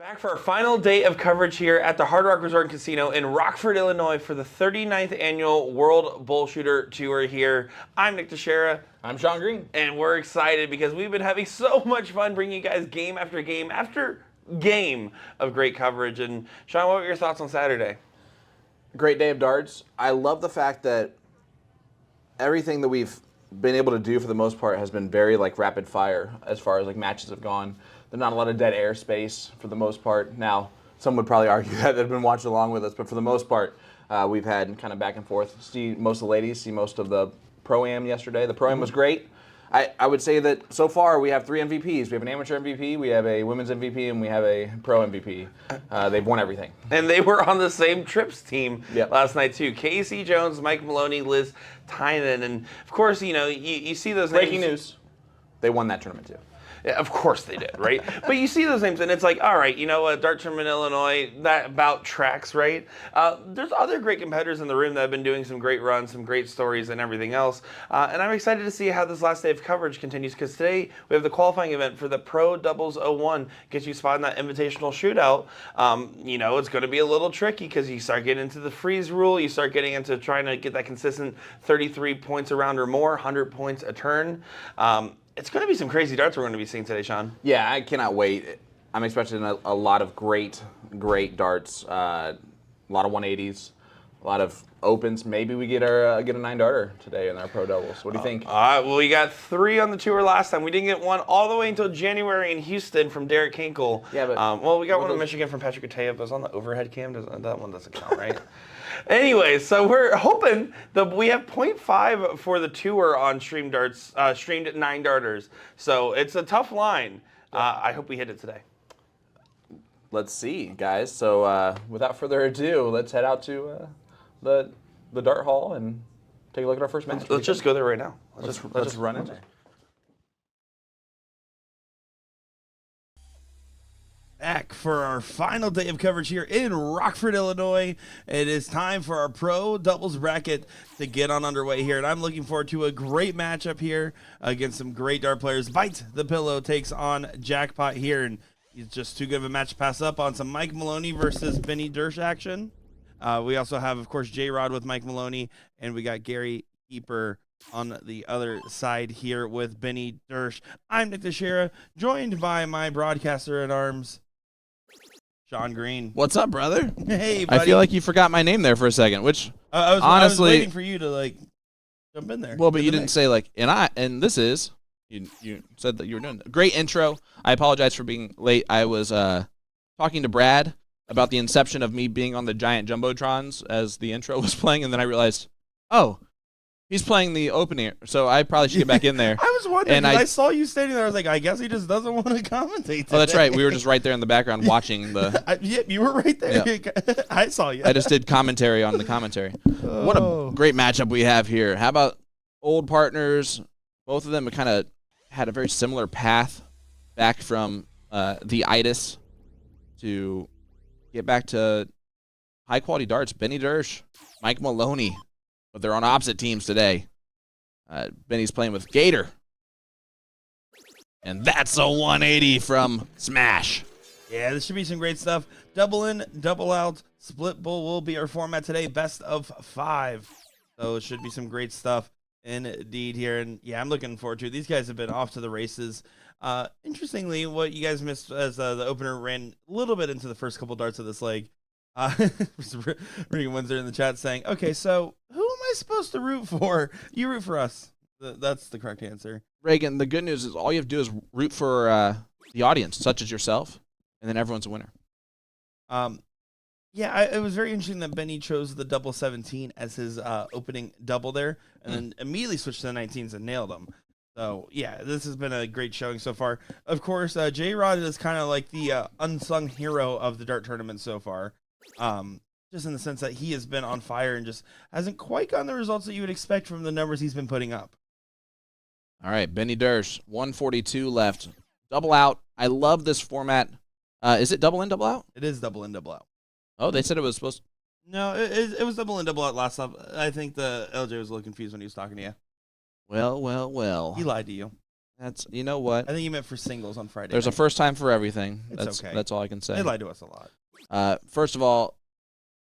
Back for our final day of coverage here at the Hard Rock Resort and Casino in Rockford, Illinois for the 39th annual World BullShooter Tour here. I'm Nick Teixeira. I'm Sean Green. And we're excited because we've been having so much fun bringing you guys game after game after game of great coverage. And Sean, what were your thoughts on Saturday? Great day of darts. I love the fact that everything that we've been able to do for the most part has been very rapid fire as far as matches have gone. There's not a lot of dead air space for the most part. Now, some would probably argue that they've been watching along with us, but for the most part, we've had kind of back and forth. See most of the ladies, see most of the Pro-Am yesterday. The Pro-Am was great. I would say that so far we have 3 MVPs. We have an amateur MVP, we have a women's MVP, and we have a pro MVP. They've won everything. And they were on the same trips team Yep. last night too. Casey Jones, Mike Maloney, Liz Tynan, and of course, you see those Breaking names. news, they won that tournament too. Yeah, of course they did, right? But you see those names, and it's like, all right, you know what, Dart Tournament Illinois, that about tracks, right? There's other great competitors in the room that have been doing some great runs, some great stories, and everything else. And I'm excited to see how this last day of coverage continues, because today we have the qualifying event for the Pro Doubles 01. Gets you spot in that invitational shootout. It's going to be a little tricky, because you start getting into the freeze rule, you start getting into trying to get that consistent 33 points a round or more, 100 points a turn. It's going to be some crazy darts we're going to be seeing today, Sean. Yeah, I cannot wait. I'm expecting a lot of great darts, a lot of 180s, a lot of opens. Maybe we get a 9-darter today in our pro doubles. What do you think? Well, we got 3 on the tour last time. We didn't get one all the way until January in Houston from Derek Kinkle. Yeah, but we got one in Michigan from Patrick Attea, but it was on the overhead cam. That one doesn't count, right? Anyway, so we're hoping that we have 0.5 for the tour on streamed 9-darters. So it's a tough line. I hope we hit it today. Let's see, guys. So without further ado, let's head out to the dart hall and take a look at our first match. Let's just go there right now. Let's just run in there. Back for our final day of coverage here in Rockford, Illinois. It is time for our pro doubles bracket to get on underway here, and I'm looking forward to a great matchup here against some great dart players. Bite the Pillow takes on Jackpot here, and he's just too good of a match to pass up on some Mike Maloney versus Benny Dersh action. We also have, of course, J-Rod with Mike Maloney, and we got Gary Keeper on the other side here with Benny Dersh. I'm Nick Teixeira, joined by my broadcaster at arms, Sean Green. What's up, brother? Hey, buddy. I feel like you forgot my name there for a second, which I was honestly waiting for you to jump in there. well, but you didn't say and this is you said that you were doing a great intro. I apologize for being late. I was talking to Brad about the inception of me being on the giant jumbotrons as the intro was playing, and then I realized, oh, he's playing the opening, so I probably should get back in there. I was wondering, and I saw you standing there. I was like, I guess he just doesn't want to commentate today. Oh, that's right. We were just right there in the background watching the. Yeah, you were right there. Yeah. I saw you. I just did commentary on the commentary. What a great matchup we have here. How about old partners? Both of them kind of had a very similar path back from the itis to get back to high-quality darts. Benny Dersh, Mike Maloney, but they're on opposite teams today. Benny's playing with Gator. And that's a 180 from Smash. Yeah, this should be some great stuff. Double in, double out, split bull will be our format today. Best of 5. So it should be some great stuff indeed here. And yeah, I'm looking forward to it. These guys have been off to the races. Interestingly, what you guys missed as the opener ran a little bit into the first couple darts of this leg. Reading Windsor in the chat saying, okay, so who am I supposed to root for? You root for us. That's the correct answer. Reagan, the good news is all you have to do is root for the audience, such as yourself, and then everyone's a winner. Yeah, it was very interesting that Benny chose the double 17 as his opening double there, and then immediately switched to the 19s and nailed them. So, yeah, this has been a great showing so far. Of course, J-Rod is kind of like the unsung hero of the dart tournament so far. Just in the sense that he has been on fire and just hasn't quite gotten the results that you would expect from the numbers he's been putting up. All right, Benny Dersh, 142 left. Double out. I love this format. Is it double in, double out? It is double in, double out. Oh, they said it was supposed to. No, it was double in, double out last time. I think the LJ was a little confused when he was talking to you. Well. He lied to you. That's, you know what? I think you meant for singles on Friday. There's a night. first time for everything. It's okay. That's all I can say. They lied to us a lot. First of all,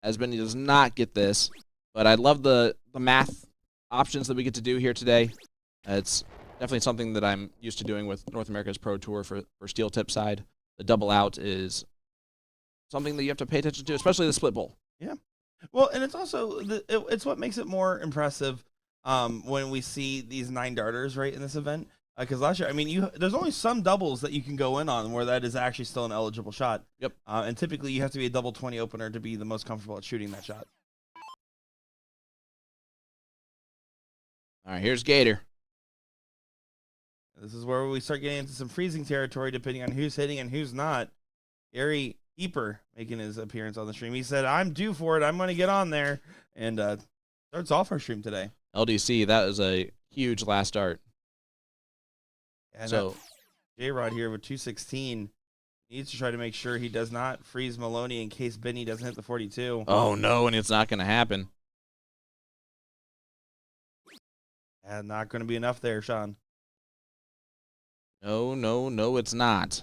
as Benny does not get this, but I love the math options that we get to do here today. It's definitely something that I'm used to doing with North America's Pro Tour for steel tip side. The double out is something that you have to pay attention to, especially the split bowl. Yeah. Well, and it's also it's what makes it more impressive when we see these 9 darters right in this event. Because last year, I mean, there's only some doubles that you can go in on where that is actually still an eligible shot. Yep. And typically, you have to be a double 20 opener to be the most comfortable at shooting that shot. All right, here's Gator. This is where we start getting into some freezing territory, depending on who's hitting and who's not. Gary Eeper making his appearance on the stream. He said, "I'm due for it. I'm going to get on there," and starts off our stream today. LDC, that was a huge last start. And So J-Rod here with 216 needs to try to make sure he does not freeze Maloney in case Benny doesn't hit the 42. oh no, and it's not going to happen. And not going to be enough there, Sean. No, it's not.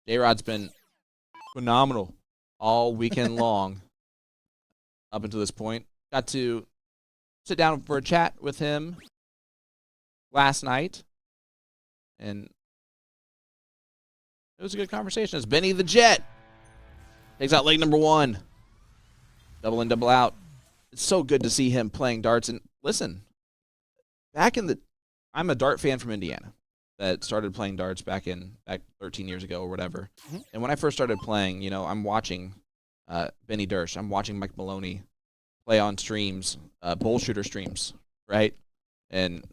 J-Rod's been phenomenal all weekend long up until this point. Got to sit down for a chat with him last night, and it was a good conversation. It's Benny the Jet. Takes out leg number 1. Double in, double out. It's so good to see him playing darts. And listen, I'm a dart fan from Indiana that started playing darts back 13 years ago or whatever. Mm-hmm. And when I first started playing, I'm watching Benny Dersch. I'm watching Mike Maloney play on streams, BullShooter streams, right? And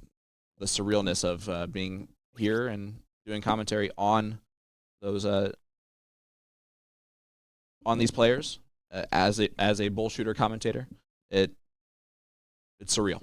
the surrealness of being here and doing commentary on those on these players as a BullShooter commentator, it's surreal.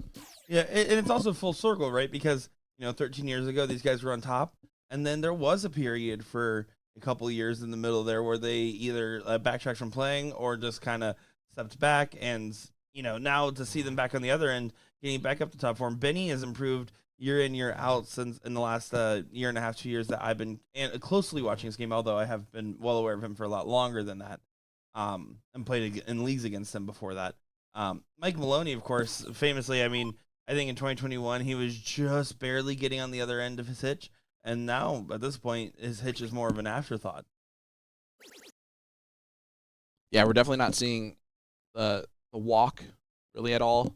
Yeah, and it's also full circle, right? Because 13 years ago, these guys were on top, and then there was a period for a couple of years in the middle there where they either backtracked from playing or just kind of stepped back. And now to see them back on the other end, getting back up to top form, Benny has improved year in, year out since in the last year and a half, 2 years that I've been closely watching this game, although I have been well aware of him for a lot longer than that, and played in leagues against him before that. Mike Maloney, of course, famously, I think in 2021, he was just barely getting on the other end of his hitch, and now, at this point, his hitch is more of an afterthought. Yeah, we're definitely not seeing the walk really at all.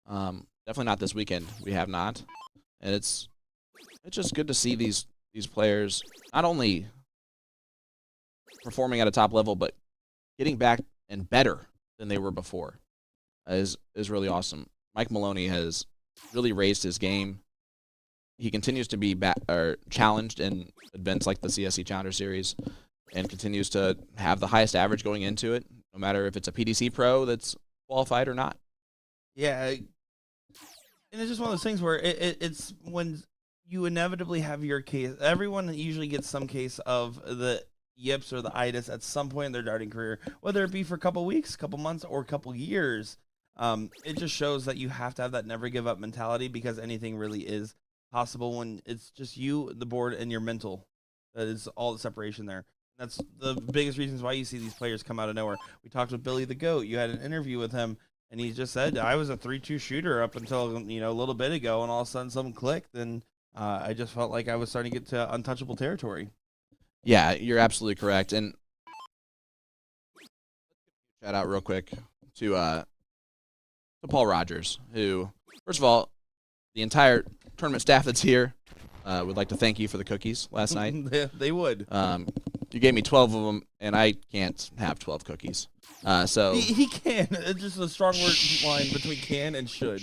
Definitely not this weekend. We have not. And it's just good to see these players not only performing at a top level, but getting back and better than they were before is really awesome. Mike Maloney has really raised his game. He continues to be challenged in events like the CSC Challenger Series and continues to have the highest average going into it, no matter if it's a PDC Pro that's qualified or not. Yeah, and it's just one of those things where it's when you inevitably have your case. Everyone usually gets some case of the yips or the itis at some point in their darting career, whether it be for a couple weeks, couple months, or a couple years. It just shows that you have to have that never give up mentality, because anything really is possible when it's just you, the board, and your mental. That is all the separation there. That's the biggest reasons why you see these players come out of nowhere. We talked with Billy the Goat. You had an interview with him, and he just said, I was a 3-2 shooter up until, a little bit ago, and all of a sudden something clicked, and I just felt like I was starting to get to untouchable territory. Yeah, you're absolutely correct. And shout out real quick to Paul Rogers, who, first of all, the entire tournament staff that's here would like to thank you for the cookies last night. They would. You gave me 12 of them, and I can't have 12 cookies. So he can. It's just a strong word line between can and should.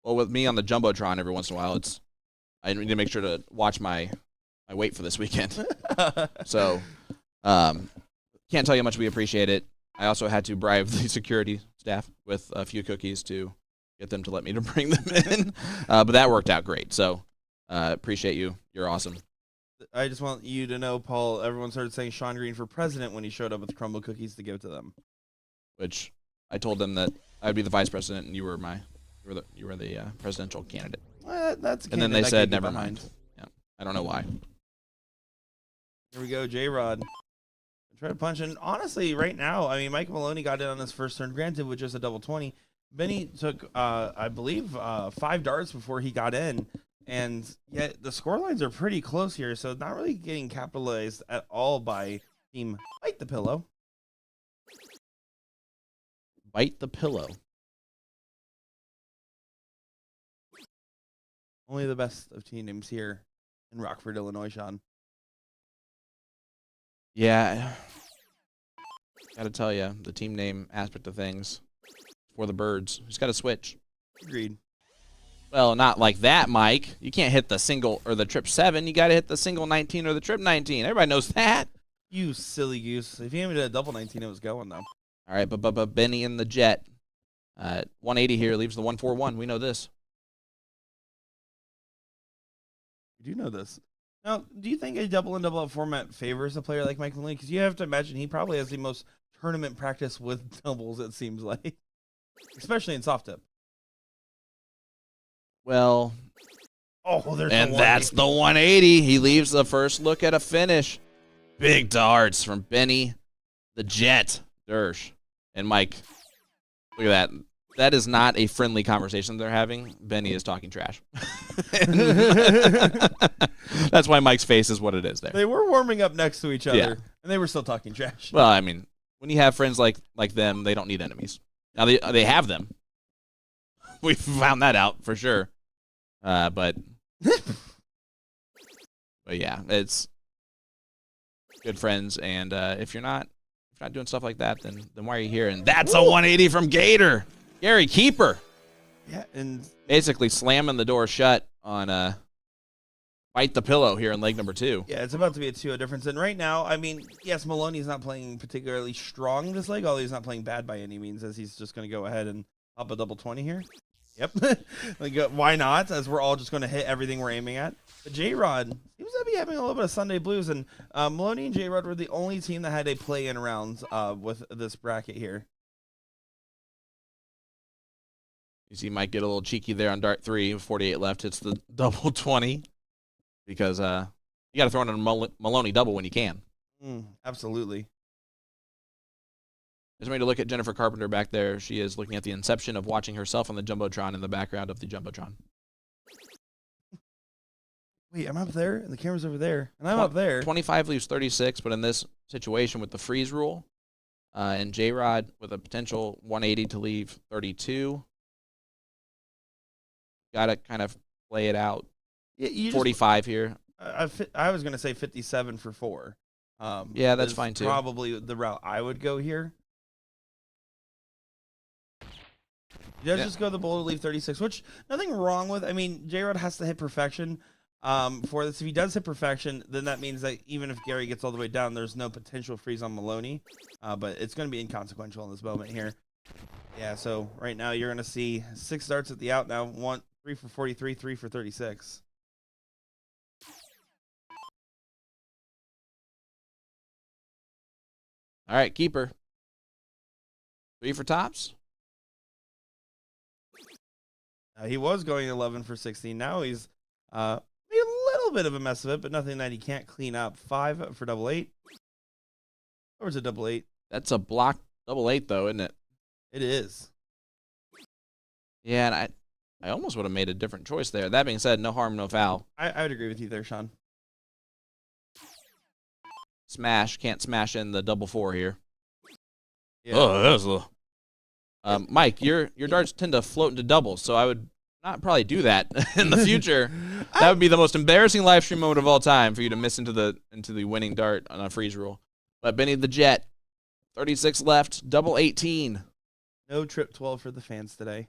Well, with me on the Jumbotron every once in a while, I need to make sure to watch my weight for this weekend. So can't tell you how much we appreciate it. I also had to bribe the security staff with a few cookies to get them to let me to bring them in. But that worked out great. So appreciate you. You're awesome. I just want you to know, Paul, everyone started saying Sean Green for president when he showed up with crumble cookies to give to them. Which I told them that I'd be the vice president and you were the presidential candidate. That's and then they said, never mind. Yeah. I don't know why. Here we go, J-Rod. Try to punch. And honestly, right now, I mean, Mike Maloney got in on his first turn, granted with just a double 20. Benny took, I believe, 5 darts before he got in. And yet the score lines are pretty close here, so not really getting capitalized at all by Team Bite the Pillow. Bite the pillow. Only the best of team names here in Rockford, Illinois, Sean. Yeah. Gotta tell you, the team name aspect of things for the birds. Just gotta switch. Agreed. Well, not like that, Mike. You can't hit the single or the trip 7. You gotta hit the single 19 or the trip 19. Everybody knows that. You silly goose. If you aimed at a double 19, it was going, though. All right, but Benny and the Jet. 180 here leaves the 141. We know this. You do know this. Now, do you think a double and double up format favors a player like Mike Maloney? Because you have to imagine he probably has the most tournament practice with doubles, it seems like. Especially in soft tip. Well, there's and that's the 180. He leaves the first look at a finish. Big darts from Benny, the Jet, Dersh, and Mike. Look at that. That is not a friendly conversation they're having. Benny is talking trash. That's why Mike's face is what it is there. They were warming up next to each other, Yeah. and they were still talking trash. Well, I mean, when you have friends like them, they don't need enemies. Now, they have them. We found that out for sure. But yeah, it's good friends. And if you're not doing stuff like that, then why are you here? And that's a 180 from Gator. Gary Keeper. Yeah, and Basically slamming the door shut on Bite the Pillow here in leg number 2. yeah, it's about to be a 2-0 difference. And right now, I mean, yes, Maloney's not playing particularly strong this leg, although he's not playing bad by any means, as he's just going to go ahead and up a double 20 here. Yep. Why not? As we're all just going to hit everything we're aiming at. But J-Rod seems to be having a little bit of Sunday blues, and Maloney and J-Rod were the only team that had a play-in round with this bracket here. You see Mike get a little cheeky there on dart 3. With 48 left, hits the double 20. Because you got to throw in a Maloney double when you can. Absolutely. There's a way to look at Jennifer Carpenter back there. She is looking at the inception of watching herself on the Jumbotron in the background of the Jumbotron. Wait, I'm up there, and the camera's over there, and I'm up there. 25 leaves 36, but in this situation with the freeze rule, and J-Rod with a potential 180 to leave 32, got to kind of play it out. You 45 here. I was going to say 57 for 4. Yeah, that's is fine too. Probably the route I would go here. He does just go the bull to leave 36, which nothing wrong with. I mean, J-Rod has to hit perfection for this. If he does hit perfection, then that means that even if Gary gets all the way down, there's no potential freeze on Maloney. But it's going to be inconsequential in this moment here. Yeah, so right now you're going to see 6 darts at the out now. 3 for 43, 3 for 36. All right, keeper. 3 for tops. He was going 11 for 16. Now he's made a little bit of a mess of it, but nothing that he can't clean up. 5 for double 8. Or is it double 8? That's a block double 8, though, isn't it? It is. Yeah, and I almost would have made a different choice there. That being said, no harm, no foul. I would agree with you there, Sean. Smash. Can't smash in the double 4 here. Yeah. Oh, that was a little... Mike, your darts tend to float into doubles, so I would not probably do that in the future. That would be the most embarrassing live stream moment of all time for you to miss into the winning dart on a freeze rule. But Benny the Jet, 36 left, double 18. No trip 12 for the fans today.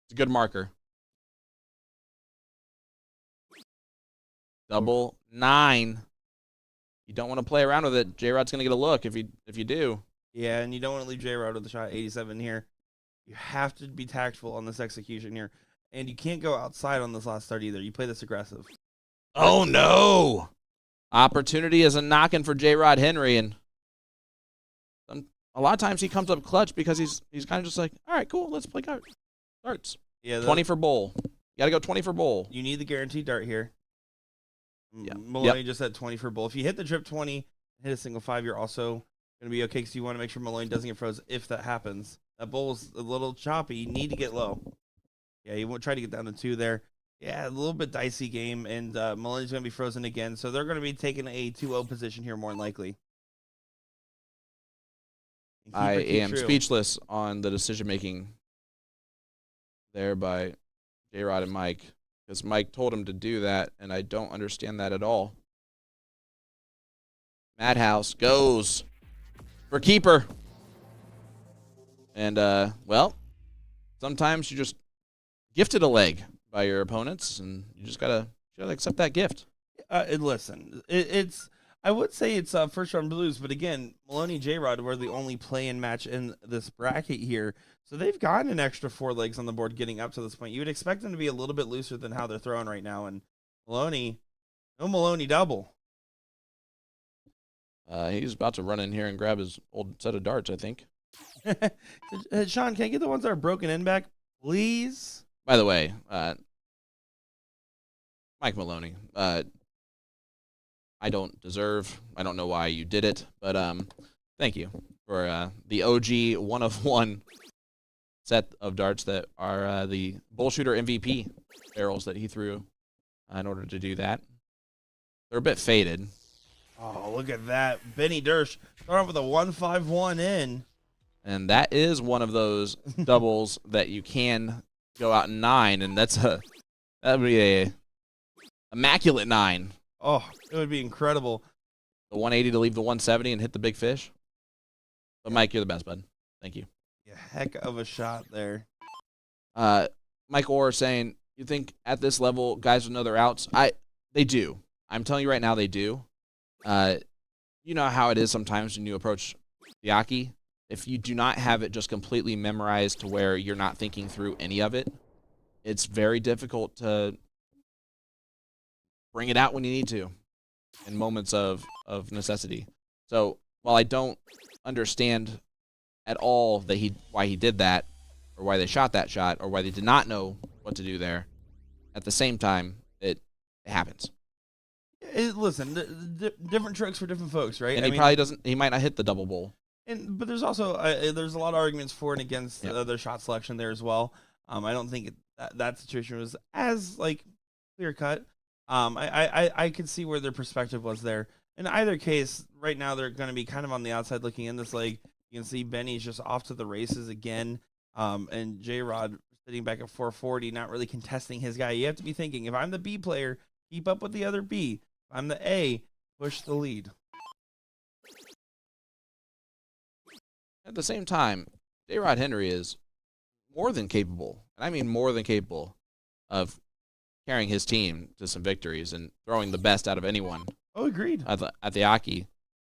It's a good marker. Double 9. You don't want to play around with it. J-Rod's going to get a look if you do. Yeah, and you don't want to leave J-Rod with the shot 87 here. You have to be tactful on this execution here. And you can't go outside on this last start either. You play this aggressive. Oh, no. Opportunity is a knocking for J-Rod Henry, and a lot of times he comes up clutch because he's kind of just like, all right, cool, let's play darts. Yeah, 20 for bowl. You got to go 20 for bull. You need the guaranteed dart here. Yep. Maloney just said 20 for bull. If you hit the trip 20, hit a single 5, you're also going to be okay because you want to make sure Maloney doesn't get froze if that happens. That bull's a little choppy. You need to get low. Yeah, you won't try to get down to 2 there. Yeah, a little bit dicey game, and Maloney's going to be frozen again, so they're going to be taking a 2-0 position here more than likely. I am speechless on the decision-making there by J-Rod and Mike, because Mike told him to do that, and I don't understand that at all. Madhouse goes for keeper. And, well, sometimes you just gifted a leg by your opponents, and you just gotta accept that gift. Listen, it's I would say it's first round blues, but again, Maloney and J-Rod were the only play-in match in this bracket here, so they've gotten an extra 4 legs on the board getting up to this point. You would expect them to be a little bit looser than how they're throwing right now, and Maloney, no Maloney double. He's about to run in here and grab his old set of darts, I think. Sean, can I get the ones that are broken in back, please? By the way, Mike Maloney, I don't know why you did it, but thank you for the OG 1-of-1 set of darts that are the BullShooter MVP barrels that he threw in order to do that. They're a bit faded. Oh, look at that. Benny Dersch starting off with a 1-5-1 in. And that is one of those doubles that you can go out in 9, and that would be a immaculate 9. Oh, it would be incredible. The 180 to leave the 170 and hit the big fish. But Mike, you're the best, bud. Thank you. Yeah, heck of a shot there. Mike Orr saying, you think at this level guys will know their outs? They do. I'm telling you right now, they do. You know how it is sometimes when you approach the Aki. If you do not have it just completely memorized to where you're not thinking through any of it, it's very difficult to bring it out when you need to in moments of necessity. So while I don't understand at all why he did that, or why they shot that shot, or why they did not know what to do there, at the same time, it happens. Listen, different tricks for different folks, right? And probably doesn't. He might not hit the double bowl. But there's also there's a lot of arguments for and against their shot selection there as well. I don't think that situation was as clear cut. I could see where their perspective was there. In either case, right now they're going to be kind of on the outside looking in this leg. You can see Benny's just off to the races again, and J-Rod sitting back at 440, not really contesting his guy. You have to be thinking, if I'm the B player, keep up with the other B. If I'm the A, push the lead. At the same time, J-Rod Henry is more than capable, and I mean more than capable, of carrying his team to some victories and throwing the best out of anyone. Oh, agreed. At the Aki.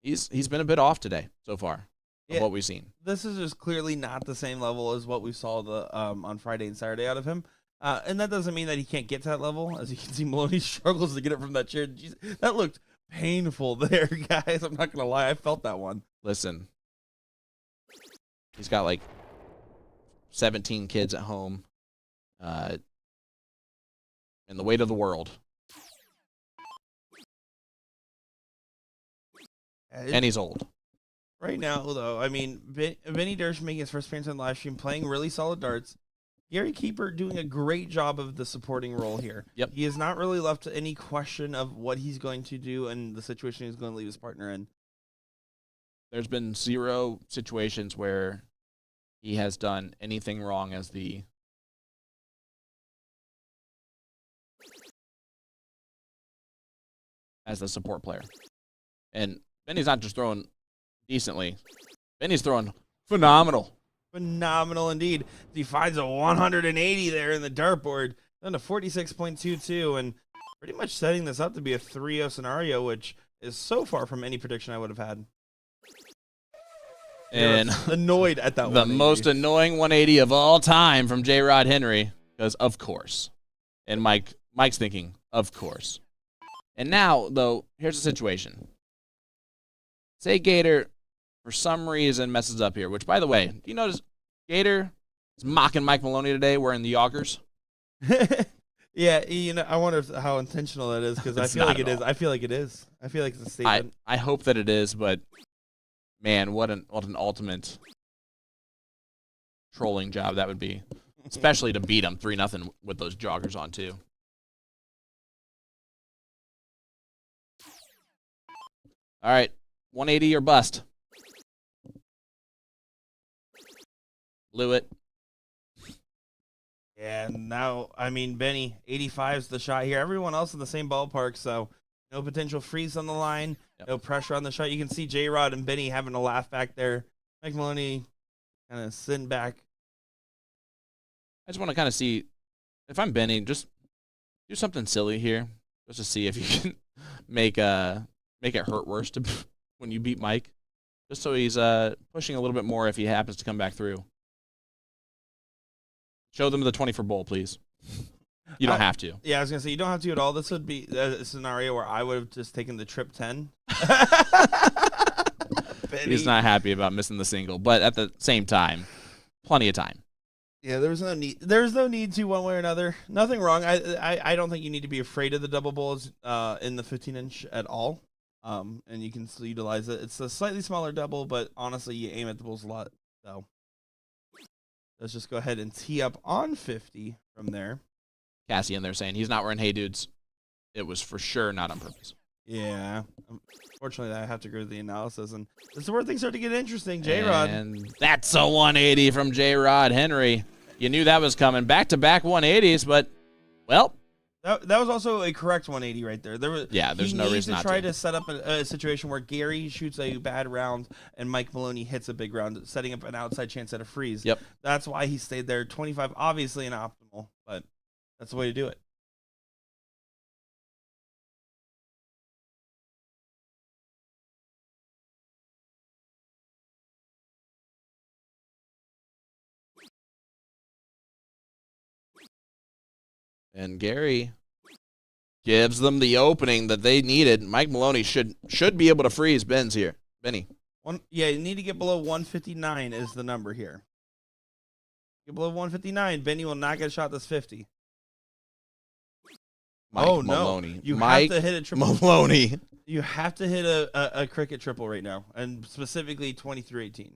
He's been a bit off today so far of what we've seen. This is just clearly not the same level as what we saw on Friday and Saturday out of him. And that doesn't mean that he can't get to that level. As you can see, Maloney struggles to get it from that chair. Jeez, that looked painful there, guys. I'm not going to lie. I felt that one. Listen. He's got 17 kids at home. And the weight of the world. And he's old. Right now, though, I mean, Vinny Dersch making his first appearance on the live stream, playing really solid darts. Gary Keeper doing a great job of the supporting role here. Yep. He has not really left any question of what he's going to do and the situation he's going to leave his partner in. There's been 0 situations where he has done anything wrong as the support player. And Benny's not just throwing decently. Benny's throwing phenomenal. Phenomenal indeed. He finds a 180 there in the dartboard, down to 46.22, and pretty much setting this up to be a 3-0 scenario, which is so far from any prediction I would have had. And annoyed at that the most annoying 180 of all time from J-Rod Henry, because of course. And Mike's thinking, of course. And now, though, here's the situation. Say Gator, for some reason, messes up here, which, by the way, do you notice Gator is mocking Mike Maloney today wearing the Yoggers? Yeah, I wonder how intentional that is because I It's feel like not it at is. all. I feel like it is. I feel like it's a statement. I hope that it is, but man, what an ultimate trolling job that would be, especially to beat him 3-0 with those joggers on too. All right, 180 or bust. Blew it. Yeah, now, I mean, Benny, 85 is the shot here. Everyone else in the same ballpark, so no potential freeze on the line, no pressure on the shot. You can see J-Rod and Benny having a laugh back there. Mike Maloney kind of sitting back. I just want to kind of see, if I'm Benny, just do something silly here, just to see if you can make it hurt worse when you beat Mike, just so he's pushing a little bit more if he happens to come back through. Show them the 20 for bowl, please. You don't have to. Yeah, I was going to say, you don't have to at all. This would be a scenario where I would have just taken the trip 10. He's not happy about missing the single, but at the same time, plenty of time. Yeah, there was no need. There's no need to one way or another. Nothing wrong. I don't think you need to be afraid of the double bowls in the 15-inch at all. And you can still utilize it. It's a slightly smaller double, but honestly, you aim at the bulls a lot. So let's just go ahead and tee up on 50 from there. Cassie in there saying he's not wearing Hey Dudes. It was for sure not on purpose. Yeah. Unfortunately, I have to agree with the analysis. And this is where things start to get interesting. J-Rod. And that's a 180 from J-Rod Henry. You knew that was coming. Back-to-back 180s, but, well. That was also a correct 180 right there. There's no reason not to. He needs to try to set up a situation where Gary shoots a bad round and Mike Maloney hits a big round, setting up an outside chance at a freeze. Yep. That's why he stayed there. 25, obviously an optimal, but that's the way to do it. And Gary gives them the opening that they needed. Mike Maloney should be able to freeze Ben's here. Benny. Yeah, you need to get below 159 is the number here. Get below 159, Benny will not get a shot that's 50. Mike Maloney. No. You Mike have to hit a triple. Maloney. You have to hit a cricket triple right now, and specifically 23-18.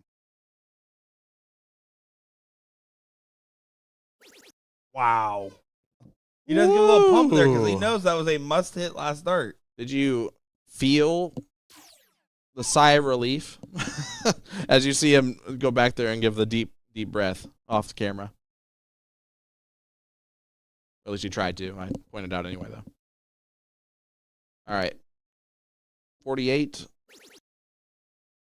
Wow. He does give a little pump there because he knows that was a must-hit last start. Did you feel the sigh of relief as you see him go back there and give the deep breath off the camera? Or at least you tried to. I pointed out anyway, though. All right. 48.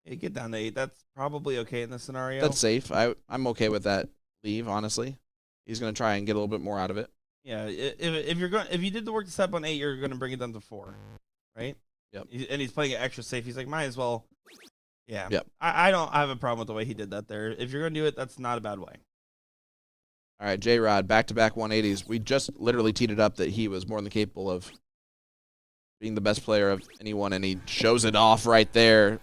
Yeah, get down to 8. That's probably okay in this scenario. That's safe. I'm okay with that leave, honestly. He's going to try and get a little bit more out of it. Yeah, if you did the work to step on 8, you're going to bring it down to 4, right? Yep. And he's playing it extra safe. He's like, might as well. Yeah. Yep. I don't have a problem with the way he did that there. If you're going to do it, that's not a bad way. All right, J-Rod, back-to-back 180s. We just literally teed it up that he was more than capable of being the best player of anyone, and he shows it off right there.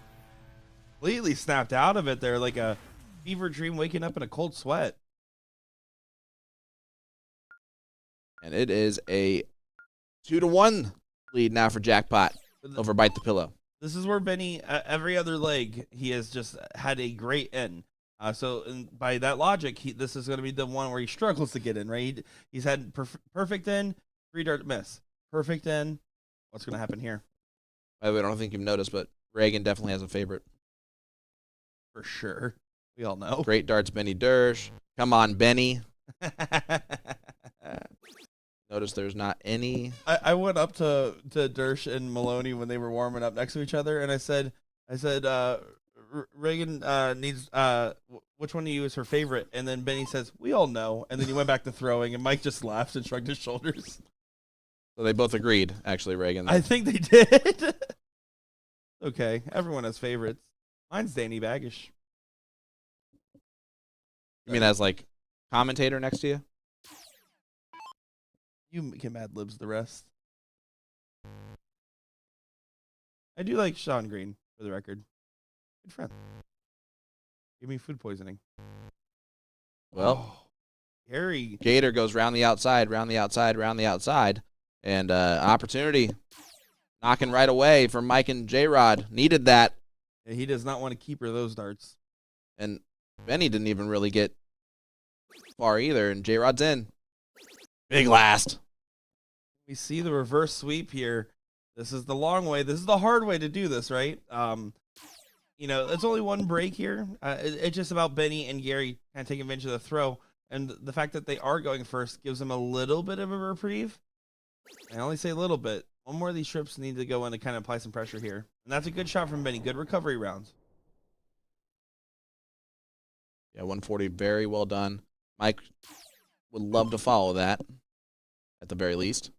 Completely snapped out of it there like a fever dream waking up in a cold sweat. And it is a 2-1 lead now for Jackpot over Bite the Pillow. This is where Benny, every other leg, he has just had a great end. By that logic, this is going to be the one where he struggles to get in, right? He's had perfect in, 3-dart miss. Perfect in. What's going to happen here? By the way, I don't think you've noticed, but Reagan definitely has a favorite. For sure. We all know. Great darts, Benny Dersh. Come on, Benny. Notice there's not any. I went up to Dersh and Maloney when they were warming up next to each other, and I said, Reagan needs which one of you is her favorite? And then Benny says, we all know. And then he went back to throwing, and Mike just laughed and shrugged his shoulders. So they both agreed, actually, Reagan. I think they did. Okay, everyone has favorites. Mine's Danny Baggish. You mean as like commentator next to you? You can ad libs the rest. I do like Sean Green, for the record. Good friend. Give me food poisoning. Well, Gary. Gator goes round the outside, round the outside, round the outside. And opportunity knocking right away from Mike and J-Rod. Needed that. Yeah, he does not want to keeper those darts. And Benny didn't even really get far either. And J-Rod's in. Big last. We see the reverse sweep here. This is the long way. This is the hard way to do this, right? You know, it's only one break here. It's just about Benny and Gary kind of taking advantage of the throw. And the fact that they are going first gives them a little bit of a reprieve. I only say a little bit. One more of these trips need to go in to kind of apply some pressure here. And that's a good shot from Benny. Good recovery rounds. Yeah, 140, very well done. Mike would love to follow that, at the very least.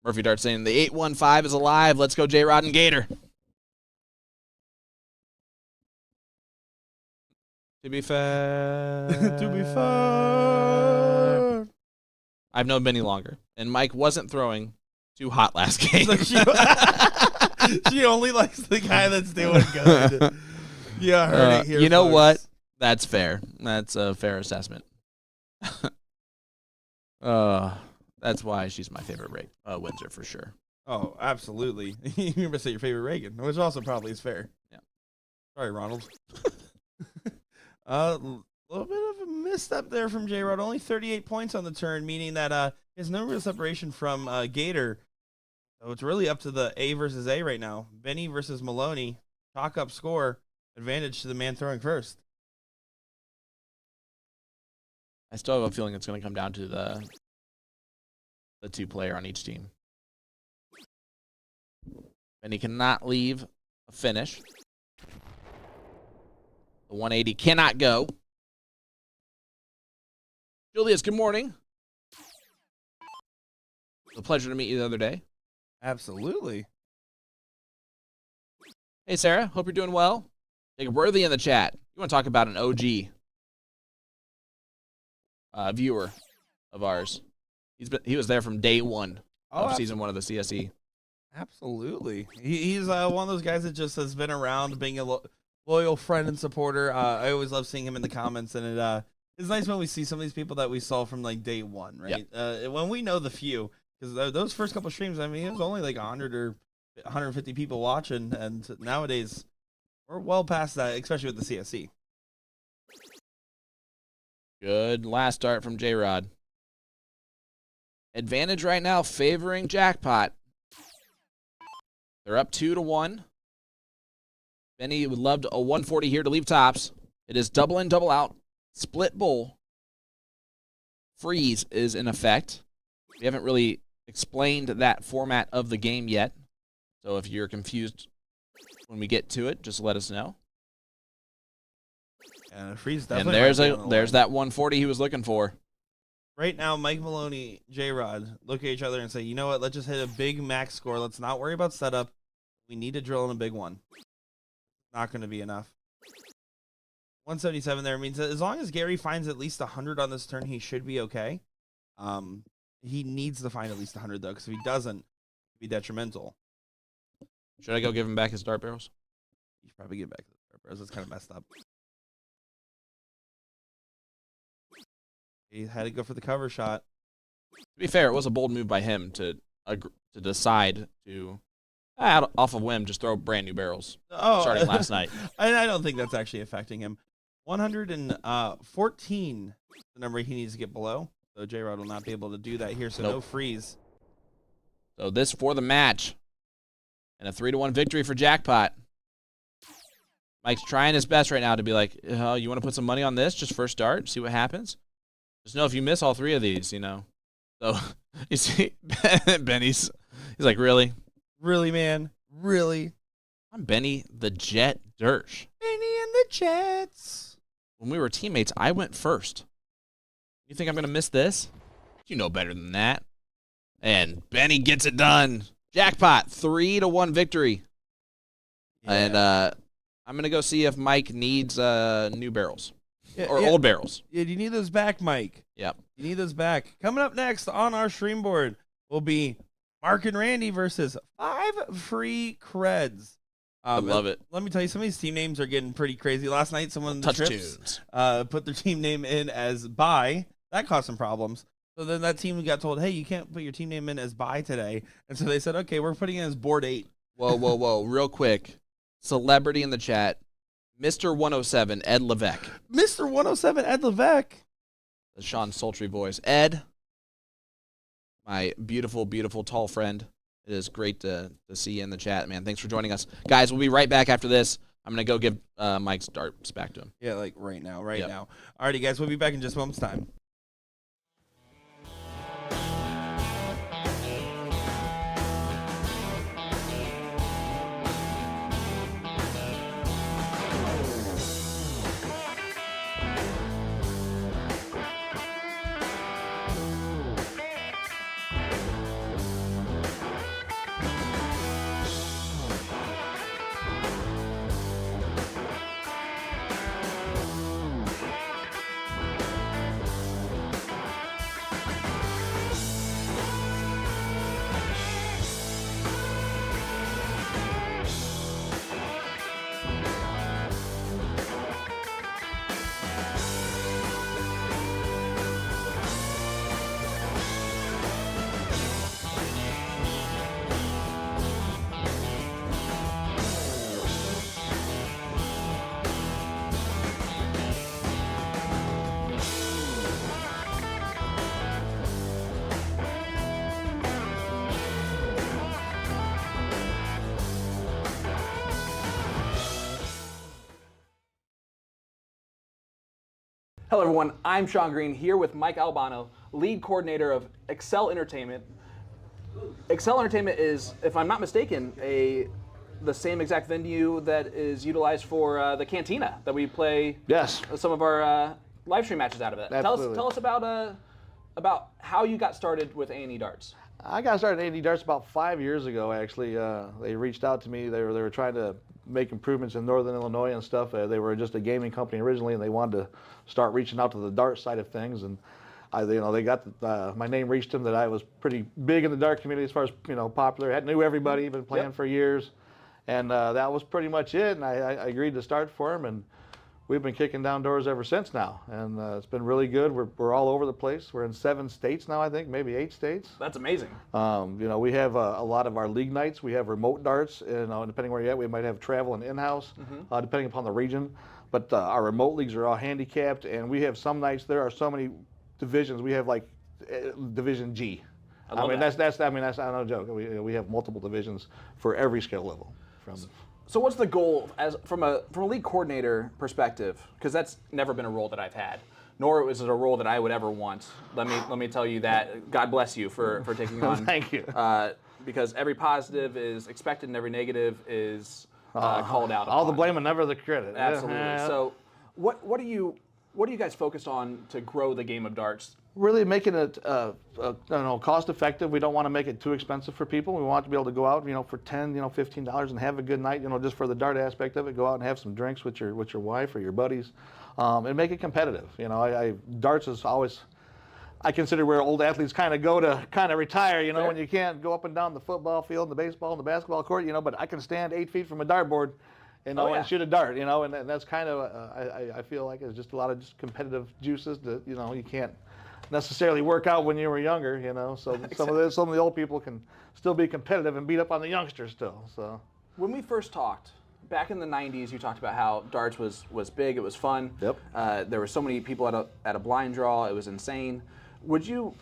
Murphy Dart saying the 815 is alive. Let's go, J-Rod and Gator. To be fair. To be fair. I've known Benny longer, and Mike wasn't throwing too hot last game. So she only likes the guy that's doing good. Yeah, I heard it here. You know folks. what? That's fair. That's a fair assessment. That's why she's my favorite Windsor for sure. Oh, absolutely. You remember to say your favorite Reagan, which also probably is fair. Yeah. Sorry, Ronald. A little bit of a misstep there from J-Rod. Only 38 points on the turn, meaning that his no real separation from Gator. So it's really up to the A versus A right now. Benny versus Maloney. Chalk up score. Advantage to the man throwing first. I still have a feeling it's going to come down to the two-player on each team. Benny cannot leave a finish. The 180 cannot go. Julius, good morning. It was a pleasure to meet you the other day. Absolutely. Hey, Sarah. Hope you're doing well. Jacob Worthy in the chat. You want to talk about an OG viewer of ours. He was there from day one of season 1 of the CSE. Absolutely. He's one of those guys that just has been around, being a loyal friend and supporter. I always love seeing him in the comments, and it's nice when we see some of these people that we saw from like day one, right? Yep. When we know the few, because those first couple streams, I mean, it was only like 100 or 150 people watching, and nowadays we're well past that, especially with the CSE. Good last start from J-Rod. Advantage right now favoring Jackpot. They're up 2-1. Benny would love a 140 here to leave tops. It is double in, double out. Split bull. Freeze is in effect. We haven't really explained that format of the game yet. So if you're confused when we get to it, just let us know. And freeze And definitely. there's that 140 he was looking for. Right now, Mike Maloney, J-Rod look at each other and say, you know what, let's just hit a big max score. Let's not worry about setup. We need to drill in a big one. Not going to be enough. 177 there means that as long as Gary finds at least 100 on this turn, he should be okay. He needs to find at least 100, though, because if he doesn't, it'd be detrimental. Should I go give him back his dart barrels? You should probably get back to the start barrels. That's kind of messed up. He had to go for the cover shot. To be fair, it was a bold move by him to decide to, off of whim, just throw brand new barrels starting last night. I don't think that's actually affecting him. 114 the number he needs to get below. So J-Rod will not be able to do that here, so Nope. no freeze. So this for the match. And a 3-1 victory for Jackpot. Mike's trying his best right now to be like, you want to put some money on this? Just first start, see what happens? Just know if you miss all 3 of these, you know. So, you see, he's like, really? Really, man? Really? I'm Benny the Jet Dersh. Benny and the Jets. When we were teammates, I went first. You think I'm going to miss this? You know better than that. And Benny gets it done. Jackpot, 3-1 victory. Yeah. And I'm going to go see if Mike needs new barrels. or old barrels. Yeah, you need those back, Mike. Yep. You need those back. Coming up next on our stream board will be Mark and Randy versus 5 free creds. I love it. Let me tell you, some of these team names are getting pretty crazy. Last night, someone in the Touch trips tunes. put their team name in as Bye. That caused some problems. So then that team got told, hey, you can't put your team name in as Bye today. And so they said, okay, we're putting it as Board 8. Whoa. Real quick. Celebrity in the chat. Mr. 107, Ed Levesque. Mr. 107, Ed Levesque. The Sean Sultry voice. Ed, my beautiful, beautiful tall friend. It is great to see you in the chat, man. Thanks for joining us. Guys, we'll be right back after this. I'm going to go give Mike's darts back to him. Yeah, like right now, now. Alrighty, guys, we'll be back in just a moment's time. Hello everyone, I'm Sean Green here with Mike Albano, lead coordinator of Excel Entertainment. Excel Entertainment is, if I'm not mistaken, the same exact venue that is utilized for the Cantina that we play Yes. some of our live stream matches out of it. Absolutely. Tell us about how you got started with A&E Darts. I got started at AD Darts about 5 years ago, actually. They reached out to me. They were trying to make improvements in Northern Illinois and stuff. They were just a gaming company originally, and they wanted to start reaching out to the dart side of things. And they got my name reached them that I was pretty big in the dart community as far as popular. I knew everybody, been playing for years, and that was pretty much it. And I agreed to start for them, and we've been kicking down doors ever since now, and it's been really good. We're all over the place. We're in 7 states now, I think, maybe 8 states. That's amazing. We have a lot of our league nights. We have remote darts, and depending where you're at, we might have travel and in-house, depending upon the region. But our remote leagues are all handicapped, and we have some nights. There are so many divisions. We have like Division G. I mean, that's not a joke. We have multiple divisions for every skill level. So what's the goal from a league coordinator perspective? Because that's never been a role that I've had, nor is it a role that I would ever want. Let me tell you that. God bless you for taking on. Thank you. Because every positive is expected and every negative is called out. All the upon. blame and never the credit. Absolutely. Yeah. So what are you guys focused on to grow the game of darts? Really making it cost effective. We don't want to make it too expensive for people. We want to be able to go out, for $10, $15 and have a good night, just for the dart aspect of it. Go out and have some drinks with your wife or your buddies, and make it competitive. Darts is always, I consider where old athletes kind of go to kind of retire. Fair. When you can't go up and down the football field, the baseball, and the basketball court. But I can stand 8 feet from a dartboard. And shoot a dart, and that's kind of I feel like it's just a lot of just competitive juices that you can't necessarily work out when you were younger, So some of the old people can still be competitive and beat up on the youngsters still. So when we first talked back in the '90s, you talked about how darts was big, it was fun. Yep. There were so many people at a blind draw, it was insane. Would you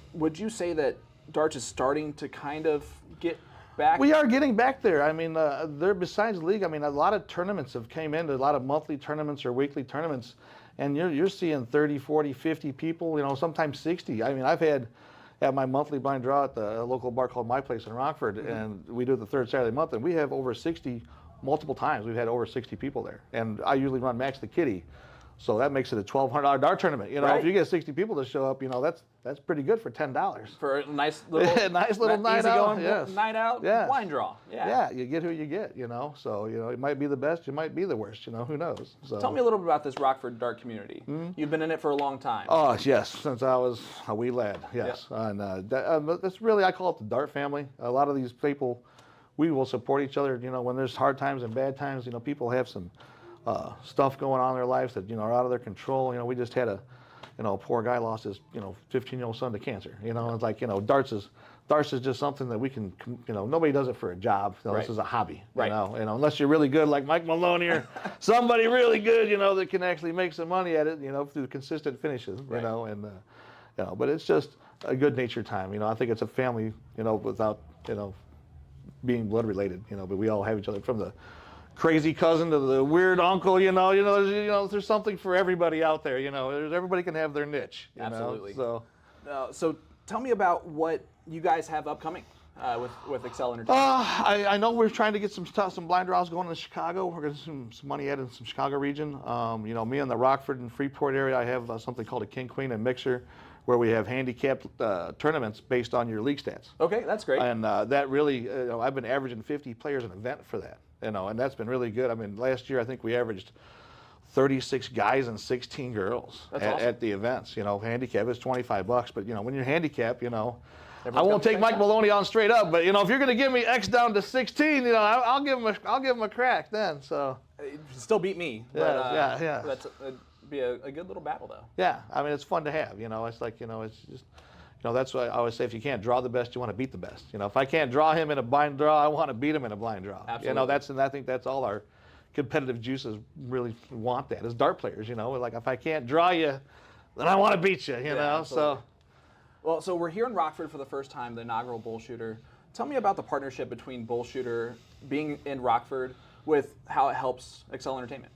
say that darts is starting to kind of get back? We are getting back there. I mean, there besides league, a lot of tournaments have came in, a lot of monthly tournaments or weekly tournaments, and you're seeing 30, 40, 50 people, sometimes 60. I've had at my monthly blind draw at the local bar called My Place in Rockford, and we do it the third Saturday of the month, and we have over 60 multiple times. We've had over 60 people there, and I usually run Max the Kitty So that makes it a $1,200 dart tournament. You know, Right. if you get 60 people to show up, you know, that's pretty good for $10. For a nice little, Nice little night out. easygoing Yes. night out Yes. blind draw. Yeah. Yeah, you get who you get, you know. So, you know, it might be the best, it might be the worst, you know, who knows. So Tell me a little bit about this Rockford dart community. You've been in it for a long time. Oh, yes, since I was a wee lad, yes. And that's really, I call it the dart family. A lot of these people, we will support each other, you know, when there's hard times and bad times, you know, people have some stuff going on in their lives that, you know, are out of their control. You know, we just had a poor guy lost his, 15-year-old son to cancer. You know, it's like, darts is just something that we can, nobody does it for a job. You know, Right. This is a hobby. Right. Unless you're really good like Mike Maloney or somebody really good, that can actually make some money at it, through consistent finishes, Right. But it's just a good natured time. I think it's a family, without, being blood related, but we all have each other from the crazy cousin to the weird uncle, there's something for everybody out there, everybody can have their niche. Absolutely. So So tell me about what you guys have upcoming with Excel Entertainment. I know we're trying to get some blind draws going in Chicago. We're going to some money added in some Chicago region. Me in the Rockford and Freeport area, I have something called a King Queen and Mixer, where we have handicapped tournaments based on your league stats. Okay, that's great. And that really, I've been averaging 50 players an event for that. And that's been really good. I mean, last year I think we averaged 36 guys and 16 girls That's awesome. at the events. Handicap is $25, but when you're handicapped, I Everyone's won't got the take same Mike time. Maloney on straight up, but if you're going to give me X down to 16, I'll give him a crack then. So Still beat me. Yeah, yeah. That'd be a good little battle, though. yeah, I mean it's fun to have. It's like it's just. That's why I always say if you can't draw the best, you want to beat the best. If I can't draw him in a blind draw, I want to beat him in a blind draw. Absolutely. And I think that's all our competitive juices really want that as dart players. Like if I can't draw you, then I want to beat you. absolutely. Well, so we're here in Rockford for the first time, the inaugural BullShooter. Tell me about the partnership between BullShooter being in Rockford with how it helps Excel Entertainment.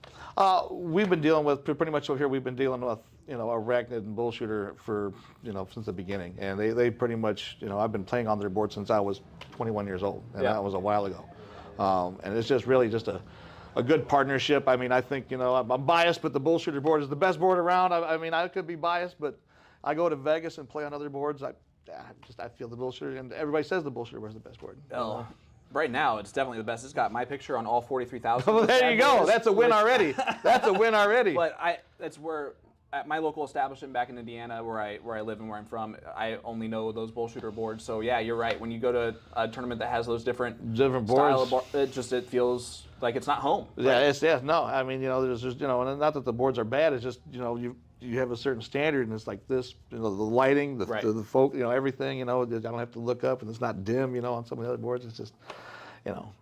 We've been dealing with pretty much over here. We've been dealing with Arachnid and BullShooter for since the beginning, and they pretty much I've been playing on their board since I was 21 years old, and Yeah. that was a while ago. And it's just really just a good partnership. I mean, I think I'm biased, but the BullShooter board is the best board around. I mean, I could be biased, but I go to Vegas and play on other boards. I feel the BullShooter, and everybody says the BullShooter board is the best board. Oh, right now, it's definitely the best. It's got my picture on all 43,000. Well, there you go. That's a win already. That's a win already. But that's where at my local establishment back in Indiana, where I live and where I'm from, I only know those BullShooter boards. So yeah, you're right. When you go to a tournament that has those different style boards, of it feels like it's not home. Yeah, no. I mean, there's just and not that the boards are bad. It's just you have a certain standard, and it's like this, the lighting, the folk, everything, I don't have to look up, and it's not dim, on some of the other boards. It's just,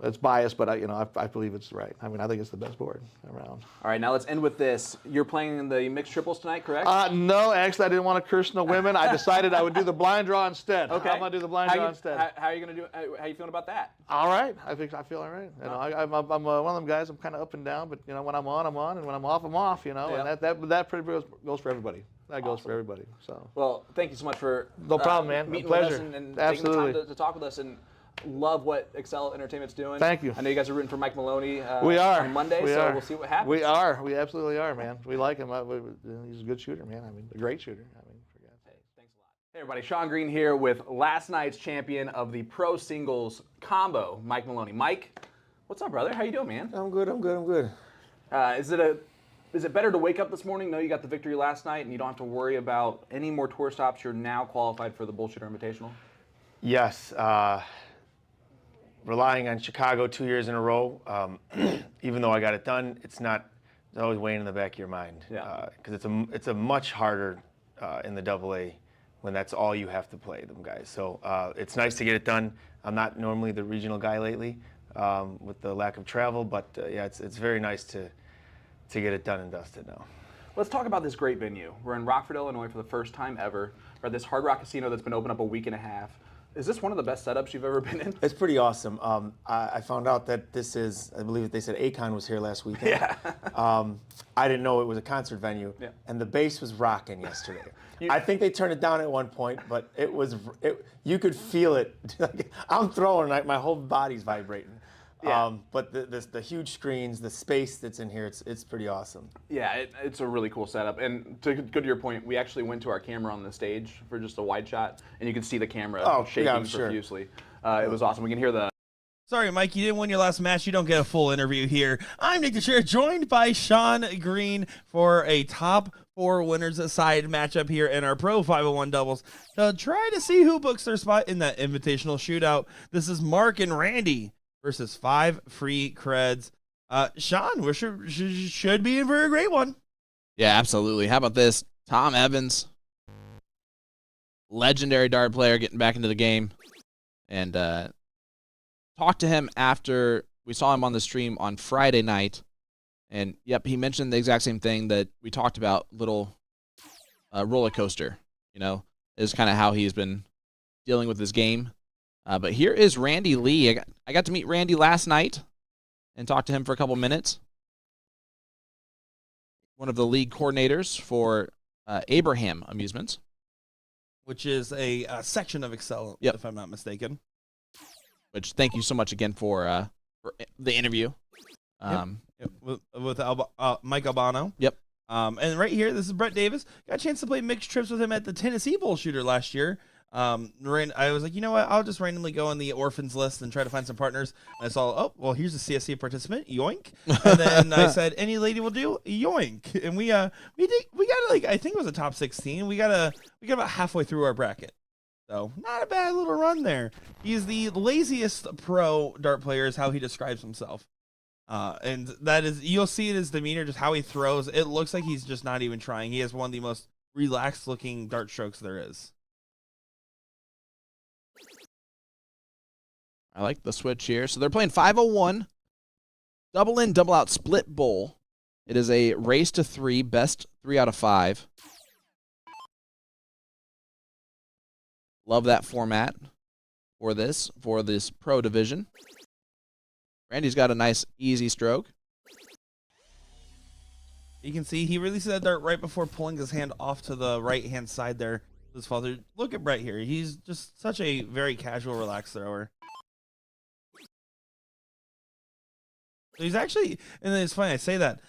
it's biased, but I believe it's right. I mean, I think it's the best board around. All right, now let's end with this. You're playing in the mixed triples tonight, correct? No, actually, I didn't want to curse no women. I decided I would do the blind draw instead. Okay. I'm gonna do the blind draw instead. How are you gonna do? How are you feeling about that? All right. I feel all right. I'm one of them guys. I'm kind of up and down, but when I'm on, I'm on, and when I'm off, I'm off. Yeah. And that pretty much goes for everybody. That goes for everybody. So. Well, thank you so much for No problem, man. meeting Pleasure. with us and Absolutely. taking the time to talk with us, and love what Excel Entertainment's doing. Thank you. I know you guys are rooting for Mike Maloney. We are on Monday, we so are. we'll see what happens. We are. We absolutely are, man. We like him. He's a good shooter, man. I mean, a great shooter. I mean, for God's sake. Thanks a lot. Hey everybody, Sean Green here with last night's champion of the pro singles combo, Mike Maloney. Mike, what's up, brother? How you doing, man? I'm good. Is it better to wake up this morning, know you got the victory last night, and you don't have to worry about any more tour stops? You're now qualified for the BullShooter Invitational? Yes. Relying on Chicago 2 years in a row, even though I got it done, it's always weighing in the back of your mind. Yeah. Because it's a much harder in the AA when that's all you have to play, them guys. So it's nice to get it done. I'm not normally the regional guy lately with the lack of travel, but yeah, it's very nice to get it done and dusted now. Let's talk about this great venue. We're in Rockford, Illinois for the first time ever. We're at this Hard Rock Casino that's been open up a week and a half. Is this one of the best setups you've ever been in? It's pretty awesome. I found out that this is, I believe they said Akon was here last weekend. Yeah. I didn't know it was a concert venue, Yeah. and the bass was rocking yesterday. I think they turned it down at one point, but you could feel it. I'm throwing, my whole body's vibrating. Yeah. But the huge screens, the space that's in here, it's pretty awesome. Yeah, it's a really cool setup. And to go to your point, we actually went to our camera on the stage for just a wide shot, and you could see the camera Oh, shaking yeah, I'm sure. profusely. It was awesome. We can hear the. Sorry, Mike, you didn't win your last match. You don't get a full interview here. I'm Nick DeShare, joined by Sean Green for a top 4 winners aside matchup here in our Pro 501 doubles to try to see who books their spot in that invitational shootout. This is Mark and Randy versus 5 free creds. Sean, we should be in for a great one. Yeah, absolutely. How about this? Tom Evans, legendary dart player, getting back into the game. And talked to him after we saw him on the stream on Friday night. And, yep, he mentioned the exact same thing that we talked about, little roller coaster, is kind of how he's been dealing with his game. But here is Randy Lee. I got to meet Randy last night and talk to him for a couple minutes. One of the league coordinators for Abraham Amusements. Which is a section of Excel, if I'm not mistaken. Which, thank you so much again for the interview. With Mike Albano. Yep. And right here, this is Brett Davis. Got a chance to play mixed trips with him at the Tennessee BullShooter last year. I was like, you know what? I'll just randomly go on the orphans list and try to find some partners. And I saw, oh, well, here's a CSC participant, yoink. And then I said, any lady will do, yoink. And we got like, I think it was a top 16. We got about halfway through our bracket. So not a bad little run there. He's the laziest pro dart player is how he describes himself. And that is, you'll see in his demeanor, just how he throws. It looks like he's just not even trying. He has one of the most relaxed looking dart strokes there is. I like the switch here. So they're playing 501, double in, double out, split bowl. It is a race to 3, best 3 out of 5. Love that format for this pro division. Randy's got a nice, easy stroke. You can see he releases that dart right before pulling his hand off to the right-hand side there. His father. Look at Brett here. He's just such a very casual, relaxed thrower. So he's actually, and it's funny I say that,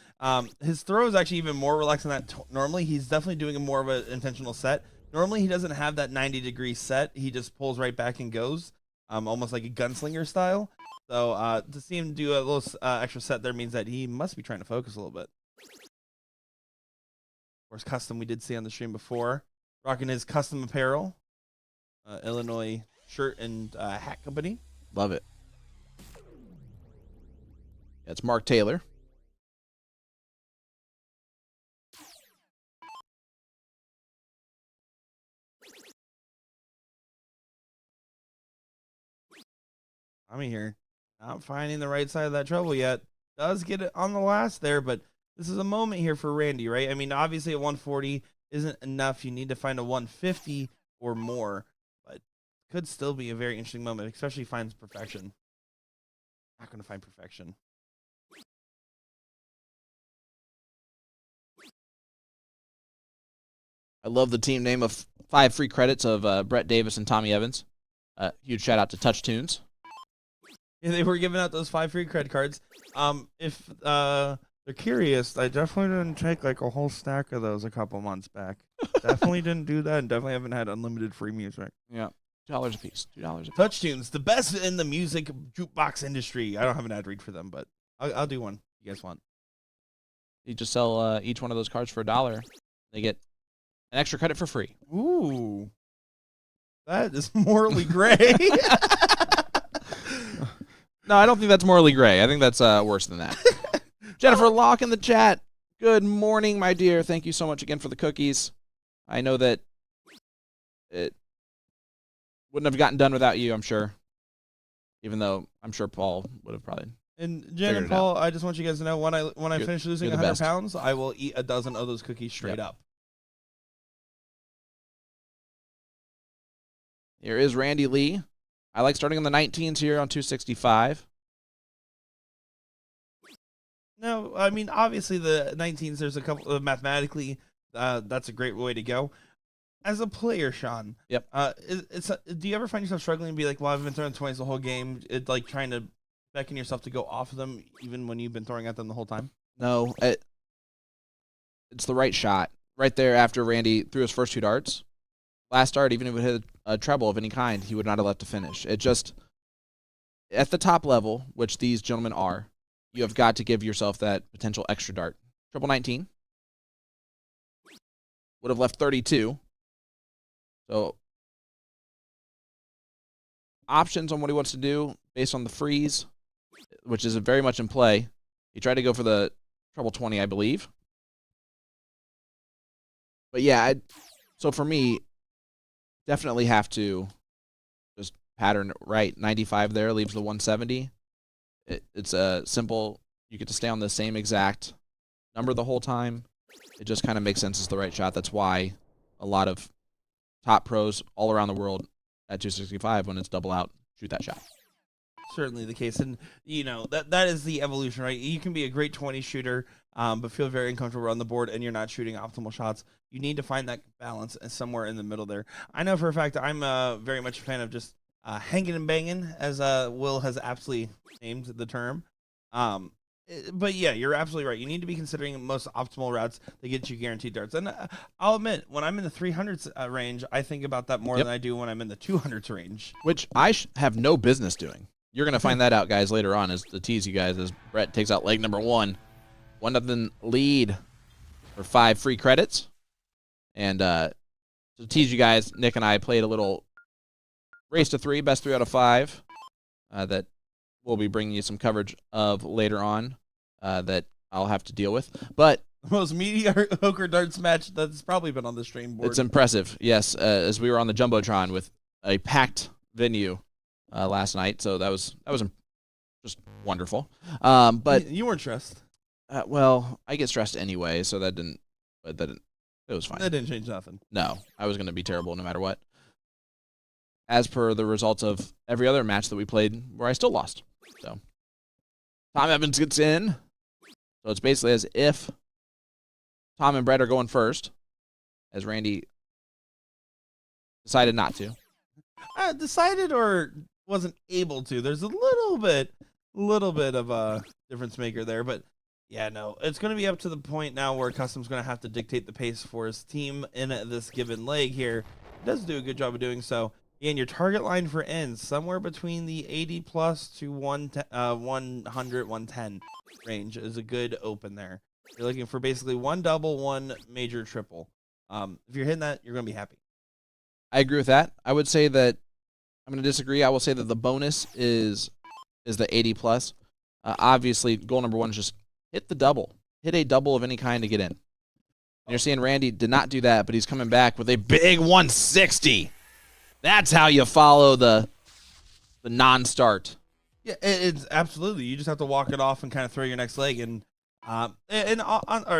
his throw is actually even more relaxed than that. Normally, he's definitely doing a more of an intentional set. Normally, he doesn't have that 90-degree set. He just pulls right back and goes, almost like a gunslinger style. So to see him do a little extra set there means that he must be trying to focus a little bit. Of course, custom we did see on the stream before. Rocking his custom apparel, Illinois shirt and hat company. Love it. That's Mark Taylor. I'm here. Not finding the right side of that trouble yet. Does get it on the last there, but this is a moment here for Randy, right? I mean, obviously a 140 isn't enough. You need to find a 150 or more, but could still be a very interesting moment, especially if he finds perfection. Not going to find perfection. I love the team name of 5 free credits of Brett Davis and Tommy Evans. Huge shout out to Touch Tunes. Yeah, they were giving out those 5 free credit cards. If they're curious, I definitely didn't take like a whole stack of those a couple months back. Definitely didn't do that, and definitely haven't had unlimited free music. Yeah, $2 a piece. $2 a piece. Touch Tunes, the best in the music jukebox industry. I don't have an ad read for them, but I'll do one. You guys want? You just sell each one of those cards for $1. They get an extra credit for free. Ooh, that is morally gray. No, I don't think that's morally gray. I think that's worse than that. Jennifer Locke in the chat. Good morning, my dear. Thank you so much again for the cookies. I know that it wouldn't have gotten done without you, I'm sure. Even though I'm sure Paul would have probably. And Jen and Paul, I just want you guys to know when I finish losing you're the 100 best. pounds, I will eat a dozen of those cookies straight up. Here is Randy Lee. I like starting on the 19s here on 265. No, I mean, obviously the 19s, there's a couple mathematically, that's a great way to go. As a player, Sean, Yep. do you ever find yourself struggling and be like, well, I've been throwing 20s the whole game, like trying to expecting yourself to go off of them even when you've been throwing at them the whole time? No, it's the right shot. Right there after Randy threw his first 2 darts. Last dart, even if it hit a treble of any kind, he would not have left to finish. It just, at the top level, which these gentlemen are, you have got to give yourself that potential extra dart. Triple 19 would have left 32. So options on what he wants to do based on the freeze, which is very much in play. He tried to go for the treble 20, I believe. But yeah, so for me, definitely have to just pattern right. 95 there leaves the 170. It's a simple, you get to stay on the same exact number the whole time. It just kind of makes sense as the right shot. That's why a lot of top pros all around the world at 265, when it's double out, shoot that shot. Certainly the case, and that is the evolution, right? You can be a great 20 shooter, but feel very uncomfortable on the board, and you're not shooting optimal shots. You need to find that balance somewhere in the middle there. I know for a fact I'm very much a fan of just hanging and banging, as Will has aptly named the term. But yeah, you're absolutely right. You need to be considering the most optimal routes that get you guaranteed darts. And I'll admit, when I'm in the 300s range, I think about that more than I do when I'm in the 200s range. Which I have no business doing. You're going to find that out, guys, later on as the tease you guys as Brett takes out leg number 1. 1-0 lead for 5 free credits. And to tease you guys, Nick and I played a little race to 3, best 3 out of 5 that we'll be bringing you some coverage of later on that I'll have to deal with. But the most mediocre darts match that's probably been on the stream board. It's impressive, yes, as we were on the Jumbotron with a packed venue last night, so that was just wonderful. But you weren't stressed. Well, I get stressed anyway, so that didn't. It was fine. That didn't change nothing. No, I was going to be terrible no matter what. As per the results of every other match that we played, where I still lost. So Tom Evans gets in. So it's basically as if Tom and Brett are going first, as Randy decided not to. Decided or wasn't able to. There's a little bit of a difference maker there, but yeah, no, it's going to be up to the point now where Custom's going to have to dictate the pace for his team in this given leg here. He does do a good job of doing so. And your target line for ends, somewhere between the 80 plus to 100, 110 range is a good open there. You're looking for basically 1 double, 1 major triple. If you're hitting that, you're going to be happy. I agree with that. I would say that I'm going to disagree. I will say that the bonus is the 80 plus. Obviously, goal number 1 is just hit the double. Hit a double of any kind to get in. And you're seeing Randy did not do that, but he's coming back with a big 160. That's how you follow the non-start. Yeah, it's absolutely. You just have to walk it off and kind of throw your next leg or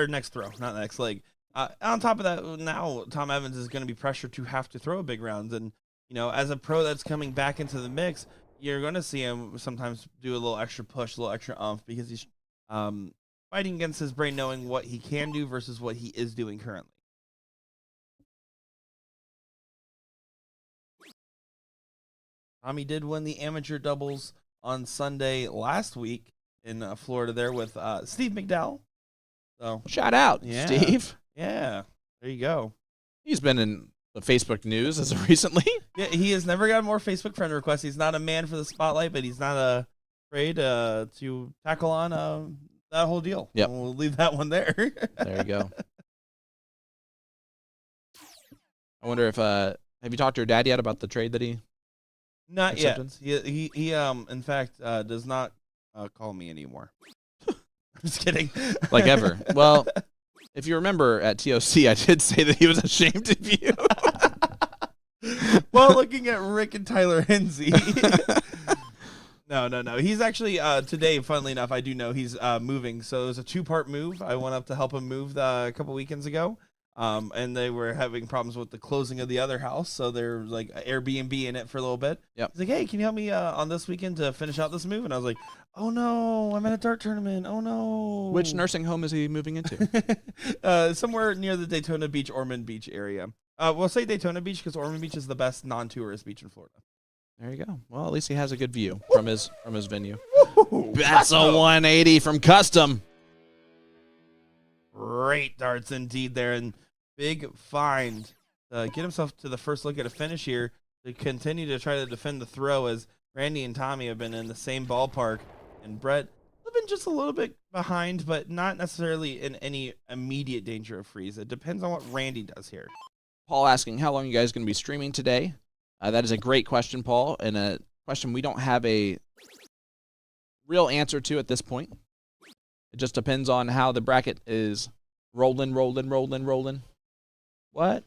next throw, not next leg. On top of that, now Tom Evans is going to be pressured to have to throw big rounds, and as a pro that's coming back into the mix, you're going to see him sometimes do a little extra push, a little extra oomph, because he's fighting against his brain, knowing what he can do versus what he is doing currently. Tommy did win the amateur doubles on Sunday last week in Florida there with Steve McDowell. So shout out, yeah, Steve. Yeah, there you go. He's been in the Facebook news as of recently. Yeah, he has never gotten more Facebook friend requests. He's not a man for the spotlight, but he's not afraid to tackle on that whole deal. Yep. We'll leave that one there. There you go. I wonder if have you talked to your dad yet about the trade that he? Not acceptance? yet. He in fact does not call me anymore. I'm just kidding. Like ever. Well, if you remember at TOC, I did say that he was ashamed of you. Well, looking at Rick and Tyler Hensey. No. He's actually today, funnily enough, I do know he's moving. So it was a 2-part move. I went up to help him move a couple weekends ago. And they were having problems with the closing of the other house, so they're like Airbnb in it for a little bit. Yep. He's like, "Hey, can you help me on this weekend to finish out this move?" And I was like, "Oh no, I'm at a dart tournament. Oh no." Which nursing home is he moving into? Somewhere near the Daytona Beach, Ormond Beach area. We'll say Daytona Beach because Ormond Beach is the best non-tourist beach in Florida. There you go. Well, at least he has a good view from his venue. That's a 180 from Custom. Great darts indeed there, and big find. Get himself to the first look at a finish here to continue to try to defend the throw, as Randy and Tommy have been in the same ballpark, and Brett have been just a little bit behind, but not necessarily in any immediate danger of freeze. It depends on what Randy does here. Paul asking, how long are you guys going to be streaming today? That is a great question, Paul, and a question we don't have a real answer to at this point. It just depends on how the bracket is rolling. What?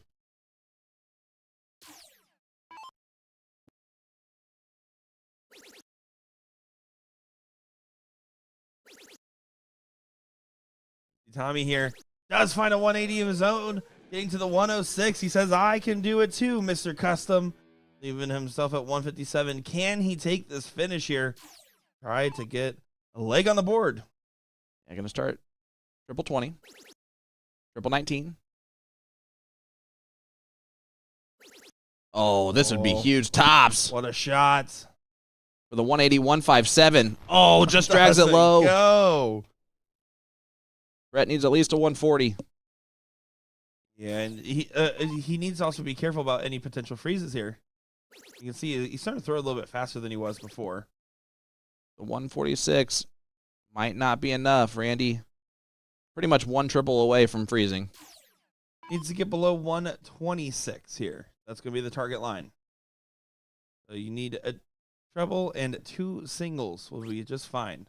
Tommy here does find a 180 of his own, getting to the 106. He says, I can do it too, Mr. Custom. Leaving himself at 157. Can he take this finish here? Try to get a leg on the board. I'm going to start triple 20, triple 19. Oh, this would be huge. Tops What a shot. for the 180, 157. Oh, just drags it low. Go. Brett needs at least a 140. Yeah, and he needs to also be careful about any potential freezes here. You can see he's starting to throw a little bit faster than he was before. The 146 might not be enough. Randy, pretty much one triple away from freezing. Needs to get below 126 here. That's going to be the target line. So you need a treble and 2 singles will be just fine.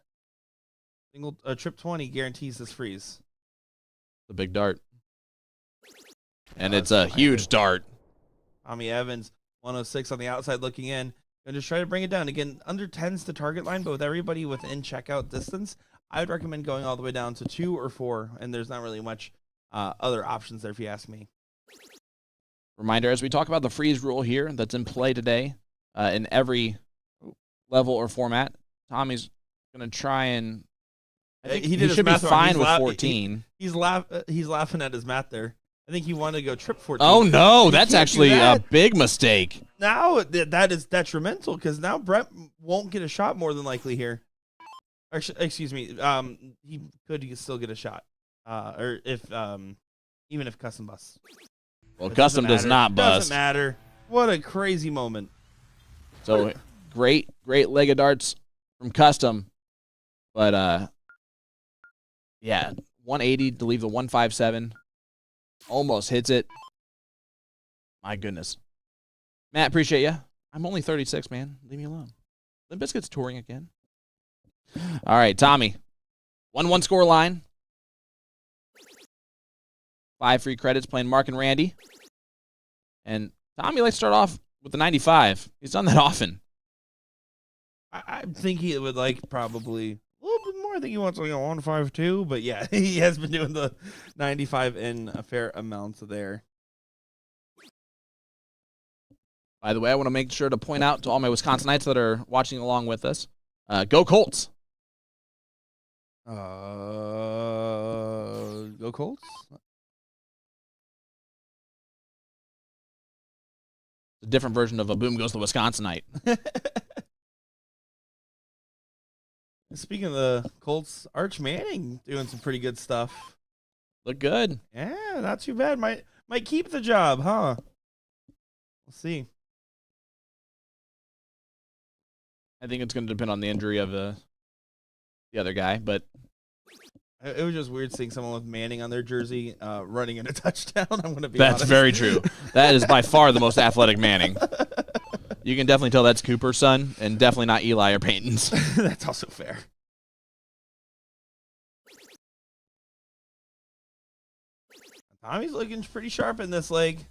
Trip 20 guarantees this freeze. The big dart. And it's a huge dart. Tommy Evans, 106 on the outside looking in. And just try to bring it down. Again, under 10's the target line, but with everybody within checkout distance, I would recommend going all the way down to 2 or 4, and there's not really much other options there if you ask me. Reminder, as we talk about the freeze rule here that's in play today in every level or format, Tommy's going to try and he should be fine with 14. He's laughing at his math there. I think he wanted to go trip 14. Oh, no, that's actually a big mistake. Now that is detrimental because now Brett won't get a shot more than likely here. Excuse me. He could still get a shot. Or if even if Custom busts. Well, Custom does not bust. Doesn't matter. What a crazy moment. So great leg of darts from Custom. But yeah, 180 to leave the 157. Almost hits it. My goodness. Matt, appreciate you. I'm only 36, man. Leave me alone. The Biscuits touring again. All right, Tommy. 1-1 score line. 5 free credits playing Mark and Randy. And Tommy likes to start off with the 95. He's done that often. I think he would like probably a little bit more. I think he wants like a 152, but yeah, he has been doing the 95 in a fair amount there. By the way, I want to make sure to point out to all my Wisconsinites that are watching along with us, go Colts. Go Colts. A different version of a boom goes the Wisconsinite. Speaking of the Colts, Arch Manning doing some pretty good stuff. Look good. Yeah, not too bad. Might keep the job, huh? We'll see. I think it's going to depend on the injury of the other guy, but it was just weird seeing someone with Manning on their jersey running in a touchdown. I'm going to be That's honest. very true. That is by far the most athletic Manning. You can definitely tell that's Cooper's son and definitely not Eli or Peyton's. That's also fair. Tommy's looking pretty sharp in this leg.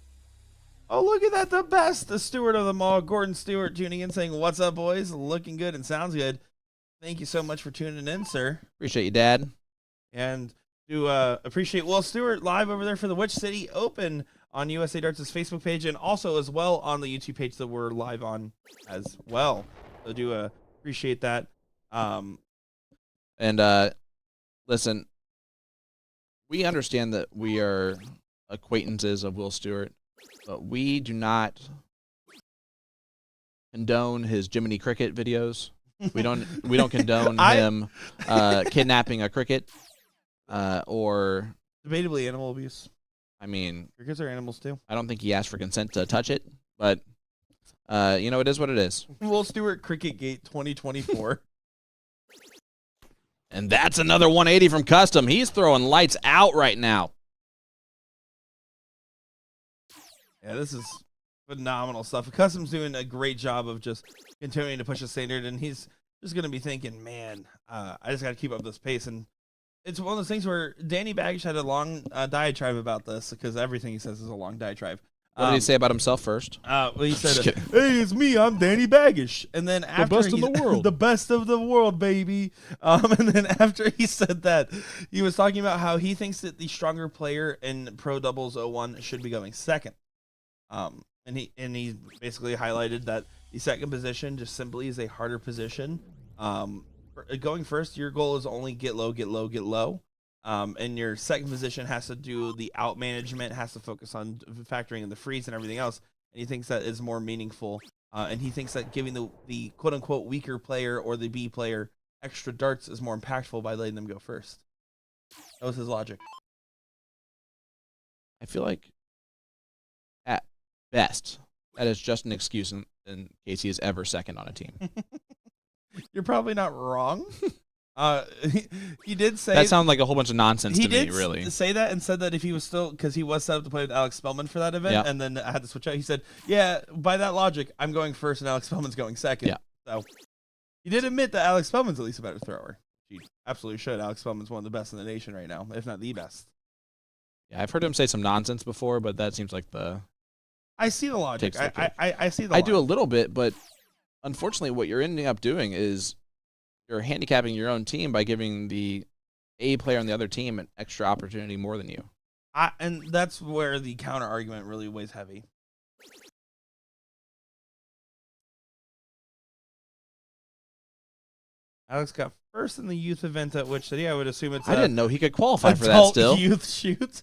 Oh, look at that. The best. The Stewart of them all. Gordon Stewart tuning in saying, what's up, boys? Looking good and sounds good. Thank you so much for tuning in, sir. Appreciate you, Dad. And do appreciate Will Stewart live over there for the Witch City Open on USA Darts' Facebook page and also as well on the YouTube page that we're live on as well. So do appreciate that. Listen, we understand that we are acquaintances of Will Stewart, but we do not condone his Jiminy Cricket videos. We don't condone him kidnapping a cricket or Debatably animal abuse. I mean, Crickets are animals too. I don't think he asked for consent to touch it, but it is what it is. Will Stewart Cricket Gate 2024. And that's another 180 from Custom. He's throwing lights out right now. Yeah, this is phenomenal stuff. Custom's doing a great job of just continuing to push the standard, and he's just going to be thinking, man, I just got to keep up this pace. And it's one of those things where Danny Baggish had a long diatribe about this, because everything he says is a long diatribe. What did he say about himself first? Well, he said, "Hey, it's me. I'm Danny Baggish." And then after best in the world. the best of the world, baby. And then after he said that, he was talking about how he thinks that the stronger player in Pro Doubles 01 should be going second. And he basically highlighted that the second position just simply is a harder position. Going first, your goal is only get low, get low, get low. And your second position has to do the out management, has to focus on factoring in the freeze and everything else. And he thinks that is more meaningful. And he thinks that giving the quote unquote weaker player or the B player extra darts is more impactful by letting them go first. That was his logic. I feel like at best, that is just an excuse in case he is ever second on a team. You're probably not wrong. He did say That sounds like a whole bunch of nonsense he to did me, really. say that, and said that if he was still, because he was set up to play with Alex Spellman for that event, Yeah. and then I had to switch out. He said, "Yeah, by that logic, I'm going first, and Alex Spellman's going second." Yeah. So he did admit that Alex Spellman's at least a better thrower. He absolutely should. Alex Spellman's one of the best in the nation right now, if not the best. Yeah, I've heard him say some nonsense before, but that seems like I see the logic. Takes the cake. I see the. I do a logic. little bit, but unfortunately, what you're ending up doing is you're handicapping your own team by giving the A player on the other team an extra opportunity more than you. And that's where the counter argument really weighs heavy. Alex got first in the youth event at Witch City. I would assume it's I didn't know he could qualify for that adult still. youth shoot.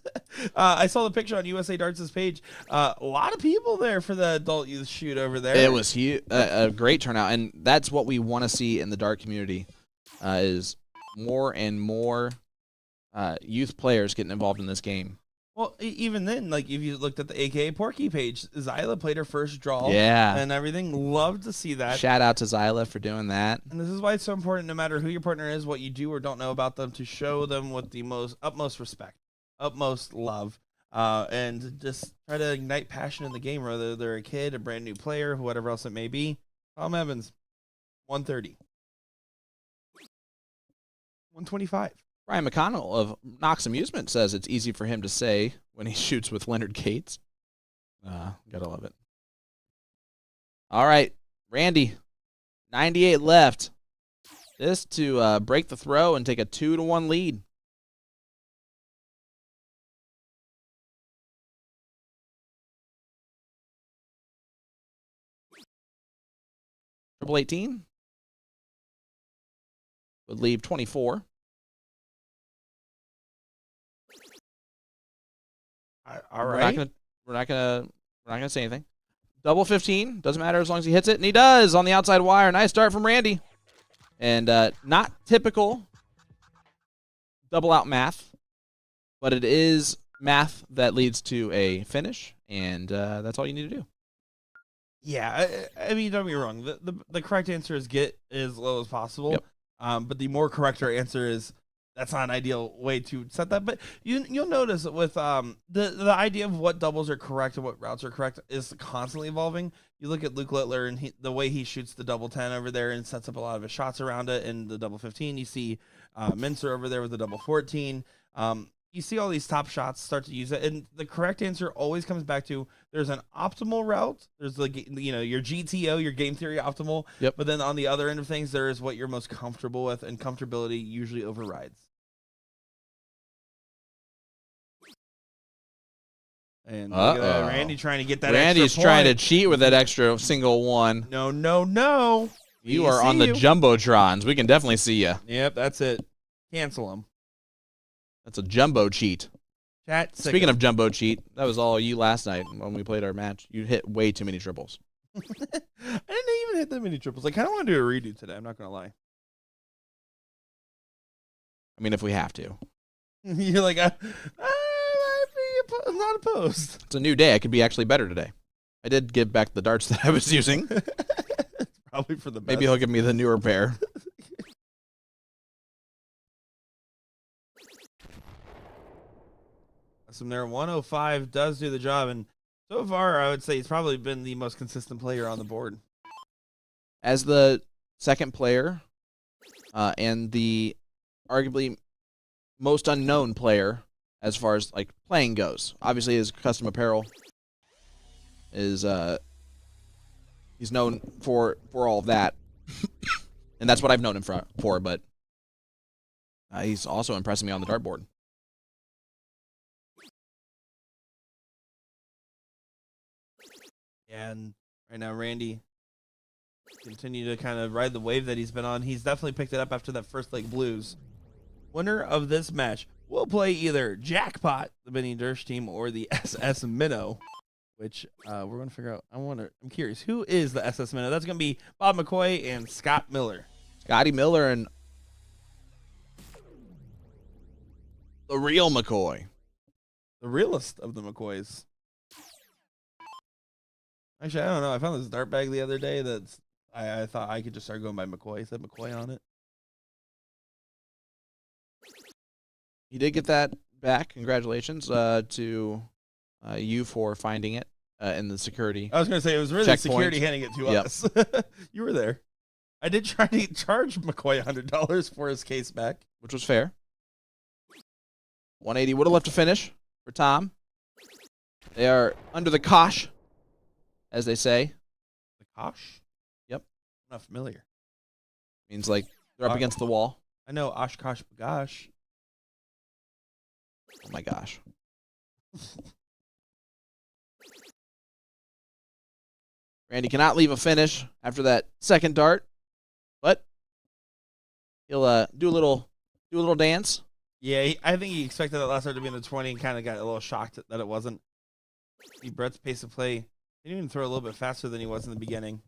I saw the picture on USA Darts' page. A lot of people there for the adult youth shoot over there. It was a great turnout, and that's what we want to see in the dart community is more and more youth players getting involved in this game. Well, even then, like if you looked at the AKA Porky page, Zyla played her first draw. Yeah. And everything. Loved to see that. Shout out to Zyla for doing that. And this is why it's so important, no matter who your partner is, what you do or don't know about them, to show them with the utmost respect, utmost love, and just try to ignite passion in the game, whether they're a kid, a brand new player, whatever else it may be. Tom Evans, 130. 125. Brian McConnell of Knox Amusement says it's easy for him to say when he shoots with Leonard Cates. Gotta love it. All right, Randy, 98 left. This to break the throw and take a 2-1 lead. Triple 18 would leave 24. All right. We're not gonna say anything. Double 15 doesn't matter as long as he hits it, and he does on the outside wire. Nice start from Randy, and not typical double out math, but it is math that leads to a finish, and that's all you need to do. Yeah, I mean, don't get me wrong. The correct answer is get as low as possible. Yep. But the more correct answer is that's not an ideal way to set that. But you'll notice that with the idea of what doubles are correct and what routes are correct is constantly evolving. You look at Luke Littler and the way he shoots the double 10 over there and sets up a lot of his shots around it, and the double 15. You see Mincer over there with the double 14. You see all these top shots start to use it, and the correct answer always comes back to there's an optimal route. There's your GTO, your game theory optimal. Yep. But then on the other end of things, there is what you're most comfortable with, and comfortability usually overrides. And look at that, Randy trying to get that. Randy's extra trying to point. cheat with that extra single one. No. You We are see on the you. jumbotrons. We can definitely see you. Yep, that's it. Cancel them. That's a jumbo cheat. Chat. Speaking of jumbo cheat, that was all you last night when we played our match. You hit way too many triples. I didn't hit that many triples. I kind of want to do a redo today. I'm not gonna lie. I mean, if we have to. You're like, I'm not opposed. It's a new day. I could be actually better today. I did give back the darts that I was using. Probably for the best. Maybe he'll give me the newer pair. Some there 105 does do the job, and so far I would say he's probably been the most consistent player on the board. As the second player and the arguably most unknown player as far as like playing goes. Obviously his custom apparel is he's known for all of that. And that's what I've known him for, but he's also impressing me on the dartboard. And right now Randy continue to kind of ride the wave that he's been on. He's definitely picked it up after that first leg blues. Winner of this match will play either Jackpot, the Benny Durst team, or the SS Minnow, which we're going to figure out. I'm curious, who is the SS Minnow? That's going to be Bob McCoy and Scott Miller. Scotty Miller and the real McCoy. The realest of the McCoys. Actually, I don't know. I found this dart bag the other day that's I thought I could just start going by McCoy. It said McCoy on it. He did get that back. Congratulations to you for finding it in the security. I was going to say, it was really checkpoint. Security handing it to us. You were there. I did try to charge McCoy $100 for his case back. Which was fair. 180 would have left to finish for Tom. They are under the cosh, as they say. The Kosh? Yep. I'm not familiar. Means like they're up against the wall. I know Oshkosh Bagosh. Oh my gosh. Randy cannot leave a finish after that second dart, but he'll do a little dance. Yeah, I think he expected that last dart to be in the 20 and kind of got a little shocked that it wasn't. See Brett's pace of play. He didn't even throw a little bit faster than he was in the beginning.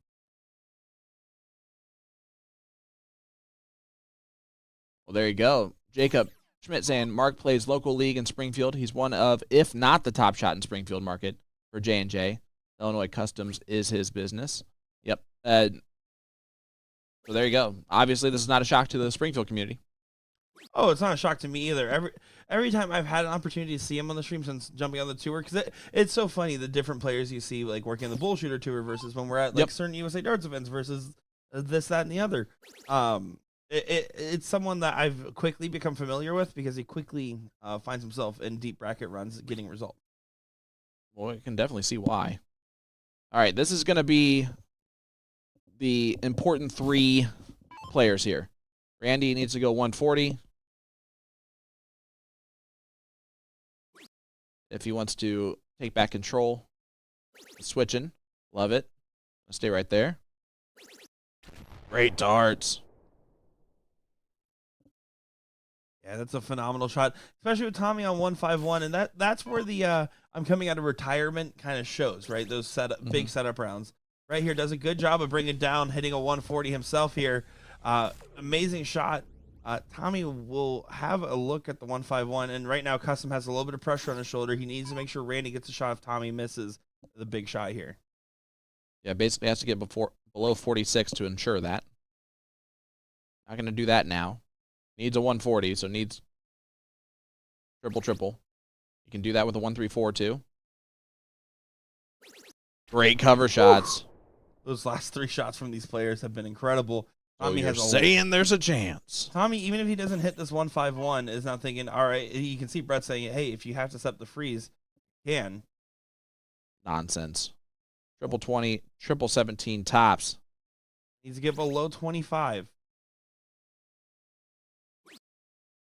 Well, there you go. Jacob Schmidt saying Mark plays local league in Springfield. He's one of, if not the top shot in Springfield market for J&J. Illinois Customs is his business. Yep. So there you go. Obviously, this is not a shock to the Springfield community. Oh, it's not a shock to me either. Every time I've had an opportunity to see him on the stream since jumping on the tour, because it's so funny the different players you see like working the BullShooter tour versus when we're at like certain USA Darts events versus this, that, and the other. It's someone that I've quickly become familiar with because he quickly finds himself in deep bracket runs getting results. Well, I can definitely see why. All right, this is going to be the important three players here. Randy needs to go 140. If he wants to take back control. Switching. Love it. Stay right there. Great darts. Yeah, that's a phenomenal shot, especially with Tommy on 151, and that's where the I'm coming out of retirement kind of shows, right? Those big setup rounds. Right here does a good job of bringing it down, hitting a 140 himself here. Amazing shot. Tommy will have a look at the 151, and right now Custom has a little bit of pressure on his shoulder. He needs to make sure Randy gets a shot if Tommy misses the big shot here. Yeah, basically has to get below 46 to ensure that. Not going to do that now. Needs a 140, so needs triple. You can do that with a 134 too. Great cover shots. Those last three shots from these players have been incredible. Tommy has saying there's a chance. Tommy, even if he doesn't hit this 151, is now thinking, all right, you can see Brett saying, hey, if you have to set the freeze, you can. Nonsense. Triple 20, triple 17 tops. Needs to get below 25.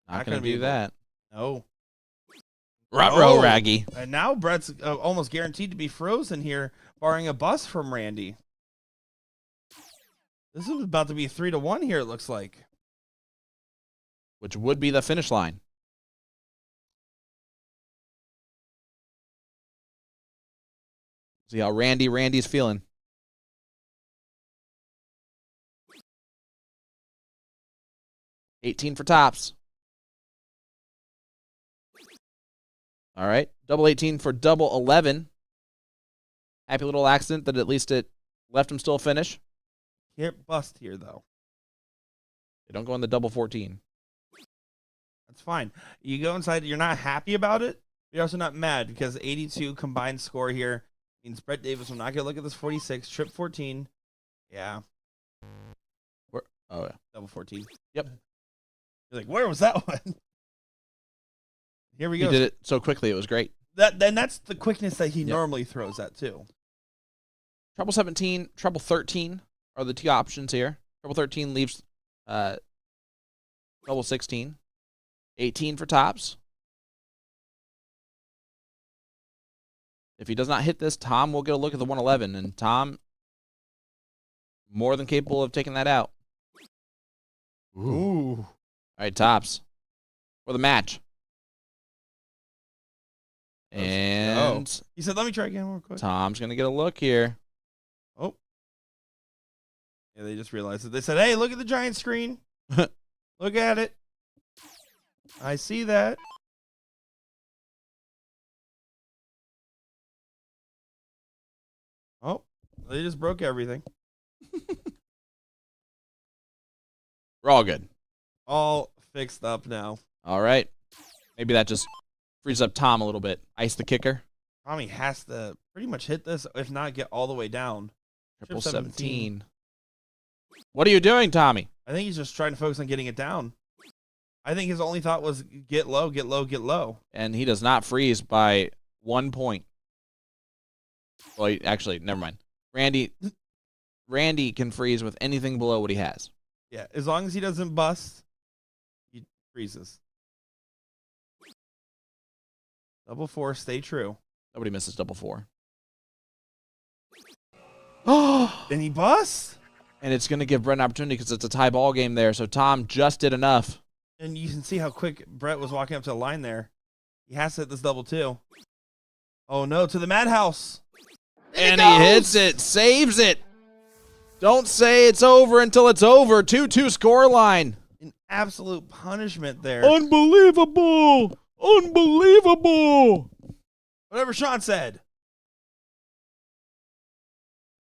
Not going to do that. No. Ruh-roh, Raggy. And now Brett's almost guaranteed to be frozen here, barring a bust from Randy. This is about to be 3-1 here, it looks like. Which would be the finish line. See how Randy's feeling. 18 for tops. All right. Double 18 for double 11. Happy little accident that at least it left him still a finish. Can't bust here, though. They don't go in the double 14. That's fine. You go inside, you're not happy about it. You're also not mad because 82 combined score here means Brett Davis will not get a look at this 46. Trip 14. Yeah. Oh, yeah. Double 14. Yep. You're like, where was that one? Here we He go. did it so quickly. It was great. Then that's the quickness that he Yep. normally throws at, too. Treble 17, treble 13 are the two options here. Treble 13 leaves double 16. 18 for tops. If he does not hit this, Tom will get a look at the 111, and Tom more than capable of taking that out. Ooh. All right, tops for the match. And He said, let me try again real quick. Tom's going to get a look here. Oh. Yeah, they just realized it. They said, hey, look at the giant screen. Look at it. I see that. Oh, they just broke everything. We're all good. All fixed up now. All right. Maybe that just frees up Tom a little bit. Ice the kicker. Tommy has to pretty much hit this, if not get all the way down. Triple Trip 17. What are you doing, Tommy? I think he's just trying to focus on getting it down. I think his only thought was get low, get low, get low. And he does not freeze by 1 point. Well, actually, never mind. Randy can freeze with anything below what he has. Yeah, as long as he doesn't bust, he freezes. Double 4, stay true. Nobody misses double 4. Then he busts? And it's going to give Brett an opportunity because it's a tie ball game there. So Tom just did enough. And you can see how quick Brett was walking up to the line there. He has to hit this double 2. Oh, no, to the madhouse. And he hits it, saves it. Don't say it's over until it's over. 2-2 score line. An absolute punishment there. Unbelievable. Unbelievable. Whatever Sean said.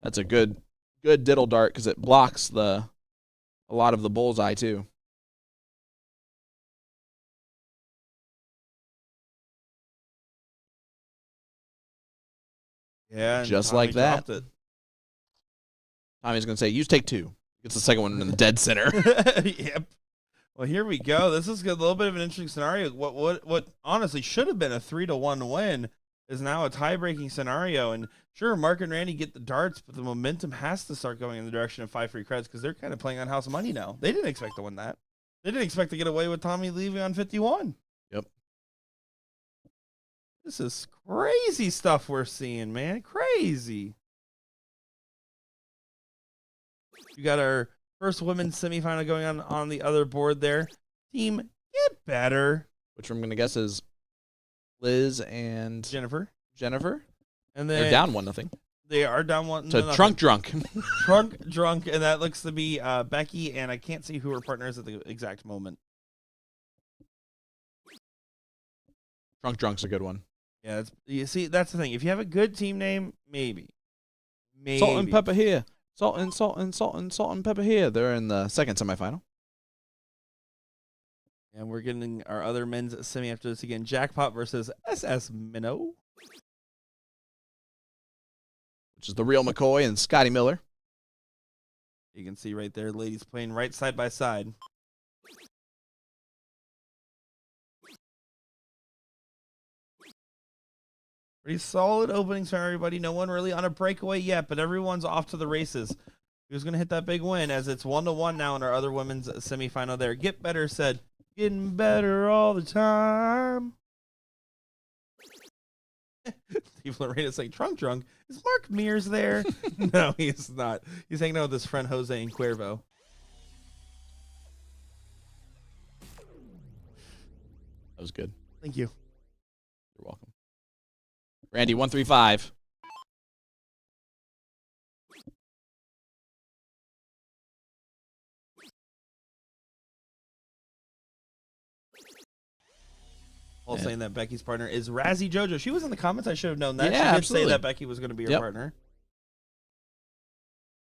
That's a good diddle dart because it blocks a lot of the bullseye too. Yeah, and Just Tommy like that. dropped Tommy's going to say, use take 2. Gets the second one in the dead center. it. Yep. Well, here we go. This is a little bit of an interesting scenario. What honestly should have been a 3-1 win is now a tie-breaking scenario. And sure, Mark and Randy get the darts, but the momentum has to start going in the direction of 5 free credits because they're kind of playing on house money now. They didn't expect to win that. They didn't expect to get away with Tommy leaving on 51. Yep. This is crazy stuff we're seeing, man. Crazy. You got our first women's semifinal going on the other board there. Team, get better. Which I'm going to guess is Liz and Jennifer. And then they're down 1-0. They are down 1-0. To Trunk Drunk. Drunk, and that looks to be Becky, and I can't see who her partner is at the exact moment. Trunk Drunk's a good one. Yeah, you see, that's the thing. If you have a good team name, maybe. Salt and pepper here. Salt and pepper here. They're in the second semifinal. And we're getting our other men's semi after this again. Jackpot versus SS Minnow. Which is the real McCoy and Scotty Miller. You can see right there, ladies playing right side by side. Pretty solid openings for everybody. No one really on a breakaway yet, but everyone's off to the races. Who's going to hit that big win as it's 1-1 now in our other women's semifinal there. Get Better said, getting better all the time. Steve Lorena saying, Trunk Drunk. Is Mark Mears there? No, he's not. He's hanging out with his friend Jose in Cuervo. That was good. Thank you. You're welcome. Randy, 135. Paul saying that Becky's partner is Razzie JoJo. She was in the comments. I should have known that. Yeah, She did absolutely. say that Becky was going to be her partner.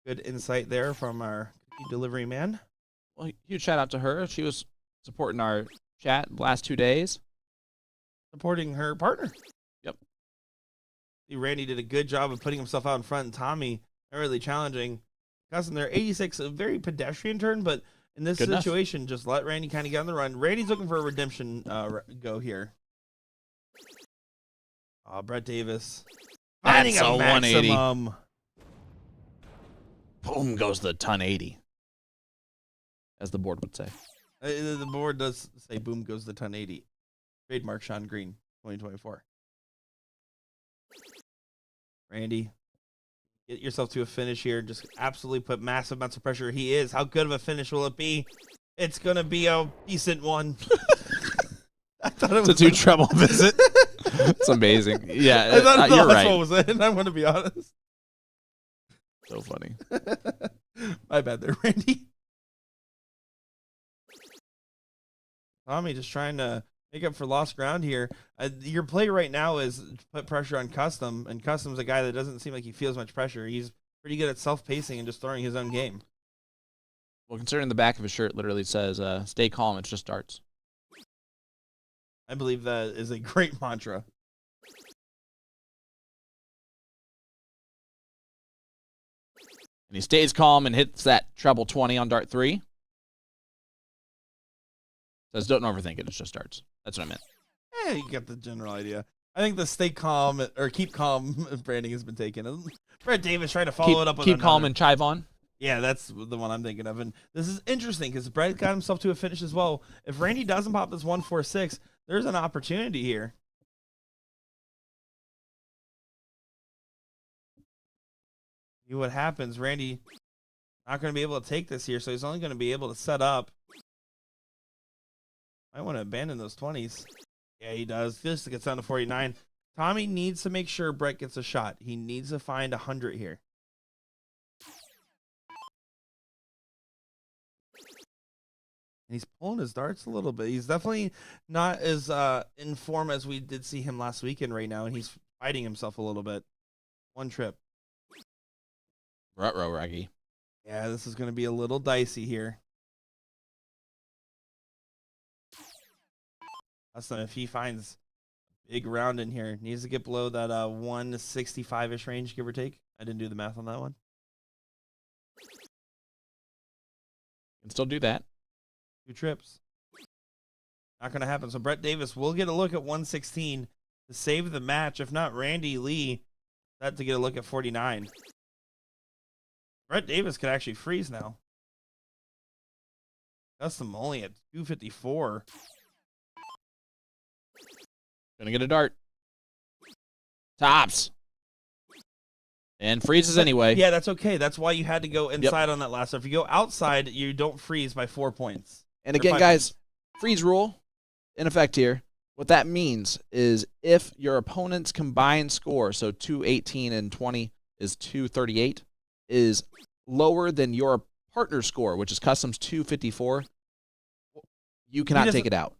Good insight there from our delivery man. Well, huge shout out to her. She was supporting our chat the last 2 days. Supporting her partner. Yep. See, Randy did a good job of putting himself out in front, and Tommy really challenging. Custom there, 86, a very pedestrian turn, but in this situation, just let Randy kind of get on the run. Randy's looking for a redemption go here. Brett Davis. Finding That's a 180. maximum. Boom goes the ton 80, as the board would say. The board does say boom goes the ton 80. Trademark Sean Green, 2024. Randy, get yourself to a finish here. Just absolutely put massive amounts of pressure. He is. How good of a finish will it be? It's going to be a decent one. I thought it was It's a 2 treble visit. It's amazing. Yeah, I thought the you're last right. one was it, I'm going to be honest. So funny. My bad there, Randy. Tommy just trying to make up for lost ground here. Your play right now is put pressure on Custom, and Custom's a guy that doesn't seem like he feels much pressure. He's pretty good at self-pacing and just throwing his own game. Well, considering the back of his shirt literally says, stay calm, it just starts. I believe that is a great mantra. And he stays calm and hits that treble 20 on dart 3. Says, don't overthink it, it just starts. That's what I meant. You get the general idea. I think the stay calm or keep calm branding has been taken. Brett Davis trying to follow it up with Keep calm another. and chive on. Yeah, that's the one I'm thinking of. And this is interesting because Brett got himself to a finish as well. If Randy doesn't pop this 146, there's an opportunity here. See what happens. Randy not going to be able to take this here, so he's only going to be able to set up. I want to abandon those 20s. Yeah, he does. Just gets down to 49. Tommy needs to make sure Brett gets a shot. He needs to find 100 here. And he's pulling his darts a little bit. He's definitely not as in form as we did see him last weekend right now, and he's fighting himself a little bit. One trip. Ruh-roh, Raggy. Yeah, this is going to be a little dicey here. Custom, if he finds a big round in here, needs to get below that 165-ish range, give or take. I didn't do the math on that one. Can still do that. 2 trips. Not going to happen. So Brett Davis will get a look at 116 to save the match. If not, Randy Lee, that to get a look at 49. Brett Davis could actually freeze now. Custom only at 254. Gonna get a dart. Tops. And freezes anyway. Yeah, that's okay. That's why you had to go inside on that last. So if you go outside, you don't freeze by 4 points. And again, guys, freeze rule in effect here. What that means is if your opponent's combined score, so 218 and 20 is 238, is lower than your partner's score, which is Custom's 254, you cannot take it out.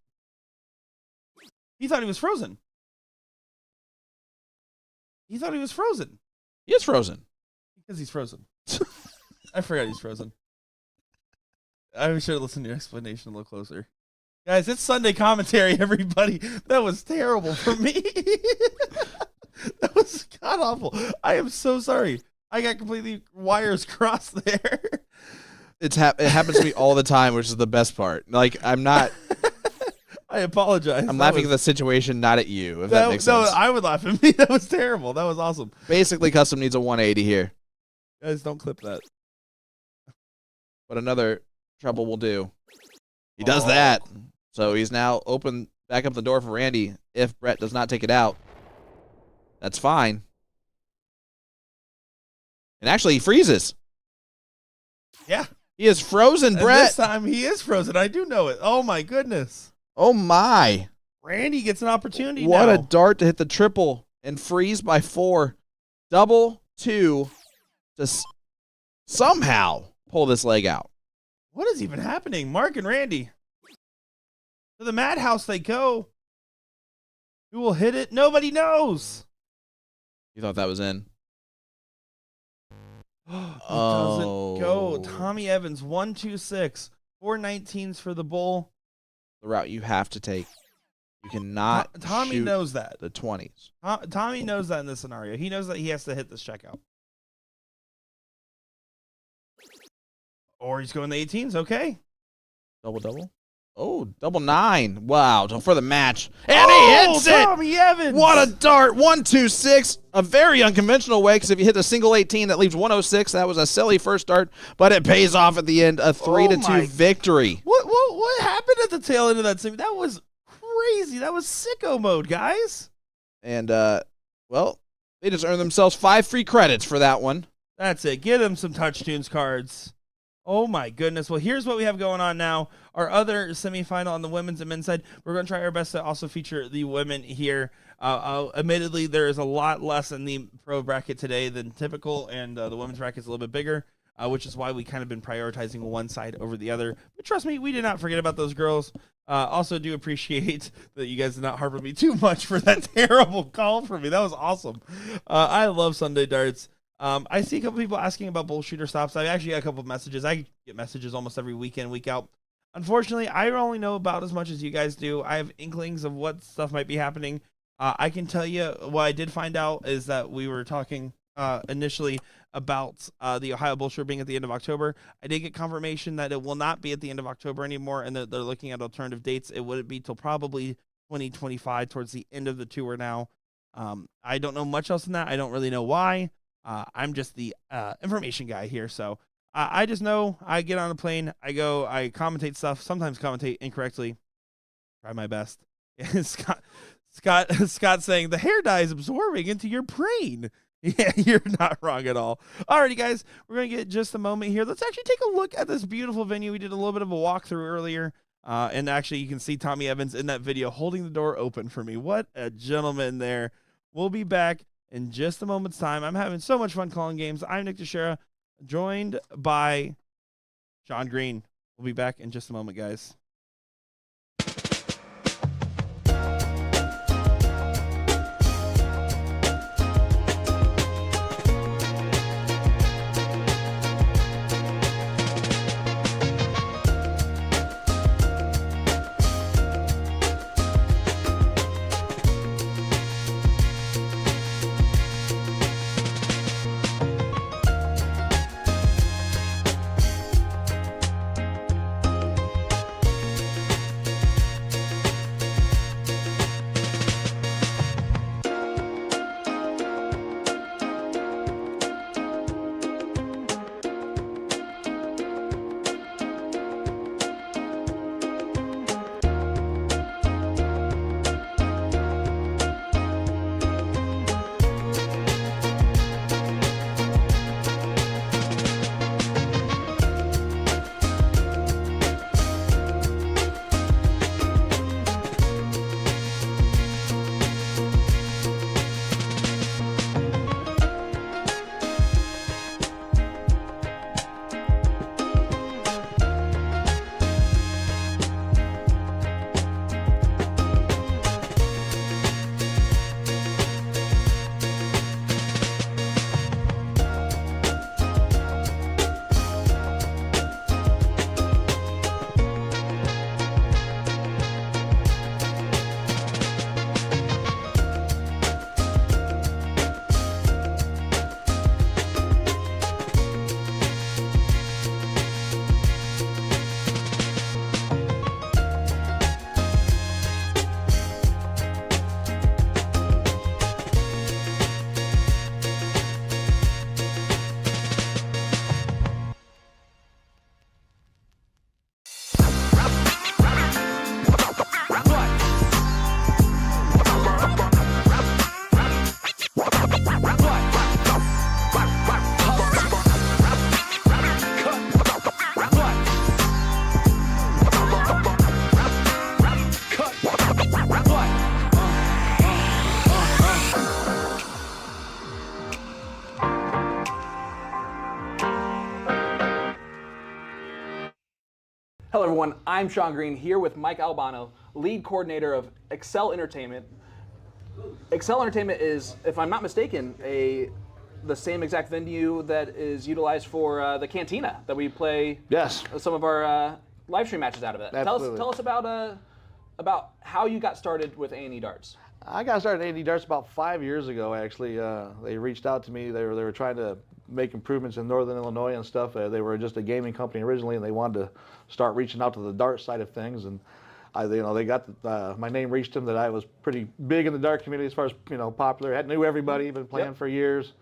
He thought he was frozen. He thought he was frozen. He is frozen. Because he's frozen. I forgot he's frozen. I should have listened to your explanation a little closer. Guys, it's Sunday commentary, everybody. That was terrible for me. That was god-awful. I am so sorry. I got completely wires crossed there. It happens to me all the time, which is the best part. Like, I'm not... I apologize. I'm laughing at the situation, not at you, if that makes sense. No, I would laugh at me. That was terrible. That was awesome. Basically, Custom needs a 180 here. Guys, don't clip that. But another trouble will do. He does that. So he's now opened back up the door for Randy. If Brett does not take it out, that's fine. And actually, he freezes. Yeah. He is frozen, And Brett. this time, he is frozen. I do know it. Oh, my goodness. Oh, my. Randy gets an opportunity What now. a dart to hit the triple and freeze by 4. Double 2 to somehow pull this leg out. What is even happening? Mark and Randy. To the madhouse they go. Who will hit it? Nobody knows. You thought that was in? It doesn't go. Tommy Evans, 126, 419s for the bull. The route you have to take. You cannot Tommy shoot knows that. the 20s. Tommy knows that in this scenario. He knows that he has to hit this checkout. Or he's going the 18s. Okay. Double. Oh, double 9. Wow, for the match. And he hits it! Tommy Evans! What a dart. 126. A very unconventional way, because if you hit a single 18, that leaves 106. That was a silly first dart, but it pays off at the end. A 3-2 victory. What happened at the tail end of that sim? That was crazy. That was sicko mode, guys. And, well, they just earned themselves 5 free credits for that one. That's it. Get them some Touch Tunes cards. Oh my goodness. Well, here's what we have going on now. Our other semifinal on the women's and men's side. We're going to try our best to also feature the women here. Admittedly, there is a lot less in the pro bracket today than typical, and the women's bracket is a little bit bigger, which is why we kind of been prioritizing one side over the other. But trust me, we did not forget about those girls. Also do appreciate that you guys did not harp on me too much for that terrible call for me. That was awesome. I love Sunday darts. I see a couple people asking about BullShooter stops. I actually got a couple of messages. I get messages almost every weekend, week out. Unfortunately, I only know about as much as you guys do. I have inklings of what stuff might be happening. I can tell you what I did find out is that we were talking initially about the Ohio BullShooter being at the end of October. I did get confirmation that it will not be at the end of October anymore, and that they're looking at alternative dates. It wouldn't be till probably 2025, towards the end of the tour now. I don't know much else than that. I don't really know why. I'm just the information guy here, so I just know I get on a plane, I go, I commentate stuff, sometimes commentate incorrectly, try my best. Scott saying the hair dye is absorbing into your brain. Yeah, you're not wrong at all. Alrighty, guys, we're gonna get just a moment here. Let's actually take a look at this beautiful venue. We did a little bit of a walkthrough earlier, and actually you can see Tommy Evans in that video holding the door open for me. What a gentleman there. We'll be back in just a moment's time. I'm having so much fun calling games. I'm Nick Teixeira, joined by Sean Green. We'll be back in just a moment, guys. Hello everyone, I'm Sean Green here with Mike Albano, lead coordinator of Excel Entertainment. Excel Entertainment is, if I'm not mistaken, the same exact venue that is utilized for the Cantina that we play Yes. some of our live stream matches out of it. Absolutely. Tell us about how you got started with A&E Darts. I got started at A&E Darts about 5 years ago, actually. They reached out to me. They were trying to make improvements in Northern Illinois and stuff. They were just a gaming company originally, and they wanted to start reaching out to the dart side of things. And they got my name reached them that I was pretty big in the dart community as far as popular. I knew everybody, been playing for years,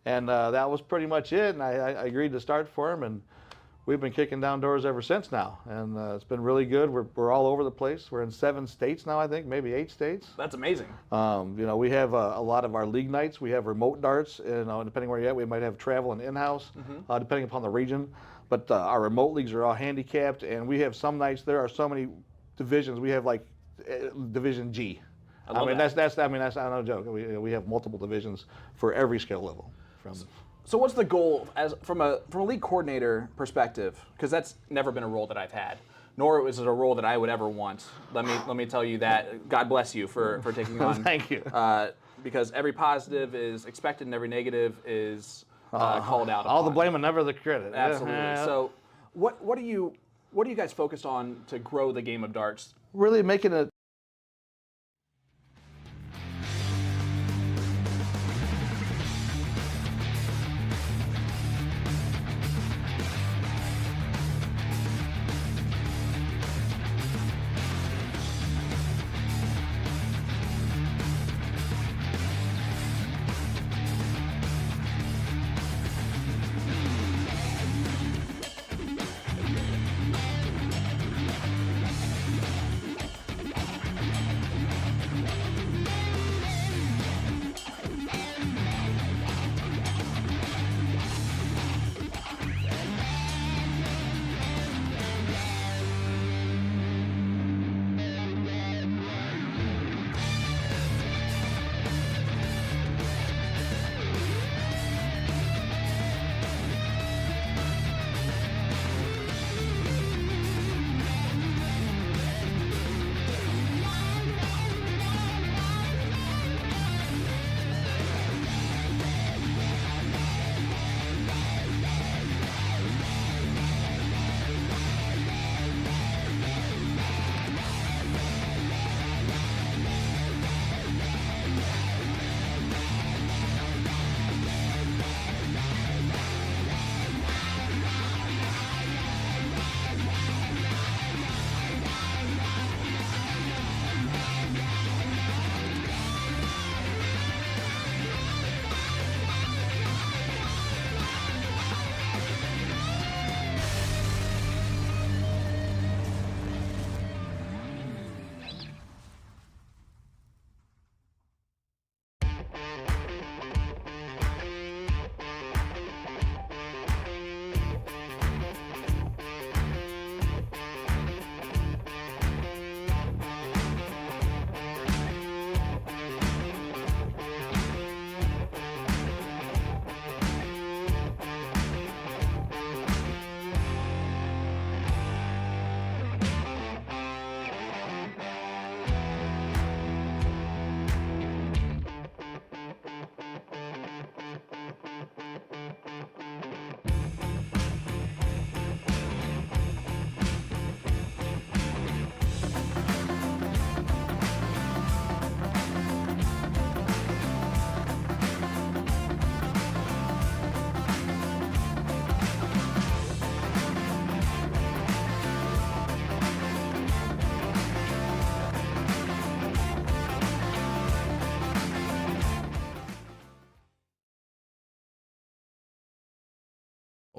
and that was pretty much it. And I agreed to start for them, and we've been kicking down doors ever since now, and it's been really good. We're all over the place. We're in 7 states now, I think, maybe 8 states. That's amazing. We have a lot of our league nights. We have remote darts, depending where you're at, we might have travel and in-house, depending upon the region. But our remote leagues are all handicapped, and we have some nights. There are so many divisions. We have like Division G. I mean, that's no joke. We have multiple divisions for every skill level. So what's the goal from a league coordinator perspective? Because that's never been a role that I've had, nor is it a role that I would ever want. Let me tell you that. God bless you for taking on. Thank you. Because every positive is expected and every negative is called out. All the upon. blame and never the credit. Absolutely. Yeah. So what are you guys focused on to grow the game of darts? Really making it.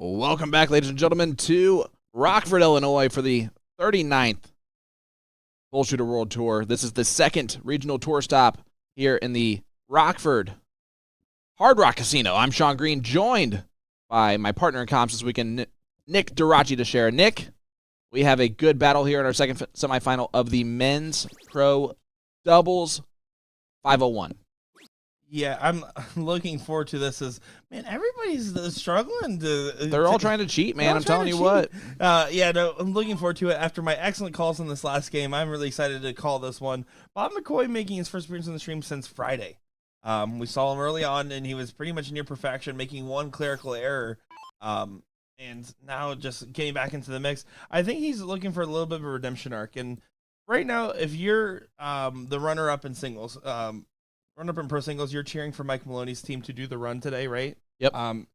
Welcome back, ladies and gentlemen, to Rockford, Illinois for the 39th BullShooter World Tour. This is the second regional tour stop here in the Rockford Hard Rock Casino. I'm Sean Green, joined by my partner in comms this weekend, Nick Durachi to share. Nick, we have a good battle here in our second semifinal of the men's pro doubles 501. Yeah, I'm looking forward to this. Man, everybody's struggling to. They're all trying to cheat, man. I'm telling you what. Yeah, no, I'm looking forward to it. After my excellent calls in this last game, I'm really excited to call this one. Bob McCoy making his first appearance on the stream since Friday. We saw him early on, and he was pretty much near perfection, making one clerical error. And now just getting back into the mix. I think he's looking for a little bit of a redemption arc. And right now, if you're the runner-up in singles, run up in pro singles, you're cheering for Mike Maloney's team to do the run today, right? Yep. Mike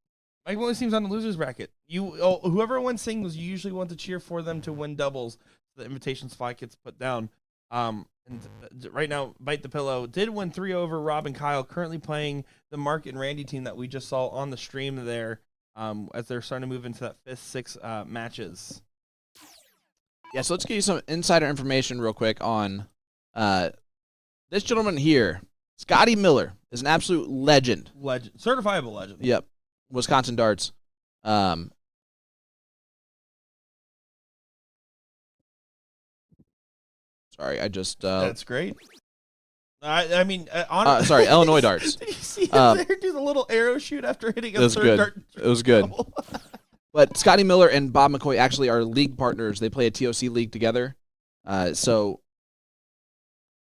Maloney's team's on the losers bracket. Whoever wins singles, you usually want to cheer for them to win doubles. So the invitation spot gets put down. And right now, Bite the Pillow did win 3 over Rob and Kyle, currently playing the Mark and Randy team that we just saw on the stream there, as they're starting to move into that 5th, 6th matches. Yeah, so let's give you some insider information real quick on this gentleman here. Scotty Miller is an absolute legend. Certifiable legend. Yep. Wisconsin darts. Sorry, I just. That's great. I mean, honestly, sorry, Illinois darts. Did you see him there do the little arrow shoot after hitting a third dart? It was good. But Scotty Miller and Bob McCoy actually are league partners. They play a TOC league together. So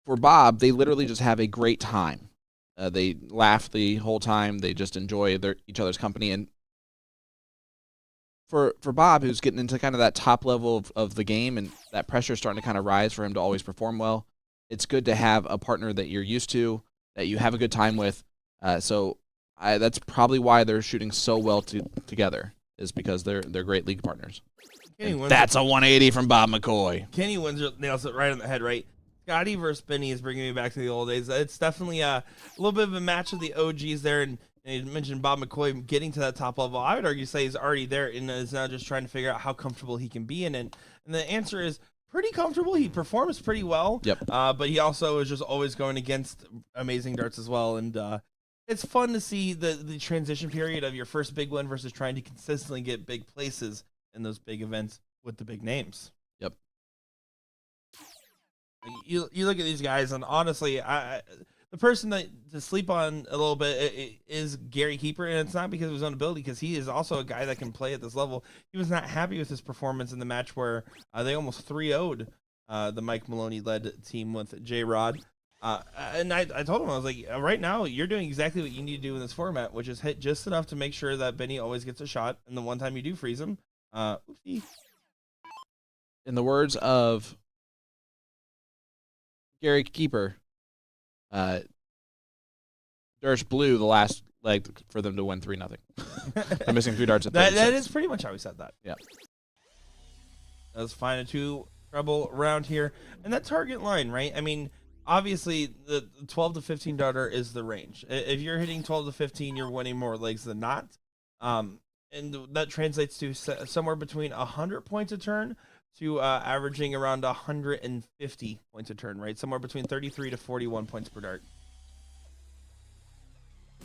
for Bob, they literally just have a great time. They laugh the whole time. They just enjoy each other's company. And for Bob, who's getting into kind of that top level of the game, and that pressure is starting to kind of rise for him to always perform well, it's good to have a partner that you're used to, that you have a good time with. So that's probably why they're shooting so well together, is because they're great league partners. That's a 180 from Bob McCoy. Kenny Windsor nails it right on the head, right? Scotty versus Benny is bringing me back to the old days. It's definitely a little bit of a match of the OGs there, and you mentioned Bob McCoy getting to that top level. I would argue say he's already there and is now just trying to figure out how comfortable he can be in it. And the answer is pretty comfortable. He performs pretty well. Yep. But he also is just always going against amazing darts as well. And it's fun to see the transition period of your first big win versus trying to consistently get big places in those big events with the big names. Yep. You look at these guys, and honestly, the person that to sleep on a little bit is Gary Keeper, and it's not because of his own ability, because he is also a guy that can play at this level. He was not happy with his performance in the match where they almost 3-0'd the Mike Maloney-led team with J-Rod. And I told him, I was like, right now, you're doing exactly what you need to do in this format, which is hit just enough to make sure that Benny always gets a shot, and the one time you do freeze him, oopsie. In the words of Gary Keeper, Dersh blew the last leg for them to win 3-0. They're missing 3 darts at 36. That is pretty much how he said that. Yeah. Let's find a 2 treble round here. And that target line, right? I mean, obviously, the 12 to 15 darter is the range. If you're hitting 12 to 15, you're winning more legs than not. And that translates to somewhere between 100 points a turn to averaging around 150 points a turn, right? Somewhere between 33 to 41 points per dart.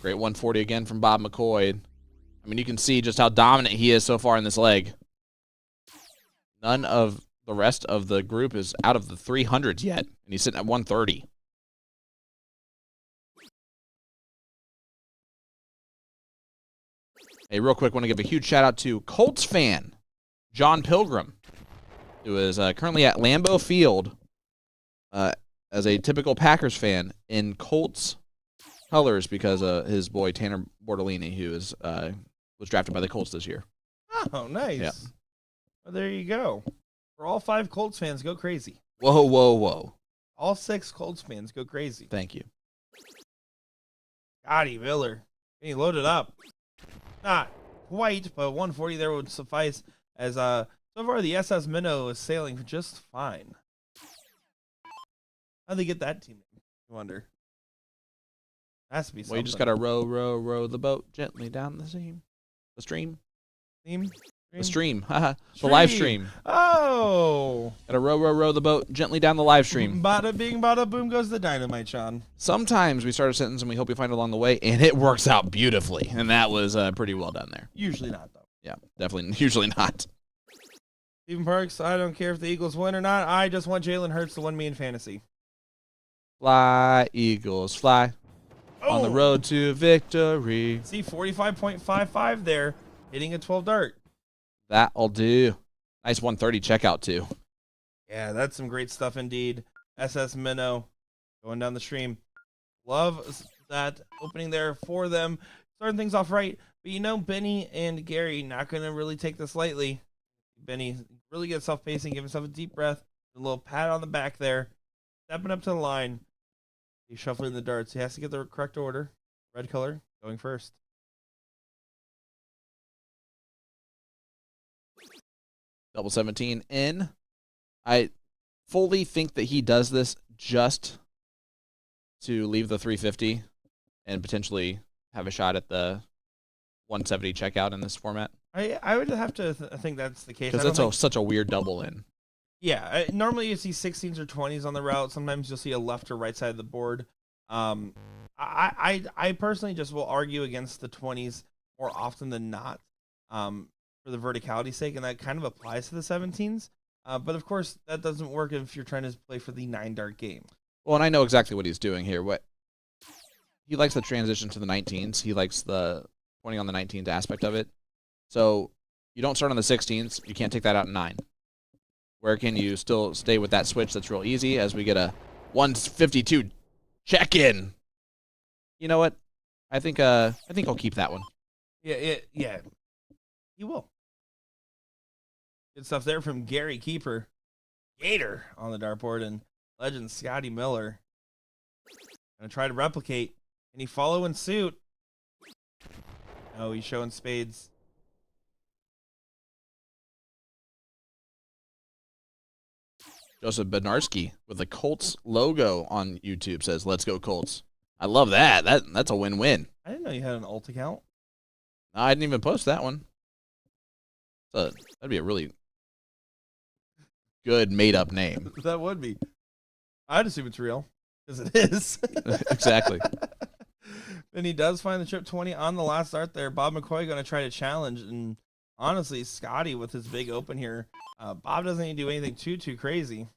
Great 140 again from Bob McCoy. I mean, you can see just how dominant he is so far in this leg. None of the rest of the group is out of the 300s yet, and he's sitting at 130. Hey, real quick, want to give a huge shout-out to Colts fan John Pilgrim, who is currently at Lambeau Field as a typical Packers fan in Colts colors because his boy Tanner Bortolini, who is was drafted by the Colts this year. Oh, nice. Yeah. Well, there you go. For all 5 Colts fans, go crazy. Whoa, whoa, whoa. All 6 Colts fans, go crazy. Thank you. Scotty Miller. He loaded up. Not quite, but 140 there would suffice, as so far the SS Minnow is sailing just fine. How'd they get that team name? I wonder. Has to be something. Well, you just got to row the boat gently down the stream. The stream? Theme? The stream. Haha. The live stream. Oh. Got to row the boat gently down the live stream. Bada bing, bada boom goes the dynamite, Sean. Sometimes we start a sentence and we hope we find it along the way, and it works out beautifully. And that was pretty well done there. Usually not, though. Yeah, definitely. Usually not. Stephen Parks, I don't care if the Eagles win or not. I just want Jalen Hurts to win me in fantasy. Fly, Eagles, fly. On the Oh! road to victory. See, 45.55 there, hitting a 12 dart. That'll do. Nice 130 checkout, too. Yeah, that's some great stuff indeed. SS Minnow going down the stream. Love that opening there for them. Starting things off right. But you know, Benny and Gary not going to really take this lightly. Benny really gets self-pacing, give himself a deep breath. A little pat on the back there. Stepping up to the line. He's shuffling the darts. He has to get the correct order. Red color going first. Double 17 in. I fully think that he does this just to leave the 350 and potentially have a shot at the 170 checkout in this format. I would have to think that's the case. Because that's such a weird double in. Yeah, normally you see 16s or 20s on the route. Sometimes you'll see a left or right side of the board. I personally just will argue against the 20s more often than not for the verticality sake, and that kind of applies to the 17s. But of course, that doesn't work if you're trying to play for the 9-dart game. Well, and I know exactly what he's doing here. What he likes the transition to the 19s. He likes the 20 on the 19s aspect of it. So you don't start on the 16s. You can't take that out in 9. Where can you still stay with that switch that's real easy as we get a 152 check-in? You know what? I think I'll keep that one. Yeah. He will. Good stuff there from Gary Keeper. Gator on the dartboard, and legend Scotty Miller. Gonna try to replicate. Can he follow in suit? Oh, he's showing spades. Joseph Bednarski with the Colts logo on YouTube says, "Let's go Colts." I love that. That's a win-win. I didn't know you had an alt account. I didn't even post that one. So that'd be a really good made-up name. That would be. I'd assume it's real, because it is. Exactly. And he does find the trip 20 on the last dart there. Bob McCoy going to try to challenge, and honestly, Scotty with his big open here. Bob doesn't need to do anything too crazy.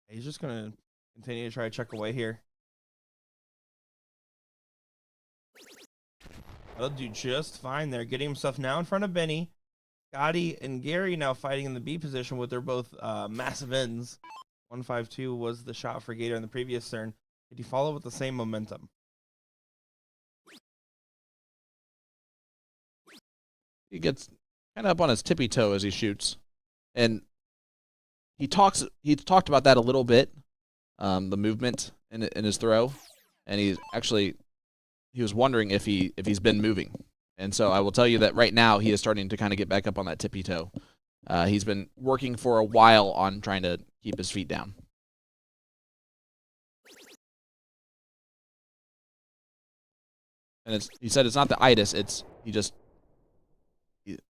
He's just going to continue to try to check away here. He'll do just fine there, getting himself now in front of Benny. Scotty and Gary now fighting in the B position with their both massive ends. 152 was the shot for Gator in the previous turn. Did he follow with the same momentum? He gets kind of up on his tippy toe as he shoots, and he talked about that a little bit, the movement in his throw, and he was wondering if he's been moving, and so I will tell you that right now he is starting to kind of get back up on that tippy toe. He's been working for a while on trying to keep his feet down. And he said it's not the itis, it's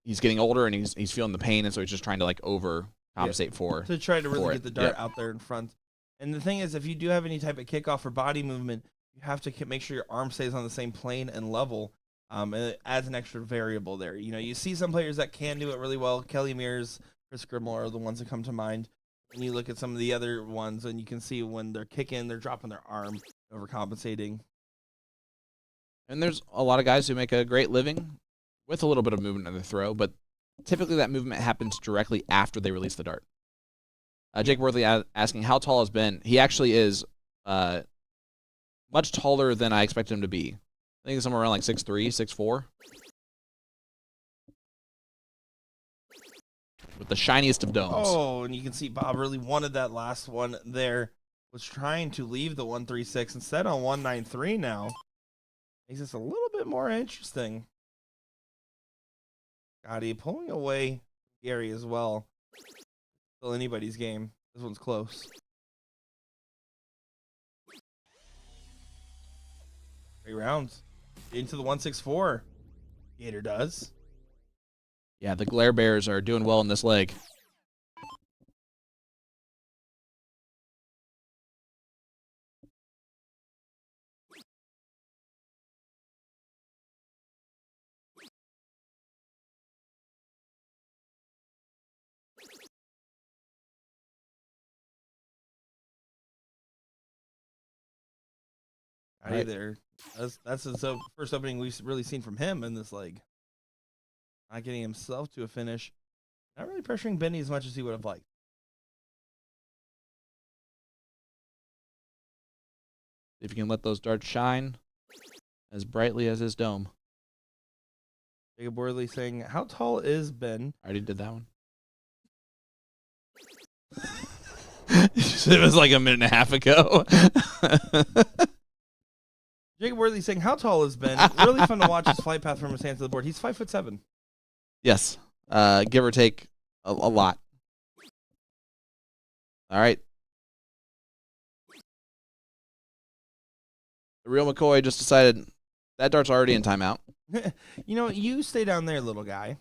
he's getting older and he's feeling the pain, and so he's just trying to like overcompensate for to try to really for get it. the dart Yep. out there in front. And the thing is, if you do have any type of kickoff or body movement, you have to make sure your arm stays on the same plane and level. And it adds an extra variable there. You know, you see some players that can do it really well. Kelly Mears, Chris Grimmel are the ones that come to mind. And you look at some of the other ones, and you can see when they're kicking, they're dropping their arm, overcompensating. And there's a lot of guys who make a great living with a little bit of movement in their throw, but typically that movement happens directly after they release the dart. Jake Worthley asking how tall has Ben. He actually is much taller than I expected him to be. I think he's somewhere around like 6'3", 6'4". With the shiniest of domes. Oh, and you can see Bob really wanted that last one there. Was trying to leave the 136 instead on 193 now. Makes this a little bit more interesting. Scotty pulling away Gary as well. Still anybody's game. This one's close. Three rounds. Into the 164. Gator does. Yeah, the Glare Bears are doing well in this leg. Right there. That's the first opening we've really seen from him in this leg. Not getting himself to a finish. Not really pressuring Benny as much as he would have liked. If you can let those darts shine as brightly as his dome. Jacob Worley saying, how tall is Ben? I already did that one. It was like a minute and a half ago. Jacob Worthy saying, how tall is Ben? Really fun to watch his flight path from his hands to the board. He's 5'7". Yes. Give or take a lot. All right. The real McCoy just decided that dart's already in timeout. You know, you stay down there, little guy.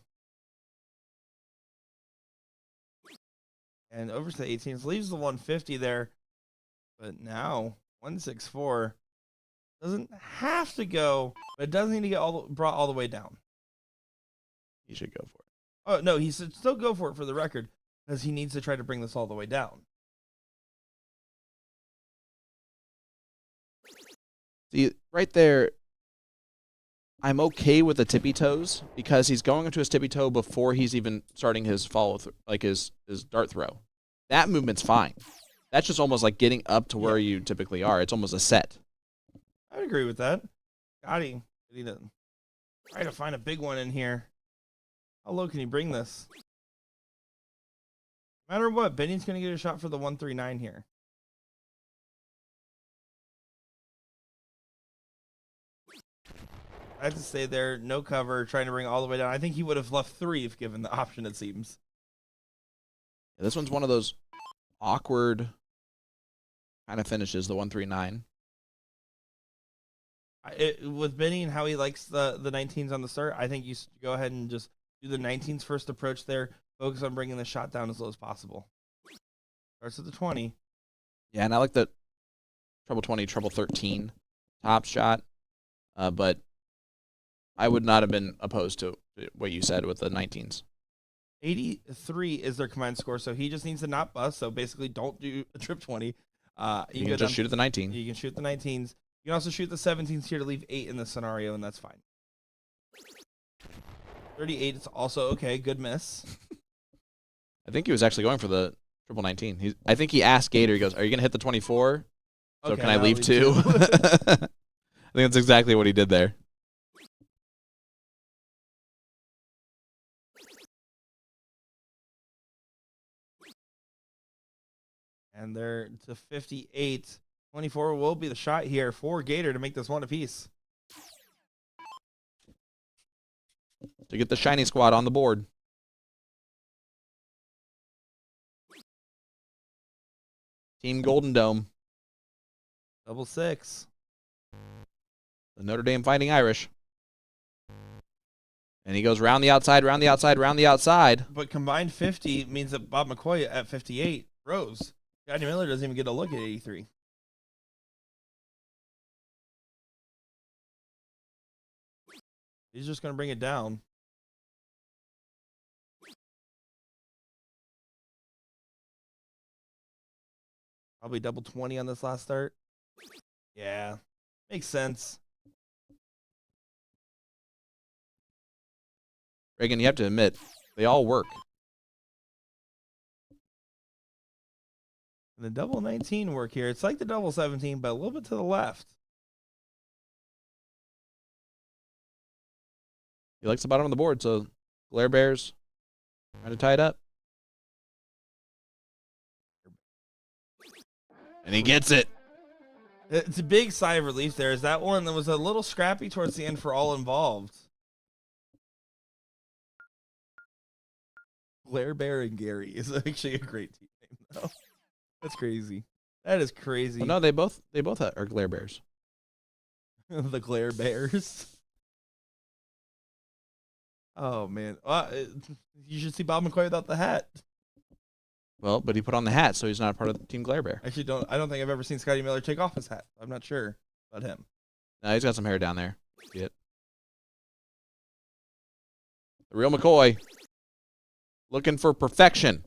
And over to the 18s. Leaves the 150 there. But now, 164. Doesn't have to go, but it does need to get brought all the way down. He should go for it. Oh, no, he should still go for it for the record, because he needs to try to bring this all the way down. See, right there, I'm okay with the tippy toes because he's going into his tippy toe before he's even starting his follow through, like his dart throw. That movement's fine. That's just almost like getting up to where you typically are. It's almost a set. I would agree with that. Gotti, need to try to find a big one in here. How low can he bring this? No matter what, Benny's going to get a shot for the 139 here. I have to stay there, no cover, trying to bring it all the way down. I think he would have left 3 if given the option, it seems. Yeah, this one's one of those awkward kind of finishes, the 139. With Benny and how he likes the 19s on the start, I think you go ahead and just do the 19s first approach there. Focus on bringing the shot down as low as possible. Starts at the 20. Yeah, and I like the treble 20, treble 13 top shot. But I would not have been opposed to what you said with the 19s. 83 is their combined score, so he just needs to not bust. So basically, don't do a trip 20. You can just shoot at the 19. You can shoot the 19s. You can also shoot the 17s here to leave 8 in this scenario, and that's fine. 38 is also okay. Good miss. I think he was actually going for the triple 19. I think he asked Gator, he goes, are you going to hit the 24? So Okay, can I I'll leave leave 2? I think that's exactly what he did there. And they're to 58. 24 will be the shot here for Gator to make this one apiece. To get the shiny squad on the board. Team Golden Dome. Double 6. The Notre Dame Fighting Irish. And he goes round the outside, round the outside, round the outside. But combined 50 means that Bob McCoy at 58 rose. Johnny Miller doesn't even get a look at 83. He's just going to bring it down. Probably double 20 on this last start. Yeah, makes sense. Reagan, you have to admit, they all work. And the double 19 work here. It's like the double 17, but a little bit to the left. He likes the bottom of the board, so Glare Bears trying to tie it up. And he gets it. It's a big sigh of relief there. Is that one that was a little scrappy towards the end for all involved? Glare Bear and Gary is actually a great team name, though. That's crazy. That is crazy. Well, no, they both are Glare Bears. The Glare Bears. Oh man, you should see Bob McCoy without the hat. Well, but he put on the hat, so he's not a part of Team Glare Bear. Actually, I don't think I've ever seen Scotty Miller take off his hat. I'm not sure about him. No, he's got some hair down there. See it? The real McCoy, looking for perfection.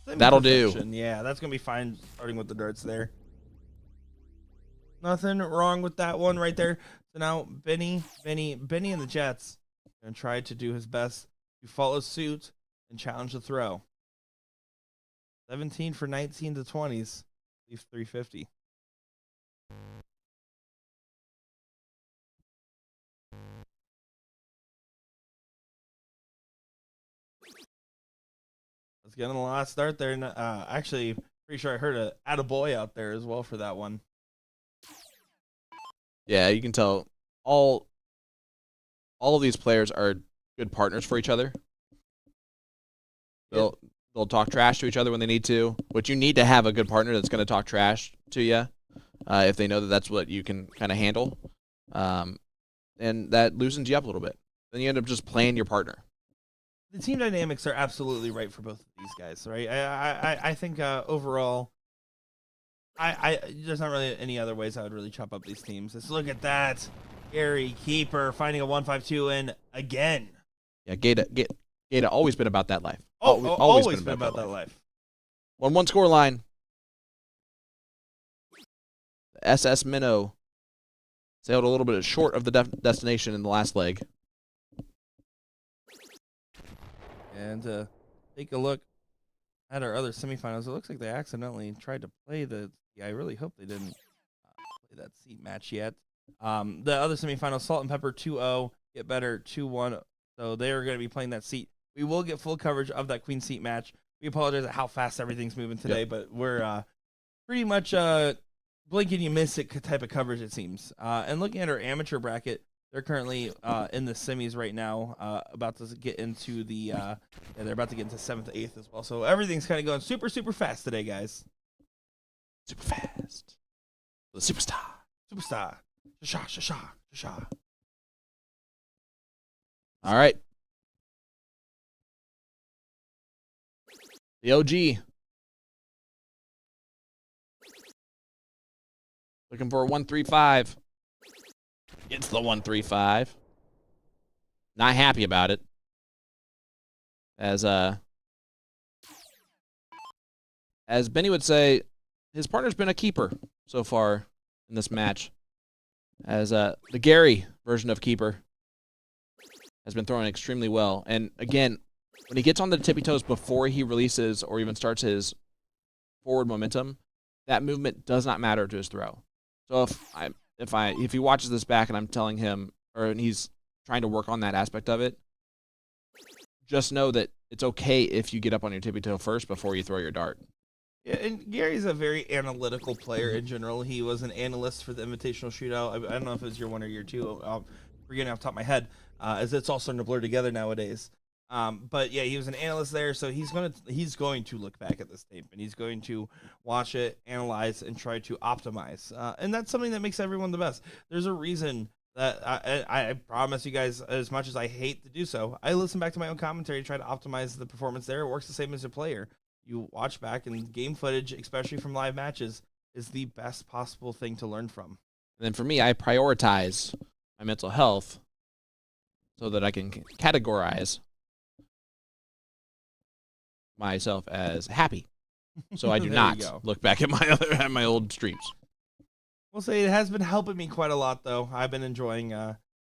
That'll do. Yeah, that's gonna be fine. Starting with the darts there. Nothing wrong with that one right there. So now Benny and the Jets going to try to do his best to follow suit and challenge the throw. 17 for 19 to 20s. Leaves 350. Let's get on the last start there. And, actually, pretty sure I heard a attaboy out there as well for that one. Yeah, you can tell all of these players are good partners for each other. They'll talk trash to each other when they need to, but you need to have a good partner that's going to talk trash to you if they know that that's what you can kind of handle. And that loosens you up a little bit. Then you end up just playing your partner. The team dynamics are absolutely right for both of these guys, right? I think overall, there's not really any other ways I would really chop up these teams. Let's look at that. Gary Keeper finding a 1-5-2 win again. Yeah, Gata always been about that life. Always been about that life. 1-1 score line. The SS Minnow sailed a little bit short of the destination in the last leg. And take a look at our other semifinals. It looks like they accidentally tried to play the. Yeah, I really hope they didn't play that seat match yet. The other semifinals, Salt and Pepper 2-0, Get Better 2-1. So they are going to be playing that seat. We will get full coverage of that Queen seat match. We apologize at how fast everything's moving today, but we're pretty much blink and you miss it type of coverage, it seems. And looking at our amateur bracket, they're currently in the semis right now, about to get into the they're about to get into 7th, 8th as well. So everything's kind of going super, super fast today, guys. Super fast. The superstar. Superstar. Sha. All right. The OG. Looking for a 1-3-5. It's the 1-3-5. Not happy about it. As Benny would say, his partner's been a keeper so far in this match. As the Gary version of keeper has been throwing extremely well. And again, when he gets on the tippy toes before he releases or even starts his forward momentum, that movement does not matter to his throw. So if he watches this back and I'm telling him, and he's trying to work on that aspect of it, just know that it's okay if you get up on your tippy toe first before you throw your dart. Yeah, and Gary's a very analytical player in general. He was an analyst for the Invitational Shootout. I don't know if it was year 1 or year 2. I'm forgetting off the top of my head, as it's all starting to blur together nowadays. But yeah, he was an analyst there, so he's going to look back at this tape and he's going to watch it, analyze, and try to optimize. And that's something that makes everyone the best. There's a reason that I promise you guys, as much as I hate to do so, I listen back to my own commentary to try to optimize the performance there. It works the same as a player. You watch back, and game footage, especially from live matches, is the best possible thing to learn from. And then for me, I prioritize my mental health so that I can categorize myself as happy. So I do not look back at my old streams. We'll say it has been helping me quite a lot, though. I've been enjoying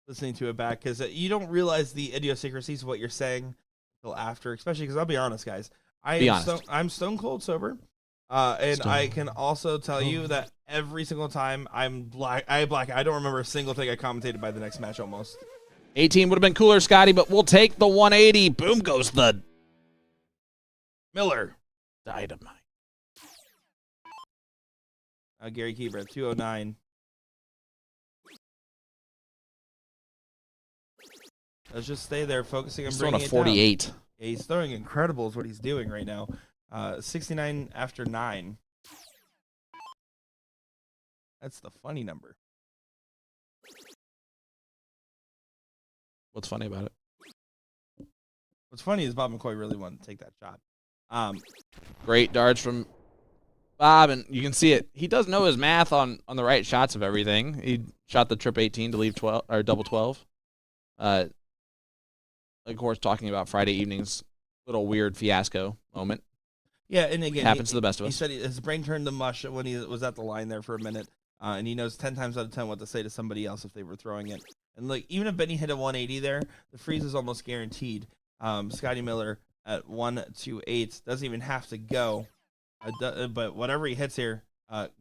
listening to it back because you don't realize the idiosyncrasies of what you're saying until after, especially because I'll be honest, guys. I'm stone cold sober, and I can also tell you that every single time I don't remember a single thing I commentated by the next match almost. 18 would have been cooler, Scotty, but we'll take the 180. Boom goes the Miller. dynamite. Gary Keeper at 209. Let's just stay there, focusing on bringing it down. 48. Yeah, he's throwing incredible is what he's doing right now. 69 after 9. That's the funny number. What's funny about it? What's funny is Bob McCoy really wanted to take that shot. Great darts from Bob, and you can see it. He does know his math on the right shots of everything. He shot the trip 18 to leave 12 or double 12. Of course, talking about Friday evening's little weird fiasco moment. Yeah, and again, happens to the best of us. He said his brain turned to mush when he was at the line there for a minute. and he knows 10 times out of 10 what to say to somebody else if they were throwing it. And like, even if Benny hit a 180 there, the freeze is almost guaranteed. Scotty Miller at 128 doesn't even have to go, but whatever he hits here,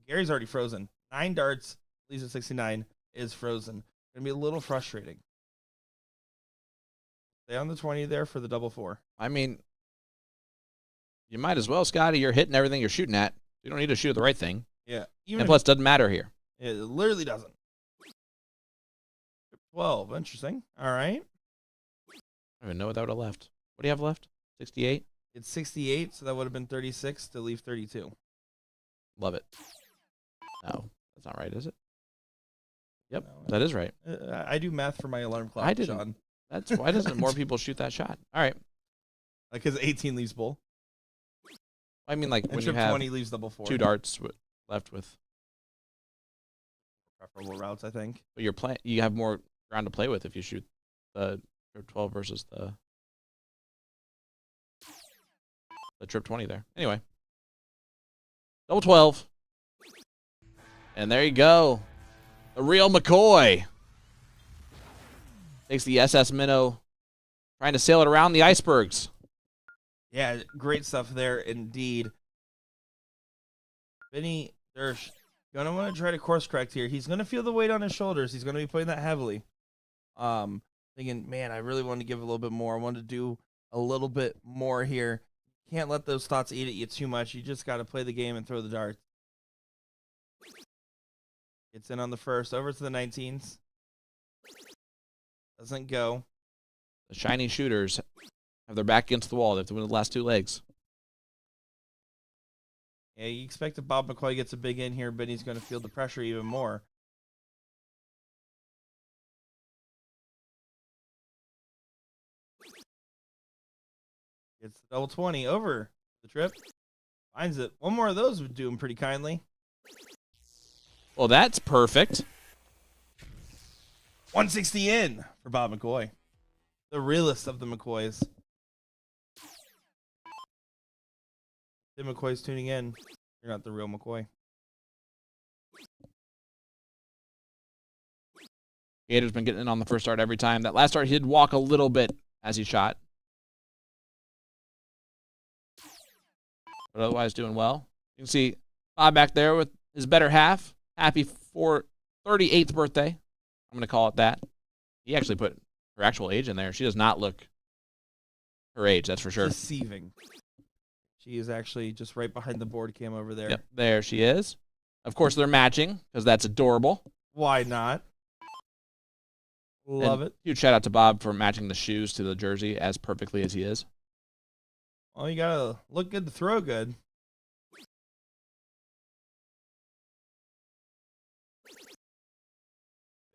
Gary's already frozen. 9 darts, leaves at 69, is frozen. Gonna be a little frustrating. Stay on the 20 there for the double 4. I mean, you might as well, Scotty. You're hitting everything you're shooting at. You don't need to shoot the right thing. Yeah. And plus, it doesn't matter here. It literally doesn't. 12. Interesting. All right. I don't even know what that would have left. What do you have left? 68? It's 68, so that would have been 36 to leave 32. Love it. No, that's not right, is it? Yep, No, that is right. I do math for my alarm clock, I didn't. Sean. That's why doesn't more people shoot that shot? All right. Like, because 18 leaves bull. I mean, like And when you trip have 20 leaves double 4. 2 darts left with, Preferable routes, I think. but you have more ground to play with if you shoot the trip 12 versus the trip 20 there. Anyway, double 12, and there you go. The real McCoy takes the SS Minnow, trying to sail it around the icebergs. Yeah, great stuff there indeed. Benny Dersh going to want to try to course correct here. He's going to feel the weight on his shoulders. He's going to be putting that heavily. Thinking, man, I really want to give a little bit more. I want to do a little bit more here. Can't let those thoughts eat at you too much. You just got to play the game and throw the darts. Gets in on the first, over to the 19s. Doesn't go. The shiny shooters have their back against the wall. They have to win the last 2 legs. Yeah, you expect if Bob McCoy gets a big in here, but he's going to feel the pressure even more. Gets the double 20 over the trip. Finds it. One more of those would do him pretty kindly. Well, that's perfect. 160 in for Bob McCoy. The realest of the McCoys. Tim McCoy's tuning in. You're not the real McCoy. Gator's been getting in on the first start every time. That last start, he did walk a little bit as he shot. But otherwise doing well. You can see Bob back there with his better half. Happy for 38th birthday. I'm going to call it that. He actually put her actual age in there. She does not look her age, that's for sure. Deceiving. She is actually just right behind the board cam over there. Yep, there she is. Of course, they're matching because that's adorable. Why not? Love And it. Huge shout out to Bob for matching the shoes to the jersey as perfectly as he is. Well, you got to look good to throw good.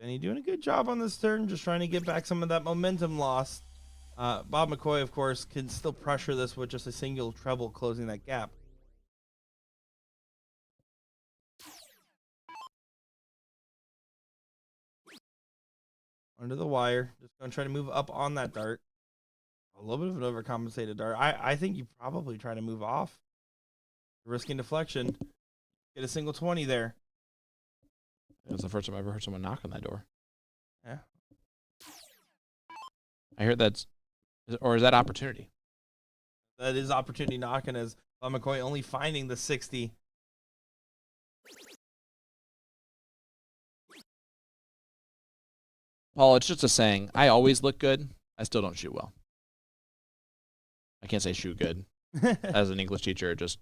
And he's doing a good job on this turn, just trying to get back some of that momentum lost. Bob McCoy, of course, can still pressure this with just a single treble closing that gap. Under the wire. Just going to try to move up on that dart. A little bit of an overcompensated dart. I think you probably try to move off. Risking deflection. Get a single 20 there. That's the first time I've ever heard someone knock on that door. Yeah. I heard that's, or is that opportunity? That is opportunity knocking as Bob McCoy only finding the 60. Paul, it's just a saying. I always look good. I still don't shoot well. I can't say shoot good. As an English teacher, it just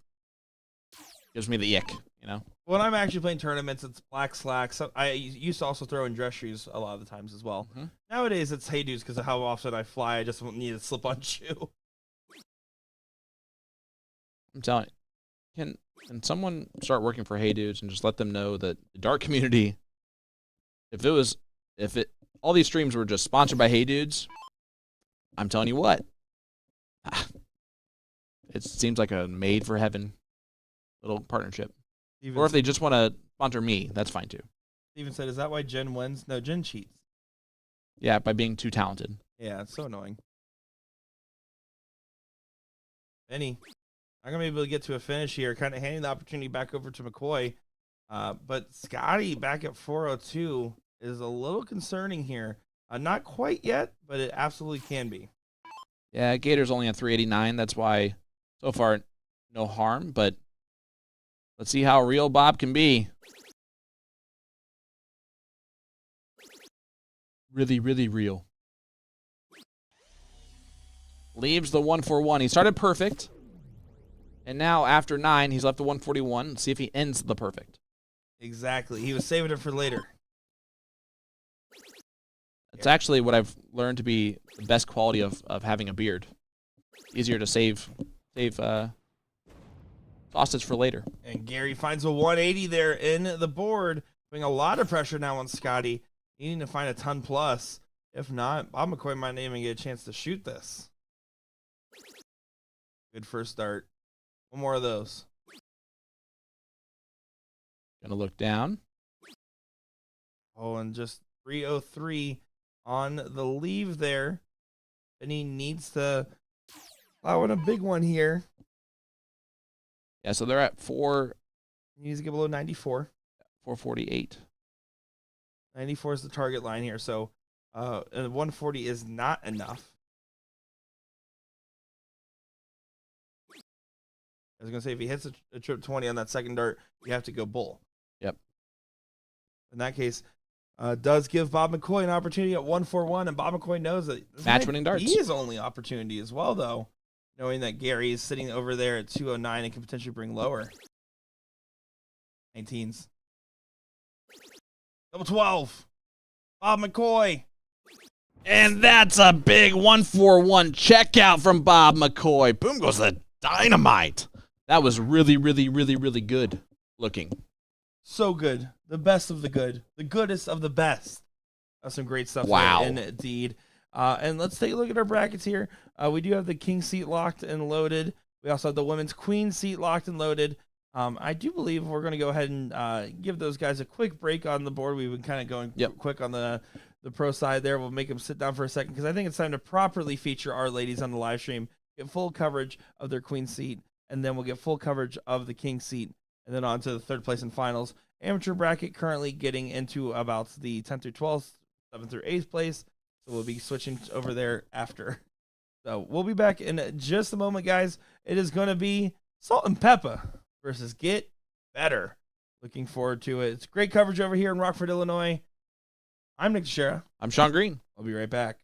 gives me the ick, you know? When I'm actually playing tournaments, it's black slacks. I used to also throw in dress shoes a lot of the times as well. Mhm. Nowadays, it's hey dudes because of how often I fly. I just need a slip-on shoe. I'm telling you. Can someone start working for Hey Dudes and just let them know that the dart community, all these streams were just sponsored by Hey Dudes, I'm telling you what, it seems like a made for heaven little partnership. Steven, Or if they just want to sponsor me, that's fine too. Steven said, is that why Jen wins? No, Jen cheats. Yeah, by being too talented. Yeah, it's so annoying. Benny, I'm going to be able to get to a finish here, kind of handing the opportunity back over to McCoy. But Scotty back at 402 is a little concerning here. Not quite yet, but it absolutely can be. Yeah, Gator's only on 389. That's why so far no harm, but let's see how real Bob can be. Really, really real. Leaves the 141. He started perfect. And now after 9, he's left the 141. Let's see if he ends the perfect. Exactly. He was saving it for later. It's actually what I've learned to be the best quality of having a beard. Easier to save sausage for later. And Gary finds a 180 there in the board, putting a lot of pressure now on Scotty, needing to find a ton plus. If not, Bob McCoy might not even get a chance to shoot this. Good first start. One more of those. Gonna look down. Oh, and just 303 on the leave there. And he needs to allow in a big one here. Yeah, so they're at 4. He needs to get below 94. 448. 94 is the target line here, so and 140 is not enough. I was going to say, if he hits a trip 20 on that second dart, you have to go bull. Yep. In that case, does give Bob McCoy an opportunity at 141, and Bob McCoy knows that this Match-winning darts. He is only opportunity as well, though, knowing that Gary is sitting over there at 209 and can potentially bring lower. 19s. Double 12. Bob McCoy. And that's a big 141 checkout from Bob McCoy. Boom goes the dynamite. That was really, really, really, really good looking. So good. The best of the good. The goodest of the best. That's some great stuff. Wow. There, indeed. And let's take a look at our brackets here. We do have the king seat locked and loaded. We also have the women's queen seat locked and loaded. I do believe we're going to go ahead and give those guys a quick break on the board. We've been kind of going quick on the pro side there. We'll make them sit down for a second because I think it's time to properly feature our ladies on the live stream, get full coverage of their queen seat, and then we'll get full coverage of the king seat, and then on to the third place and finals. Amateur bracket currently getting into about the 10th through 12th, 7th through 8th place, so we'll be switching over there after. So we'll be back in just a moment, guys. It is going to be Salt and Pepper versus Get Better. Looking forward to it. It's great coverage over here in Rockford, Illinois. I'm Nick Teixeira. I'm Sean Green. I'll be right back.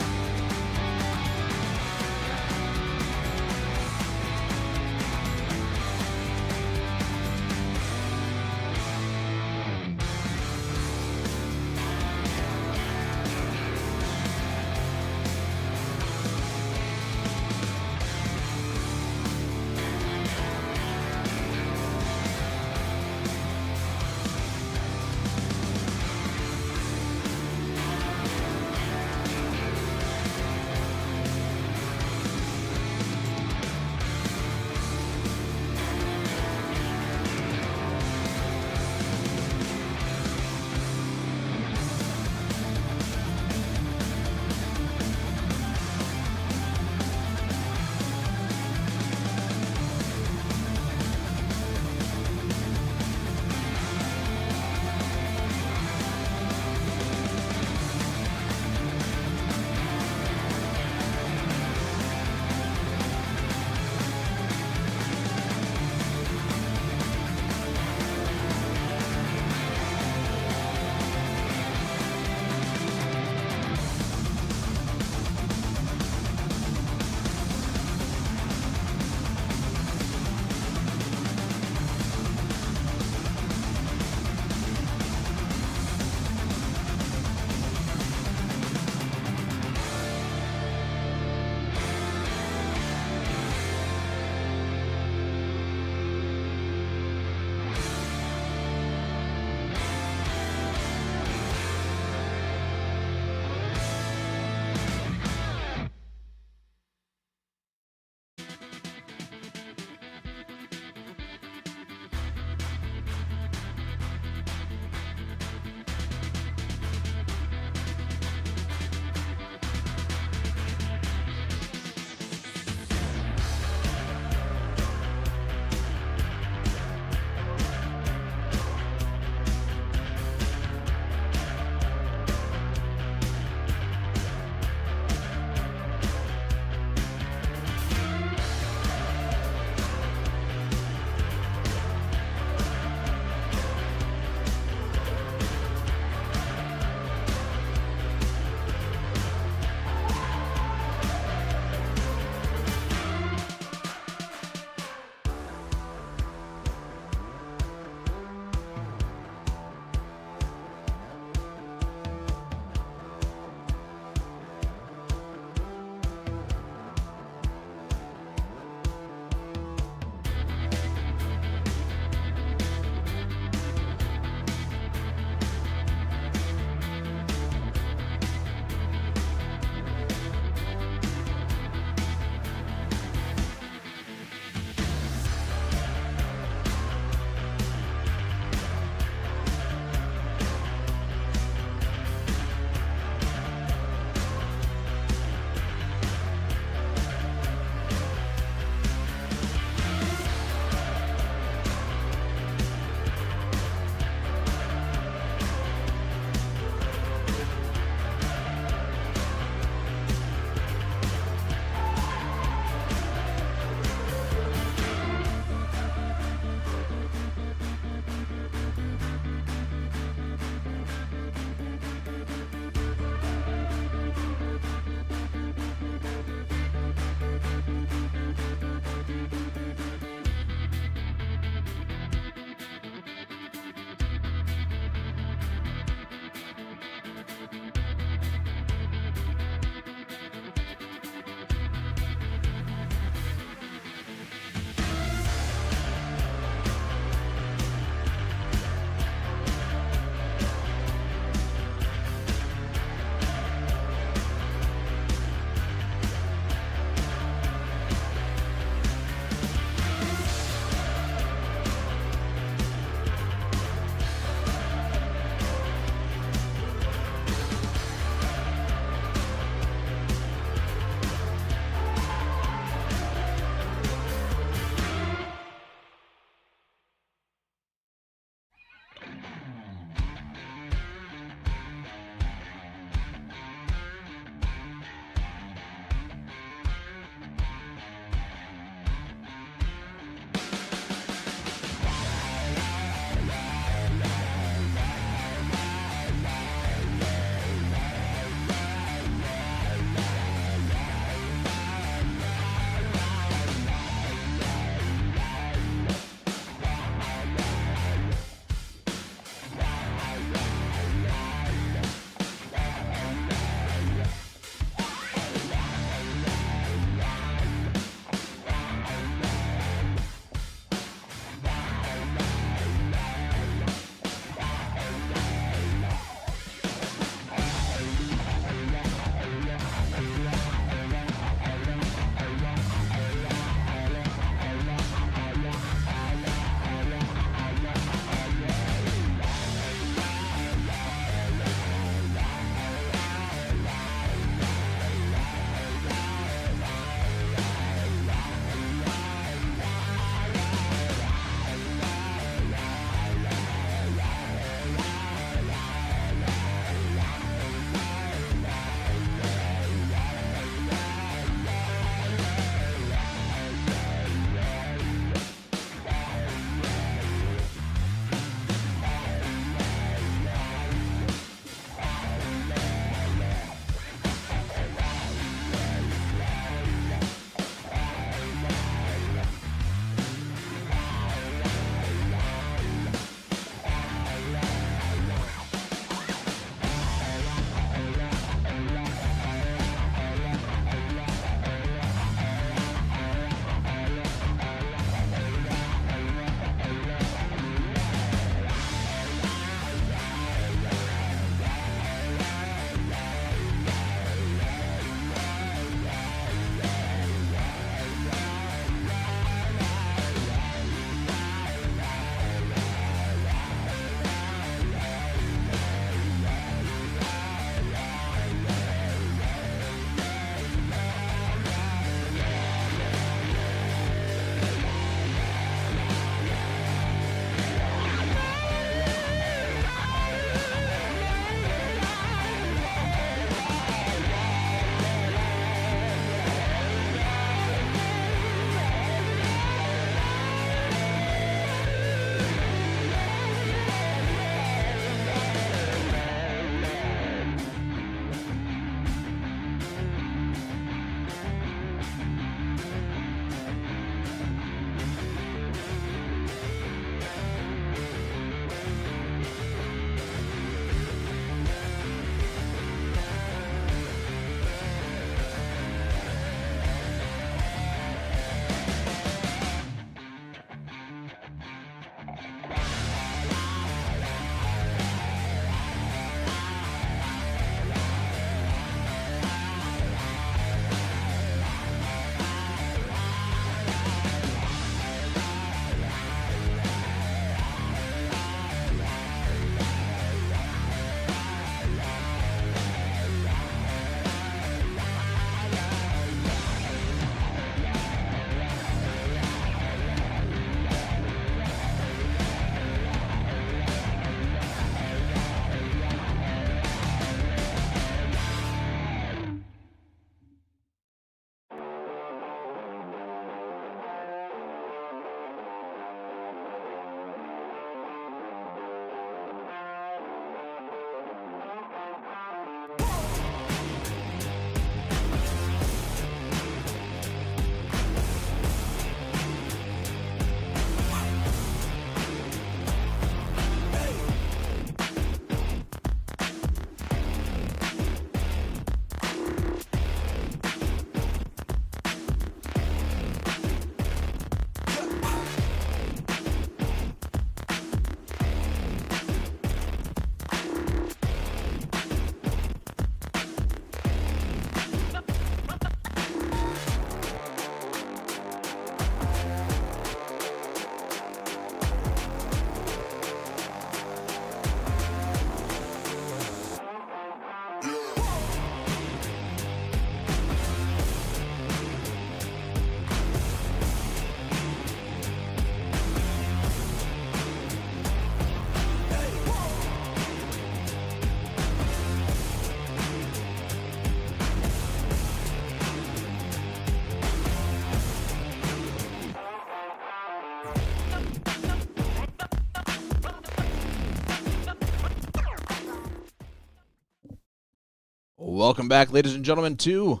Welcome back, ladies and gentlemen, to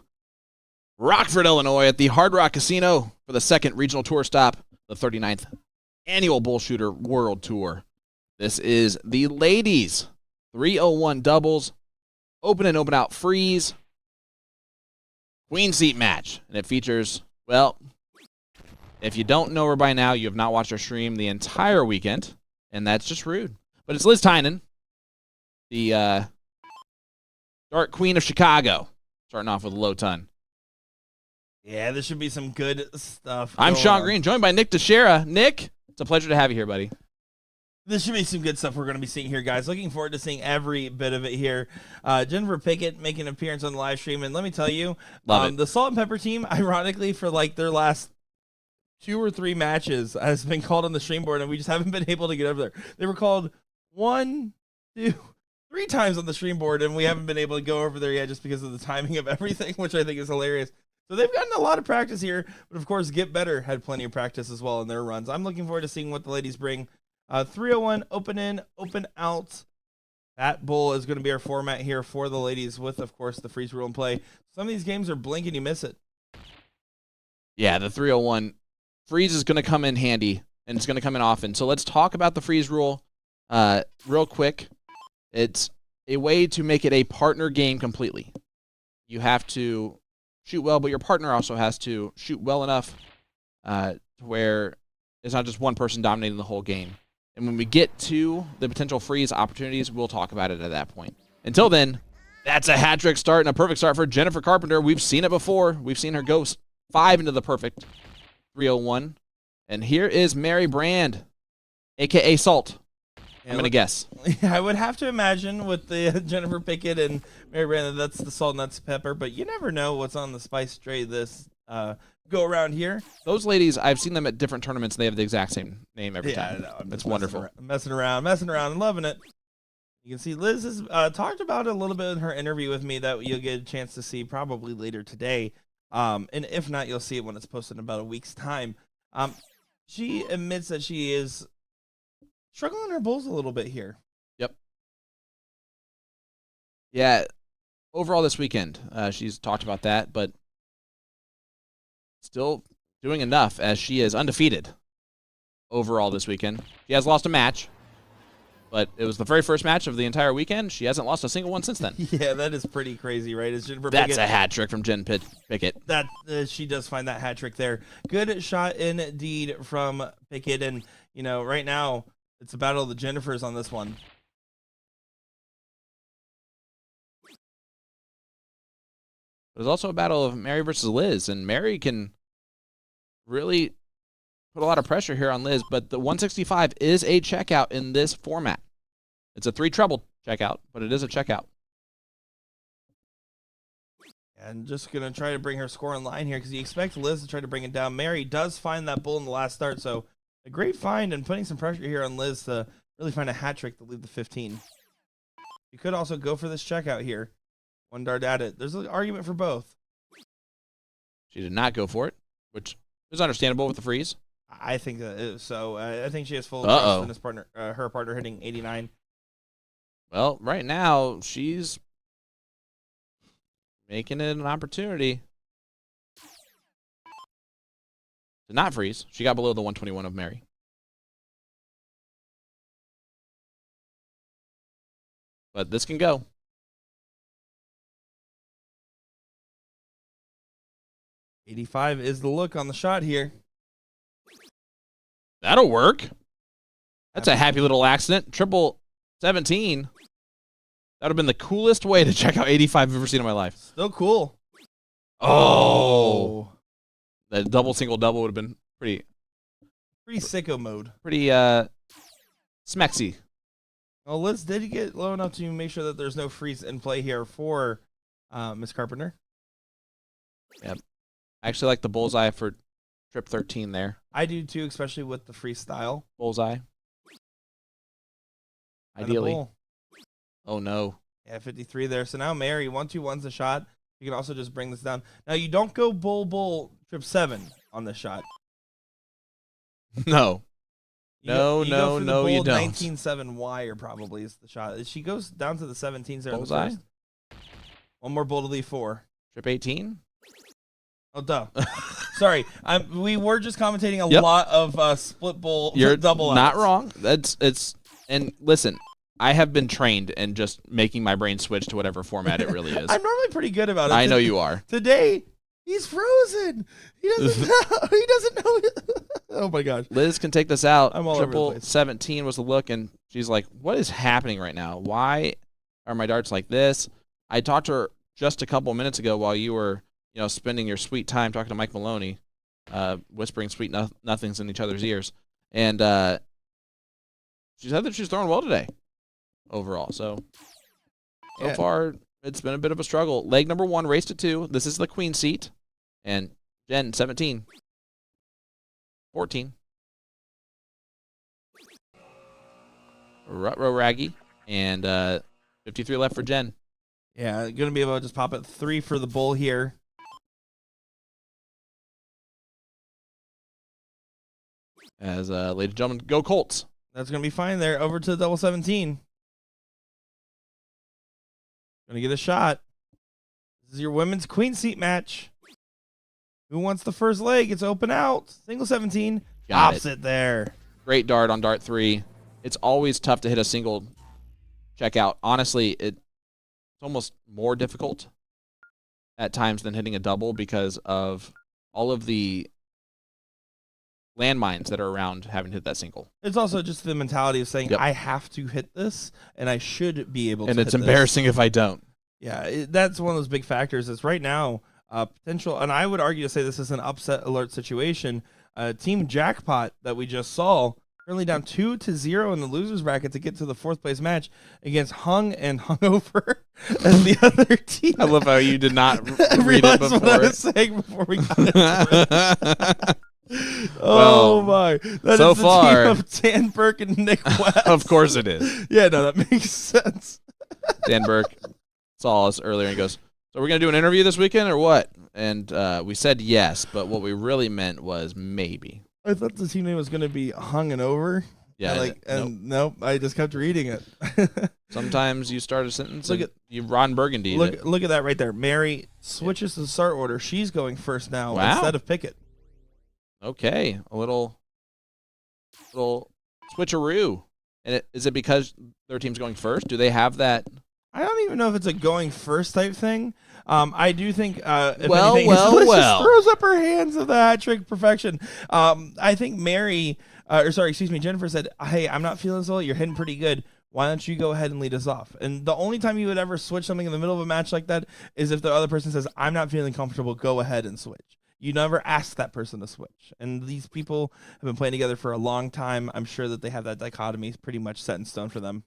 Rockford, Illinois at the Hard Rock Casino for the second regional tour stop, the 39th annual BullShooter World Tour. This is the ladies 301 doubles, open and open out freeze, queen seat match. And it features, well, if you don't know her by now, you have not watched her stream the entire weekend, and that's just rude. But it's Liz Tynan, the Dark Queen of Chicago, starting off with a low ton. Yeah, there should be some good stuff. I'm going Sean on. Green, joined by Nick Teixeira. Nick, it's a pleasure to have you here, buddy. This should be some good stuff we're going to be seeing here, guys. Looking forward to seeing every bit of it here. Jennifer Pickett making an appearance on the live stream, and let me tell you, Love it. the Salt and Pepper team, ironically, for like their last 2 or 3 matches, has been called on the stream board, and we just haven't been able to get over there. They were called 1, 2, 3 times on the stream board, and we haven't been able to go over there yet just because of the timing of everything, which I think is hilarious. So they've gotten a lot of practice here, but of course, Get Better had plenty of practice as well in their runs. I'm looking forward to seeing what the ladies bring. 301, open in, open out. That Bull is going to be our format here for the ladies with, of course, the freeze rule in play. Some of these games are blink and you miss it. Yeah, the 301 freeze is going to come in handy, and it's going to come in often. So let's talk about the freeze rule real quick. It's a way to make it a partner game completely. You have to shoot well, but your partner also has to shoot well enough to where it's not just one person dominating the whole game. And when we get to the potential freeze opportunities, we'll talk about it at that point. Until then, that's a hat trick start and a perfect start for Jennifer Carpenter. We've seen it before. We've seen her go 5 into the perfect 301. And here is Mary Brand, a.k.a. Salt. I'm going to guess. I would have to imagine with the Jennifer Pickett and Mary Brand, that's the salt and that's the pepper, but you never know what's on the spice tray this go around here. Those ladies, I've seen them at different tournaments, and they have the exact same name every time. I know. I'm It's just wonderful. Messing around and loving it. You can see Liz has talked about it a little bit in her interview with me that you'll get a chance to see probably later today. And if not, you'll see it when it's posted in about a week's time. She admits that she is struggling on her bulls a little bit here. Yep. Yeah. Overall this weekend, she's talked about that, but still doing enough as she is undefeated overall this weekend. She has lost a match, but it was the very first match of the entire weekend. She hasn't lost a single one since then. Yeah, that is pretty crazy, right? It's Jennifer That's Pickett. a hat trick from Jen Pickett. That she does find that hat trick there. Good shot indeed from Pickett, and you know, right now it's a battle of the Jennifers on this one. There's also a battle of Mary versus Liz, and Mary can really put a lot of pressure here on Liz, but the 165 is a checkout in this format. It's a 3 treble checkout, but it is a checkout. And just going to try to bring her score in line here because you expect Liz to try to bring it down. Mary does find that bull in the last start, so a great find and putting some pressure here on Liz to really find a hat trick to leave the 15. You could also go for this checkout here. 1 dart at it. There's an argument for both. She did not go for it, which is understandable with the freeze. I think that is so. I think she has full Uh-oh. trust in his partner, her partner hitting 89. Well, right now, she's making it an opportunity to not freeze. She got below the 121 of Mary. But this can go. $85 is the look on the shot here. That'll work. That's a happy little accident. Triple 17. That would have been the coolest way to check out 85 I've ever seen in my life. Still cool. Oh. The double, single, double would have been pretty sicko mode. smexy. Well, Liz did get low enough to make sure that there's no freeze in play here for Miss Carpenter. Yep. I actually like the bullseye for trip 13 there. I do too, especially with the freestyle. Bullseye. And a Ideally. bull. Oh, no. Yeah, 53 there. So now Mary, 1-2-1's the shot. You can also just bring this down. Now you don't go bull trip 7 on this shot. No. You No, go for the no, you bull don't. 19-7 wire probably is the shot. She goes down to the 17s there. Bullseye? In the first. One more bull to leave 4. Trip 18. Oh, duh. Sorry. We were just commentating a Yep. lot of split bull You're double not outs. wrong. And listen, I have been trained in just making my brain switch to whatever format it really is. I'm normally pretty good about it. I know you are. Today, he's frozen. He doesn't know. He doesn't know. Oh, my gosh. Liz can take this out. I'm all over the Triple place. 17 was the look, and she's like, what is happening right now? Why are my darts like this? I talked to her just a couple minutes ago while you were, spending your sweet time talking to Mike Maloney, whispering sweet nothings in each other's ears. And she said that she's throwing well today overall. So Yeah. far, it's been a bit of a struggle. Leg number 1, race to 2. This is the queen seat. And Jen, 17. 14. Rutro Raggy. And 53 left for Jen. Yeah, going to be able to just pop it 3 for the bull here. As, ladies and gentlemen, go Colts. That's going to be fine there. Over to double 17. Going to get a shot. This is your women's queen seat match. Who wants the first leg? It's open out. Single 17. Got Pops it there. Great dart on dart 3. It's always tough to hit a single checkout. Honestly, it's almost more difficult at times than hitting a double because of all of the landmines that are around having to hit that single. It's also just the mentality of saying, Yep. I have to hit this, and I should be able to And hit it's this. embarrassing if I don't. Yeah, that's one of those big factors. Is right now potential, and I would argue to say this is an upset alert situation. Team Jackpot that we just saw currently down 2-0 in the losers bracket to get to the 4th place match against Hung and Hungover as the other team. I love how you did not I read it realized what I before. was saying before we got into it. Oh Well, my! That so is the far- team of Dan Burke and Nick West. Of course it is. Yeah, no, that makes sense. Dan Burke saw us earlier and goes, so we're going to do an interview this weekend or what? And we said yes, but what we really meant was maybe. I thought the team name was going to be Hung and Over. Yeah, Nope, I just kept reading it. Sometimes you start a sentence Look and you Ron Burgundy. Look at that right there. Mary switches to the start order. She's going first now Wow. instead of Pickett. Okay, a little switcheroo. And is it because their team's going first? Do they have that? I don't even know if it's a going first type thing. I do think, if Well, anything, well, Liz just well. throws up her hands of the hat trick perfection. I think Jennifer said, "Hey, I'm not feeling so. You're hitting pretty good. Why don't you go ahead and lead us off?" And the only time you would ever switch something in the middle of a match like that is if the other person says, "I'm not feeling comfortable. Go ahead and switch." You never ask that person to switch. And these people have been playing together for a long time. I'm sure that they have that dichotomy pretty much set in stone for them.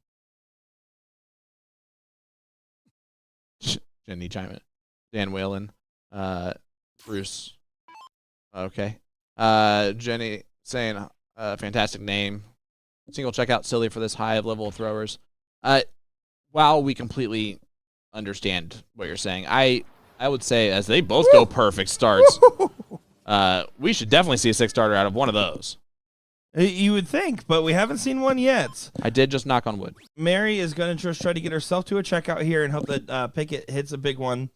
Jenny chime in. Dan Whalen. Bruce. Okay. Jenny saying, fantastic name. Single checkout silly for this high level of throwers. While we completely understand what you're saying, I would say as they both go perfect starts, we should definitely see a 6-starter out of one of those. You would think, but we haven't seen one yet. I did just knock on wood. Mary is going to just try to get herself to a checkout here and hope that Pickett hits a big one.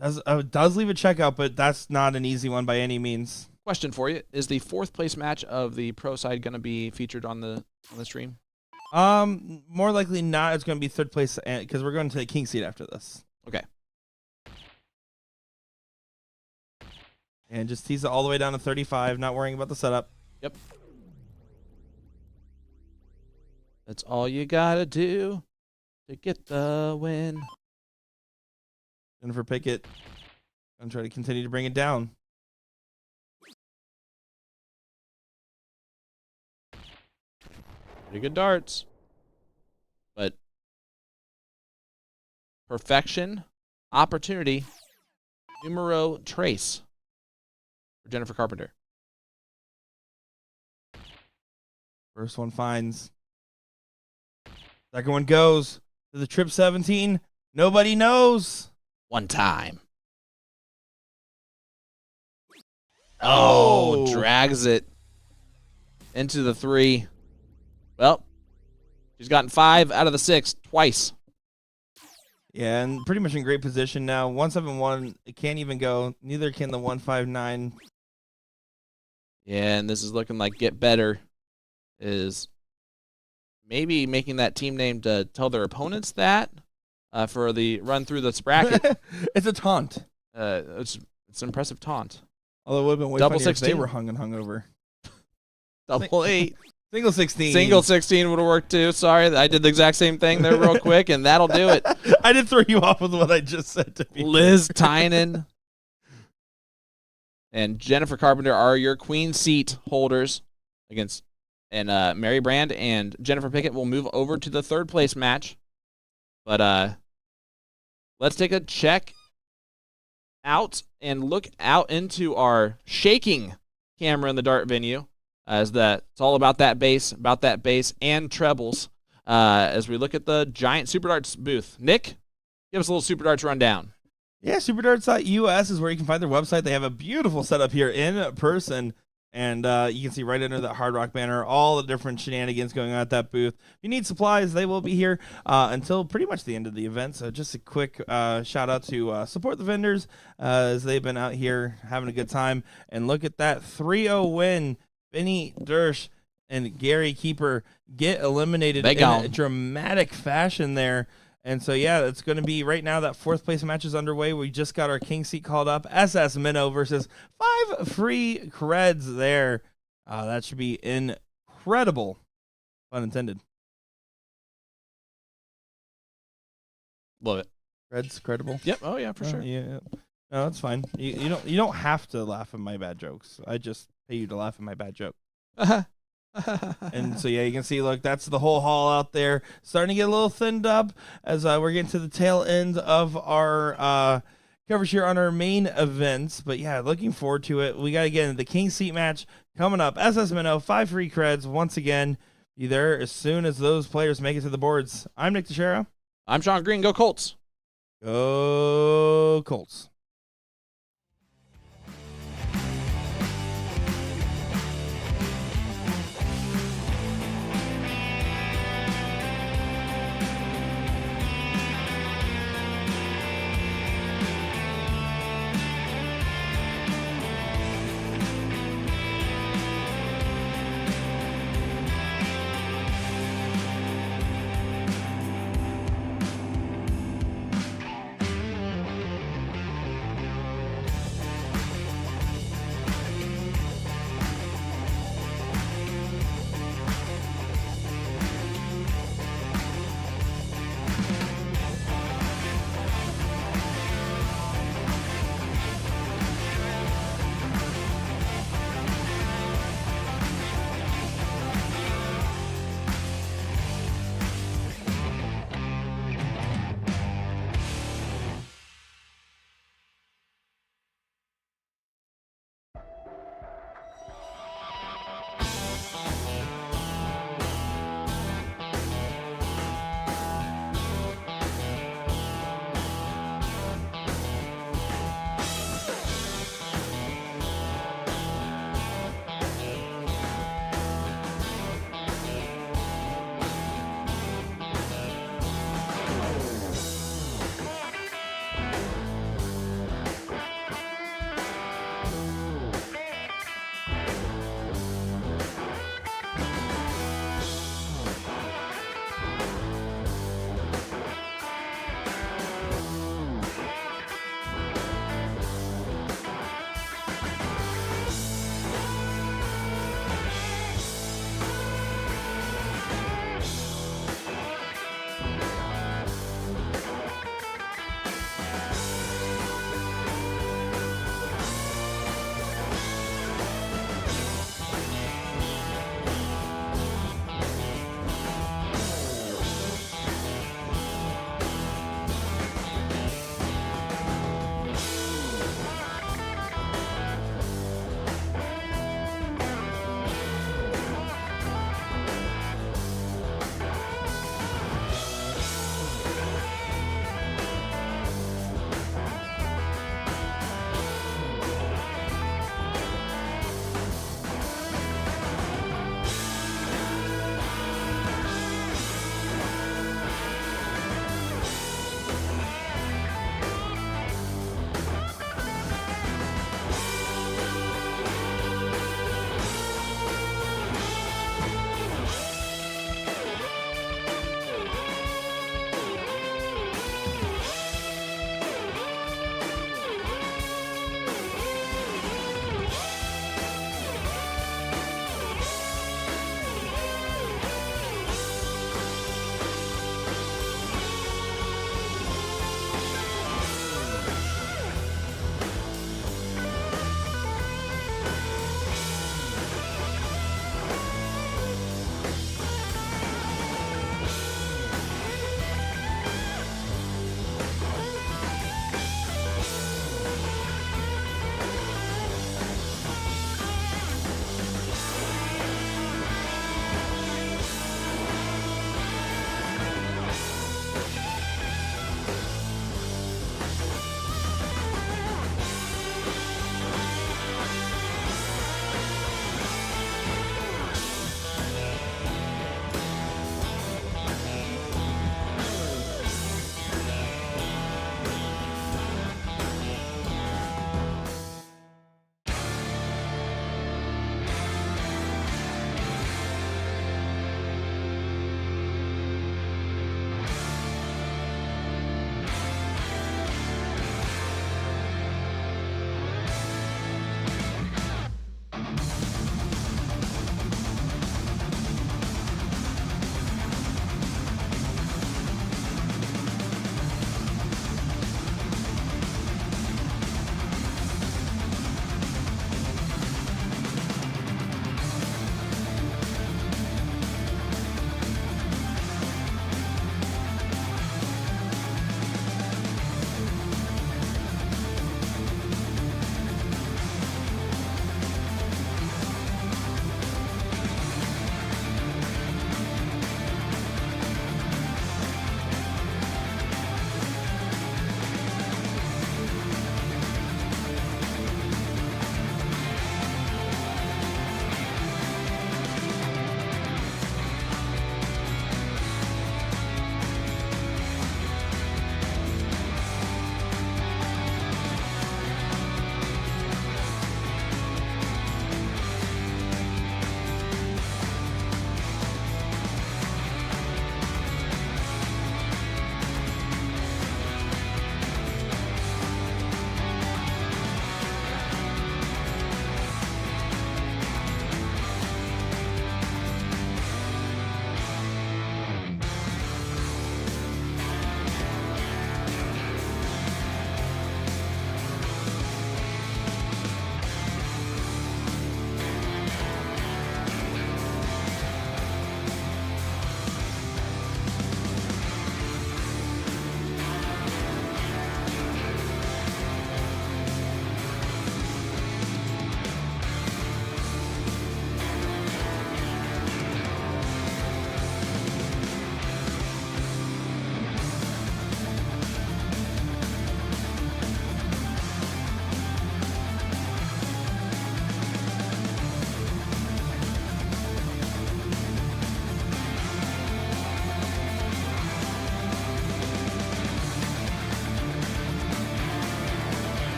Does leave a checkout, but that's not an easy one by any means. Question for you: is the 4th place match of the pro side going to be featured on the stream? More likely not. It's going to be 3rd place because we're going to the king seat after this. Okay. And just tease it all the way down to 35, not worrying about the setup. Yep. That's all you gotta do to get the win. Jennifer Pickett going to try to continue to bring it down. Pretty good darts. But perfection, opportunity, numero trace for Jennifer Carpenter. First one finds. Second one goes to the trip 17. Nobody knows. One time. Oh. Drags it into the 3. Well, she's gotten 5 out of the 6 twice. Yeah, and pretty much in great position now. 171, it can't even go. Neither can the 159. Yeah, and this is looking like Get Better is maybe making that team name to tell their opponents that for the run through this bracket. It's a taunt. It's an impressive taunt. Although it would have been way Double funnier if they 16. were hung and hung over. Double 8. Single 16. Single 16 would have worked too. Sorry, I did the exact same thing there real quick, and that'll do it. I did throw you off with what I just said to me. Liz Tynan and Jennifer Carpenter are your queen seat holders against, and Mary Brand and Jennifer Pickett will move over to the third place match. But let's take a check out and look out into our shaking camera in the dart venue, as it's all about that bass and trebles. As we look at the giant Super Darts booth, Nick, give us a little Super Darts rundown. Yeah, superdarts.us is where you can find their website. They have a beautiful setup here in person, and you can see right under that Hard Rock banner all the different shenanigans going on at that booth. If you need supplies, they will be here until pretty much the end of the event. So just a quick shout out to support the vendors as they've been out here having a good time. And look at that 3-0 win. Benny Dersch and Gary Keeper get eliminated in a dramatic fashion there. And so, yeah, it's going to be right now that fourth place match is underway. We just got our king seat called up. SS Minnow versus 5 free creds there. That should be incredible. Pun intended. Love it. Creds credible. Yep. Oh yeah, for sure. Yeah. No, that's fine. You don't have to laugh at my bad jokes. I just pay you to laugh at my bad joke. And so, yeah, you can see, look, that's the whole hall out there. Starting to get a little thinned up as we're getting to the tail end of our coverage here on our main events. But, yeah, looking forward to it. We got to get into the king seat match coming up. SS Minnow, 5 free creds. Once again, be there as soon as those players make it to the boards. I'm Nick Teixeira. I'm Sean Green. Go Colts. Go Colts.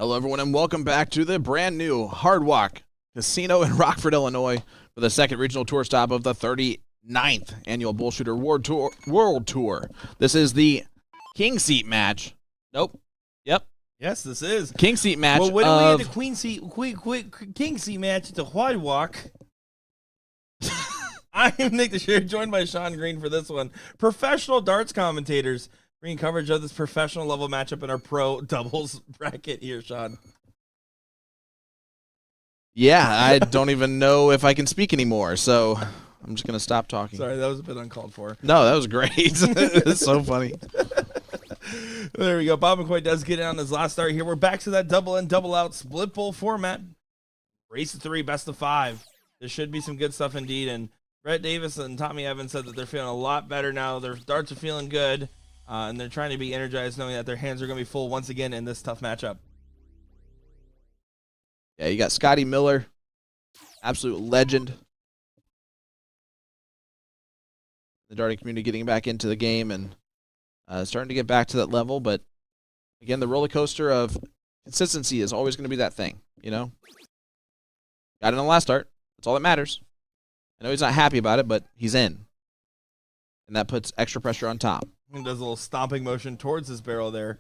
Hello, everyone, and welcome back to the brand new Hard Rock Casino in Rockford, Illinois, for the second regional tour stop of the 39th annual BullShooter World Tour. This is the King Seat match. Nope. Yep. Yes, this is. King Seat match. Well, when we had the King Seat match at the Hard Walk. I am Nick DeShare, joined by Sean Green for this one. Professional darts commentators bringing coverage of this professional level matchup in our pro doubles bracket here, Sean. Yeah, I don't even know if I can speak anymore, so I'm just going to stop talking. Sorry, that was a bit uncalled for. No, that was great. It's so funny. There we go. Bob McCoy does get in on his last start here. We're back to that double in, double out split bowl format. Race of 3, best of 5. There should be some good stuff indeed. And Brett Davis and Tommy Evans said that they're feeling a lot better now. Their darts are feeling good, and they're trying to be energized knowing that their hands are going to be full once again in this tough matchup. Yeah, you got Scotty Miller, absolute legend. The darting community getting back into the game and starting to get back to that level. But again, the roller coaster of consistency is always going to be that thing, you know? Got it on the last start. That's all that matters. I know he's not happy about it, but he's in. And that puts extra pressure on Tom. He does a little stomping motion towards his barrel there.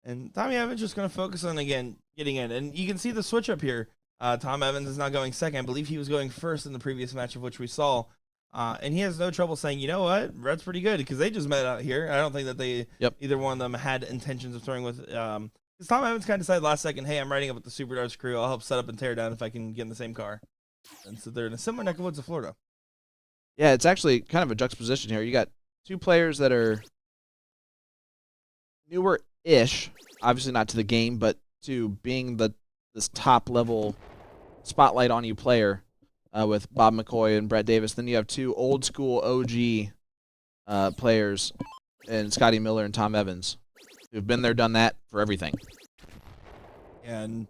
And Tommy Evans just going to focus on, again, getting in. And you can see the switch up here. Tom Evans is now going second. I believe he was going first in the previous match of which we saw. And he has no trouble saying, you know what, Brett's pretty good because they just met out here. I don't think that they either one of them had intentions of throwing with. Because Tom Evans kind of decided last second, hey, I'm riding up with the Super Darts crew. I'll help set up and tear down if I can get in the same car. And so they're in a similar neck of woods of Florida. Yeah, it's actually kind of a juxtaposition here. You got two players that are newer-ish, obviously not to the game, but to being this top-level spotlight-on-you player. With Bob McCoy and Brett Davis. Then you have two old-school OG players in Scotty Miller and Tom Evans who've been there, done that for everything. And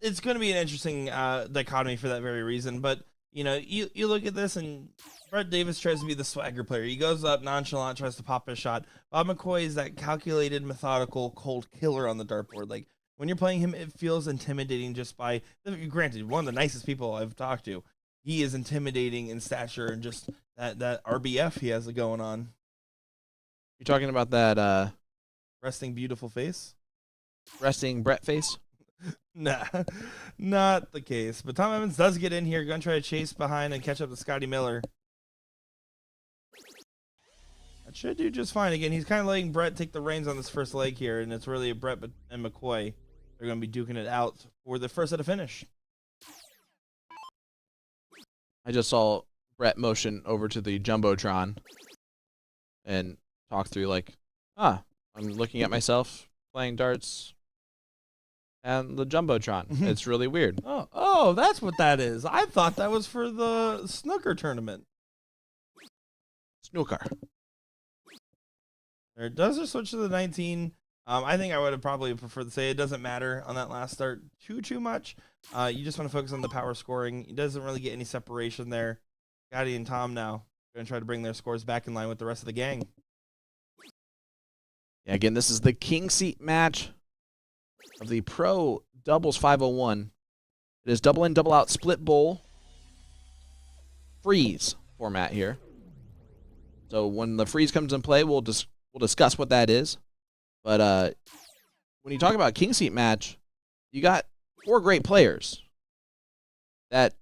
it's going to be an interesting dichotomy for that very reason. But, you know, you look at this, and Brett Davis tries to be the swagger player. He goes up nonchalant, tries to pop his shot. Bob McCoy is that calculated, methodical, cold killer on the dartboard. Like, when you're playing him, it feels intimidating just by, granted, one of the nicest people I've talked to. He is intimidating in stature and just that RBF he has going on. You're talking about that Resting beautiful face? resting Brett face? Nah, not the case. But Tom Evans does get in here, going to try to chase behind and catch up to Scotty Miller. That should do just fine. Again, he's kind of letting Brett take the reins on this first leg here, and it's really Brett and McCoy. They're going to be duking it out for the first at a finish. I just saw Brett motion over to the Jumbotron and talk through like, I'm looking at myself playing darts and the Jumbotron. It's really weird. Oh, that's what that is. I thought that was for the snooker tournament. Snooker. There does a switch to the 19. I think I would have probably preferred to say it doesn't matter on that last start too much. You just want to focus on the power scoring. It doesn't really get any separation there. Scotty and Tom now going to try to bring their scores back in line with the rest of the gang. Yeah, again, this is the King Seat match of the Pro Doubles 501. It is double in, double out, split bowl, freeze format here. So when the freeze comes in play, we'll discuss what that is. But when you talk about King Seat match, you got 4 great players. That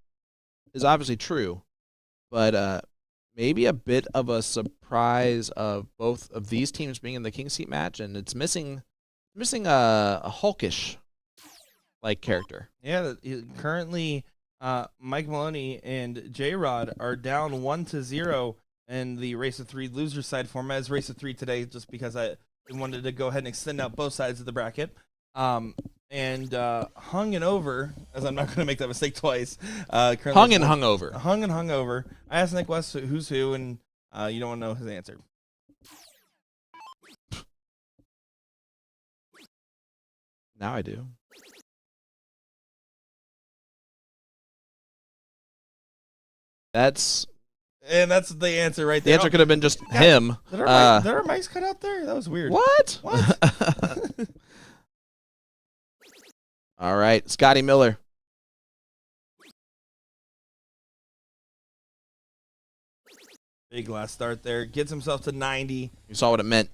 is obviously true, but maybe a bit of a surprise of both of these teams being in the King Seat match, and it's missing a Hulkish like character. Yeah, currently Mike Maloney and J-Rod are down 1-0 in the Race of 3 loser side format. It's Race of 3 today just because I wanted to go ahead and extend out both sides of the bracket. And hung and over, as I'm not going to make that mistake twice. Hung and hung over. Hung and hung over. I asked Nick West who's who, and you don't want to know his answer. Now I do. That's the answer right the there. answer could have been just him. Did our mics cut out there? That was weird. What? What? All right, Scotty Miller. Big last start there. Gets himself to 90. You saw what it meant.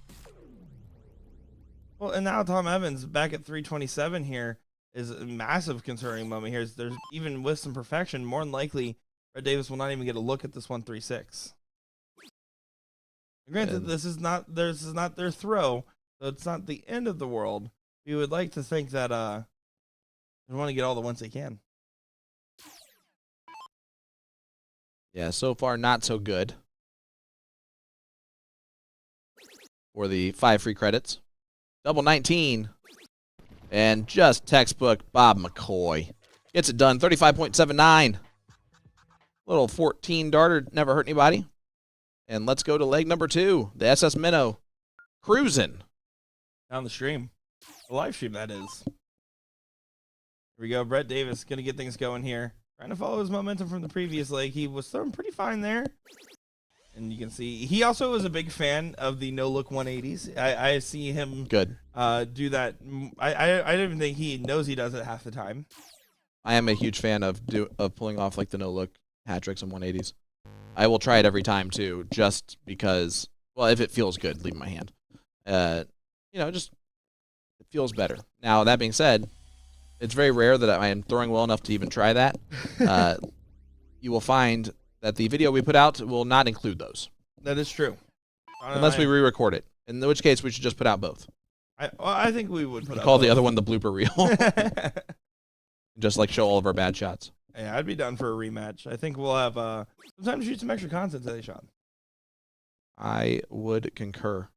Well, and now Tom Evans back at 327 here is a massive concerning moment here. There's even with some perfection, more than likely, Brett Davis will not even get a look at this 136. Granted, this is not their throw, so it's not the end of the world. We would like to think that they want to get all the ones they can. Yeah, so far not so good for the 5 free credits. Double 19. And just textbook Bob McCoy. Gets it done, 35.79. Little 14 darter, never hurt anybody. And let's go to leg number 2, the SS Minnow. Cruising. Down the stream. The live stream, that is. Here we go. Brett Davis going to get things going here. Trying to follow his momentum from the previous leg. He was throwing pretty fine there. And you can see he also is a big fan of the no-look 180s. I see him Good. do that. I don't even think he knows he does it half the time. I am a huge fan of pulling off like the no-look hat tricks and 180s. I will try it every time too, just because, well, if it feels good, leave my hand. Just it feels better. Now, that being said, it's very rare that I am throwing well enough to even try that. You will find that the video we put out will not include those. That is true. Unless we re-record it, in which case we should just put out both. I think we would put Call the other one the blooper reel. Just like show all of our bad shots. Yeah, I'd be down for a rematch. I think we'll have some time to shoot some extra content today, Sean. I would concur.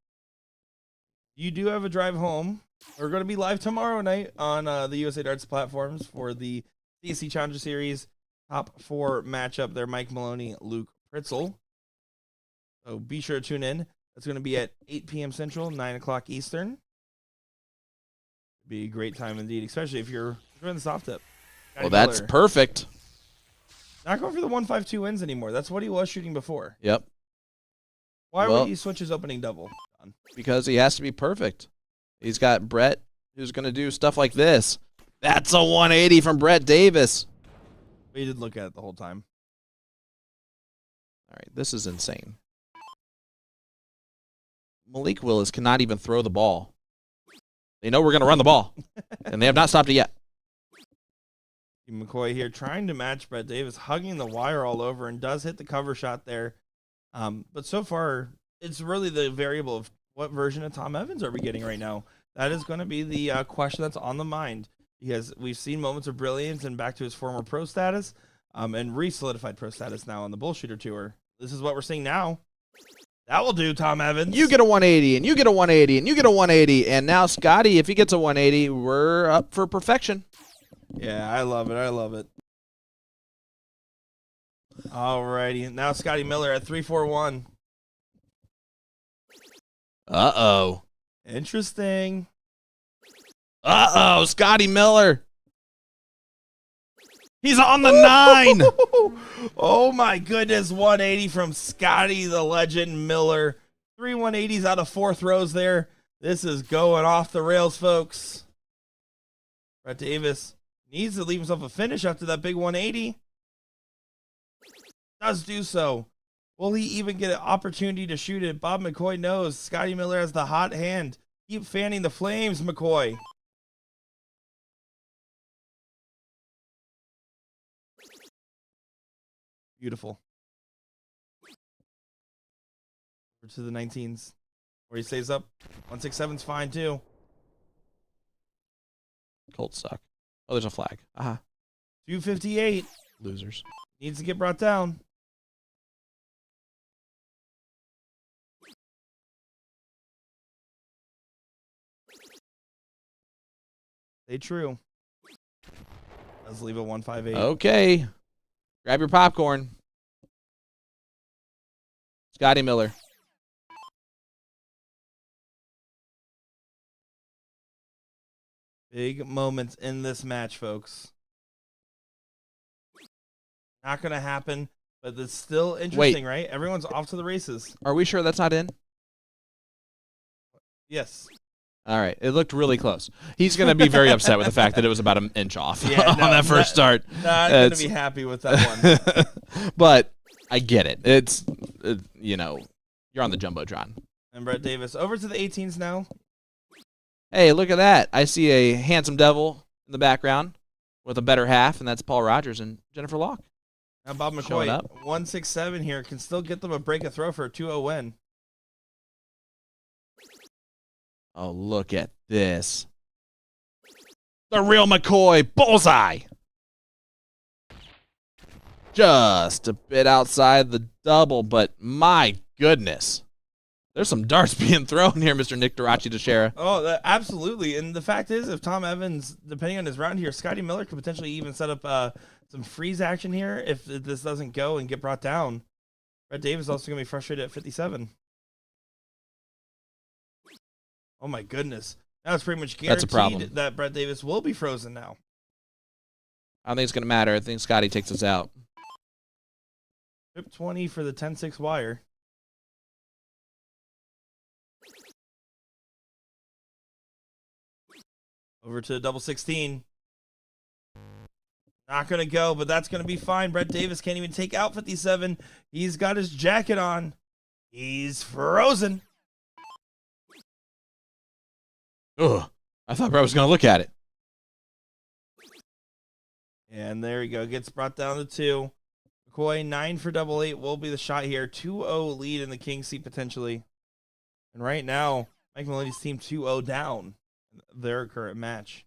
You do have a drive home. We're going to be live tomorrow night on the USA Darts platforms for the CSC Challenger Series top 4 matchup there. Mike Maloney, Luke Pritzel. So be sure to tune in. That's going to be at 8 p.m. Central, 9 o'clock Eastern. Be a great time indeed, especially if you're doing the soft tip. Well, that's perfect. Not going for the 152 wins anymore. That's what he was shooting before. Yep. Why would he switch his opening double? Because he has to be perfect. He's got Brett, who's going to do stuff like this. That's a 180 from Brett Davis. We did look at it the whole time. All right, this is insane. Malik Willis cannot even throw the ball. They know we're going to run the ball, and they have not stopped it yet. McCoy here trying to match Brett Davis, hugging the wire all over, and does hit the cover shot there. But so far, it's really the variable of what version of Tom Evans are we getting right now. That is going to be the question that's on the mind, because we've seen moments of brilliance and back to his former pro status, and re-solidified pro status now on the BullShooter tour. This is what we're seeing now. That will do, Tom Evans. You get a 180, and you get a 180, and you get a 180, and now Scotty, if he gets a 180, we're up for perfection. Yeah, I love it. I love it. Alrighty, now Scotty Miller at 341. Uh-oh. Interesting. Uh-oh, Scotty Miller. He's on the 9. Oh, my goodness. 180 from Scotty, the legend Miller. 3 180s out of 4 throws there. This is going off the rails, folks. Brett Davis needs to leave himself a finish after that big 180. Does do so. Will he even get an opportunity to shoot it? Bob McCoy knows. Scotty Miller has the hot hand. Keep fanning the flames, McCoy. Beautiful. Over to the 19s. Where he stays up. 167's fine too. Colts suck. Oh, there's a flag. 258. Losers. Needs to get brought down. Stay true. Let's leave it 158. Okay. Grab your popcorn. Scotty Miller. Big moments in this match, folks. Not going to happen, but it's still interesting, right? Everyone's off to the races. Are we sure that's not in? Yes. All right, it looked really close. He's going to be very upset with the fact that it was about an inch off on that first start. Not going to be happy with that one. But I get it. It's, you know, you're on the Jumbotron. And Brett Davis over to the 18s now. Hey, look at that. I see a handsome devil in the background with a better half, and that's Paul Rogers and Jennifer Locke. Now Bob Showing McCoy, up. 167 here, can still get them a break a throw for a 2-0 win. Oh, look at this. The real McCoy, bullseye. Just a bit outside the double, but my goodness. There's some darts being thrown here, Mr. Nick Darachi Teixeira. Oh, absolutely. And the fact is, if Tom Evans, depending on his round here, Scotty Miller could potentially even set up some freeze action here if this doesn't go and get brought down. Brett Davis is also going to be frustrated at 57. Oh, my goodness. Now it's pretty much That's a problem. guaranteed that Brett Davis will be frozen now. I don't think it's going to matter. I think Scotty takes us out. Trip 20 for the 10-6 wire. Over to double 16. Not going to go, but that's going to be fine. Brett Davis can't even take out 57. He's got his jacket on. He's frozen. Ugh. I thought Brett was going to look at it. And there we go. Gets brought down to 2. McCoy, 9 for double 8 will be the shot here. 2-0 lead in the king seat potentially. And right now, Mike Maloney's team 2-0 down in their current match.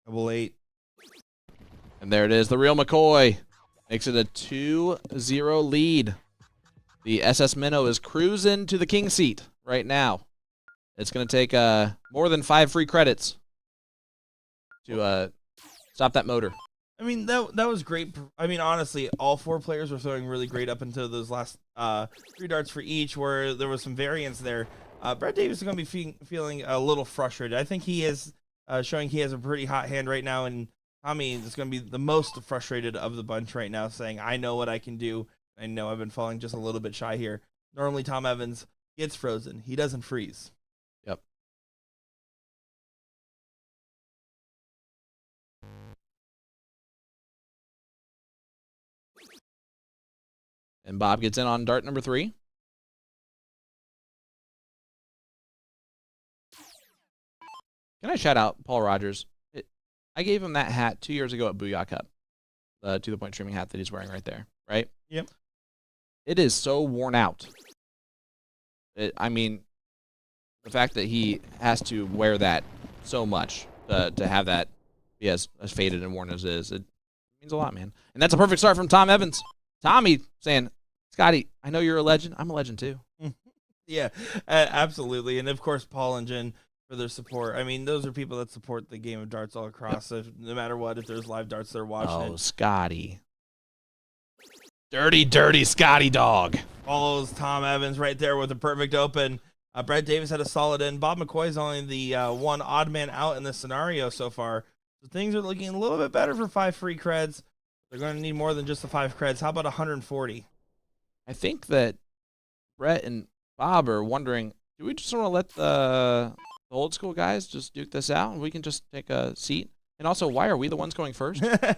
Double 8. And there it is. The real McCoy makes it a 2-0 lead. The SS Minnow is cruising to the king seat right now. It's going to take more than 5 free credits to stop that motor. I mean, that was great. I mean, honestly, all 4 players were throwing really great up until those last 3 darts for each, where there was some variance there. Brett Davis is going to be feeling a little frustrated. I think he is showing he has a pretty hot hand right now, and Tommy is going to be the most frustrated of the bunch right now, saying, I know what I can do. I know I've been falling just a little bit shy here. Normally, Tom Evans gets frozen. He doesn't freeze. Yep. And Bob gets in on dart number 3. Can I shout out Paul Rogers? I gave him that hat 2 years ago at Booyah Cup. The to-the-point streaming hat that he's wearing right there, right? Yep. It is so worn out. I mean, the fact that he has to wear that so much to have that be as faded and worn as it is, it means a lot, man. And that's a perfect start from Tom Evans. Tommy saying, Scotty, I know you're a legend. I'm a legend too. Yeah, absolutely. And, of course, Paul and Jen for their support. I mean, those are people that support the game of darts all across. Yep. No matter what, if there's live darts, they're watching it. Oh, Scotty. Dirty, dirty Scotty dog. Follows Tom Evans right there with a perfect open. Brett Davis had a solid in. Bob McCoy's only the one odd man out in this scenario so far. So things are looking a little bit better for 5 free creds. They're going to need more than just the 5 creds. How about 140? I think that Brett and Bob are wondering, do we just want to let the old school guys just duke this out and we can just take a seat? And also, why are we the ones going first? A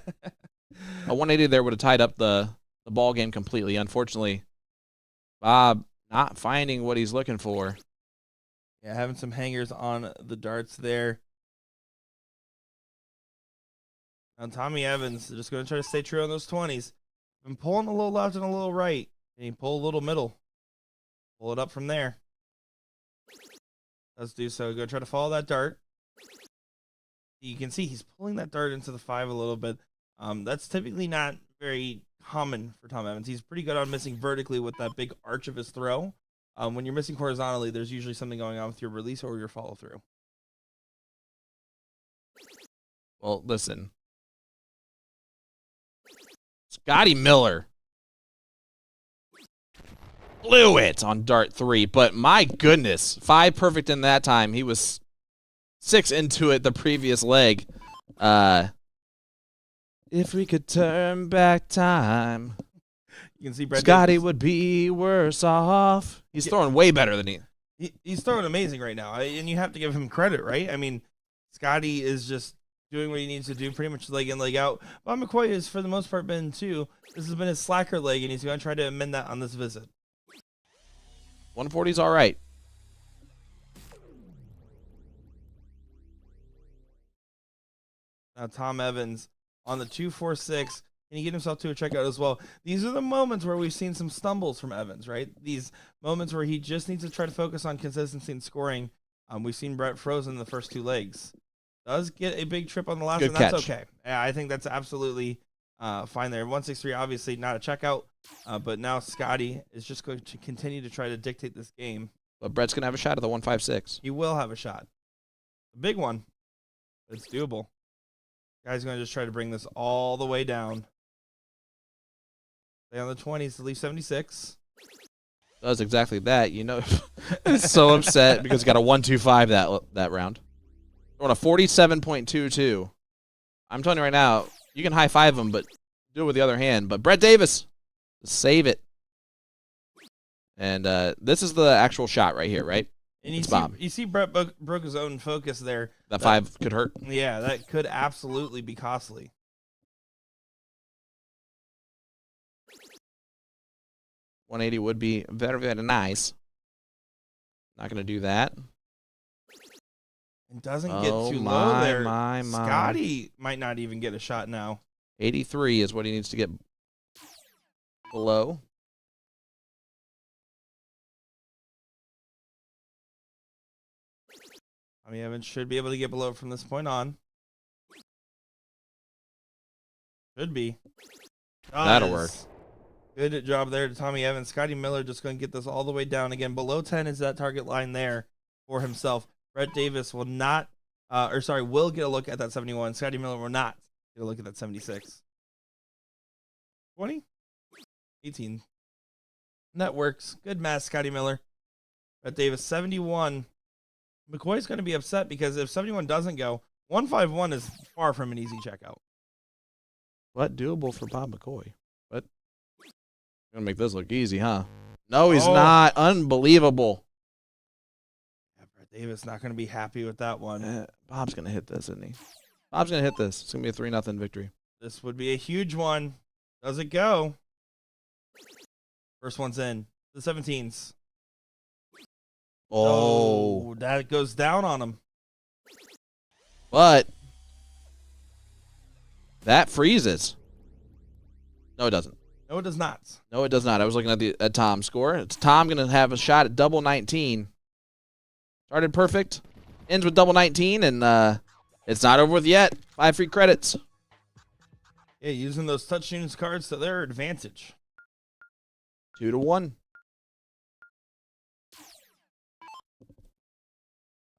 180 there would have tied up the ball game completely. Unfortunately, Bob not finding what he's looking for. Yeah, having some hangers on the darts there. Now, Tommy Evans just going to try to stay true on those 20s. Been pulling a little left and a little right. And he pull a little middle. Pull it up from there. Let's do so. Go try to follow that dart. You can see he's pulling that dart into the 5 a little bit. That's typically not very common for Tom Evans. He's pretty good on missing vertically with that big arch of his throw. When you're missing horizontally, there's usually something going on with your release or your follow through. Well, listen. Scotty Miller blew it on dart 3, but my goodness, 5 perfect in that time. He was 6 into it the previous leg. If we could turn back time, You can see Brett Scotty Davis. would be worse off. He's throwing way better than He's throwing amazing right now, and you have to give him credit, right? I mean, Scotty is just doing what he needs to do, pretty much leg in, leg out. Bob McCoy has, for the most part, been too. This has been his slacker leg, and he's going to try to amend that on this visit. 140's all right. Now Tom Evans on the 246. Can he get himself to a checkout as well? These are the moments where we've seen some stumbles from Evans, right? These moments where he just needs to try to focus on consistency and scoring. We've seen Brett frozen the first 2 legs. Does get a big trip on the last Good one. That's catch. okay. Yeah, I think that's absolutely fine there. 163, obviously not a checkout, but now Scotty is just going to continue to try to dictate this game. But Brett's going to have a shot at the 156. He will have a shot. A big one. It's doable. Guy's going to just try to bring this all the way down. Stay on the 20s to leave 76. Does exactly that. You know, it's so upset because he got a 125 that round. We're on a 47.22. I'm telling you right now, you can high five him, but do it with the other hand. But Brett Davis, save it. And this is the actual shot right here, right? And It's Bob. you see Brett broke his own focus there. That 5 could hurt. Yeah, that could absolutely be costly. $180 would be very, very nice. Not going to do that. It doesn't get Oh, too low my, there. my. Scotty might not even get a shot now. 83 is what he needs to get below. I mean, Evans should be able to get below from this point on. Should be. That'll Does. work. Good job there to Tommy Evans. Scotty Miller just going to get this all the way down again. Below 10 is that target line there for himself. Brett Davis will not, will get a look at that 71. Scotty Miller will not get a look at that 76. 20? 18. And that works. Good math, Scotty Miller. Brett Davis, 71. McCoy's going to be upset because if 71 doesn't go, 151 is far from an easy checkout. But doable for Bob McCoy. But gonna make this look easy, huh? No, he's not. Unbelievable. Yeah, Brett Davis not going to be happy with that one. Bob's gonna hit this, isn't he? Bob's gonna hit this. It's gonna be a 3-0 victory. This would be a huge one. Does it go? First one's in. The 17s. Oh, That goes down on him. but that freezes. No, it doesn't. No, it does not. No, it does not. I was looking at Tom's score. It's Tom going to have a shot at double 19. Started perfect. Ends with double 19, and it's not over with yet. 5 free credits. Yeah, using those touch units cards to their advantage. 2-1.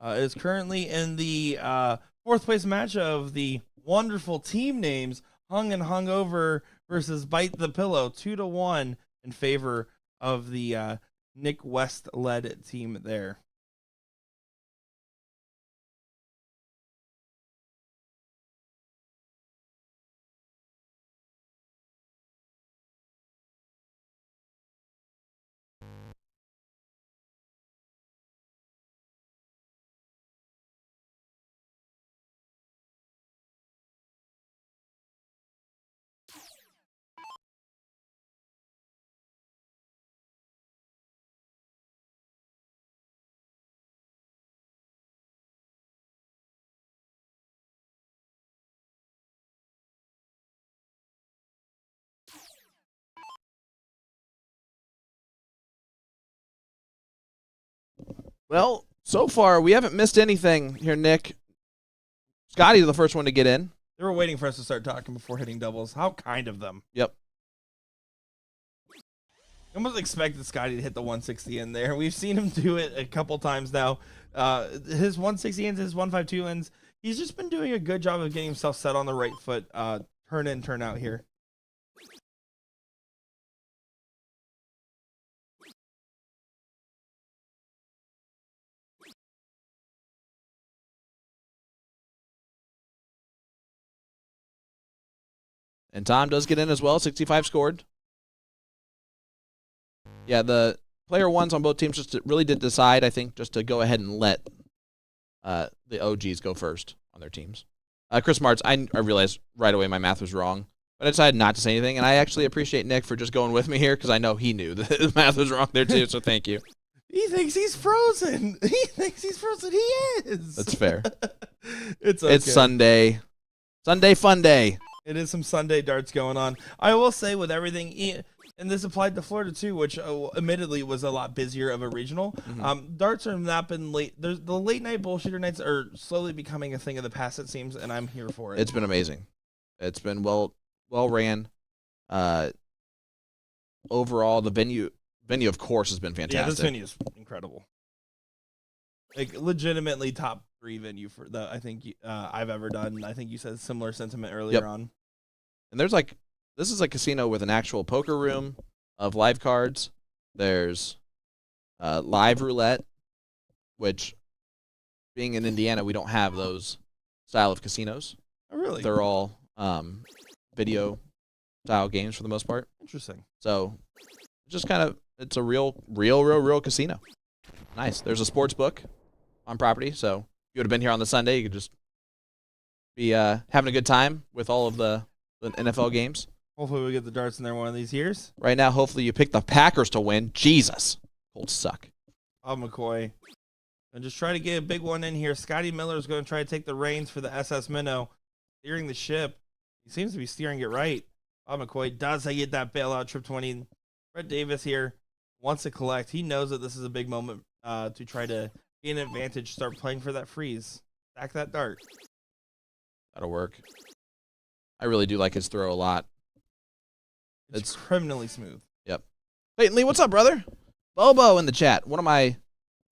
Is currently in the 4th place match of the wonderful team names Hung and Hungover versus Bite the Pillow. 2-1 in favor of the Nick West led team there. Well, so far, we haven't missed anything here, Nick. Scotty's the first one to get in. They were waiting for us to start talking before hitting doubles. How kind of them. Yep. I almost expected Scotty to hit the 160 in there. We've seen him do it a couple times now. His 160 ends, his 152 ends. He's just been doing a good job of getting himself set on the right foot. Turn in, turn out here. And Tom does get in as well. 65 scored. Yeah, the player ones on both teams just really did decide, I think, just to go ahead and let the OGs go first on their teams. Chris Martz, I realized right away my math was wrong, but I decided not to say anything, and I actually appreciate Nick for just going with me here because I know he knew that the math was wrong there too, so thank you. He thinks he's frozen. He thinks he's frozen. He is. That's fair. It's okay. It's Sunday. Sunday fun day. It is some Sunday darts going on. I will say with everything, and this applied to Florida too, which admittedly was a lot busier of a regional. Darts are not been late. The late night BullShooter nights are slowly becoming a thing of the past, it seems, and I'm here for it. It's been amazing. It's been well ran. Overall, the venue of course has been fantastic. Yeah, this venue is incredible. Like legitimately top 3 venue for the I think I've ever done. I think you said similar sentiment earlier on. And there's this is a casino with an actual poker room of live cards. There's live roulette, which being in Indiana, we don't have those style of casinos. Oh, really? They're all video style games for the most part. Interesting. So just kind of, it's a real casino. Nice. There's a sports book on property, so if you would have been here on the Sunday, you could just be having a good time with all of the NFL games. Hopefully we get the darts in there one of these years. Right now, hopefully you pick the Packers to win. Jesus. Colts suck. Bob McCoy. And just try to get a big one in here. Scotty Miller is going to try to take the reins for the SS Minnow. Steering the ship. He seems to be steering it right. Bob McCoy does get that bailout trip 20. Brett Davis here wants to collect. He knows that this is a big moment to try to gain an advantage, start playing for that freeze. Stack that dart. That'll work. I really do like his throw a lot. It's criminally smooth. Yep. Peyton Lee, what's up, brother? Bobo in the chat. One of my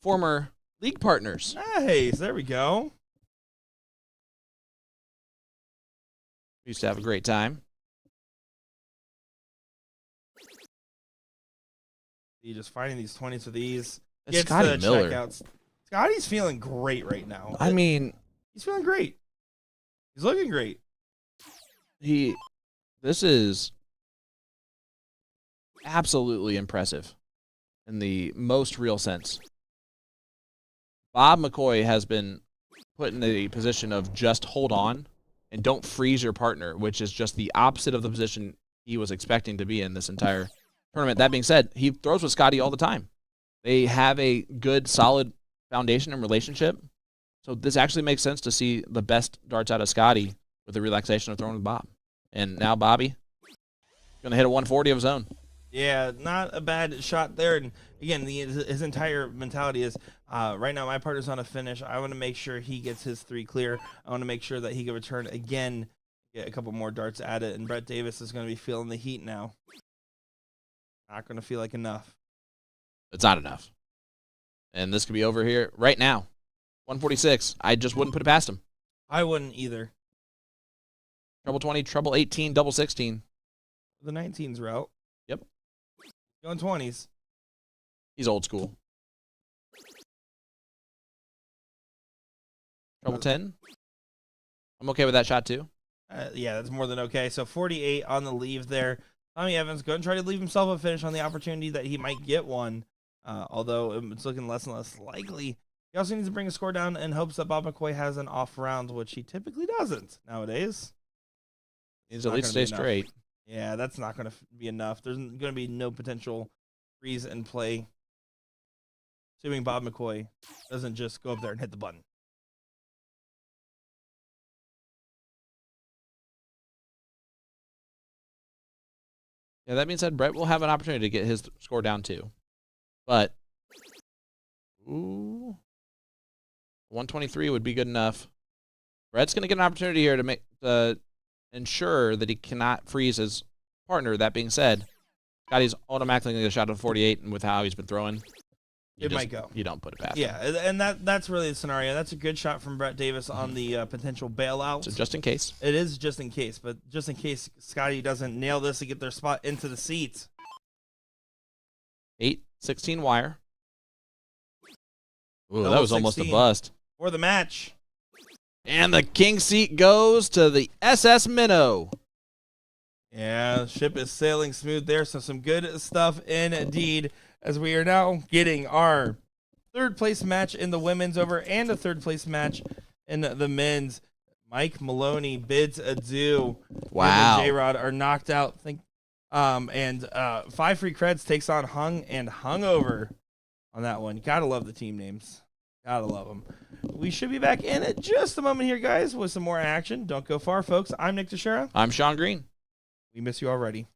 former league partners. Nice. There we go. We used to have a great time. He just finding these 20s with ease. It's Gets Scotty the Miller. checkouts. Scotty's feeling great right now. I mean, he's feeling great. He's looking great. This is absolutely impressive in the most real sense. Bob McCoy has been put in the position of just hold on and don't freeze your partner, which is just the opposite of the position he was expecting to be in this entire tournament. That being said, he throws with Scotty all the time. They have a good, solid foundation and relationship. So this actually makes sense to see the best darts out of Scotty with the relaxation of throwing with Bob. And now Bobby going to hit a 140 of his own. Yeah, not a bad shot there. And again, his entire mentality is, right now my partner's on a finish. I want to make sure he gets his 3 clear. I want to make sure that he can return again, get a couple more darts at it. And Brett Davis is going to be feeling the heat now. Not going to feel like enough. It's not enough. And this could be over here right now. 146. I just wouldn't put it past him. I wouldn't either. Treble 20, treble 18, double 16. The 19s route. Yep. Going 20s. He's old school. Treble 10. I'm okay with that shot too. Yeah, that's more than okay. So 48 on the leave there. Tommy Evans going to try to leave himself a finish on the opportunity that he might get one. Although it's looking less and less likely. He also needs to bring a score down in hopes that Bob McCoy has an off round, which he typically doesn't nowadays. Needs to at least stay straight. Yeah, that's not going to be enough. There's going to be no potential freeze and play, assuming Bob McCoy doesn't just go up there and hit the button. Yeah, that being said, Brett will have an opportunity to get his score down too. But, 123 would be good enough. Brett's going to get an opportunity here to ensure that he cannot freeze his partner. That being said, Scotty's automatically going to get a shot at 48, and with how he's been throwing, might go. You don't put it past him. Yeah, and that's really the scenario. That's a good shot from Brett Davis on the potential bailout. So just in case. It is just in case, but just in case Scotty doesn't nail this to get their spot into the seats. 8-16 wire. Ooh, Double that was almost a 16 bust. For the match. And the king seat goes to the SS Minnow. Yeah, ship is sailing smooth there. So some good stuff indeed, as we are now getting our third place match in the women's over and a third place match in the men's. Mike Maloney bids adieu. Wow. J Rod are knocked out. And 5 Free Creds takes on Hung and Hungover on that one. Gotta love the team names. Gotta love them. We should be back in it just a moment here, guys, with some more action. Don't go far, folks. I'm Nick Teixeira. I'm Sean Green. We miss you already.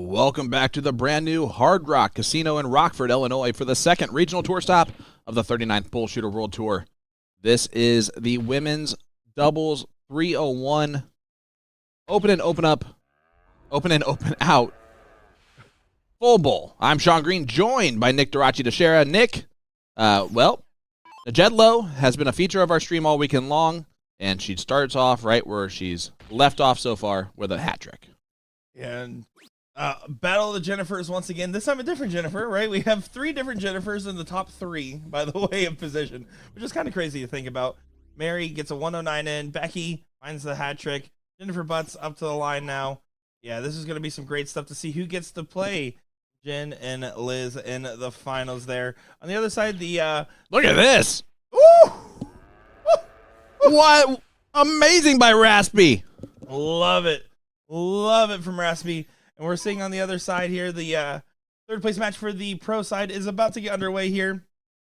Welcome back to the brand new Hard Rock Casino in Rockford, Illinois for the second regional tour stop of the 39th BullShooter World Tour. This is the women's doubles 301. Open and open up. Open and open out. Full bowl. I'm Sean Green, joined by Nick Durachi DeShera. Nick, well, Jedlo has been a feature of our stream all weekend long, and she starts off right where she's left off so far with a hat trick. And Battle of the Jennifers once again. This time a different Jennifer, right? We have 3 different Jennifers in the top 3, by the way, of position, which is kind of crazy to think about. Mary gets a 109 in. Becky finds the hat trick. Jennifer Butts up to the line now. Yeah, this is going to be some great stuff to see who gets to play Jen and Liz in the finals there. On the other side, the Look at this. Ooh! What? Amazing by Raspy. Love it. Love it from Raspy. And we're seeing on the other side here, the third place match for the pro side is about to get underway here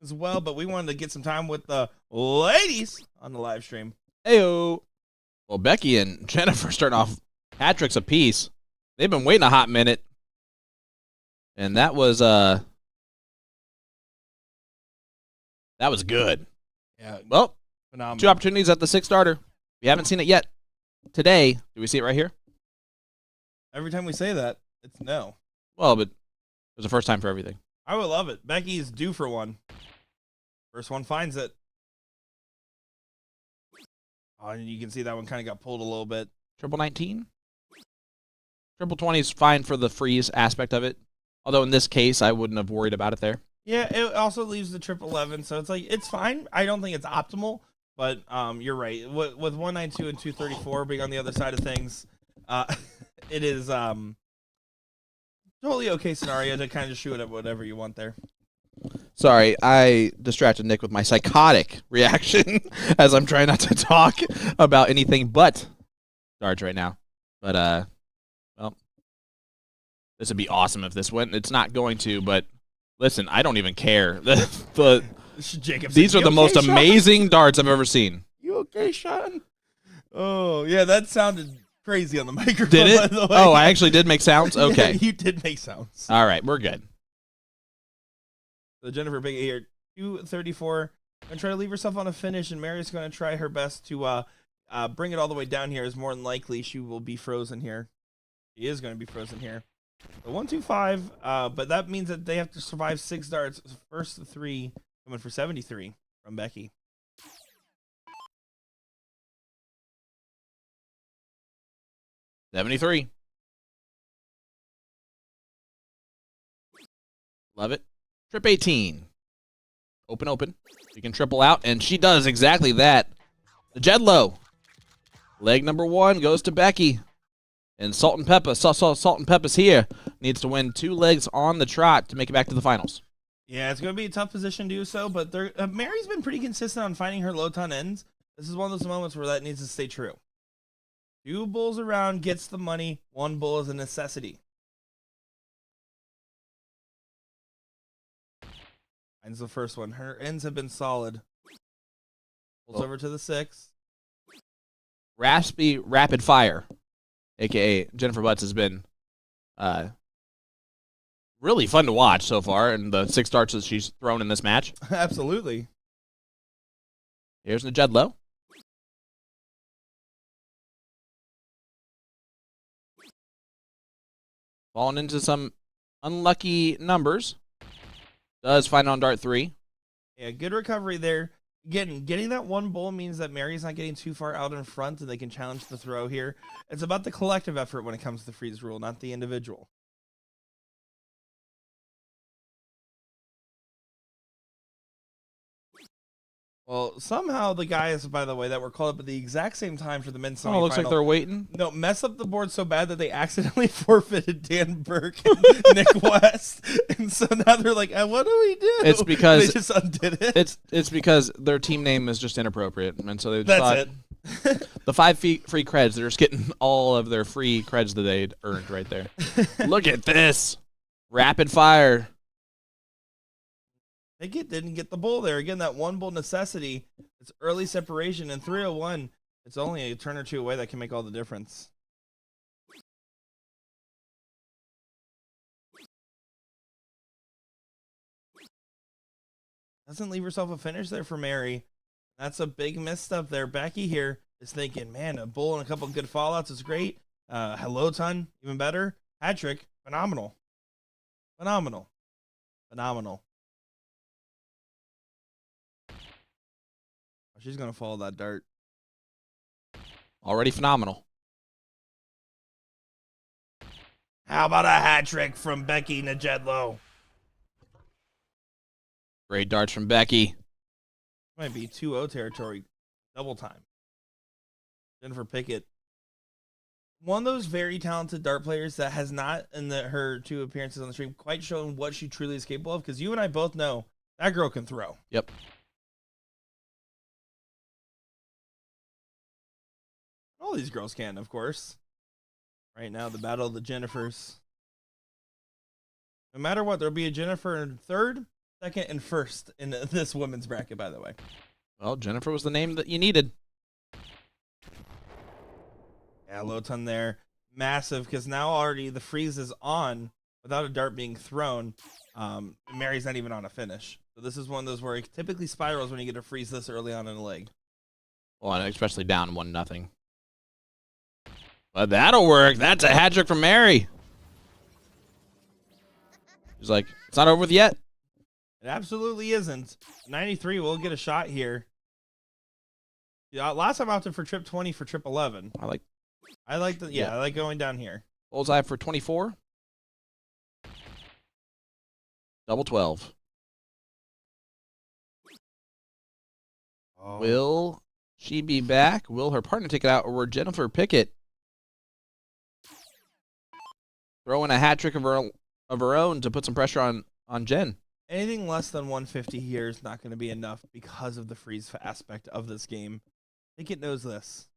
as well, but we wanted to get some time with the ladies on the live stream. Heyo. Well, Becky and Jennifer starting off hat tricks apiece. They've been waiting a hot minute. And that was good. Yeah. Well, Phenomenal. 2 opportunities at the 6th starter. If you haven't seen it yet, today, do we see it right here? Every time we say that, it's no. Well, but there's a first time for everything. I would love it. Becky's due for one. First one finds it. Oh, and you can see that one kind of got pulled a little bit. Triple 19? Triple 20 is fine for the freeze aspect of it. Although in this case, I wouldn't have worried about it there. Yeah, it also leaves the triple 11, so it's like, it's fine. I don't think it's optimal, but you're right. With 192 and 234 being on the other side of things, it is totally okay scenario to kind of just shoot at whatever you want there. Sorry, I distracted Nick with my psychotic reaction as I'm trying not to talk about anything but darts right now. But, well, this would be awesome if this went. It's not going to, but listen, I don't even care. These are the most amazing darts I've ever seen. You okay, Sean? Oh, yeah, that sounded crazy on the microphone. Did it? By the way. Oh, I actually did make sounds? Okay. Yeah, you did make sounds. All right, we're good. So Jennifer Big here, 234. Going to try to leave herself on a finish, and Mary's going to try her best to bring it all the way down here. Is more than likely she will be frozen here. She is going to be frozen here. The 125, but that means that they have to survive 6 darts. First 3 coming for 73 from Becky. $73. Love it. Trip 18. Open. You can triple out, and she does exactly that. The Jedlo. Leg number 1 goes to Becky. And Salt and Peppa's here. Needs to win 2 legs on the trot to make it back to the finals. Yeah, it's going to be a tough position to do so, but Mary's been pretty consistent on finding her low ton ends. This is one of those moments where that needs to stay true. 2 bulls around gets the money. 1 bull is a necessity. Finds the first one. Her ends have been solid. Pulls over to the 6. Raspy Rapid Fire, a.k.a. Jennifer Butts, has been really fun to watch so far in the 6 darts that she's thrown in this match. Absolutely. Here's the Jedlo. Falling into some unlucky numbers. Does find on dart 3. Yeah, good recovery there. Again, getting that 1 bull means that Mary's not getting too far out in front and they can challenge the throw here. It's about the collective effort when it comes to the freeze rule, not the individual. Well, somehow the guys, by the way, that were called up at the exact same time for the men's semifinal. Oh, looks like they're waiting. No, mess up the board so bad that they accidentally forfeited Dan Burke and Nick West. And so now they're like, what do we do? It's because they just undid it. It's because their team name is just inappropriate, and so they just thought That's it. the 5 free creds. They're just getting all of their free creds that they'd earned right there. Look at this rapid fire. They didn't get the bull there. Again, that 1 bull necessity. It's early separation. And 301, it's only a turn or 2 away that can make all the difference. Doesn't leave herself a finish there for Mary. That's a big misstep there. Becky here is thinking, man, a bull and a couple of good fallouts is great. Hello ton, even better. Hat trick, phenomenal. Phenomenal. Phenomenal. Oh, she's going to follow that dart. Already phenomenal. How about a hat trick from Becky Najedlow? Great darts from Becky. Might be 2-0 territory. Double time. Jennifer Pickett. One of those very talented dart players that has not, in her 2 appearances on the stream, quite shown what she truly is capable of, because you and I both know that girl can throw. Yep. All these girls can, of course. Right now, the battle of the Jennifers. No matter what, there'll be a Jennifer in 3rd, 2nd, and 1st in this women's bracket, by the way. Well, Jennifer was the name that you needed. Yeah, low ton there. Massive, because now already the freeze is on without a dart being thrown. Mary's not even on a finish. So this is one of those where it typically spirals when you get a freeze this early on in a leg. Well, and especially down 1-0. But that'll work. That's a hat trick from Mary. She's like, it's not over with yet. It absolutely isn't. 93 will get a shot here. Yeah, last time I opted for trip 20 for trip 11. I like I like going down here. Bullseye for 24. Double 12. Oh. Will she be back? Will her partner take it out, or will Jennifer Pickett throw in a hat trick of her own to put some pressure on Jen? Anything less than 150 here is not going to be enough because of the freeze aspect of this game. Pickett knows this.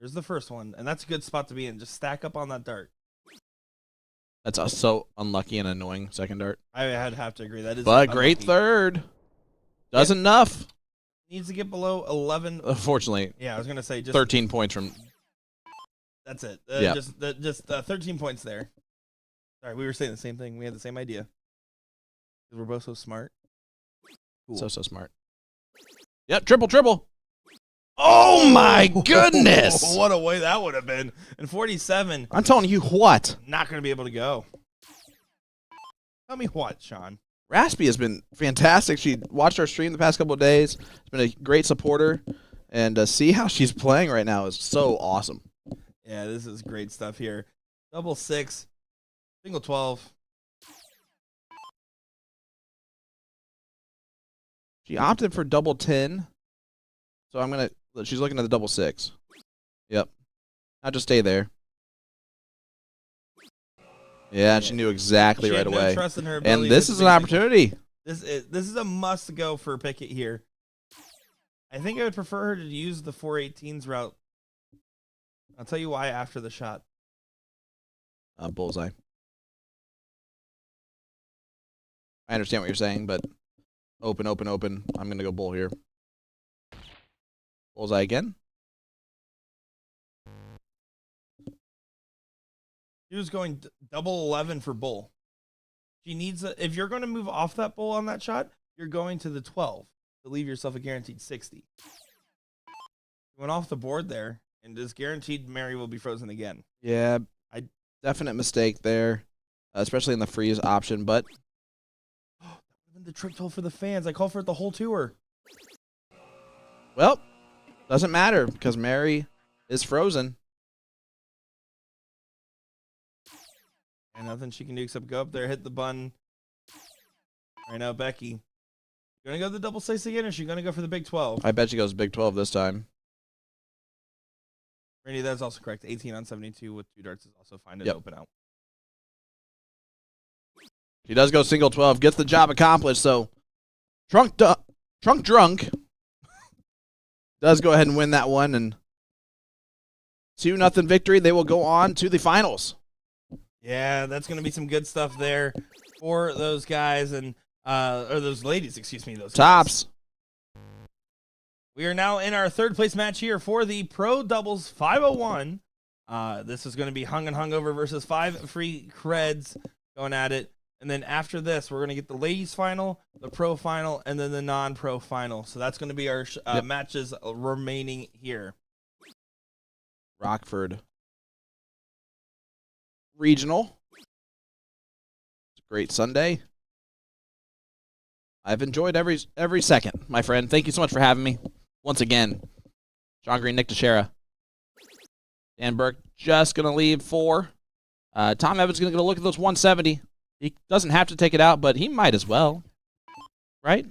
Here's the first one, and that's a good spot to be in. Just stack up on that dart. That's a so unlucky and annoying second dart. I have to agree. That is But great unlucky. third. Does enough. Needs to get below 11. Unfortunately, Yeah, I was going to say just 13 points from. That's it. Yeah. Just 13 points there. Sorry, we were saying the same thing. We had the same idea. We're both so smart. Cool. So smart. Yep, triple. Oh my goodness! What a way that would have been. And 47, I'm telling you what. not going to be able to go. Tell me what, Sean. Raspy has been fantastic. She watched our stream the past couple of days. She's been a great supporter. And see how she's playing right now is so awesome. Yeah, this is great stuff here. Double 6, single 12. She opted for double 10. So she's looking at the double 6. Yep. I'll just stay there. Yeah, she knew exactly She right had no away. trust in her And ability this to is an make opportunity. This is a must go for Pickett here. I think I would prefer her to use the 418s route. I'll tell you why after the shot. Bullseye. I understand what you're saying, but open. I'm going to go bull here. Bullseye again. She was going double 11 for bull. She needs if you're going to move off that bull on that shot, you're going to the 12 to leave yourself a guaranteed 60. You went off the board there, and is guaranteed Mary will be frozen again. Yeah, definite mistake there, especially in the freeze option, but That would have been the trick toll for the fans. I called for it the whole tour. well, doesn't matter because Mary is frozen. And nothing she can do except go up there, hit the button. Right now, Becky. You going to go the double 6 again, or is she going to go for the big 12? I bet she goes Big 12 this time. Randy, that's also correct. 18 on 72 with 2 darts is also fine to Yep. open out. She does go single 12, gets the job accomplished. So Trunk Drunk does go ahead and win that one, and 2-0 victory. They will go on to the finals. Yeah, that's going to be some good stuff there for those guys and or those ladies, excuse me, those Tops. guys. We are now in our 3rd place match here for the Pro Doubles 501. This is going to be Hung and Hungover versus 5 Free Creds going at it. And then after this, we're going to get the ladies final, the pro final, and then the non-pro final. So that's going to be our matches remaining here. Rockford Regional. It's a great Sunday. I've enjoyed every second, my friend. Thank you so much for having me. Once again, John Green, Nick Teixeira. Dan Burke just going to leave 4. Tom Evans going to look at those 170. He doesn't have to take it out, but he might as well. Right?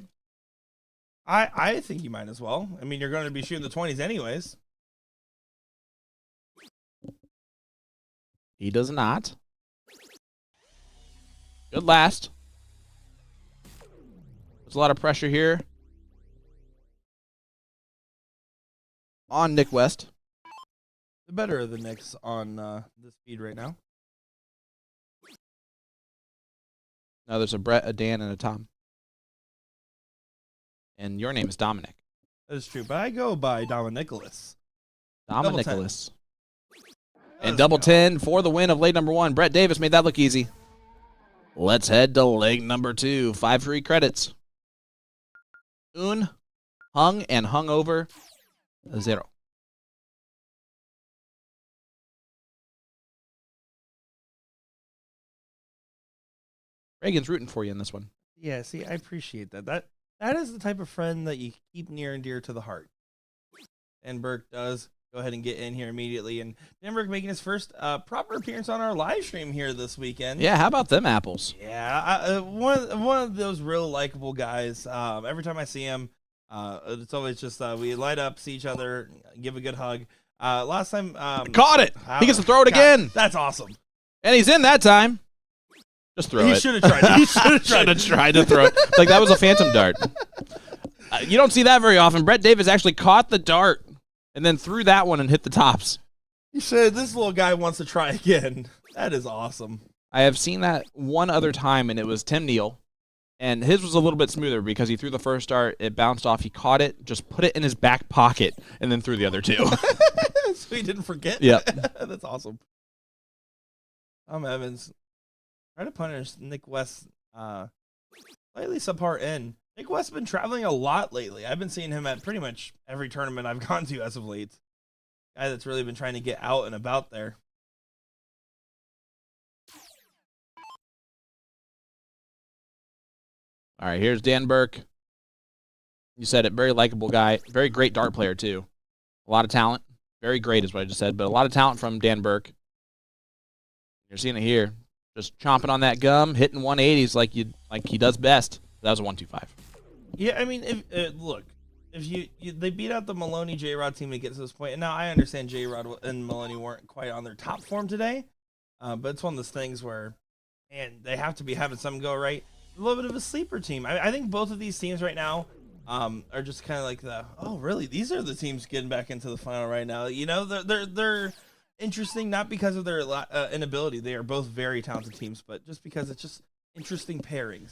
I think you might as well. I mean, you're going to be shooting the 20s anyways. He does not. Good last. There's a lot of pressure here on Nick West. The better of the Knicks on the speed right now. Now there's a Brett, a Dan, and a Tom. And your name is Dominic. That is true, but I go by Dominicolas. Dominicolas. And double 10 for the win of leg number 1. Brett Davis made that look easy. Let's head to leg number 2. 5 free credits. Hung and hung over 0. Reagan's rooting for you in this one. Yeah, see, I appreciate that. That is the type of friend that you keep near and dear to the heart. And Burke does go ahead and get in here immediately. And Dan Burke making his first proper appearance on our live stream here this weekend. Yeah, how about them apples? Yeah, one of those real likable guys. Every time I see him, it's always just we light up, see each other, give a good hug. Last time, caught it. He gets to throw it again. That's awesome. And he's in that time. Just throw it. He should have tried. He should have tried to throw it. Like that was a phantom dart. You don't see that very often. Brett Davis actually caught the dart and then threw that one and hit the tops. He said, "This little guy wants to try again." That is awesome. I have seen that one other time, and it was Tim Neal. And his was a little bit smoother because he threw the first dart, it bounced off, he caught it, just put it in his back pocket, and then threw the other 2. So he didn't forget? Yep. That's awesome. Tom Evans. Try to punish Nick West slightly subpar in. Nick West's been traveling a lot lately. I've been seeing him at pretty much every tournament I've gone to as of late. Guy that's really been trying to get out and about there. All right, here's Dan Burke. You said it, very likable guy, very great dart player too. A lot of talent. Very great is what I just said, but a lot of talent from Dan Burke. You're seeing it here. Just chomping on that gum, hitting 180s like he does best. That was a 125. Yeah, I mean, if they beat out the Maloney J-Rod team to get to this point, and now I understand J-Rod and Maloney weren't quite on their top form today, but it's one of those things where, man, they have to be having something go right. A little bit of a sleeper team. I think both of these teams right now are just kind of like really, these are the teams getting back into the final right now. You know, they're interesting, not because of their inability. They are both very talented teams, but just because it's just interesting pairings.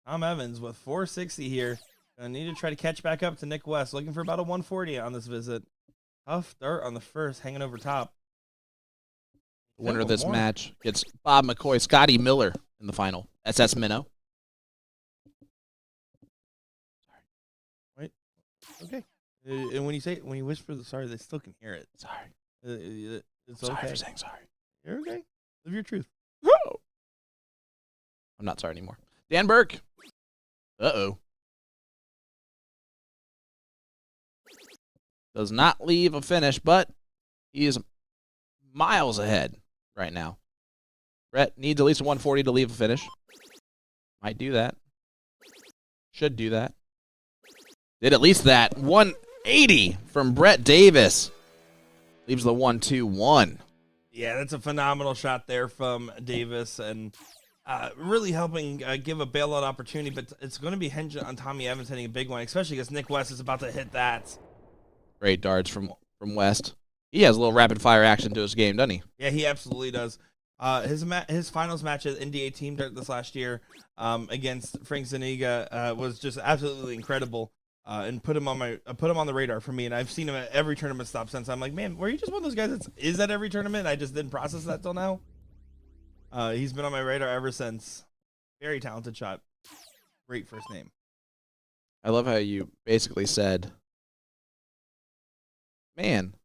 Tom Evans with 460 here. Gonna need to try to catch back up to Nick West. Looking for about a 140 on this visit. Tough dart on the first, hanging over top. The winner of this match gets Bob McCoy, Scotty Miller in the final. SS Minnow. Okay. And when you whisper the sorry, they still can hear it. Sorry. It's sorry okay. for saying sorry. You're okay. Live your truth. I'm not sorry anymore. Dan Burke. Uh-oh. Does not leave a finish, but he is miles ahead right now. Brett needs at least a 140 to leave a finish. Might do that. Should do that. Did at least that. 180 from Brett Davis. Leaves the 1-2-1. Yeah, that's a phenomenal shot there from Davis, and really helping give a bailout opportunity, but it's going to be hinged on Tommy Evans hitting a big one, especially because Nick West is about to hit that. Great darts from West. He has a little rapid-fire action to his game, doesn't he? Yeah, he absolutely does. His finals match at NDA Team Dart this last year against Frank Zuniga was just absolutely incredible. and put him on the radar for me. And I've seen him at every tournament stop since. I'm like, man, were you just one of those guys that is at every tournament? I just didn't process that till now. He's been on my radar ever since. Very talented shot. Great first name. I love how you basically said, man,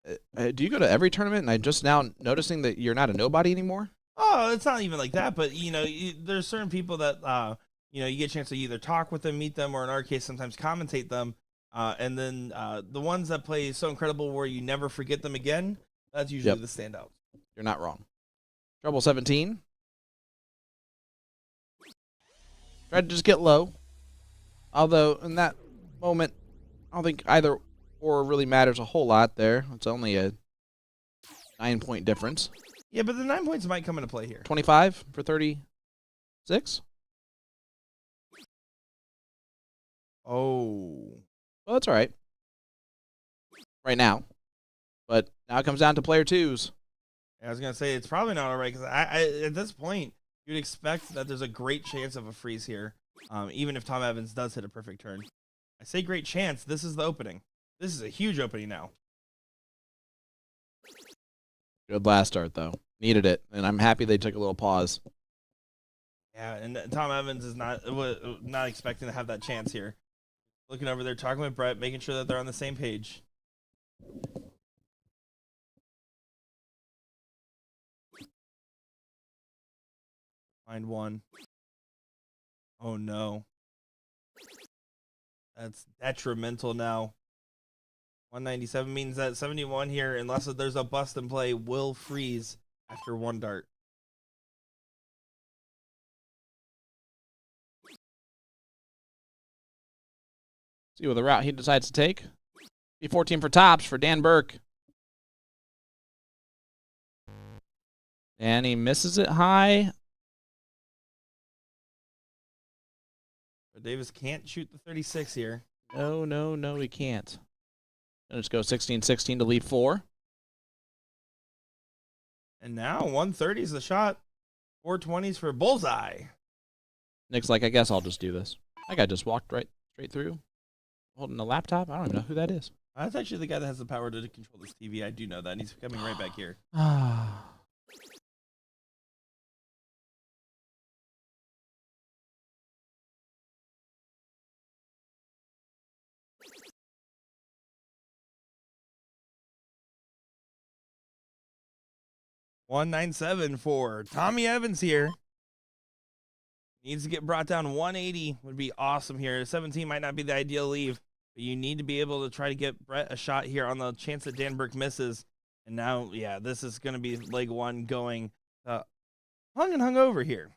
do you go to every tournament? And I'm just now noticing that you're not a nobody anymore. Oh, it's not even like that, but there's certain people that you get a chance to either talk with them, meet them, or in our case, sometimes commentate them. And then the ones that play so incredible where you never forget them again, that's usually the standout. You're not wrong. Trouble 17. Tried to just get low. Although in that moment, I don't think either or really matters a whole lot there. It's only a 9-point difference. Yeah, but the 9 points might come into play here. 25 for 36. Oh. Well, that's all right. Right now. But now it comes down to player twos. I was going to say, it's probably not all right, because I at this point, you'd expect that there's a great chance of a freeze here, even if Tom Evans does hit a perfect turn. I say great chance. This is the opening. This is a huge opening now. Good last start, though. Needed it, and I'm happy they took a little pause. Yeah, and Tom Evans is not expecting to have that chance here. Looking over there, talking with Brett, making sure that they're on the same page. Find one. Oh, no. That's detrimental now. 197 means that 71 here, unless there's a bust in play, will freeze after one dart. See what the route he decides to take. B14 for tops for Dan Burke. And he misses it high. But Davis can't shoot the 36 here. No, he can't. Let's go 16-16 to lead 4. And now 130 is the shot. 420s for bullseye. Nick's like, I guess I'll just do this. That guy just walked straight through, holding a laptop. I don't even know who that is. That's actually the guy that has the power to control this TV. I do know that, and he's coming right back here. $197 for Tommy Evans here. Needs to get brought down. 180 would be awesome here. 17 might not be the ideal leave, but you need to be able to try to get Brett a shot here on the chance that Dan Burke misses. And now, yeah, this is going to be leg one going hung over here.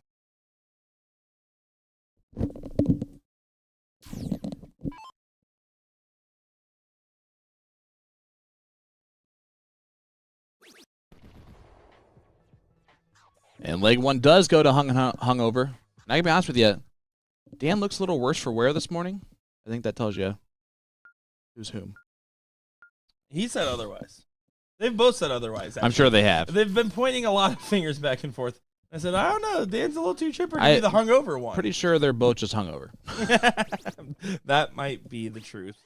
And leg one does go to hung over. And I can be honest with you, Dan looks a little worse for wear this morning. I think that tells you who's whom. He said otherwise. They've both said otherwise. Actually. I'm sure they have. They've been pointing a lot of fingers back and forth. I said, I don't know. Dan's a little too chipper to be the hungover one. Pretty sure they're both just hungover. That might be the truth.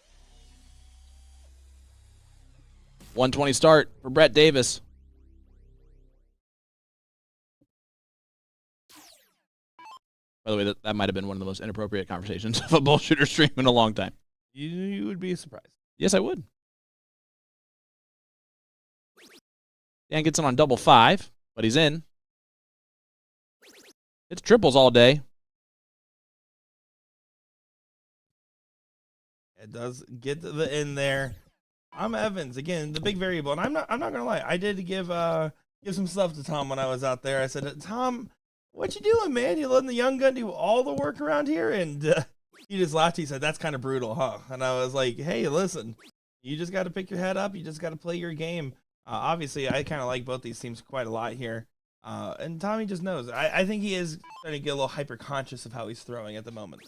120 start for Brett Davis. By the way, that might have been one of the most inappropriate conversations of a BullShooter stream in a long time. You would be surprised. Yes, I would. Dan gets in on double 5, but he's in. It's triples all day. It does get to the end there. I'm Evans again, the big variable, and I'm not gonna lie. I did give some stuff to Tom when I was out there. I said, Tom, what you doing, man? You letting the young gun do all the work around here? And he just laughed. He said, that's kind of brutal, huh? And I was like, hey, listen, you just got to pick your head up. You just got to play your game. Obviously, I kind of like both these teams quite a lot here. And Tommy just knows. I think he is starting to get a little hyper-conscious of how he's throwing at the moment.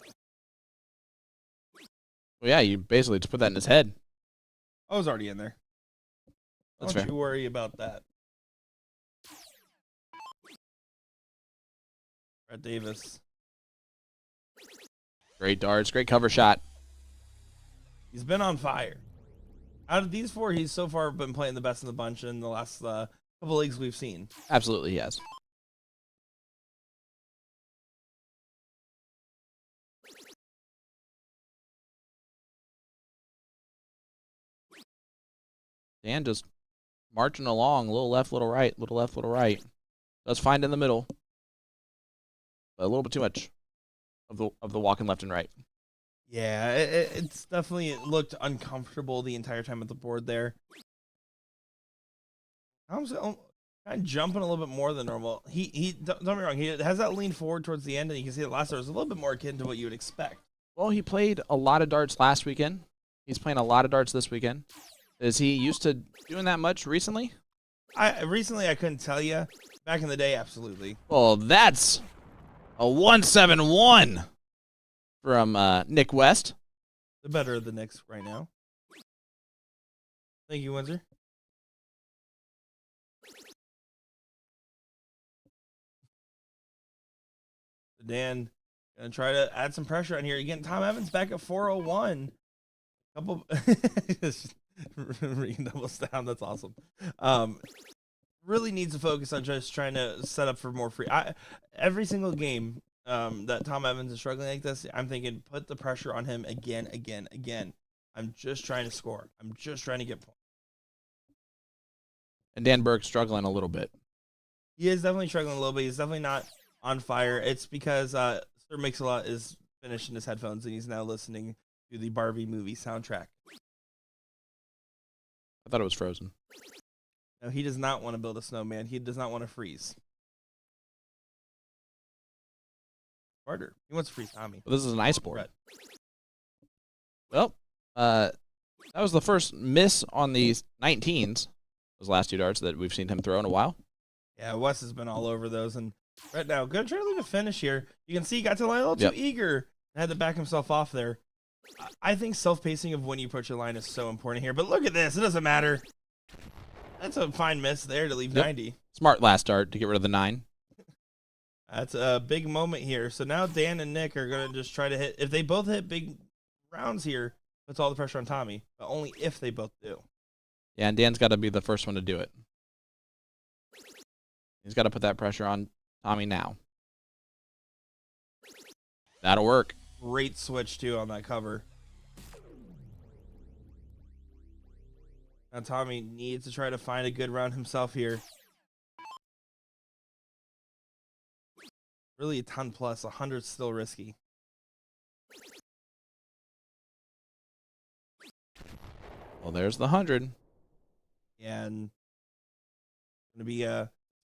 Well, yeah, you basically just put that in his head. I was already in there. That's Don't fair. you worry about that. Brett Davis. Great darts, great cover shot. He's been on fire. Out of these 4, he's so far been playing the best in the bunch in the last couple leagues we've seen. Absolutely, yes. Dan just marching along, little left, little right, little left, little right. Does find in the middle, but a little bit too much of the walking left and right. Yeah, it's definitely looked uncomfortable the entire time at the board there. I'm kind of jumping a little bit more than normal. He don't get me wrong, he has that lean forward towards the end, and you can see the last one was a little bit more akin to what you would expect. Well, he played a lot of darts last weekend. He's playing a lot of darts this weekend. Is he used to doing that much recently? Recently I couldn't tell you. Back in the day, absolutely. Well, that's a 171 from Nick West. The better of the Knicks right now. Thank you, Windsor. Dan gonna try to add some pressure on here. You're getting Tom Evans back at 401. Couple ring doubles down. That's awesome. Really needs to focus on just trying to set up for more free. Every single game that Tom Evans is struggling like this, I'm thinking put the pressure on him again. I'm just trying to score. I'm just trying to get points. And Dan Burke's struggling a little bit. He is definitely struggling a little bit. He's definitely not on fire. It's because Sir Mix-a-Lot is finished in his headphones and he's now listening to the Barbie movie soundtrack. I thought it was Frozen. No, he does not want to build a snowman. He does not want to freeze. Carter, he wants to freeze Tommy. Well, this is an ice board. Brett. Well, that was the first miss on the 19s. Those last 2 darts that we've seen him throw in a while. Yeah, Wes has been all over those. And right now, going to try to leave a finish here. You can see he got to the line a little too eager and had to back himself off there. I think self-pacing of when you approach your line is so important here. But look at this. It doesn't matter. That's a fine miss there to leave 90. Smart last dart to get rid of the 9. That's a big moment here. So now Dan and Nick are going to just try to hit. If they both hit big rounds here, puts all the pressure on Tommy. But only if they both do. Yeah, and Dan's got to be the first one to do it. He's got to put that pressure on Tommy now. That'll work. Great switch, too, on that cover. Now Tommy needs to try to find a good round himself here. Really a ton plus. 100's still risky. Well, there's the 100. Yeah, and going to be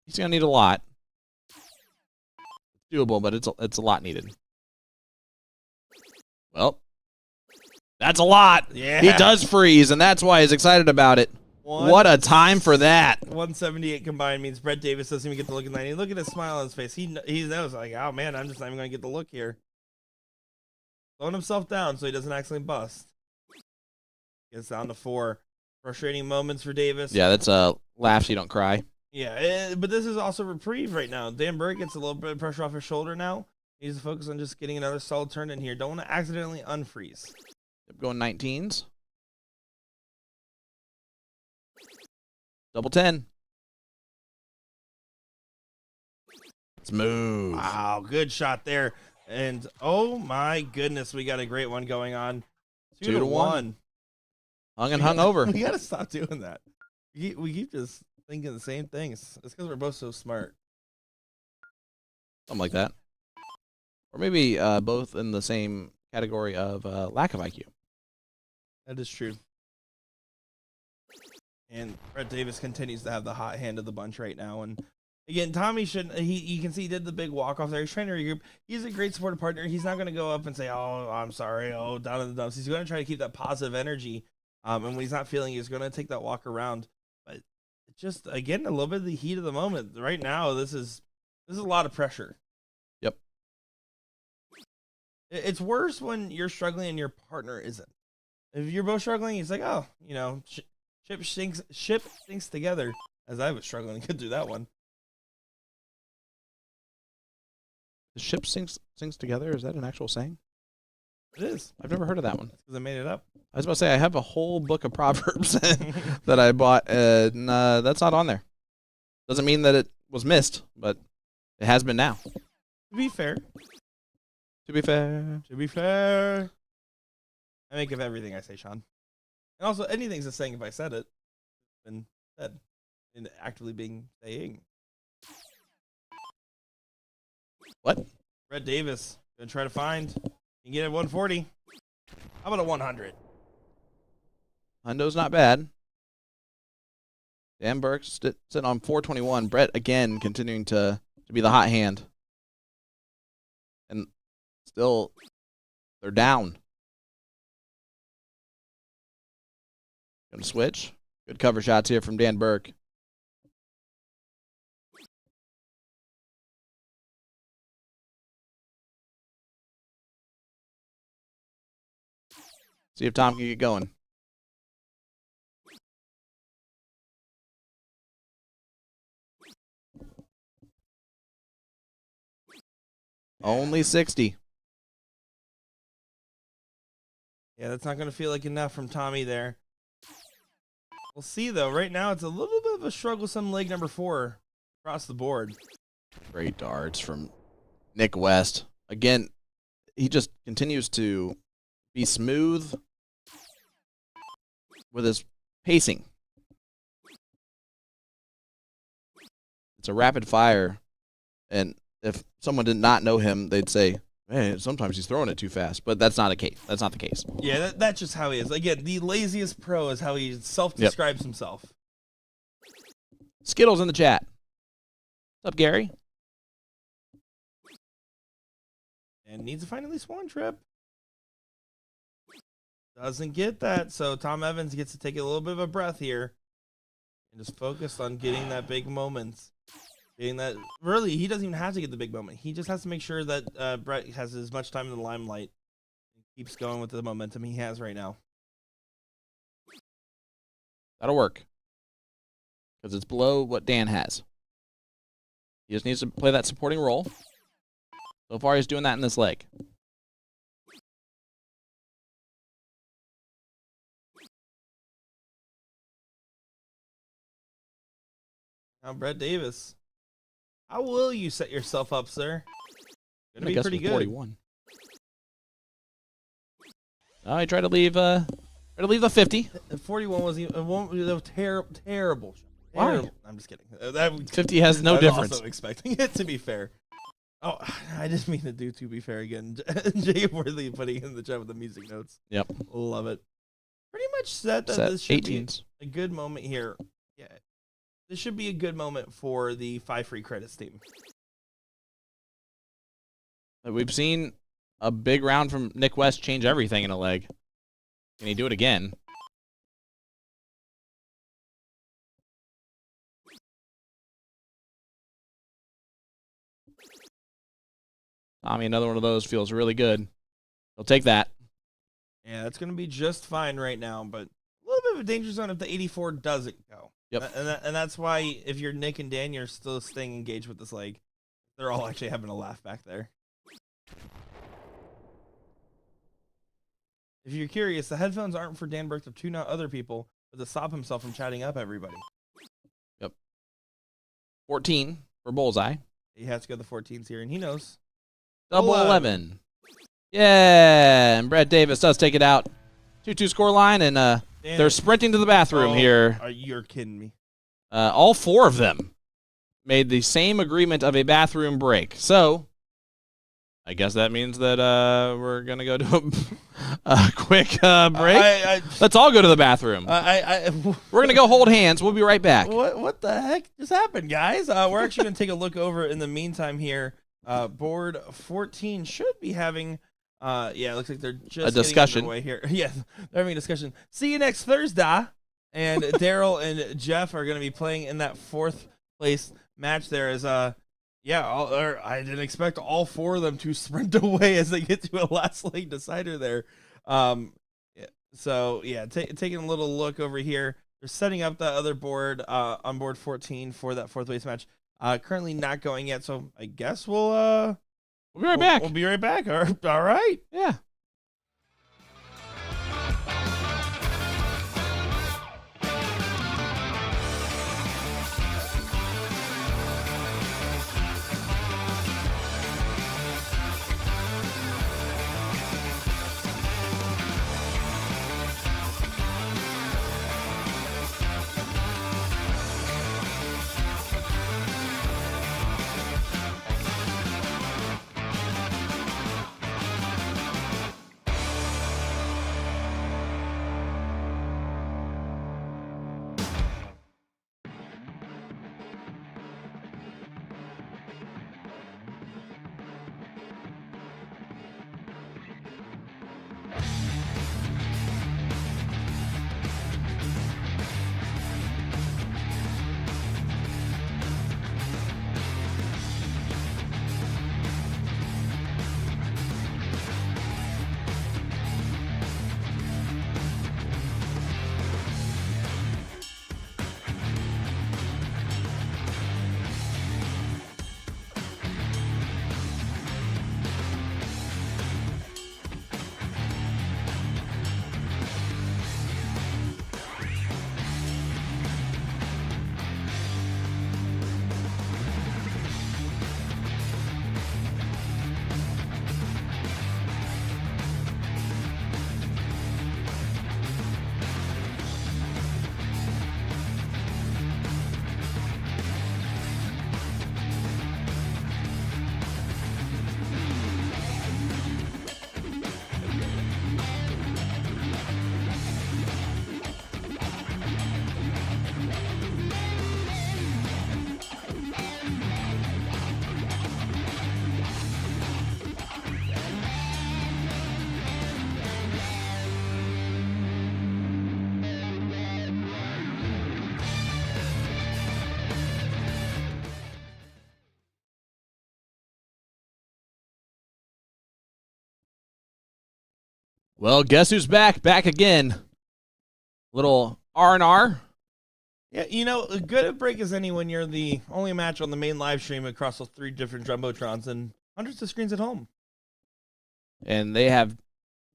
he's going to need a lot. It's doable, but it's a lot needed. Well, that's a lot. Yeah. He does freeze, and that's why he's excited about it. What a time for that. 178 combined means Brett Davis doesn't even get the look at 90. Look at his smile on his face. He knows, like, oh, man, I'm just not even going to get the look here. Slowing himself down so he doesn't accidentally bust. Gets down to 4. Frustrating moments for Davis. Yeah, that's laugh so you don't cry. Yeah, but this is also reprieve right now. Dan Burke gets a little bit of pressure off his shoulder now. He needs to focus on just getting another solid turn in here. Don't want to accidentally unfreeze. Going 19s. Double 10. Smooth. Wow, good shot there. And oh my goodness, we got a great one going on. 2 to 1. Hung and hung over. We got to stop doing that. We keep just thinking the same things. It's because we're both so smart. Something like that. Or maybe both in the same category of lack of IQ. That is true. And Brett Davis continues to have the hot hand of the bunch right now. And again, Tommy shouldn't. You can see he did the big walk off there. He's trying to regroup. He's a great supportive partner. He's not going to go up and say, "Oh, I'm sorry. Oh, down in the dumps." He's going to try to keep that positive energy. And when he's not feeling, he's going to take that walk around. But just again, a little bit of the heat of the moment right now. This is a lot of pressure. Yep. It's worse when you're struggling and your partner isn't. If you're both struggling, it's like, oh, you know, ship sinks together. As I was struggling to get through that one. The ship sinks together? Is that an actual saying? It is. I've never heard of that one. Because I made it up. I was about to say, I have a whole book of Proverbs that I bought, and that's not on there. Doesn't mean that it was missed, but it has been now. To be fair. To be fair. To be fair. I make of everything I say, Sean. And also, anything's a saying if I said it. It's been said. And actively being saying. What? Brett Davis. Gonna try to find. You can get it 140. How about a 100? Hundo's not bad. Dan Burke sitting on 421. Brett, again, continuing to be the hot hand. And still, they're down. Gonna switch. Good cover shots here from Dan Burke. See if Tom can get going. Only 60. Yeah, that's not going to feel like enough from Tommy there. We'll see, though. Right now, it's a little bit of a strugglesome leg number 4 across the board. Great darts from Nick West. Again, he just continues to be smooth with his pacing. It's a rapid fire, and if someone did not know him, they'd say, "Man, sometimes he's throwing it too fast." But that's not a case. That's not the case. Yeah, that's just how he is. Again, the laziest pro is how he self-describes himself. Skittles in the chat. What's up, Gary? And needs to find at least one trip. Doesn't get that, so Tom Evans gets to take a little bit of a breath here and just focus on getting that big moment. Getting that, really, he doesn't even have to get the big moment. He just has to make sure that Brett has as much time in the limelight and keeps going with the momentum he has right now. That'll work. Because it's below what Dan has. He just needs to play that supporting role. So far, he's doing that in this leg. Now, Brett Davis, how will you set yourself up, sir? Gonna be pretty good. 41. Oh, he tried to leave the 50. 41 was terrible. Why? Terrible. I'm just kidding. 50 has no I was difference. also expecting it, to be fair. Oh, I didn't mean to do to be fair again. Jay Worthy putting in the chat with the music notes. Yep. Love it. Pretty much set that Set this should 18s. be a good moment here. Yeah. This should be a good moment for the 5 free credits team. We've seen a big round from Nick West change everything in a leg. Can he do it again? Tommy, another one of those feels really good. He'll take that. Yeah, that's going to be just fine right now, but a little bit of a danger zone if the 84 doesn't go. Yep. And that's why if you're Nick and Dan, you're still staying engaged with this leg. They're all actually having a laugh back there. If you're curious, the headphones aren't for Dan Burke to tune out other people, but to stop himself from chatting up everybody. Yep. 14 for Bullseye. He has to go the 14s here, and he knows. Double 11. Yeah, and Brett Davis does take it out. 2-2 score line, and they're sprinting to the bathroom here. You're kidding me. All 4 of them made the same agreement of a bathroom break. So, I guess that means that we're going to go to a quick break. Let's all go to the bathroom. We're going to go hold hands. We'll be right back. What the heck just happened, guys? We're actually going to take a look over in the meantime here. Board 14 should be having, it looks like they're just a discussion getting underway here. Yeah, they're having a discussion. See you next Thursday. And Daryl and Jeff are going to be playing in that 4th place match there. As I didn't expect all 4 of them to sprint away as they get to a last leg decider there. Taking a little look over here. They're setting up that other board on board 14 for that 4th place match. Currently not going yet, so I guess we'll be right back. We'll be right back. All right. Yeah. Well, guess who's back? Back again. Little R&R. Yeah, you know, a good a break as any when you're the only match on the main live stream across those 3 different jumbotrons and hundreds of screens at home. And they have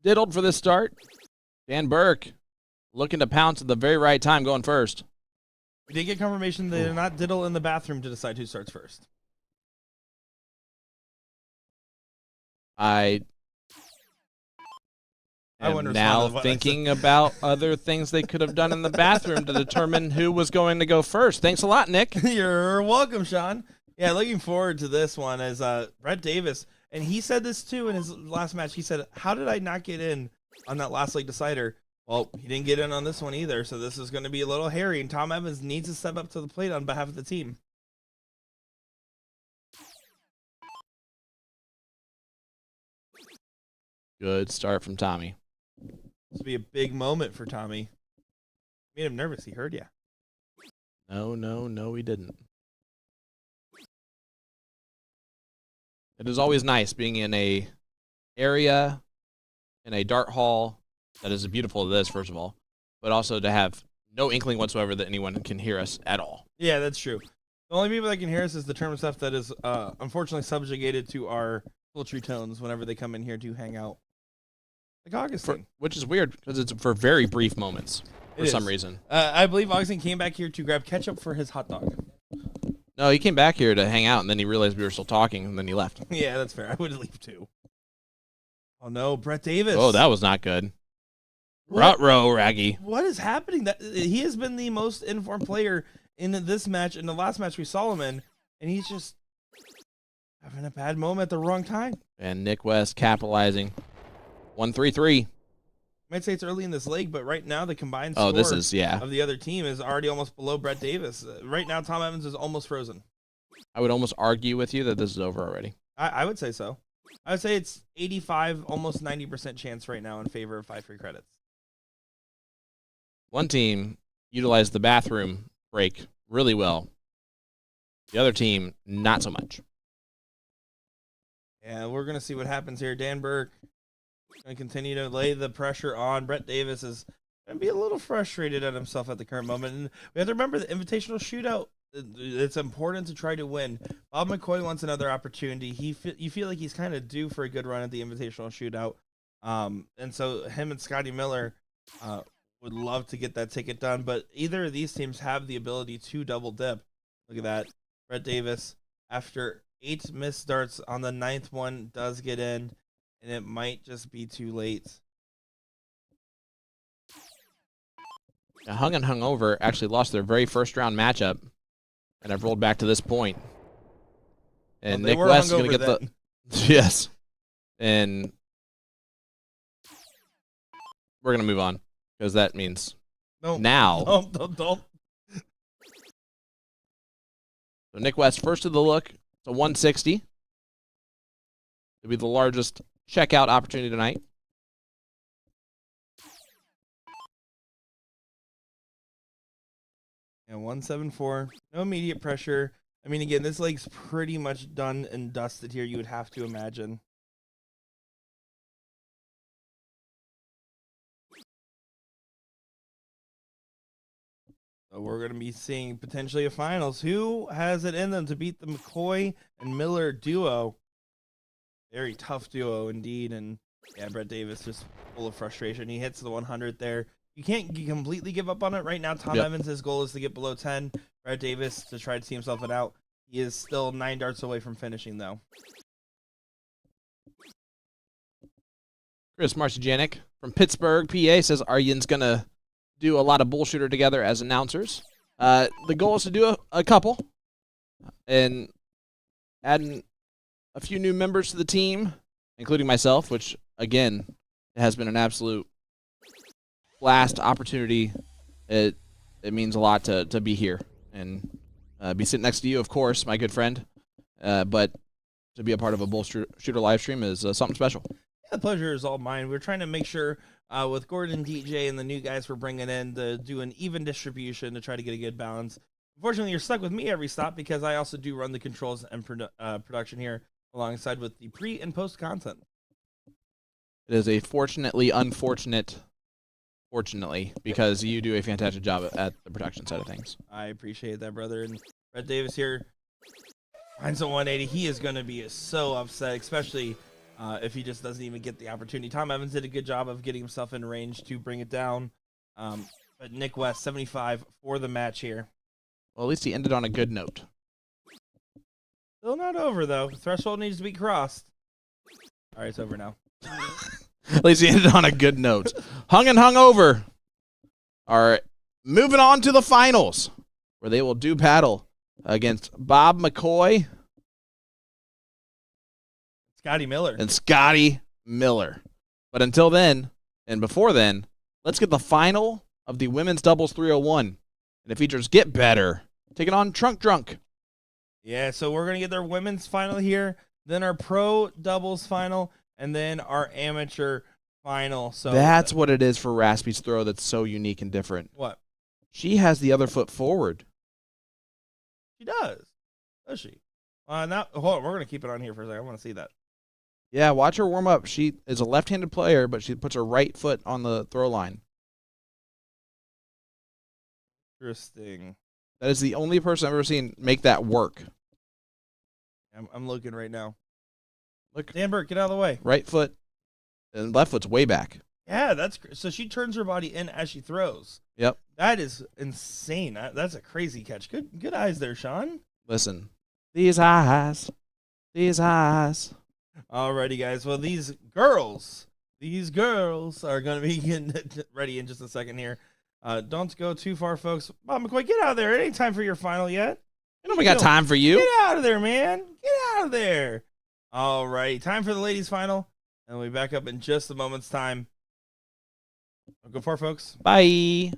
diddled for this start. Dan Burke looking to pounce at the very right time, going first. We did get confirmation they did not diddle in the bathroom to decide who starts first. I wouldn't am respond now to what I thinking about other things they could have done in the bathroom to determine who was going to go first. Thanks a lot, Nick. You're welcome, Sean. Yeah, looking forward to this one as Brett Davis, and he said this too in his last match. He said, "How did I not get in on that last leg decider?" Well, he didn't get in on this one either, so this is going to be a little hairy, and Tom Evans needs to step up to the plate on behalf of the team. Good start from Tommy. This will be a big moment for Tommy. Made him nervous. He heard ya. No, he didn't. It is always nice being in a area, in a dart hall that is as beautiful as this, first of all, but also to have no inkling whatsoever that anyone can hear us at all. Yeah, that's true. The only people that can hear us is the term stuff that is unfortunately subjugated to our sultry tones whenever they come in here to hang out. Like Augustine. Which is weird because it's for very brief moments for some reason. I believe Augustine came back here to grab ketchup for his hot dog. No, he came back here to hang out, and then he realized we were still talking, and then he left. Yeah, that's fair. I would leave too. Oh no, Brett Davis. Oh, that was not good. What? Ruh-roh, Raggy. What is happening? That he has been the most informed player in this match. In the last match we saw him in, and he's just having a bad moment at the wrong time. And Nick West capitalizing. 1-3-3. Might say it's early in this leg, but right now the combined score Oh, this is, yeah. of the other team is already almost below Brett Davis. Right now, Tom Evans is almost frozen. I would almost argue with you that this is over already. I would say so. I would say it's 85, almost 90% chance right now in favor of 5 free credits. One team utilized the bathroom break really well. The other team, not so much. Yeah, we're going to see what happens here. Dan Burke going to continue to lay the pressure on. Brett Davis is going to be a little frustrated at himself at the current moment. And we have to remember the invitational shootout. It's important to try to win. Bob McCoy wants another opportunity. You feel like he's kind of due for a good run at the invitational shootout. And so him and Scotty Miller would love to get that ticket done. But either of these teams have the ability to double dip. Look at that. Brett Davis, after 8 missed darts on the 9th one, does get in. And it might just be too late. Now, Hung and Hungover actually lost their very first round matchup, and I've rolled back to this point. And Well, they Nick were West is going to hungover get the yes, and we're going to move on because that means No, now. Don't. So Nick West first to the look. It's a 160. It'll be the largest checkout opportunity tonight. And 174. No immediate pressure. I mean, again, this leg's pretty much done and dusted here, you would have to imagine. So we're going to be seeing potentially a finals. Who has it in them to beat the McCoy and Miller duo? Very tough duo indeed. And yeah, Brett Davis just full of frustration. He hits the 100 there. You can't completely give up on it right now. Tom Evans, his goal is to get below 10. Brett Davis to try to see himself it out. He is still 9 darts away from finishing, though. Chris Marcijanek from Pittsburgh, PA, says Aryan's going to do a lot of BullShooter together as announcers. The goal is to do a couple and adding a few new members to the team, including myself, which, again, has been an absolute blast opportunity. It means a lot to be here and be sitting next to you, of course, my good friend. But to be a part of a BullShooter live stream is something special. Yeah, the pleasure is all mine. We're trying to make sure with Gordon, DJ, and the new guys we're bringing in to do an even distribution to try to get a good balance. Unfortunately, you're stuck with me every stop because I also do run the controls and production here alongside with the pre and post content. It is a fortunately unfortunate, fortunately, because you do a fantastic job at the production side of things. I appreciate that, brother. And Brett Davis here finds a 180. He is going to be so upset, especially if he just doesn't even get the opportunity. Tom Evans did a good job of getting himself in range to bring it down. But Nick West, 75 for the match here. Well, at least he ended on a good note. Still not over, though. Threshold needs to be crossed. All right, it's over now. At least he ended on a good note. Hung and hung over. All right, moving on to the finals, where they will do battle against Bob McCoy Scotty Miller. and Scotty Miller. But until then, and before then, let's get the final of the women's doubles 301. And it features Get Better taking on Trunk Drunk. Yeah, so we're going to get their women's final here, then our pro doubles final, and then our amateur final. So That's what it is for Raspy's throw that's so unique and different. what? She has the other foot forward. She does. Does she? Now, hold on. We're going to keep it on here for a second. I want to see that. Yeah, watch her warm up. She is a left-handed player, but she puts her right foot on the throw line. Interesting. That is the only person I've ever seen make that work. I'm looking right now. Look, Dan Burke, get out of the way. right foot, and left foot's way back. Yeah, so she turns her body in as she throws. Yep. That is insane. That's a crazy catch. Good eyes there, Sean. Listen, these eyes. Alrighty, guys. Well, these girls are going to be getting ready in just a second here. Don't go too far, folks. Bob McCoy, get out of there. It ain't time for your final yet. We got time for you. Get out of there, man. Get out of there. Alrighty, time for the ladies' final. And we'll be back up in just a moment's time. Go far, folks. Bye.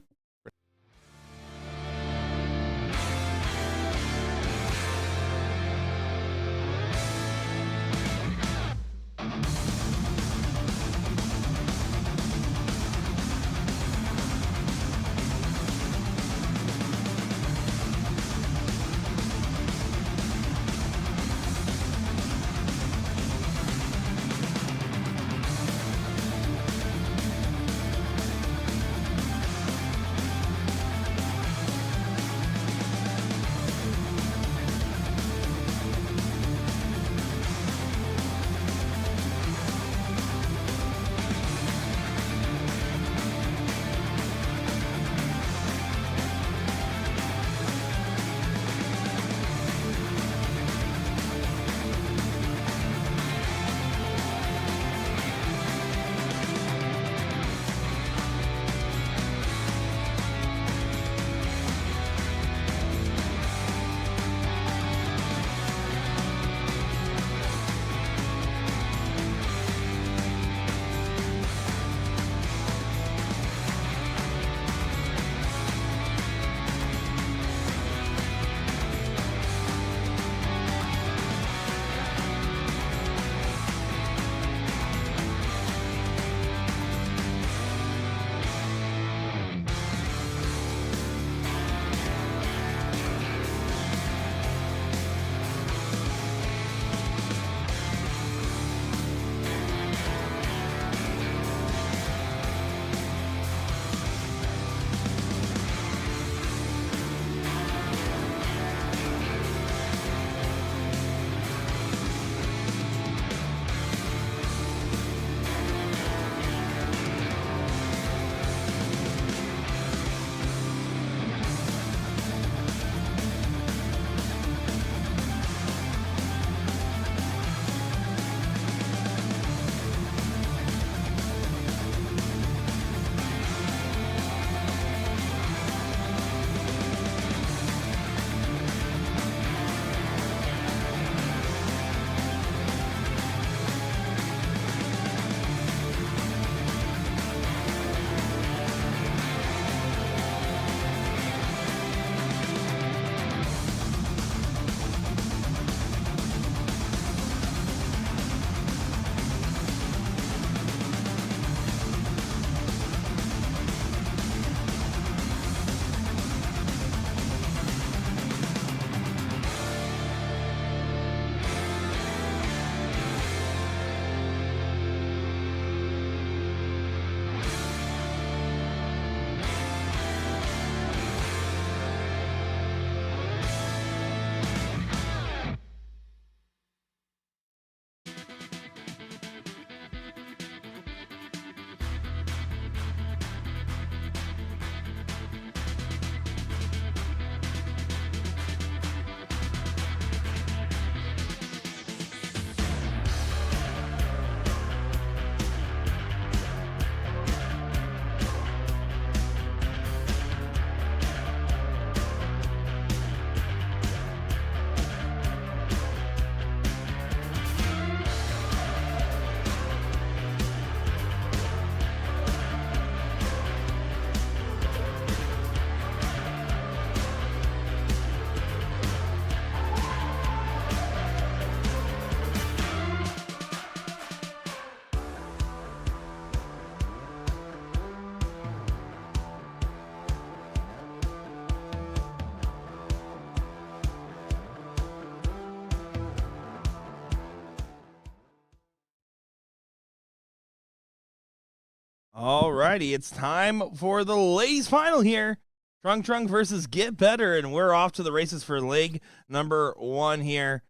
Alrighty, it's time for the ladies' final here. Trunk versus Get Better, and we're off to the races for leg number 1 here.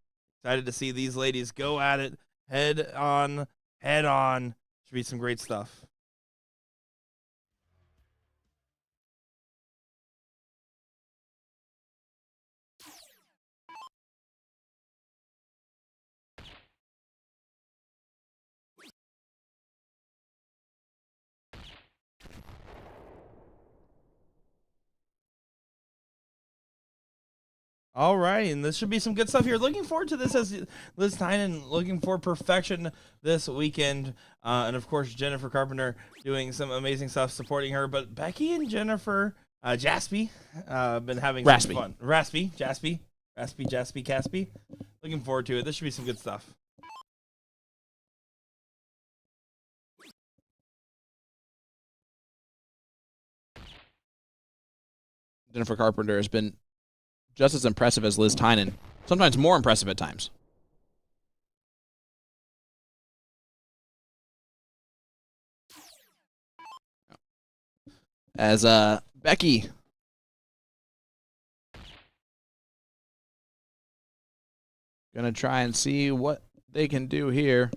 Excited to see these ladies go at it head on, head on. Should be some great stuff. All right, and this should be some good stuff here. Looking forward to this as Liz Tynan looking for perfection this weekend. And, of course, Jennifer Carpenter doing some amazing stuff supporting her. But Becky and Jennifer Jaspy been having some fun. Jaspy. Looking forward to it. This should be some good stuff. Jennifer Carpenter has been just as impressive as Liz Tynan, sometimes more impressive at times. As Becky gonna try and see what they can do here.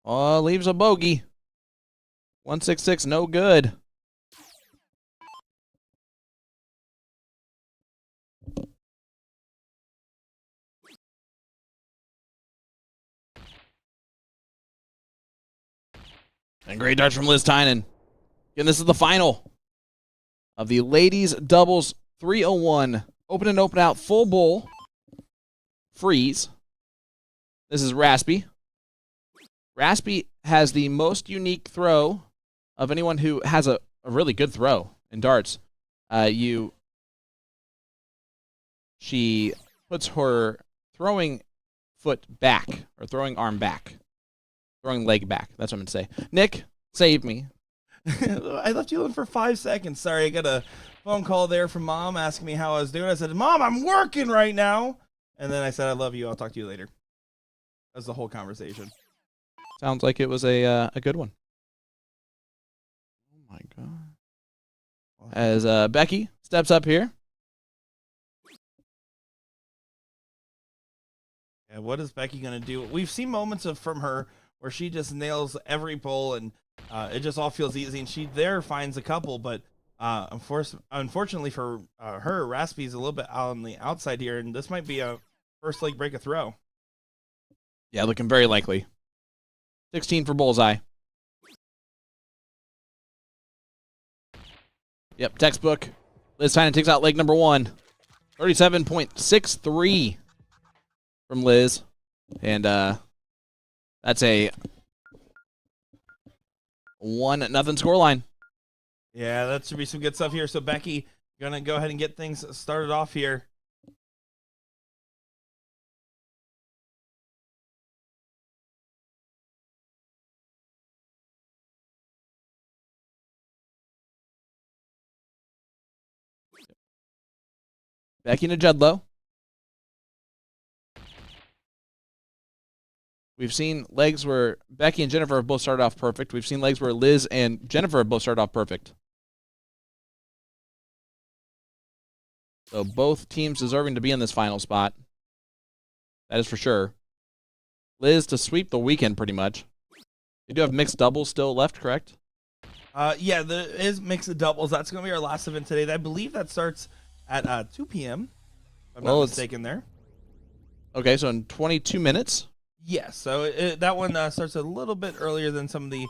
Oh, leaves a bogey. 166, no good. And great darts from Liz Tynan. And this is the final of the ladies doubles 301. Open and open out, full bull. Freeze. This is Raspy. Raspy has the most unique throw of anyone who has a really good throw in darts. She puts her throwing foot back, or throwing arm back. Throwing leg back. That's what I'm going to say. Nick, save me. I left you alone for 5 seconds. Sorry, I got a phone call there from Mom asking me how I was doing. I said, Mom, I'm working right now. And then I said, I love you. I'll talk to you later. That was the whole conversation. Sounds like it was a good one. Oh, my God. As Becky steps up here. Yeah, what is Becky going to do? We've seen moments from her where she just nails every pull, and it just all feels easy, and she finds a couple, but unfortunately for her, Raspy's a little bit on the outside here, and this might be a first leg break of throw. Yeah, looking very likely. 16 for bullseye. Yep, textbook. Liz Tynan takes out leg number 1. 37.63 from Liz. And that's a 1-0 scoreline. Yeah, that should be some good stuff here. So Becky, gonna go ahead and get things started off here. Becky to Judlow. We've seen legs where Becky and Jennifer have both started off perfect. We've seen legs where Liz and Jennifer have both started off perfect. So both teams deserving to be in this final spot. That is for sure. Liz to sweep the weekend pretty much. You do have mixed doubles still left, correct? Yeah, there is mixed doubles. That's going to be our last event today. I believe that starts at 2 p.m. If I'm not mistaken there. Okay, so in 22 minutes. Yes, so that one starts a little bit earlier than some of the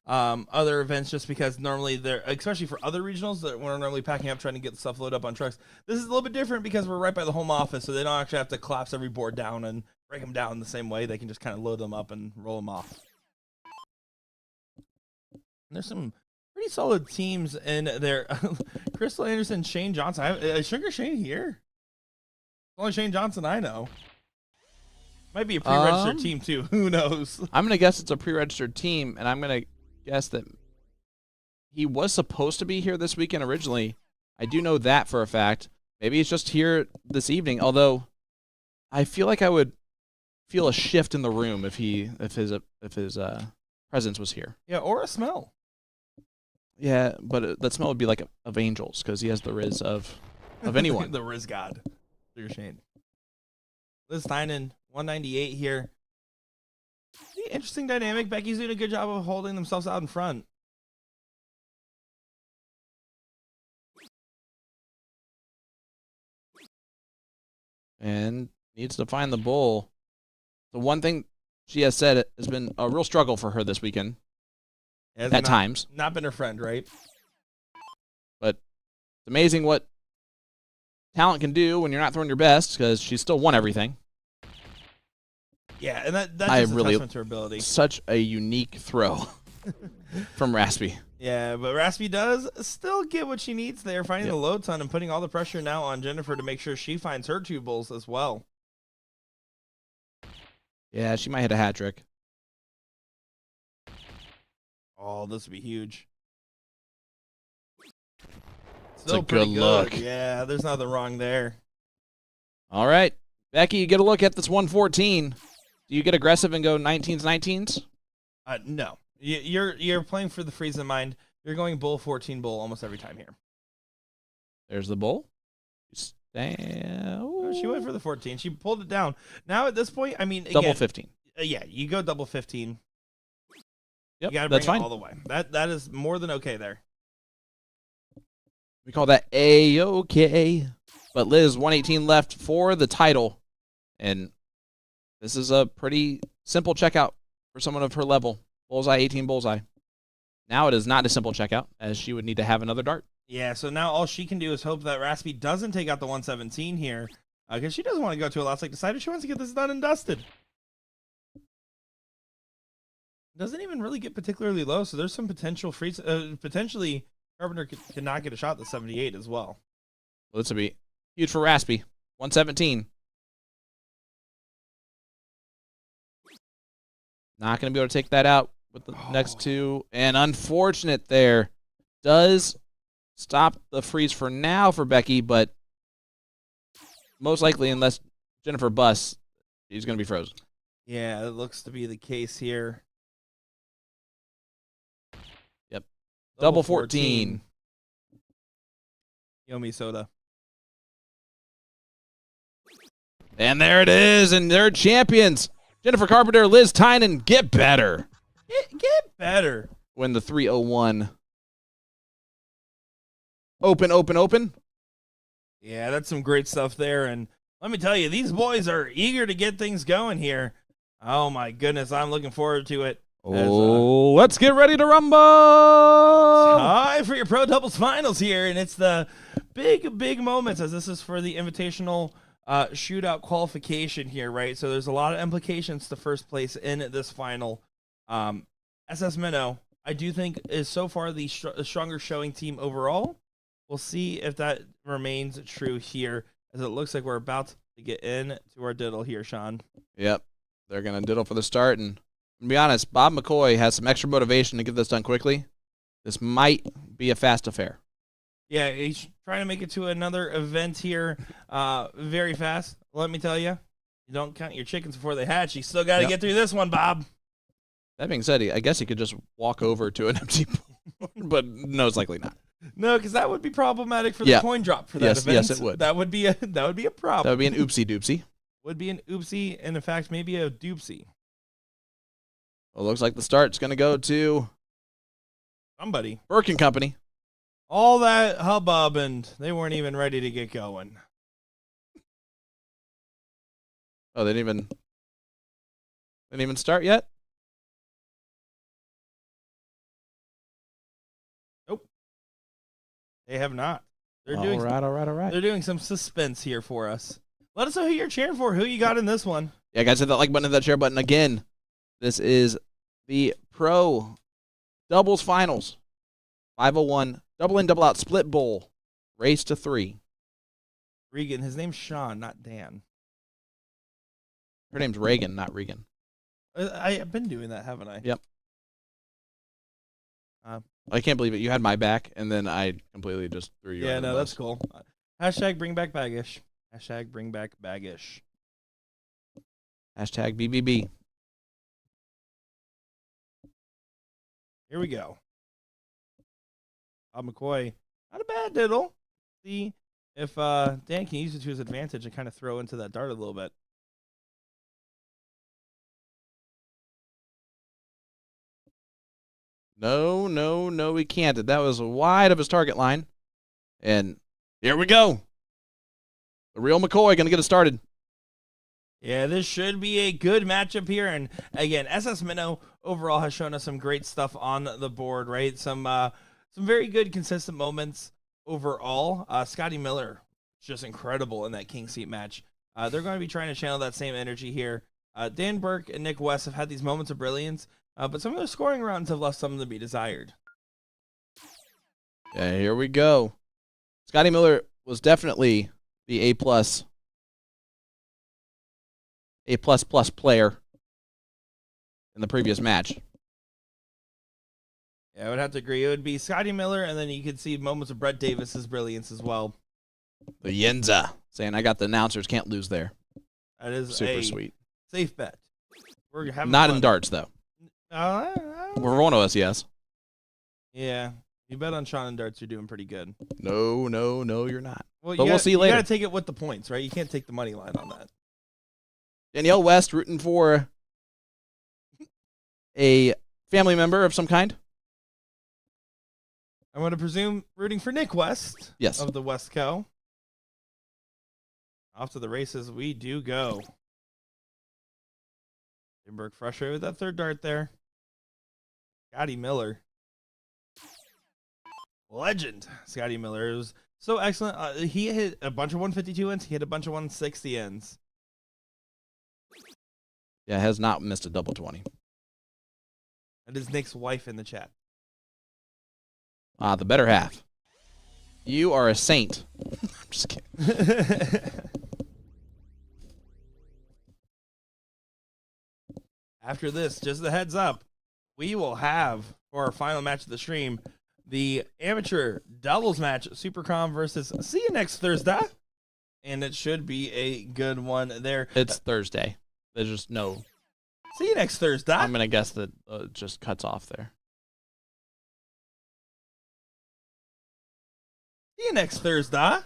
other events, just because normally they're, especially for other regionals that we're normally packing up trying to get the stuff loaded up on trucks. This is a little bit different because we're right by the home office, so they don't actually have to collapse every board down and break them down the same way. They can just kind of load them up and roll them off. And there's some pretty solid teams in there. Crystal Anderson, Shane Johnson. Is Sugar Shane here? Only Shane Johnson I know. Might be a pre-registered team, too. Who knows? I'm going to guess it's a pre-registered team, and I'm going to guess that he was supposed to be here this weekend originally. I do know that for a fact. Maybe he's just here this evening, although I feel like I would feel a shift in the room if his presence was here. Yeah, or a smell. Yeah, but that smell would be like of angels because he has the riz of anyone. The Riz God. Clear Shane. Liz Tynan, 198 here. Pretty interesting dynamic. Becky's doing a good job of holding themselves out in front. And needs to find the bull. The one thing she has said has been a real struggle for her this weekend. At times. Not been her friend, right? But it's amazing what talent can do when you're not throwing your best because she still won everything. Yeah, and that's I just a really- testament to her ability. Such a unique throw from Raspy. Yeah, but Raspy does still get what she needs there, finding the low ton and putting all the pressure now on Jennifer to make sure she finds her 2 bulls as well. Yeah, she might hit a hat trick. Oh, this would be huge. It's a good look. Yeah, there's nothing wrong there. All right. Becky, you get a look at this 114. Do you get aggressive and go 19s, 19s? No. You're playing for the freeze in mind. You're going bull 14 bull almost every time here. There's the bull. She went for the 14. She pulled it down. Now at this point, I mean, Double again, 15. Yeah, you go double 15. Yep, You got to that's bring it fine. all the way. That is more than okay there. We call that A-OK. But Liz, 118 left for the title. And this is a pretty simple checkout for someone of her level. Bullseye, 18 bullseye. Now it is not a simple checkout, as she would need to have another dart. Yeah, so now all she can do is hope that Raspy doesn't take out the 117 here, because she doesn't want to go to a last like decider. She wants to get this done and dusted. Doesn't even really get particularly low, so there's some potential freeze. Potentially, Carpenter cannot get a shot at the 78 as well. Well, this would be huge for Raspy. 117. Not going to be able to take that out with the next 2. And unfortunate there. Does stop the freeze for now for Becky, but most likely, unless Jennifer busts, she's going to be frozen. Yeah, it looks to be the case here. Yep. Double 14. Yomi Soda. And there it is, and they're champions. Jennifer Carpenter, Liz Tynan, get better. Get better. When the 301. Open. Yeah, that's some great stuff there. And let me tell you, these boys are eager to get things going here. Oh, my goodness. I'm looking forward to it. Let's get ready to rumble. Time for your Pro Doubles Finals here. And it's the big moments, as this is for the Invitational shootout qualification here, right? So there's a lot of implications to first place in this final. SS Minnow, I do think, is so far the stronger showing team overall. We'll see if that remains true here, as it looks like we're about to get into our diddle here, Sean. Yep. They're going to diddle for the start. And to be honest, Bob McCoy has some extra motivation to get this done quickly. This might be a fast affair. Yeah, he's trying to make it to another event here very fast. Let me tell you, you don't count your chickens before they hatch. You still got to get through this one, Bob. That being said, I guess he could just walk over to an empty board, but no, it's likely not. No, because that would be problematic for the coin drop for that event. Yes, it would. That would be a problem. That would be an oopsie doopsie. Would be an oopsie, and in fact, maybe a doopsie. Well, it looks like the start's going to go to Somebody. Burke & Company. All that hubbub, and they weren't even ready to get going. Oh, they didn't even start yet? Nope. They have not. They're All right. They're doing some suspense here for us. Let us know who you're cheering for. Who you got in this one? Yeah, guys, hit that like button, hit that share button again. This is the Pro Doubles Finals. 501, double in, double out, split bowl. Race to 3. Regan. His name's Sean, not Dan. Her name's Reagan, not Regan. I've been doing that, haven't I? Yep. I can't believe it. You had my back, and then I completely just threw you. Yeah, under the no, bus. that's cool. Hashtag bring back baggish. Hashtag bring back baggish. Hashtag BBB. Here we go. Bob McCoy, not a bad diddle. See if Dan can use it to his advantage and kind of throw into that dart a little bit. No, he can't. That was wide of his target line. And here we go. The real McCoy going to get it started. Yeah, this should be a good matchup here. And again, SS Minnow overall has shown us some great stuff on the board, right? Some very good, consistent moments overall. Scotty Miller, just incredible in that King Seat match. They're going to be trying to channel that same energy here. Dan Burke and Nick West have had these moments of brilliance, but some of their scoring runs have left something to be desired. Yeah, here we go. Scotty Miller was definitely the A++ player in the previous match. Yeah, I would have to agree. It would be Scotty Miller, and then you could see moments of Brett Davis's brilliance as well. The Yenza saying, I got the announcers, can't lose there. That is Super a sweet. safe bet. We're having Not fun. in darts, though. Uh, For one of us, yes. yeah, you bet on Sean and darts, you're doing pretty good. No, you're not. Well, But we'll see later. You got to take it with the points, right? You can't take the money line on that. Danielle West rooting for a family member of some kind. I'm going to presume rooting for Nick West. Yes. Of the West Co. Off to the races we do go. Timberg frustrated with that third dart there. Scotty Miller. Legend. Scotty Miller. It was so excellent. He hit a bunch of 152 ends. He hit a bunch of 160 ends. Yeah, has not missed a double 20. That is Nick's wife in the chat. The better half. You are a saint. I'm just kidding. After this, just a heads up, we will have, for our final match of the stream, the amateur doubles match, Supercom versus See You Next Thursday. And it should be a good one there. It's Thursday. There's just no. See you next Thursday. I'm going to guess that it just cuts off there. See you next Thursday.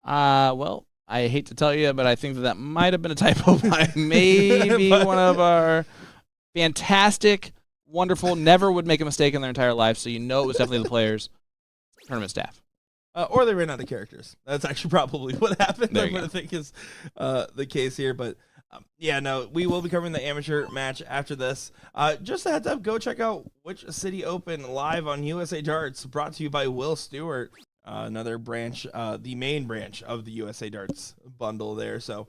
Well, I hate to tell you, but I think that might have been a typo by maybe one of our fantastic, wonderful, never would make a mistake in their entire life, so you know it was definitely the players, tournament staff. Or they ran out of characters. That's actually probably what happened. There I'm you going to think is the case here. But yeah, no, we will be covering the amateur match after this. Just a heads up, go check out Which City Open live on USA Darts, brought to you by Will Stewart, another branch, the main branch of the USA Darts bundle there. So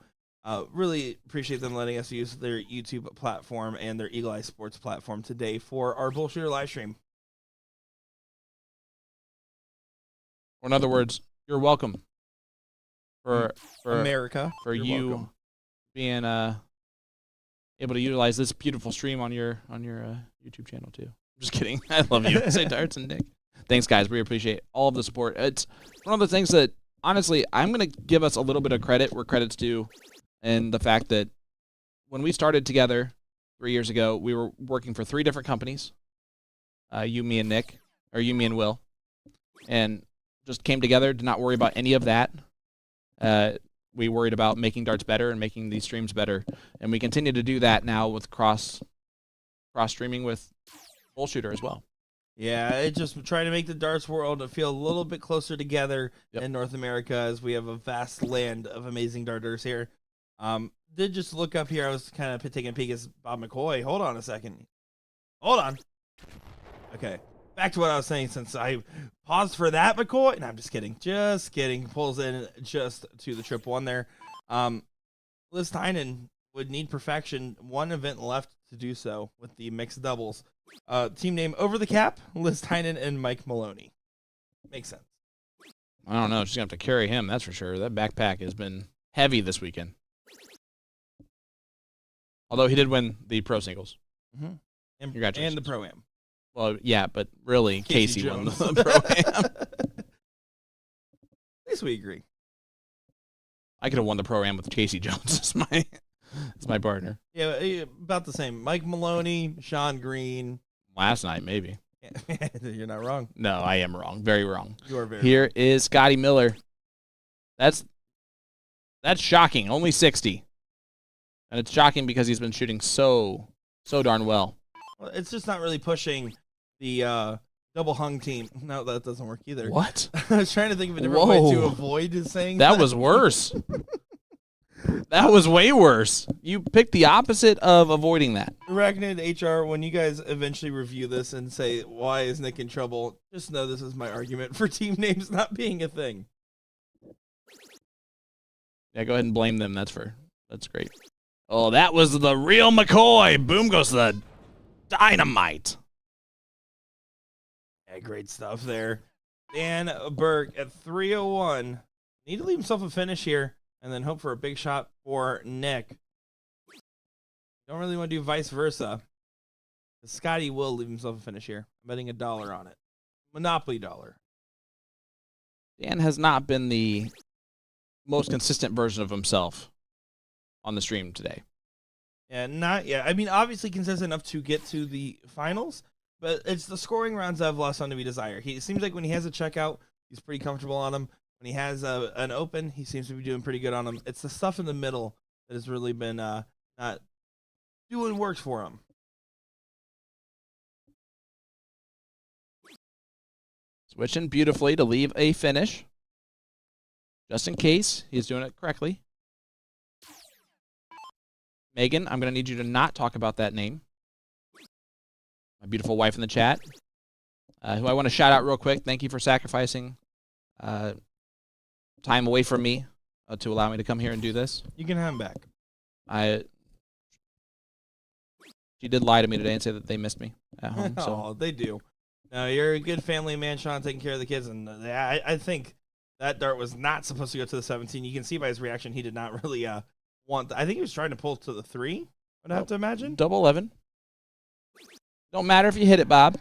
really appreciate them letting us use their YouTube platform and their Eagle Eye Sports platform today for our BullShooter live stream. Or in other words, you're welcome for America. for You're you welcome. being able to utilize this beautiful stream on your YouTube channel too. I'm just kidding. I love you. Say Darts and Nick. Thanks, guys. We appreciate all of the support. It's one of the things that, honestly, I'm going to give us a little bit of credit where credit's due, and the fact that when we started together 3 years ago, we were working for 3 different companies, you, me, and Nick, or you, me, and Will, and just came together, did not worry about any of that. We worried about making darts better and making these streams better, and we continue to do that now with cross streaming with BullShooter as well. Yeah, it just trying to make the darts world feel a little bit closer together Yep. in North America, as we have a vast land of amazing darters here. Did just look up here. I was kind of taking a peek at Bob McCoy. Hold on a second. Hold on. Okay, back to what I was saying. Since I paused for that, McCoy. No, I'm just kidding. Just kidding. Pulls in just to the trip one there. Liz Tynan would need perfection. One event left to do so with the mixed doubles. Team name Over the Cap, Liz Tynan and Mike Maloney. Makes sense. I don't know. She's going to have to carry him, that's for sure. That backpack has been heavy this weekend. Although he did win the pro singles. Mm-hmm. And Congratulations. the Pro-Am. Well, yeah, but really, Casey won Jones. the pro-am. At least we agree. I could have won the pro-am with Casey Jones. It's my partner. Yeah, about the same. Mike Maloney, Sean Green. Last night, maybe. You're not wrong. No, I am wrong. Very wrong. You are very Here wrong. is Scotty Miller. That's shocking. Only 60. And it's shocking because he's been shooting so darn well. Well, it's just not really pushing the double hung team. No, that doesn't work either. What? I was trying to think of a different way to Whoa. avoid saying that. That was worse. That was way worse. You picked the opposite of avoiding that. Arachnid HR, when you guys eventually review this and say, why is Nick in trouble, just know this is my argument for team names not being a thing. Yeah, go ahead and blame them. That's great. Oh, that was the real McCoy. Boom goes the dynamite. Yeah, great stuff there. Dan Burke at 301. Need to leave himself a finish here and then hope for a big shot for Nick. Don't really want to do vice versa. Scotty will leave himself a finish here. I'm betting $1 on it. Monopoly dollar. Dan has not been the most consistent version of himself on the stream today. Yeah, not yet. I mean, obviously consistent enough to get to the finals, but it's the scoring rounds that have left some to be desired. He seems like when he has a checkout, he's pretty comfortable on them. When he has an open, he seems to be doing pretty good on them. It's the stuff in the middle that has really been not doing works for him. Switching beautifully to leave a finish. Just in case he's doing it correctly. Megan, I'm going to need you to not talk about that name. My beautiful wife in the chat, who I want to shout out real quick. Thank you for sacrificing time away from me to allow me to come here and do this. You can have him back. She did lie to me today and say that they missed me at home. So Oh, they do. No, you're a good family man, Sean, taking care of the kids. And I think that dart was not supposed to go to the 17. You can see by his reaction, he did not really want. I think he was trying to pull to the 3. I'd have to imagine. double 11. Don't matter if you hit it, Bob.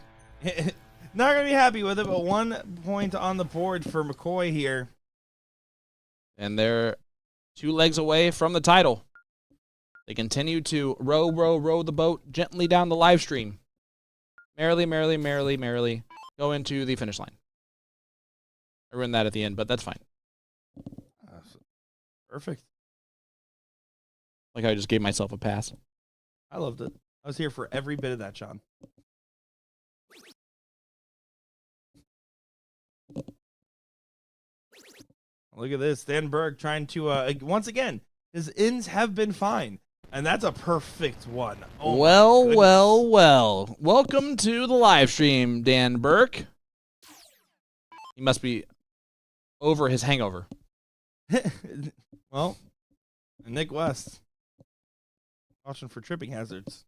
Not going to be happy with it, but 1 point on the board for McCoy here. And they're 2 legs away from the title. They continue to row the boat gently down the live stream. Merrily go into the finish line. I ruined that at the end, but that's fine. Perfect. Like I just gave myself a pass. I loved it. I was here for every bit of that, Sean. Look at this. Dan Berg trying to, once again, his ins have been fine. And that's a perfect one. Oh well. Welcome to the live stream, Dan Burke. He must be over his hangover. Well, Nick West. Watching for tripping hazards.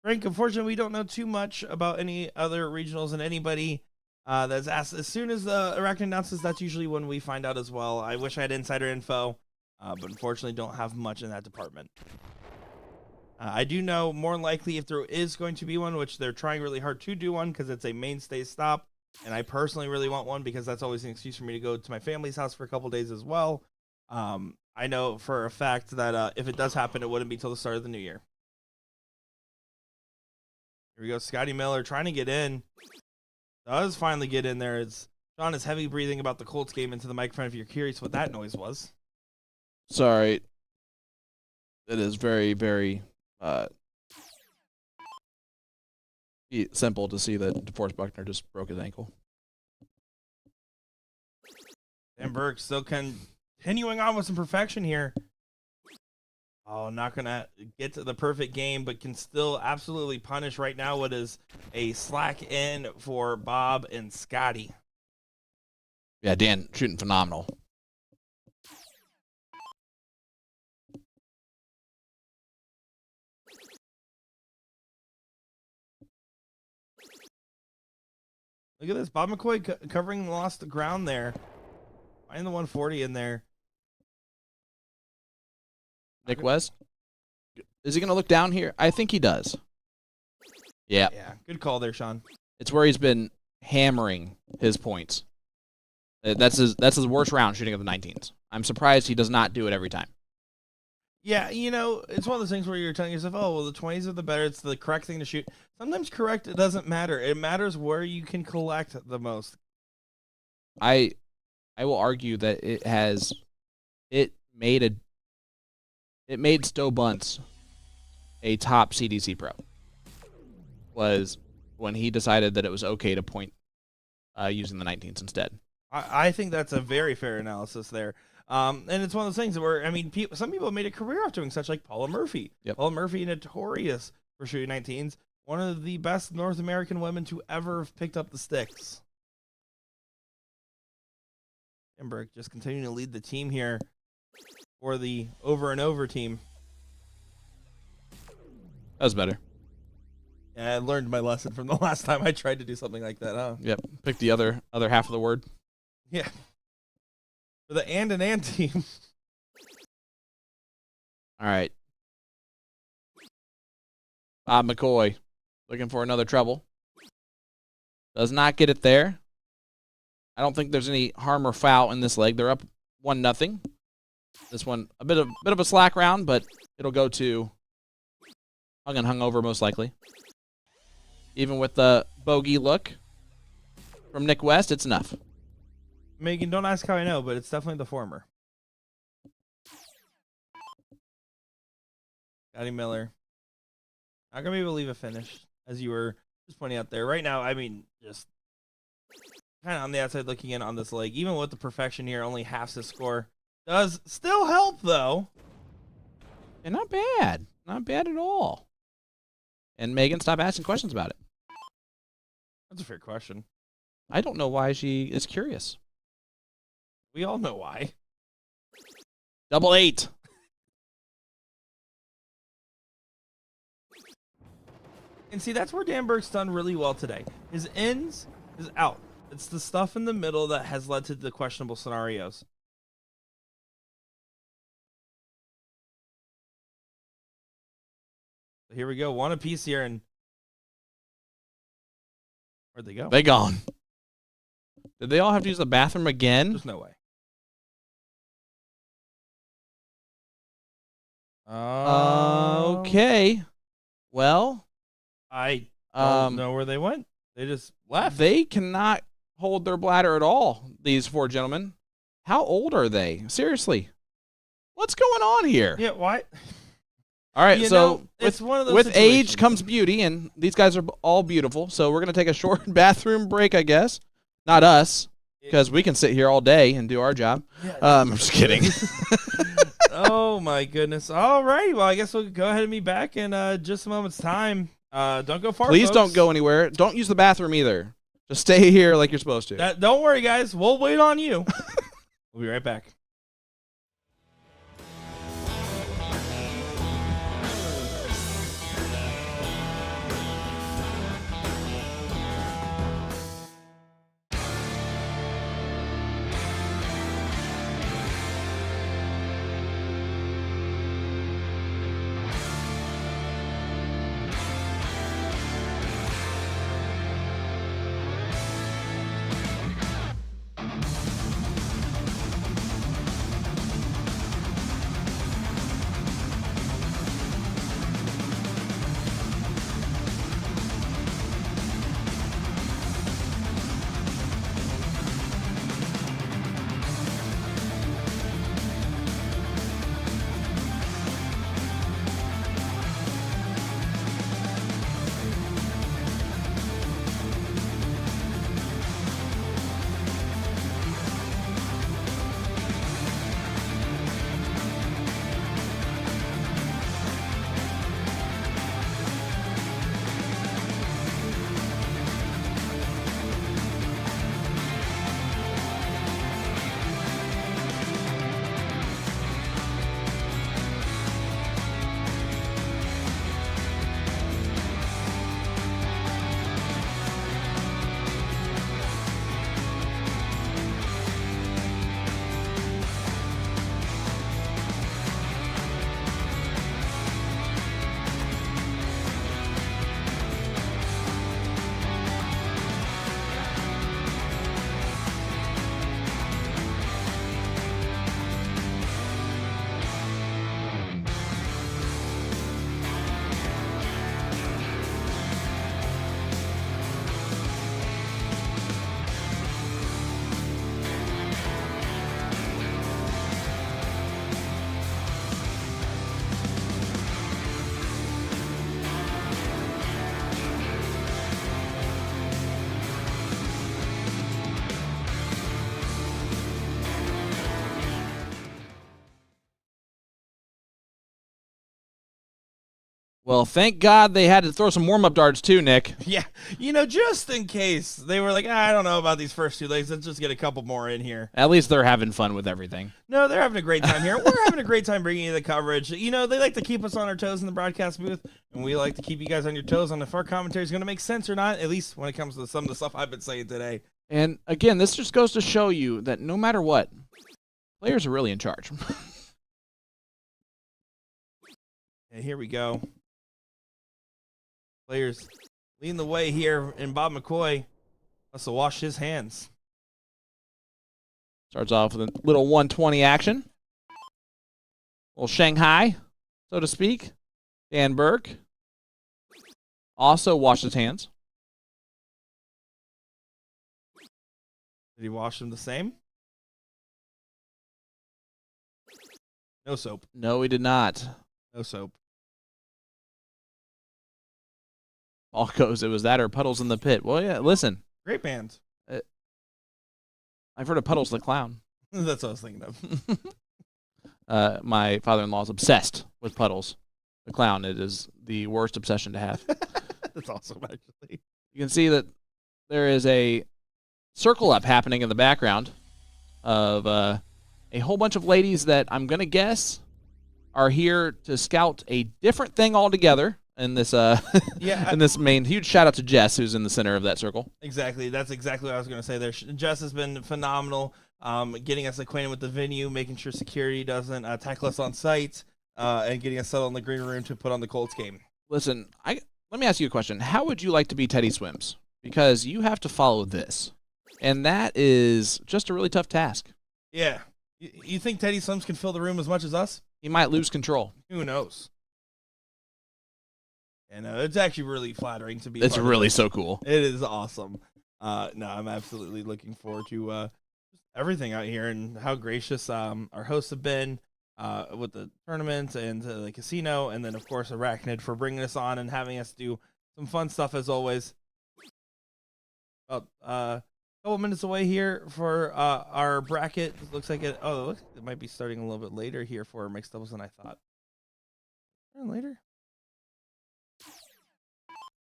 Frank, unfortunately, we don't know too much about any other regionals and anybody that's asked. As soon as the Arachnid announces, that's usually when we find out as well. I wish I had insider info, but unfortunately don't have much in that department. I do know more than likely if there is going to be one, which they're trying really hard to do one because it's a mainstay stop, and I personally really want one because that's always an excuse for me to go to my family's house for a couple days as well. I know for a fact that if it does happen, it wouldn't be till the start of the new year. Here we go, Scotty Miller trying to get in. Does finally get in there. Sean is heavy breathing about the Colts game into the microphone if you're curious what that noise was. Sorry. It is very simple to see that DeForest Buckner just broke his ankle. Dan Burke still continuing on with some perfection here. Oh, not going to get to the perfect game, but can still absolutely punish right now what is a slack in for Bob and Scotty. Yeah, Dan shooting phenomenal. Look at this. Bob McCoy covering lost ground there. Finding the 140 in there. Nick West? Is he going to look down here? I think he does. Yeah. Yeah, good call there, Sean. It's where he's been hammering his points. That's his worst round shooting of the 19s. I'm surprised he does not do it every time. Yeah, it's one of those things where you're telling yourself, oh, well, the 20s are the better. It's the correct thing to shoot. Sometimes correct, it doesn't matter. It matters where you can collect the most. I will argue that it made Stowe Bunce a top CDC pro. Was when he decided that it was okay to point using the 19s instead. I think that's a very fair analysis there. And it's one of those things where, some people have made a career off doing such, like Paula Murphy. Yep. Paula Murphy, notorious for shooting 19s. One of the best North American women to ever have picked up the sticks. Emberg just continuing to lead the team here for the over and over team. That was better. Yeah, I learned my lesson from the last time I tried to do something like that, huh? Yep. Pick the other half of the word. Yeah. For the and team. All right. Bob McCoy looking for another treble. Does not get it there. I don't think there's any harm or foul in this leg. They're up 1-0. This one a bit of a slack round, but it'll go to hung and hung over most likely. Even with the bogey look from Nick West, it's enough. Megan, don't ask how I know, but it's definitely the former. Scotty Miller. Not going to be able to leave a finish, as you were just pointing out there. Right now, just kind of on the outside looking in on this leg. Even with the perfection here, only half his score. Does still help, though. And not bad. Not bad at all. And Megan, stop asking questions about it. That's a fair question. I don't know why she is curious. We all know why. 8. And see, that's where Danberg's done really well today. His ins is out. It's the stuff in the middle that has led to the questionable scenarios. So here we go. One apiece here, and where'd they go? They gone. Did they all have to use the bathroom again? There's no way. Okay. Well, I don't know where they went. They just left. They cannot hold their bladder at all, these 4 gentlemen. How old are they? Seriously. What's going on here? Yeah, why? All right, so it's one of those with age situations. comes beauty, and these guys are all beautiful. So we're going to take a short bathroom break, I guess. Not us, because we can sit here all day and do our job. Yeah. I'm just kidding. Oh, my goodness. All right. Well, I guess we'll go ahead and be back in just a moment's time. Don't go far, Please folks. don't go anywhere. Don't use the bathroom either. Just stay here like you're supposed to. Don't worry, guys. We'll wait on you. We'll be right back. Well, thank God they had to throw some warm-up darts too, Nick. Yeah, just in case they were like, I don't know about these first 2 legs. Let's just get a couple more in here. At least they're having fun with everything. No, they're having a great time here. We're having a great time bringing you the coverage. They like to keep us on our toes in the broadcast booth, and we like to keep you guys on your toes on if our commentary is going to make sense or not, at least when it comes to some of the stuff I've been saying today. And again, this just goes to show you that no matter what, players are really in charge. And here we go. Players leading the way here, and Bob McCoy must have washed his hands. Starts off with a little 120 action. A little Shanghai, so to speak. Dan Burke also washed his hands. Did he wash them the same? No soap. No, he did not. No soap. All goes, it was that or Puddles in the Pit. Well, yeah, listen. Great band. I've heard of Puddles the Clown. That's what I was thinking of. My father-in-law is obsessed with Puddles the Clown. It is the worst obsession to have. That's awesome, actually. You can see that there is a circle up happening in the background of a whole bunch of ladies that I'm going to guess are here to scout a different thing altogether in this in this main. Huge shout out to Jess, who's in the center of that circle. Exactly. That's exactly what I was going to say there. Jess has been phenomenal, getting us acquainted with the venue, making sure security doesn't tackle us on site, and getting us settled in the green room to put on the Colts game. Listen, let me ask you a question. How would you like to be Teddy Swims? Because you have to follow this, and that is just a really tough task. Yeah. You think Teddy Swims can fill the room as much as us? He might lose control. Who knows? And it's actually really flattering to be. It's really so cool. It is awesome. No, I'm absolutely looking forward to everything out here and how gracious our hosts have been with the tournament and the casino, and then of course Arachnid for bringing us on and having us do some fun stuff as always. About a couple minutes away here for our bracket. It looks like it. Oh, it looks like it might be starting a little bit later here for mixed doubles than I thought. Later.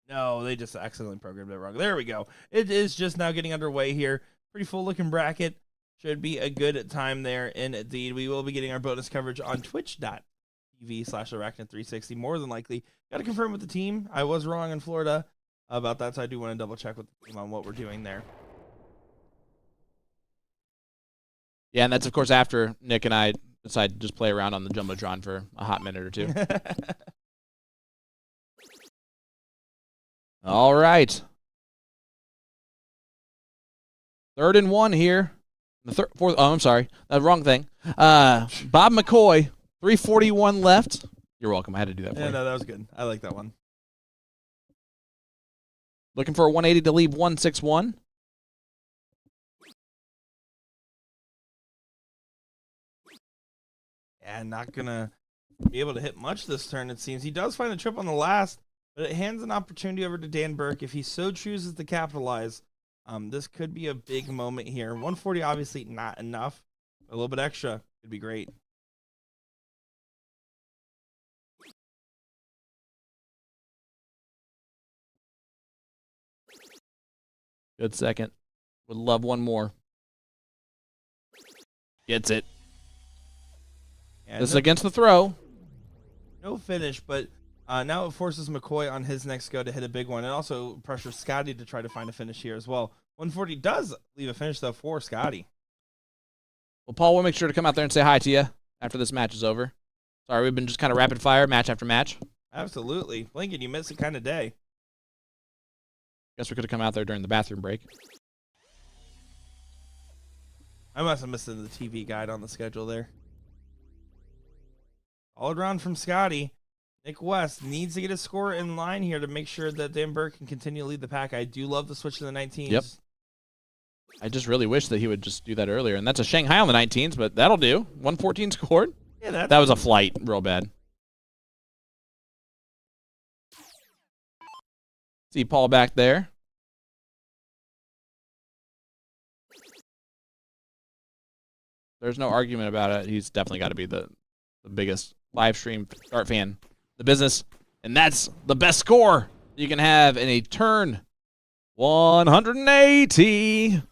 No, they just accidentally programmed it wrong. There we go. It is just now getting underway here. Pretty full looking bracket. Should be a good time there indeed. We will be getting our bonus coverage on twitch.tv/Arachnid360 more than likely. Got to confirm with the team. I was wrong in Florida about that, so I do want to double check with the team on what we're doing there. Yeah, and that's of course after Nick and I decide to just play around on the Jumbotron for a hot minute or two. All right. 3rd and 1 here. Fourth. Oh, I'm sorry. Wrong thing. Bob McCoy, 3:41 left. You're welcome. I had to do that for you. No, that was good. I like that one. Looking for a 180 to leave 161. Yeah, not going to be able to hit much this turn, it seems. He does find a trip on the last, but it hands an opportunity over to Dan Burke if he so chooses to capitalize. This could be a big moment here. 140 obviously not enough. A little bit extra could be great. Good second. Would love one more. Gets it. Yeah, This is against the throw. No finish, but now it forces McCoy on his next go to hit a big one, and also pressures Scotty to try to find a finish here as well. 140 does leave a finish, though, for Scotty. Well, Paul, we'll make sure to come out there and say hi to you after this match is over. Sorry, we've been just kind of rapid fire, match after match. Absolutely. Lincoln, you miss a kind of day. Guess we could have come out there during the bathroom break. I must have missed the TV guide on the schedule there. All around from Scotty. Nick West needs to get a score in line here to make sure that Dan Burke can continue to lead the pack. I do love the switch to the 19s. Yep. I just really wish that he would just do that earlier. And that's a Shanghai on the 19s, but that'll do. 114 scored. Yeah, that was a flight real bad. See Paul back there. There's no argument about it. He's definitely got to be the biggest live stream dart fan in the business. And that's the best score you can have in a turn. 180.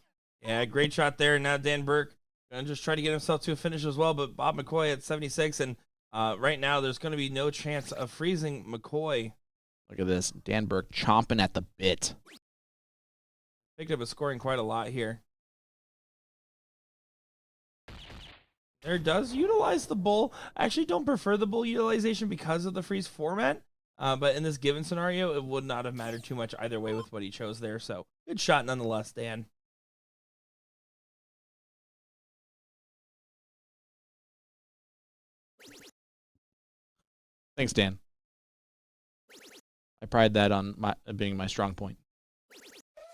Yeah, great shot there. Now Dan Burke gonna just try to get himself to a finish as well, but Bob McCoy at 76, and right now there's going to be no chance of freezing McCoy. Look at this. Dan Burke chomping at the bit. Picked up a scoring quite a lot here. There does utilize the bull. I actually don't prefer the bull utilization because of the freeze format. But in this given scenario, it would not have mattered too much either way with what he chose there. So good shot nonetheless, Dan. Thanks, Dan. I pride that on my being my strong point.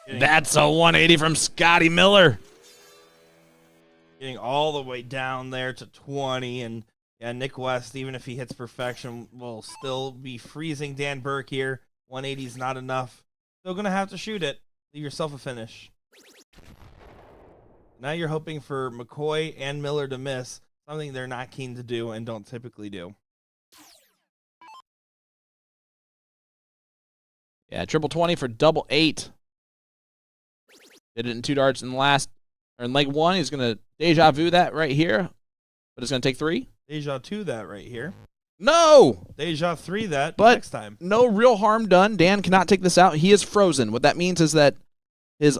That's a 180 from Scotty Miller. Getting all the way down there to 20. And yeah, Nick West, even if he hits perfection, will still be freezing Dan Burke here. 180 is not enough. Still going to have to shoot it. Leave yourself a finish. Now you're hoping for McCoy and Miller to miss, something they're not keen to do and don't typically do. Yeah, triple 20 for double 8. Did it in 2 darts in the last, or in leg 1. He's going to deja vu that right here, but it's going to take 3. Deja 2 that right here. No! Deja 3 that But next time. no real harm done. Dan cannot take this out. He is frozen. What that means is that his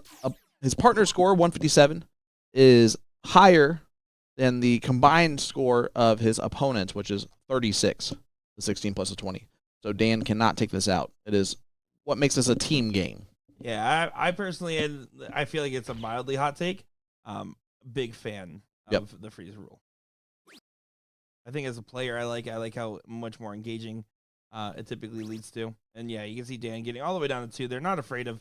partner score, 157, is higher than the combined score of his opponent, which is 36, the 16 plus the 20. So Dan cannot take this out. It is what makes this a team game. Yeah, I personally, I feel like it's a mildly hot take. Big fan of the freeze rule. I think as a player, I like how much more engaging it typically leads to. And yeah, you can see Dan getting all the way down to 2. They're not afraid of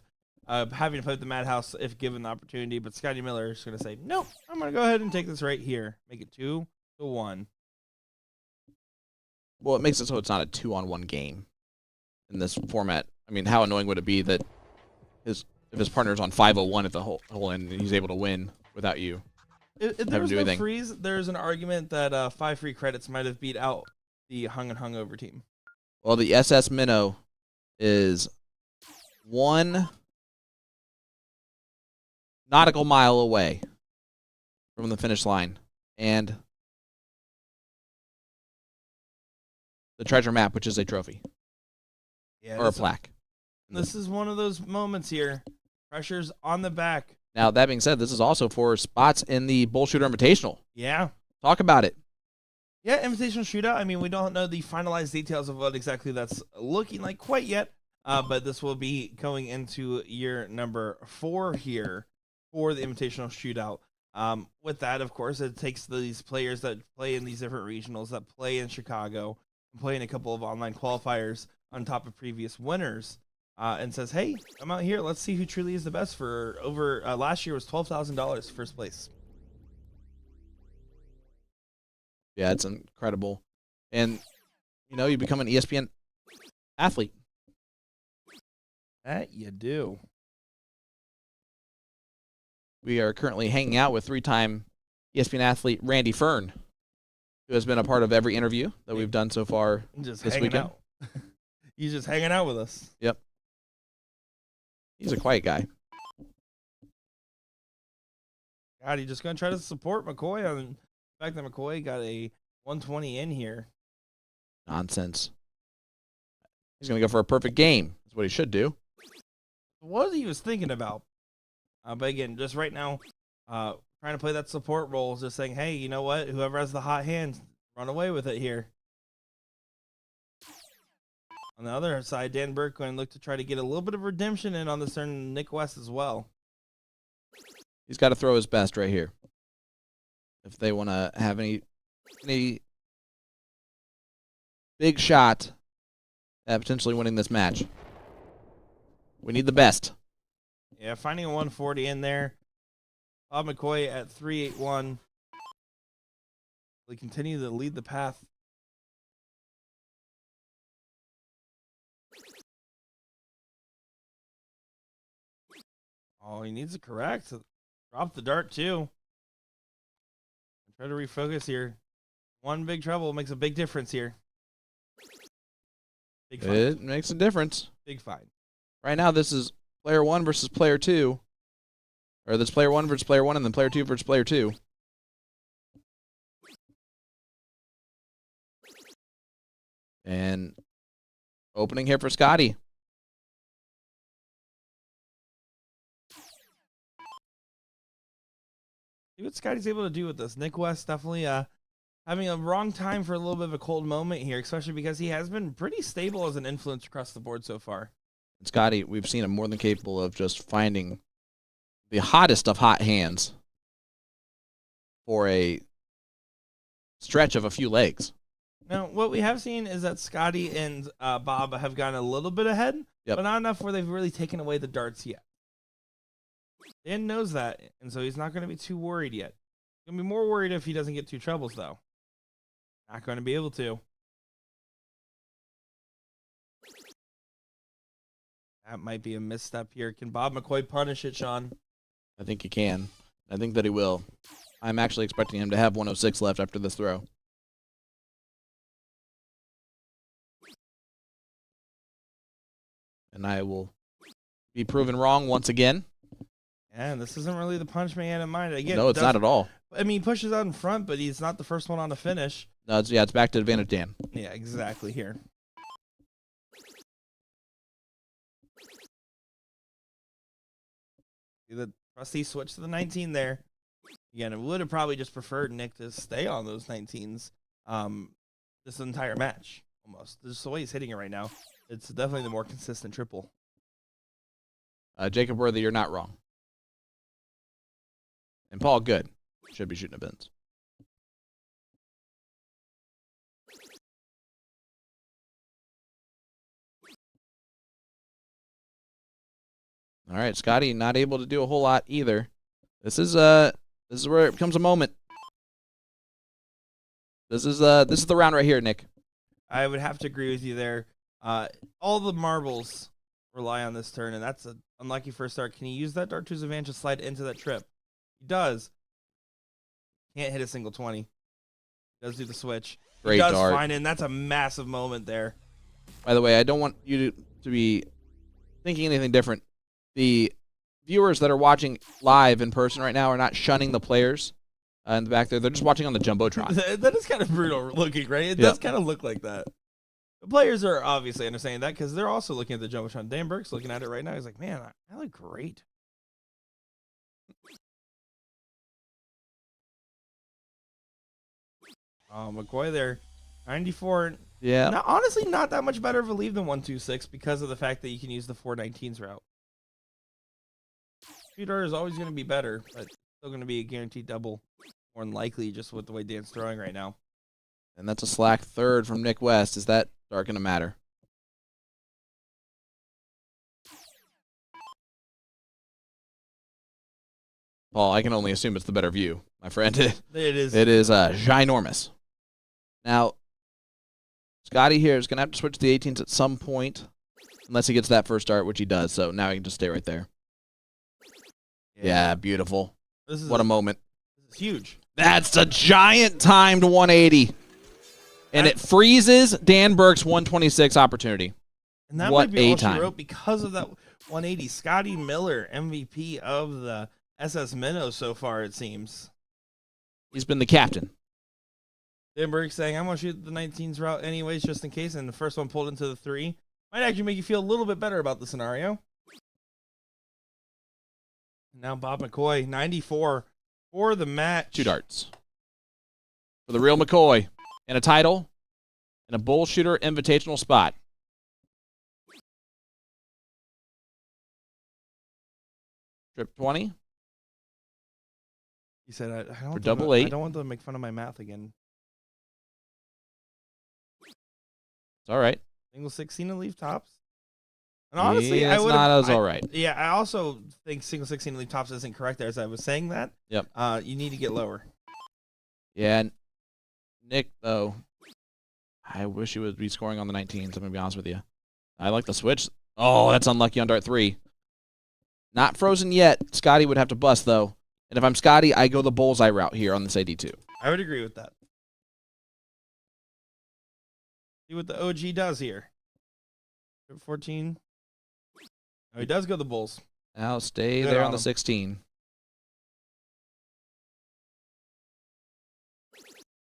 having to play the Madhouse if given the opportunity. But Scotty Miller is going to say, nope, I'm going to go ahead and take this right here. Make it 2-1. Well, it makes it so it's not a 2-on-1 game in this format. I mean, how annoying would it be that if his partner's on 501 at the hole end and he's able to win without you? If there was no freeze, there's an argument that 5 free credits might have beat out the hung and hungover team. Well, the SS Minnow is 1 nautical mile away from the finish line. And the treasure map, which is a trophy. Yeah, or a plaque. This is one of those moments here. Pressure's on the back. Now, that being said, this is also for spots in the BullShooter Invitational. Yeah. Talk about it. Yeah, Invitational Shootout. I mean, we don't know the finalized details of what exactly that's looking like quite yet, but this will be going into year number 4 here for the Invitational Shootout. With that, of course, it takes these players that play in these different regionals, that play in Chicago, and play in a couple of online qualifiers on top of previous winners, and says, hey, I'm out here. Let's see who truly is the best. For over last year was $12,000 first place. Yeah, it's incredible. And, you know, you become an ESPN athlete. That you do. We are currently hanging out with 3-time ESPN athlete Randy Fern, who has been a part of every interview that we've done so far Just this hanging weekend. out. He's just hanging out with us. Yep. He's a quiet guy. God, he's just going to try to support McCoy on the fact that McCoy got a 120 in here. Nonsense. He's going to go for a perfect game. That's what he should do. What he was thinking about. But again, just right now, trying to play that support role, just saying, hey, you know what? Whoever has the hot hand, run away with it here. On the other side, Dan Burke going to look to try to get a little bit of redemption in on this turn, Nick West as well. He's got to throw his best right here if they want to have any big shot at potentially winning this match. We need the best. Yeah, finding a 140 in there. Bob McCoy at 381. Will he continue to lead the path? Oh, he needs to correct. Drop the dart, too. Try to refocus here. One big trouble makes a big difference here. Big find. It makes a difference. Big find. Right now, this is player 1 versus player 2. Or this player 1 versus player 1, and then player 2 versus player 2. And opening here for Scotty. See what Scotty's able to do with this. Nick West definitely having a wrong time for a little bit of a cold moment here, especially because he has been pretty stable as an influence across the board so far. Scotty, we've seen him more than capable of just finding the hottest of hot hands for a stretch of a few legs. Now, what we have seen is that Scotty and Bob have gotten a little bit ahead, but not enough where they've really taken away the darts yet. Dan knows that, and so he's not going to be too worried yet. He's going to be more worried if he doesn't get 2 trebles, though. Not going to be able to. That might be a misstep here. Can Bob McCoy punish it, Sean? I think he can. I think that he will. I'm actually expecting him to have 106 left after this throw. And I will be proven wrong once again. And this isn't really the punishment he had in mind. Again, No, it's not at all. I mean, he pushes out in front, but he's not the first one on the finish. No, it's back to advantage Dan. Yeah, exactly here. See the trustee switch to the 19 there. Again, it would have probably just preferred Nick to stay on those 19s this entire match, almost. Just the way he's hitting it right now. It's definitely the more consistent triple. Jacob Worthy, you're not wrong. And Paul, good. Should be shooting a bins. All right, Scotty, not able to do a whole lot either. This is where it becomes a moment. This is the round right here, Nick. I would have to agree with you there. All the marbles rely on this turn, and that's an unlucky first start. Can he use that dart to his advantage to slide into that trip? He does. Can't hit a single 20. Does do the switch. Great he does dart. find it, and that's a massive moment there. By the way, I don't want you to be thinking anything different. The viewers that are watching live in person right now are not shunning the players in the back there. They're just watching on the Jumbotron. That is kind of brutal looking, right? It does kind of look like that. The players are obviously understanding that because they're also looking at the Jumbotron. Dan Burke's looking at it right now. He's like, man, I look great. Oh, McCoy there. 94. Yeah. Now, honestly, not that much better of a lead than 126 because of the fact that you can use the 419s route. Shooter is always going to be better, but still going to be a guaranteed double, more than likely, just with the way Dan's throwing right now. And that's a slack third from Nick West. Is that dart going to matter? Paul, I can only assume it's the better view, my friend. It is. It is ginormous. Now, Scotty here is going to have to switch to the 18s at some point, unless he gets that first dart, which he does. So now he can just stay right there. Yeah, beautiful. What a moment. This is huge. That's a giant timed 180. And it freezes Dan Burke's 126 opportunity. And that What might be a all time. she wrote because of that 180. Scotty Miller, MVP of the SS Minnows so far, it seems. He's been the captain. Dan Burke saying, I'm going to shoot the 19s route anyways, just in case. And the first one pulled into the 3. Might actually make you feel a little bit better about the scenario. Now Bob McCoy, 94 for the match. 2 darts. For the real McCoy. And a title. And a BullShooter invitational spot. Trip 20. He said, I don't For want double I eight. don't want to make fun of my math again. It's all right. Single 16 and leave tops. And honestly, Yeah, I it's would not as all right. Yeah, I also think single 16 and leave tops isn't correct there as I was saying that. Yep. You need to get lower. Yeah, and Nick, though, I wish he would be scoring on the 19s. I'm going to be honest with you. I like the switch. Oh, that's unlucky on dart 3. Not frozen yet. Scotty would have to bust, though. And if I'm Scotty, I go the bullseye route here on this AD2. I would agree with that. See what the OG does here. 14. Oh, he does go the Bulls. Now stay Good there on on the him. 16.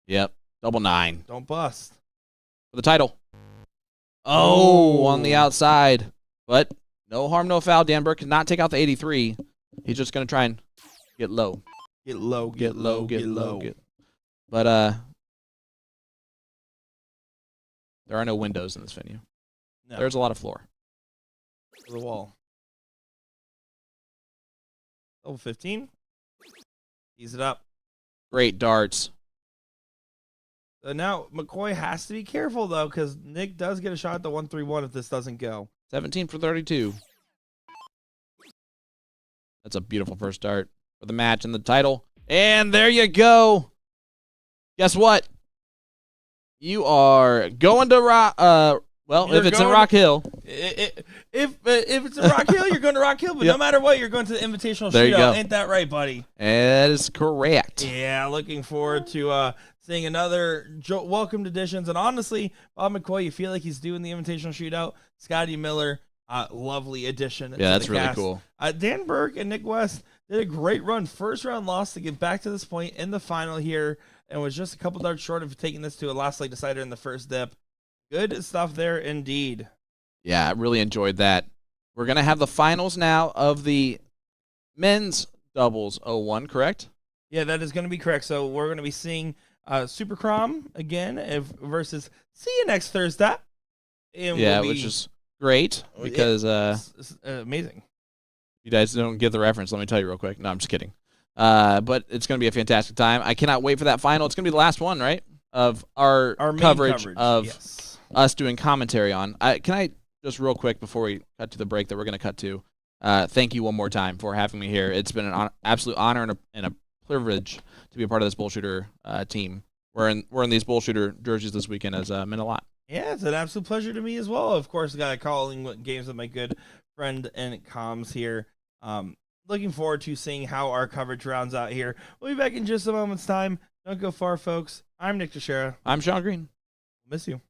Yep. Double 9 Don't bust. for the title. Oh, on the outside. But no harm, no foul. Dan Burke cannot take out the 83. He's just going to try and get low. Get low, Get low. low. But there are no windows in this venue. No, There's a lot of floor. to the wall. Level 15. Ease it up. Great darts. So now McCoy has to be careful, though, because Nick does get a shot at the 1-3-1 if this doesn't go. 17 for 32. That's a beautiful first dart for the match and the title. And there you go. Guess what? You are going to Rock. Well, You're if it's in going Rock Hill, If it's in Rock Hill, you're going to Rock Hill, but Yep. no matter what, you're going to the Invitational There you Shootout. go. Ain't that right, buddy? that is correct. Yeah, looking forward to seeing another welcomed additions. And honestly, Bob McCoy, you feel like he's doing the Invitational Shootout. Scotty Miller, lovely addition. to Yeah, that's the really cast. cool. Dan Burke and Nick West did a great run. First round loss to get back to this point in the final here, and was just a couple darts short of taking this to a last leg decider in the first dip. Good stuff there indeed. Yeah, I really enjoyed that. We're going to have the finals now of the men's doubles 01, correct? Yeah, that is going to be correct. So we're going to be seeing Super Crom again versus See You Next Thursday. And Yeah, we'll which is great because it's amazing. you guys don't get the reference. Let me tell you real quick. No, I'm just kidding. But it's going to be a fantastic time. I cannot wait for that final. It's going to be the last one, right, of our Main coverage of yes. us doing commentary on. Can I just real quick before we cut to the break that we're going to cut to, thank you one more time for having me here. It's been an absolute honor and a privilege to be a part of this BullShooter team. We're in these BullShooter jerseys this weekend as meant a lot. Yeah, it's an absolute pleasure to me as well. Of course, calling games with my good friend and comms here. Looking forward to seeing how our coverage rounds out here. We'll be back in just a moment's time. Don't go far, folks. I'm Nick Teixeira. I'm Sean Green. Miss you.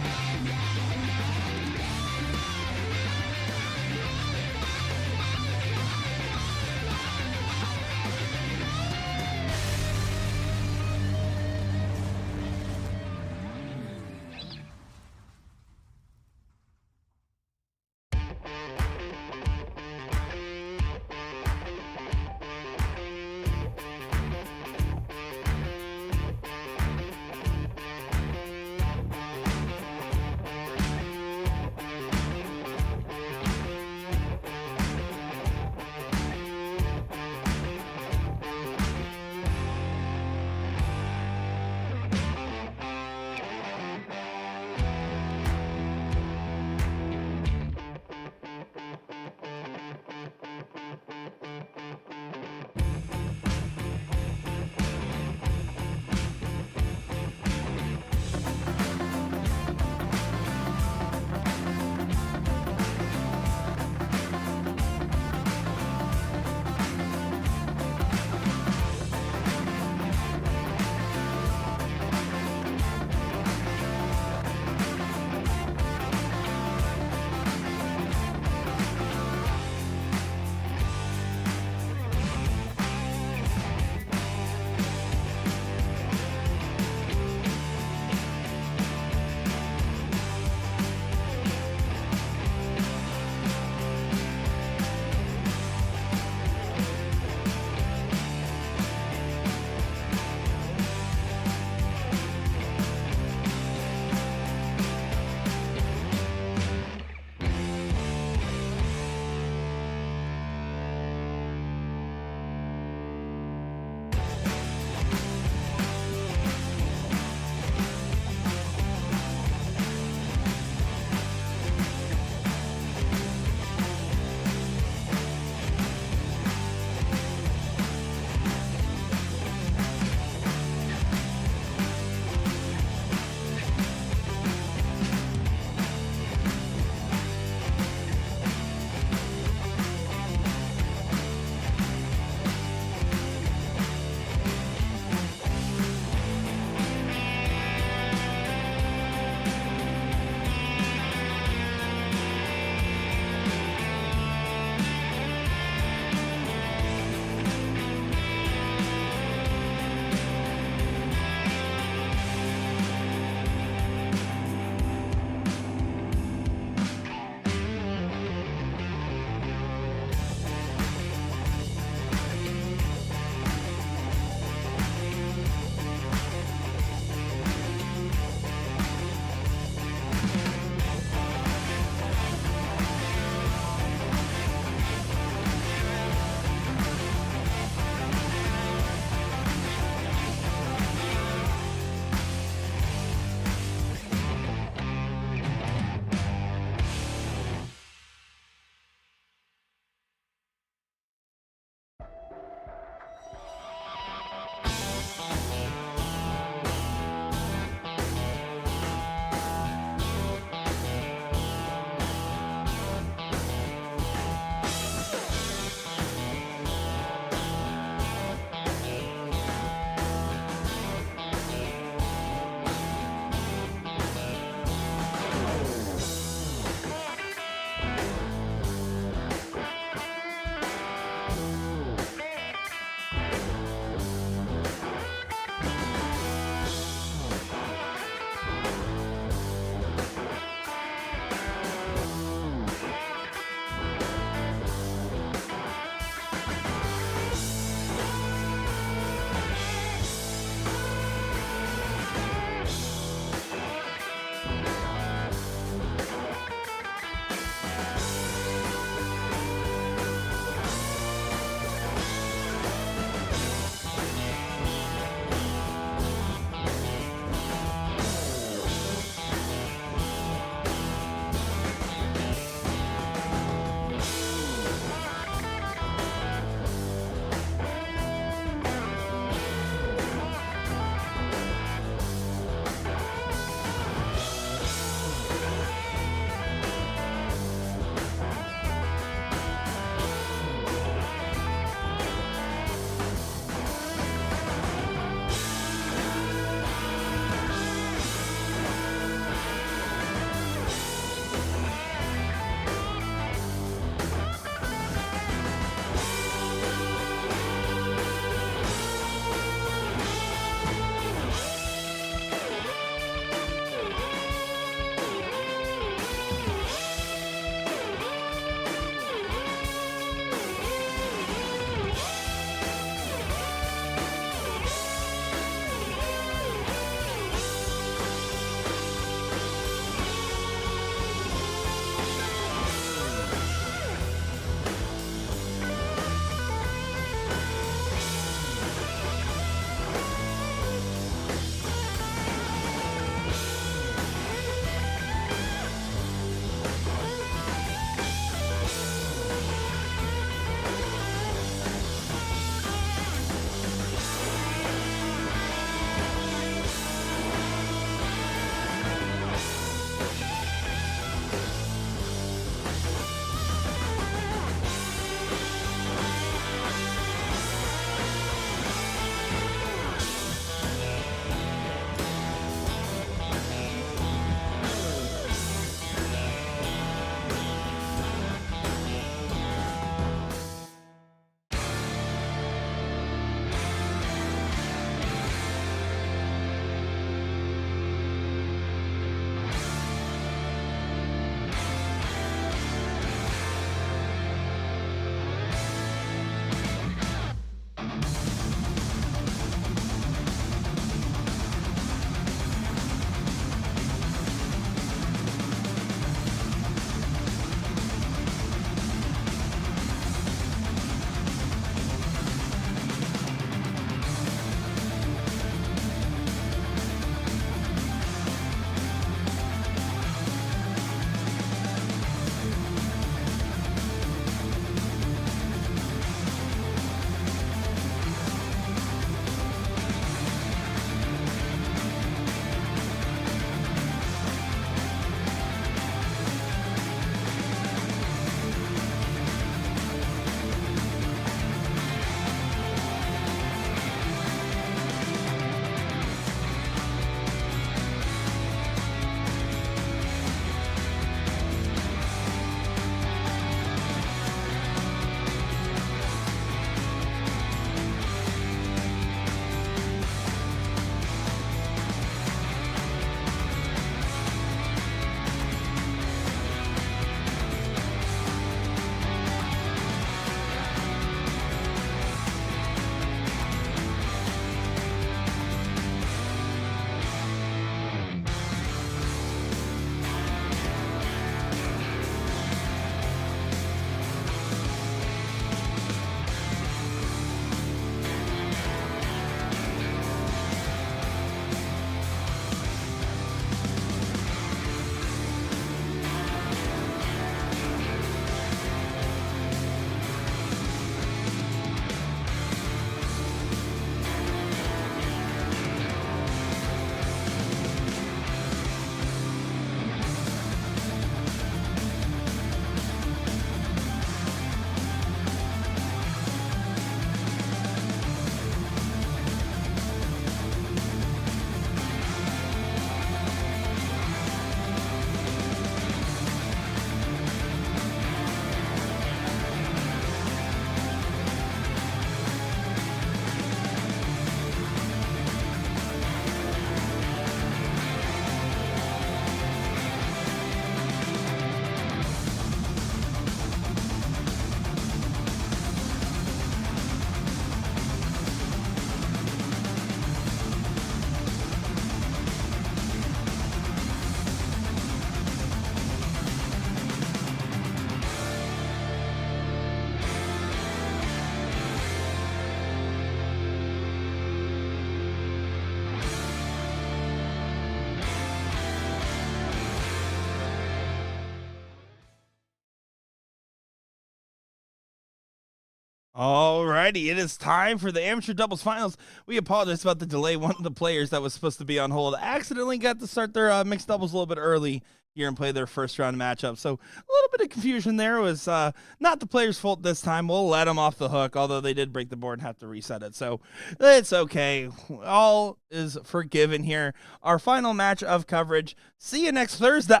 Alrighty, it is time for the amateur doubles finals. We apologize about the delay. One of the players that was supposed to be on hold accidentally got to start their mixed doubles a little bit early here and play their first round matchup. So a little bit of confusion there. It was not the player's fault this time. We'll let them off the hook, although they did break the board and have to reset it. So it's okay. All is forgiven here. Our final match of coverage. See you next Thursday.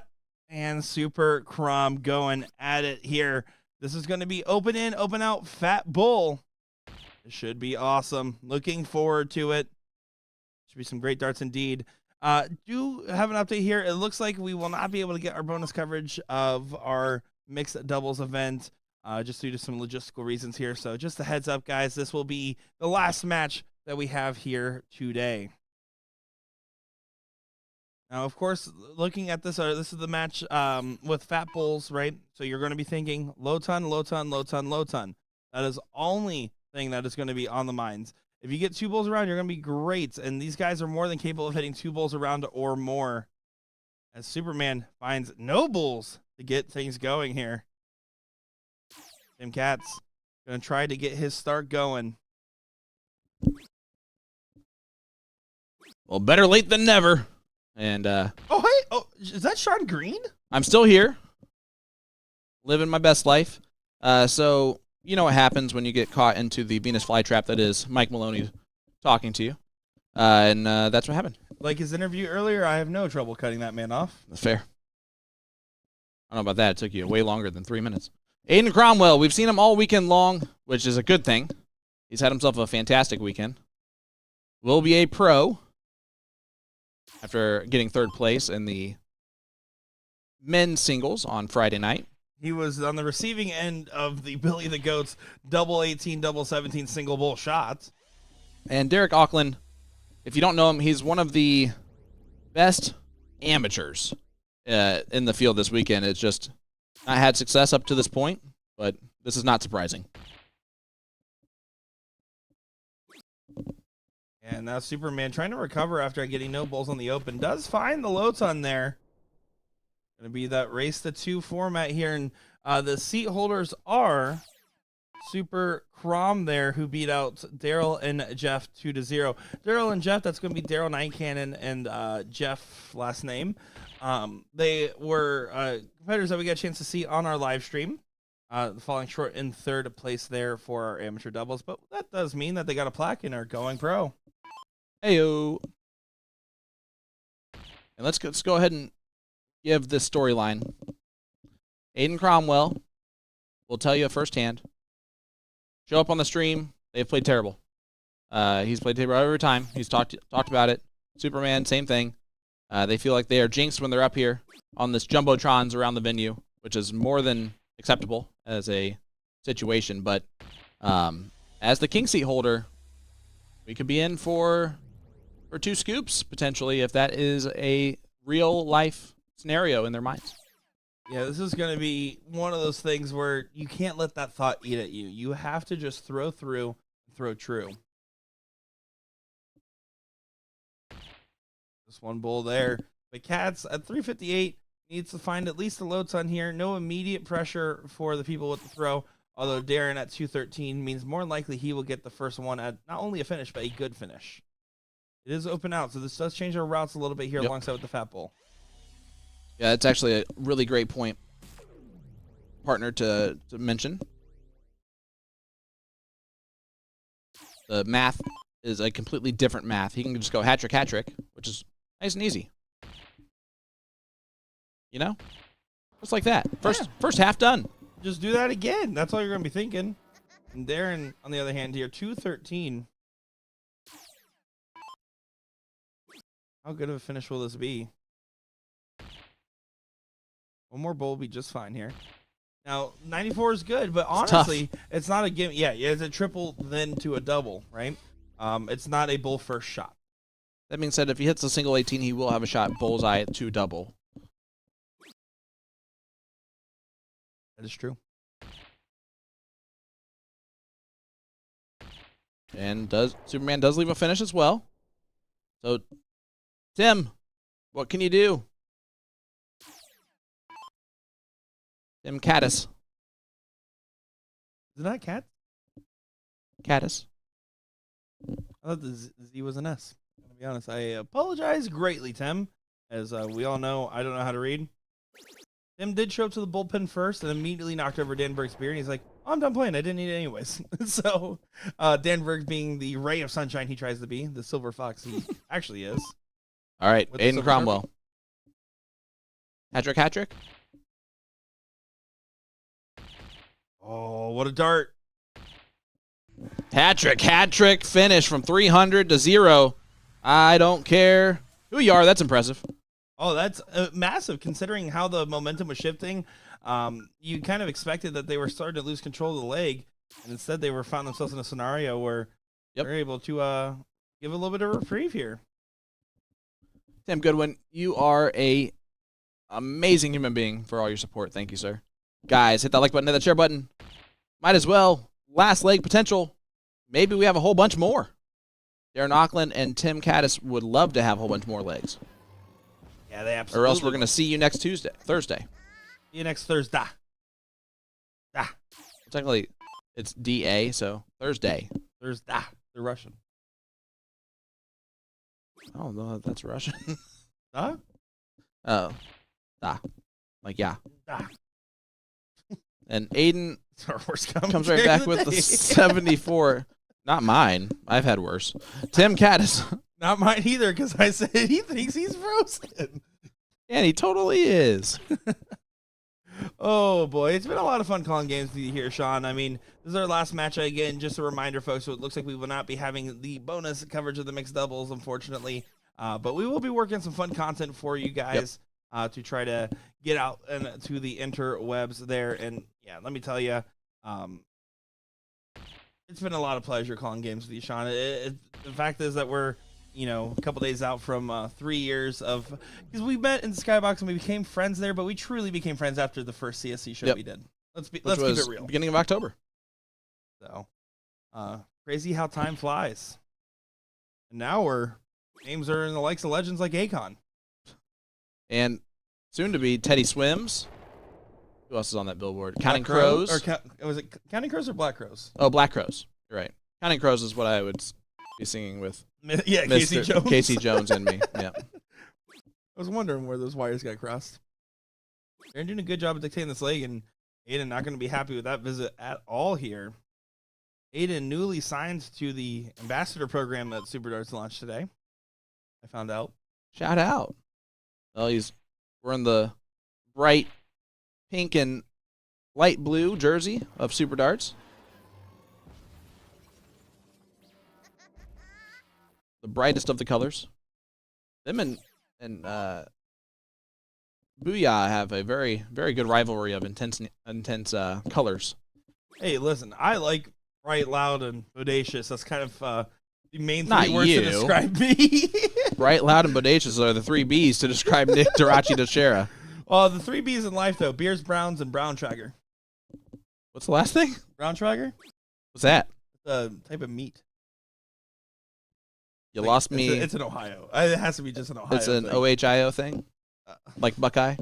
And Super Crom going at it here. This is going to be open in, open out, Fat Bull. It should be awesome. Looking forward to it. Should be some great darts indeed. Do have an update here. It looks like we will not be able to get our bonus coverage of our mixed doubles event just due to some logistical reasons here. So just a heads up, guys. This will be the last match that we have here today. Now, of course, looking at this, this is the match with Fat Bulls, right? So you're going to be thinking low ton, low ton, low ton, low ton. That is only thing that is going to be on the minds. If you get 2 bulls around, you're going to be great. And these guys are more than capable of hitting 2 bulls around or more. As Superman finds no bulls to get things going here. Tim Katz going to try to get his start going. Well, better late than never. And Is that Sean Green? I'm still here, living my best life. So you know what happens when you get caught into the Venus flytrap that is Mike Maloney talking to you. And that's what happened. Like his interview earlier, I have no trouble cutting that man off. That's fair. I don't know about that. It took you way longer than 3 minutes. Aiden Cromwell, we've seen him all weekend long, which is a good thing. He's had himself a fantastic weekend. Will be a pro after getting 3rd place in the men's singles on Friday night. He was on the receiving end of the Billy the Goat's double 18, double 17 single bull shots. And Derek Auckland, if you don't know him, he's one of the best amateurs in the field this weekend. It's just not had success up to this point, but this is not surprising. And now Superman trying to recover after getting no bulls on the open. Does find the low ton there. Going to be that race to 2 format here. And the seat holders are Super Crom there, who beat out Daryl and Jeff 2-0. Daryl and Jeff, that's going to be Daryl Night Cannon and Jeff last name. They were competitors that we got a chance to see on our live stream. Falling short in 3rd place there for our amateur doubles. But that does mean that they got a plaque and are going pro. Heyo. And let's go ahead and give this storyline. Aiden Cromwell will tell you firsthand. Show up on the stream. They've played terrible. He's played terrible every time. He's talked about it. Superman, same thing. They feel like they are jinxed when they're up here on this jumbotrons around the venue, which is more than acceptable as a situation. But as the king seat holder, we could be in for 2 scoops potentially if that is a real life scenario in their minds. Yeah, this is going to be one of those things where you can't let that thought eat at you. You have to just throw through, throw true. Just 1 bull there. But Katz at 358 needs to find at least a low ton here. No immediate pressure for the people with the throw. Although Darren at 213 means more likely he will get the first one at not only a finish, but a good finish. It is open out, so this does change our routes a little bit here alongside with the Fat Bull. Yeah, that's actually a really great point, partner, to mention. The math is a completely different math. He can just go hat-trick, which is nice and easy. You know? Just like that. First half done. Just do that again. That's all you're going to be thinking. And Darren, on the other hand here, 213. How good of a finish will this be? 1 more bowl will be just fine here. Now, 94 is good, but honestly, it's not a gimme. Yeah, it's a triple then to a double, right? It's not a bull first shot. That being said, if he hits a single 18, he will have a shot bullseye to double. That is true. And Superman does leave a finish as well. So, Tim, what can you do? Tim Caddis. Is it not Cat? Caddis. I thought the Z was an S. To be honest, I apologize greatly, Tim. As we all know, I don't know how to read. Tim did show up to the bullpen first and immediately knocked over Danberg's beer. And he's like, oh, I'm done playing. I didn't need it anyways. So Danberg being the ray of sunshine he tries to be, the silver fox he actually is. All right, With the Aiden silver Cromwell. Hat-trick. Oh, what a dart. Hat-trick finish from 300 to 0. I don't care who you are. That's impressive. Oh, that's massive considering how the momentum was shifting. You kind of expected that they were starting to lose control of the leg, and instead they were found themselves in a scenario where they're able to give a little bit of reprieve here. Tim Goodwin, you are a amazing human being for all your support. Thank you, sir. Guys, hit that like button, hit that share button. Might as well. Last leg potential. Maybe we have a whole bunch more. Darren Auckland and Tim Caddis would love to have a whole bunch more legs. Yeah, they absolutely. Or else we're going to see you next Thursday. See you next Thursday. Technically, it's DA, so Thursday. Thursday. They're Russian. Oh, no, that's Russian. Huh? Oh. Da. Like, yeah. Ah. And Aiden Star Wars comes right back with the 74. Not mine. I've had worse. Tim Caddis. Not mine either, because I said he thinks he's frozen. And he totally is. Oh, boy. It's been a lot of fun calling games with you here, Sean. I mean, this is our last match. Again, just a reminder, folks, so it looks like we will not be having the bonus coverage of the mixed doubles, unfortunately. But we will be working some fun content for you guys to try to get out to the interwebs there. And, yeah, let me tell you, it's been a lot of pleasure calling games with you, Sean. The fact is that we're, a couple days out from 3 years of, because we met in Skybox and we became friends there, but we truly became friends after the first CSC show we did. Let's keep it real. Beginning of October. So, crazy how time flies. And now names are in the likes of legends like Akon. And soon to be Teddy Swims. Who else is on that billboard? Counting Black Crow- Crows. was it Counting Crows or Black Crows? Oh, Black Crows. You're right. Counting Crows is what I would be singing with. Yeah, Casey Jones. Casey Jones and me. Yeah. I was wondering where those wires got crossed. They're doing a good job of dictating this leg, and Aiden not going to be happy with that visit at all here. Aiden newly signed to the ambassador program that Super Darts launched today. I found out. Shout out. Well, we're in the bright pink and light blue jersey of Super Darts. The brightest of the colors. Them and Booyah have a very, very good rivalry of intense colors. Hey, listen, I like bright, loud, and bodacious. That's kind of the main Not three words you. to describe me. Bright, loud, and bodacious are the 3 B's to describe Nick Darachi DeShera. Well, the 3 B's in life, though, beers, browns, and brown trager. What's the last thing? Brown trager? What's that? It's a type of meat. You lost me. It's in Ohio. It has to be just an Ohio It's an thing. OHIO thing? Like Buckeye?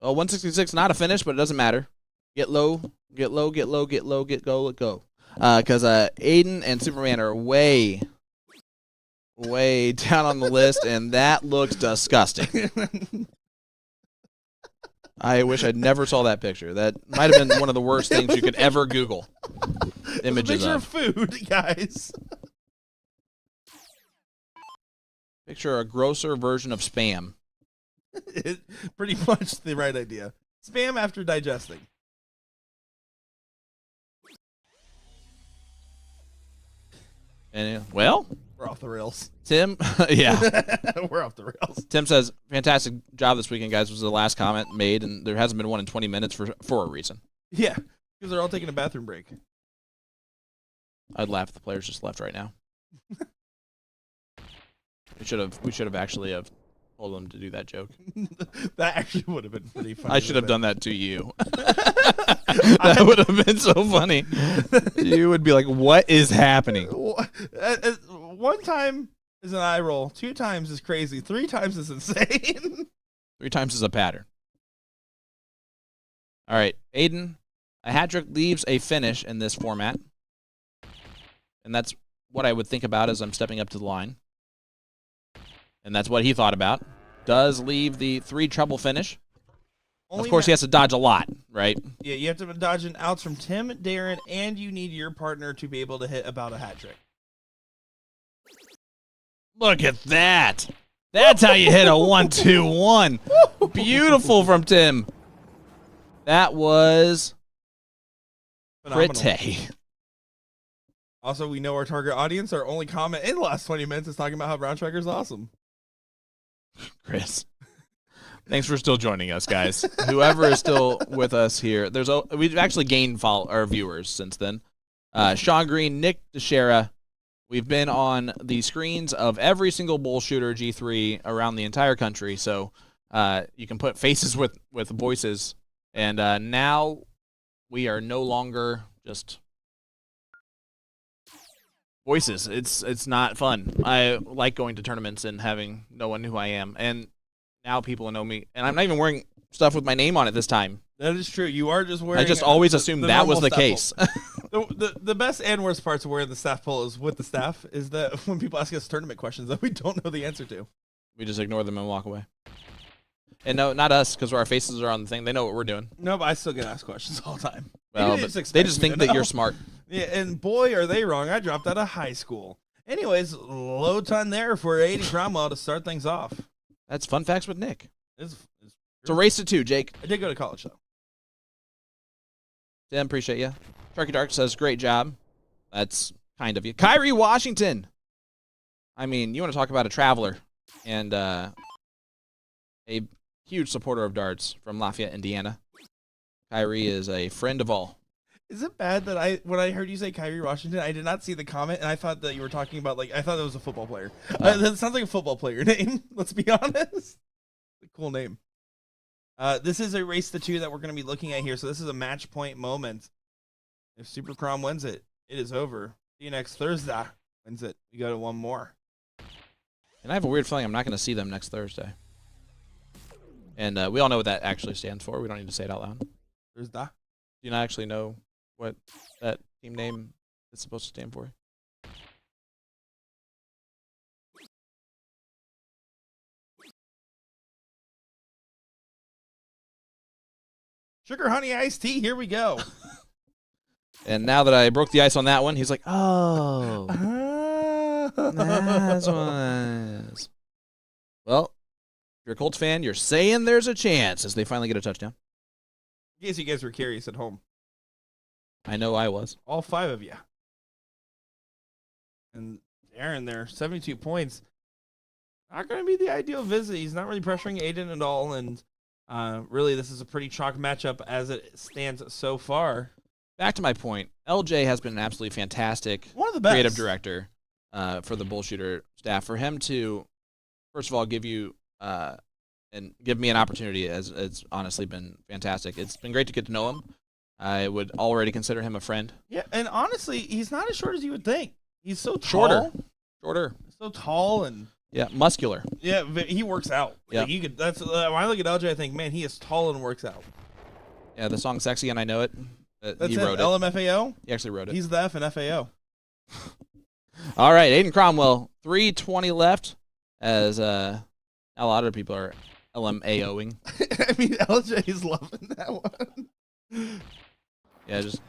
Oh, 166, not a finish, but it doesn't matter. Get low, get low, get low, get low, get go, let go. Because Aiden and Superman are way down on the list, and that looks disgusting. I wish I'd never saw that picture. That might have been one of the worst things you could ever Google. Images picture of. food, guys. Picture a grosser version of Spam. Pretty much the right idea. Spam after digesting. And well, We're off the rails. Tim, yeah. We're off the rails. Tim says, fantastic job this weekend, guys, was the last comment made, and there hasn't been one in 20 minutes for a reason. Yeah, because they're all taking a bathroom break. I'd laugh if the players just left right now. We should have actually told them to do that joke. That actually would have been pretty funny. I should have done that to you. That would have been so funny. You would be like, what is happening? 1 time is an eye roll. 2 times is crazy. 3 times is insane. 3 times is a pattern. All right, Aiden, A hat trick leaves a finish in this format. And that's what I would think about as I'm stepping up to the line. And that's what he thought about. Does leave the 3 treble finish. Of course, he has to dodge a lot, right? Yeah, you have to dodge an outs from Tim, Darren, and you need your partner to be able to hit about a hat trick. Look at that. That's how you hit a 1-2-1. Beautiful from Tim. That was Phenomenal. pretty. Also, we know our target audience. Our only comment in the last 20 minutes is talking about how Brown Tracker's awesome. Chris. Thanks for still joining us, guys. Whoever is still with us here, we've actually gained our viewers since then. Sean Green, Nick DeShera. We've been on the screens of every single BullShooter G3 around the entire country, so you can put faces with voices. And now we are no longer just voices. It's not fun. I like going to tournaments and having no one who I am, and now people know me, and I'm not even wearing stuff with my name on it this time. That is true. You are just wearing. I just always assumed that was the case. The best and worst parts of wearing the staff pole is with the staff is that when people ask us tournament questions that we don't know the answer to, we just ignore them and walk away. And no, not us, because our faces are on the thing. They know what we're doing. No, but I still get asked questions all the time. Well, but they just think that you're smart. Yeah, and boy, are they wrong. I dropped out of high school. Anyways, low ton there for Aiden Cromwell to start things off. That's fun facts with Nick. It's a race to 2, Jake. I did go to college, though. Tim, appreciate you. Sharky Dark says, great job. That's kind of you. Kyrie Washington. I mean, you want to talk about a traveler and a huge supporter of darts from Lafayette, Indiana. Kyrie is a friend of all. Is it bad that when I heard you say Kyrie Washington, I did not see the comment, and I thought that you were talking about, I thought that was a football player. That sounds like a football player name, let's be honest. A cool name. This is a race to 2 that we're going to be looking at here, so this is a match point moment. If Super Crom wins it, it is over. See you next Thursday. Wins it. We go to one more. And I have a weird feeling I'm not going to see them next Thursday. And we all know what that actually stands for. We don't need to say it out loud. Thursday? Do you not actually know what that team name is supposed to stand for? Sugar Honey Iced Tea, here we go. And now that I broke the ice on that one, he's like, oh, that's what it is. Well, if you're a Colts fan, you're saying there's a chance as they finally get a touchdown. In case you guys were curious at home. I know I was. All 5 of you. And Aaron there, 72 points. Not going to be the ideal visit. He's not really pressuring Aiden at all, and really this is a pretty chalk matchup as it stands so far. Back to my point, LJ has been an absolutely fantastic One of the best. creative director for the BullShooter staff. For him to, first of all, give you and give me an opportunity, it's honestly been fantastic. It's been great to get to know him. I would already consider him a friend. Yeah, and honestly, he's not as short as you would think. He's so tall. Shorter. So tall and Yeah, muscular. yeah, he works out. Yeah. Like, you could. That's when I look at LJ, I think, man, he is tall and works out. Yeah, the song's sexy and I know it. That's He it. wrote it. LMFAO. He actually wrote it. He's the F in FAO. All right, Aiden Cromwell, 3:20 left as a lot of people are LMAOing. I mean, LJ's loving that one. Yeah, just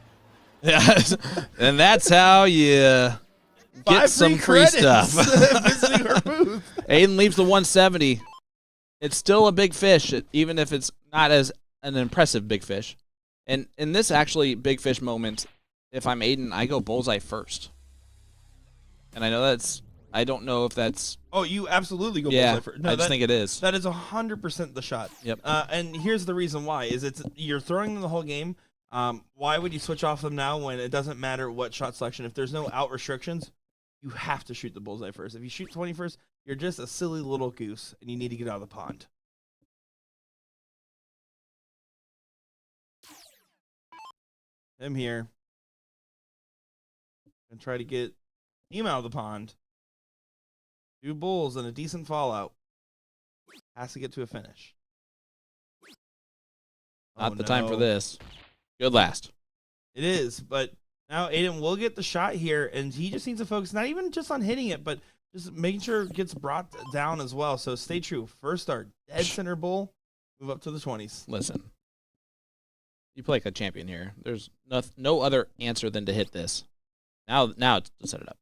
and that's how you get 5 some free credits stuff. visiting our booth. Aiden leaves the 170. It's still a big fish, even if it's not as an impressive big fish. And in this actually big fish moment, if I'm Aiden, I go bullseye first. And I know I don't know if that's. Oh, you absolutely go Yeah, bullseye first. No, I just think it is. that is 100% the shot. Yep. And here's the reason why: you're throwing them the whole game. Why would you switch off them now when it doesn't matter what shot selection? If there's no out restrictions, you have to shoot the bullseye first. If you shoot 20 first, you're just a silly little goose, and you need to get out of the pond. I'm here. And try to get him out of the pond. 2 bulls and a decent fallout. Has to get to a finish. Not Oh, the time for no. this. Good last. It is, but now Aiden will get the shot here, and he just needs to focus not even just on hitting it, but just making sure it gets brought down as well. So stay true. First start, dead center bull, move up to the 20s. Listen, you play like a champion here. There's no other answer than to hit this. Now it's to set it up.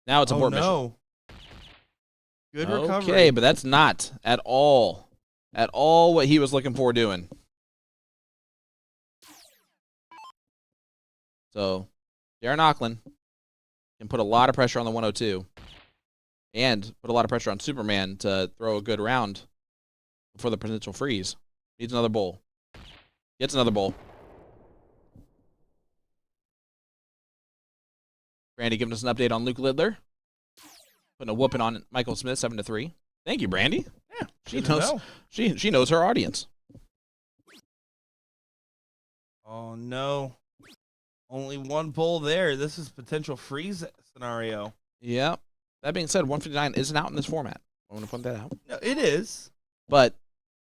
Now it's a board mission. Good recovery. Okay, but that's not at all what he was looking for doing. So, Darren Auckland can put a lot of pressure on the 102 and put a lot of pressure on Superman to throw a good round before the potential freeze. Needs another bowl. Gets another bowl. Brandy giving us an update on Luke Lidler. Putting a whooping on Michael Smith, 7-3. Thank you, Brandy. Yeah, She knows. She knows her audience. Oh no. Only one bull there. This is potential freeze scenario. Yeah. That being said, 159 isn't out in this format. I want to point that out. No, it is. But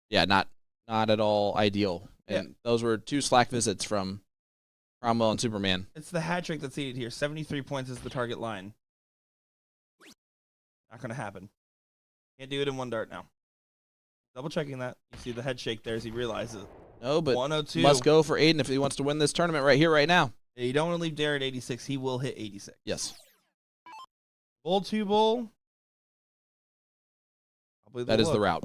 yeah, not at all ideal. Yeah. And those were 2 slack visits from Cromwell and Superman. It's the hat trick that's needed here. 73 points is the target line. Not going to happen. Can't do it in one dart now. Double checking that. You see the head shake there as he realizes. No, but 102. must go for Aiden if he wants to win this tournament right here, right now. You don't want to leave Darren at 86. He will hit 86. Yes. Bull 2 bull. That is the route.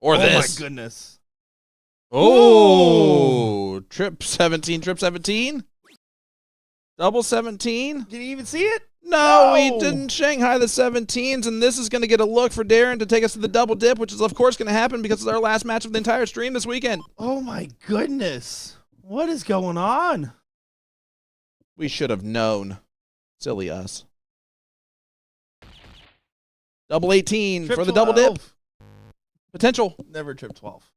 Or oh this. Oh my goodness. Oh, trip 17. Double 17. Did you even see it? No, we didn't Shanghai the 17s, and this is going to get a look for Darren to take us to the double dip, which is, of course, going to happen because it's our last match of the entire stream this weekend. Oh, my goodness. What is going on? We should have known. Silly us. Double 18 Trip for the 12. double dip. Potential. Never trip 12.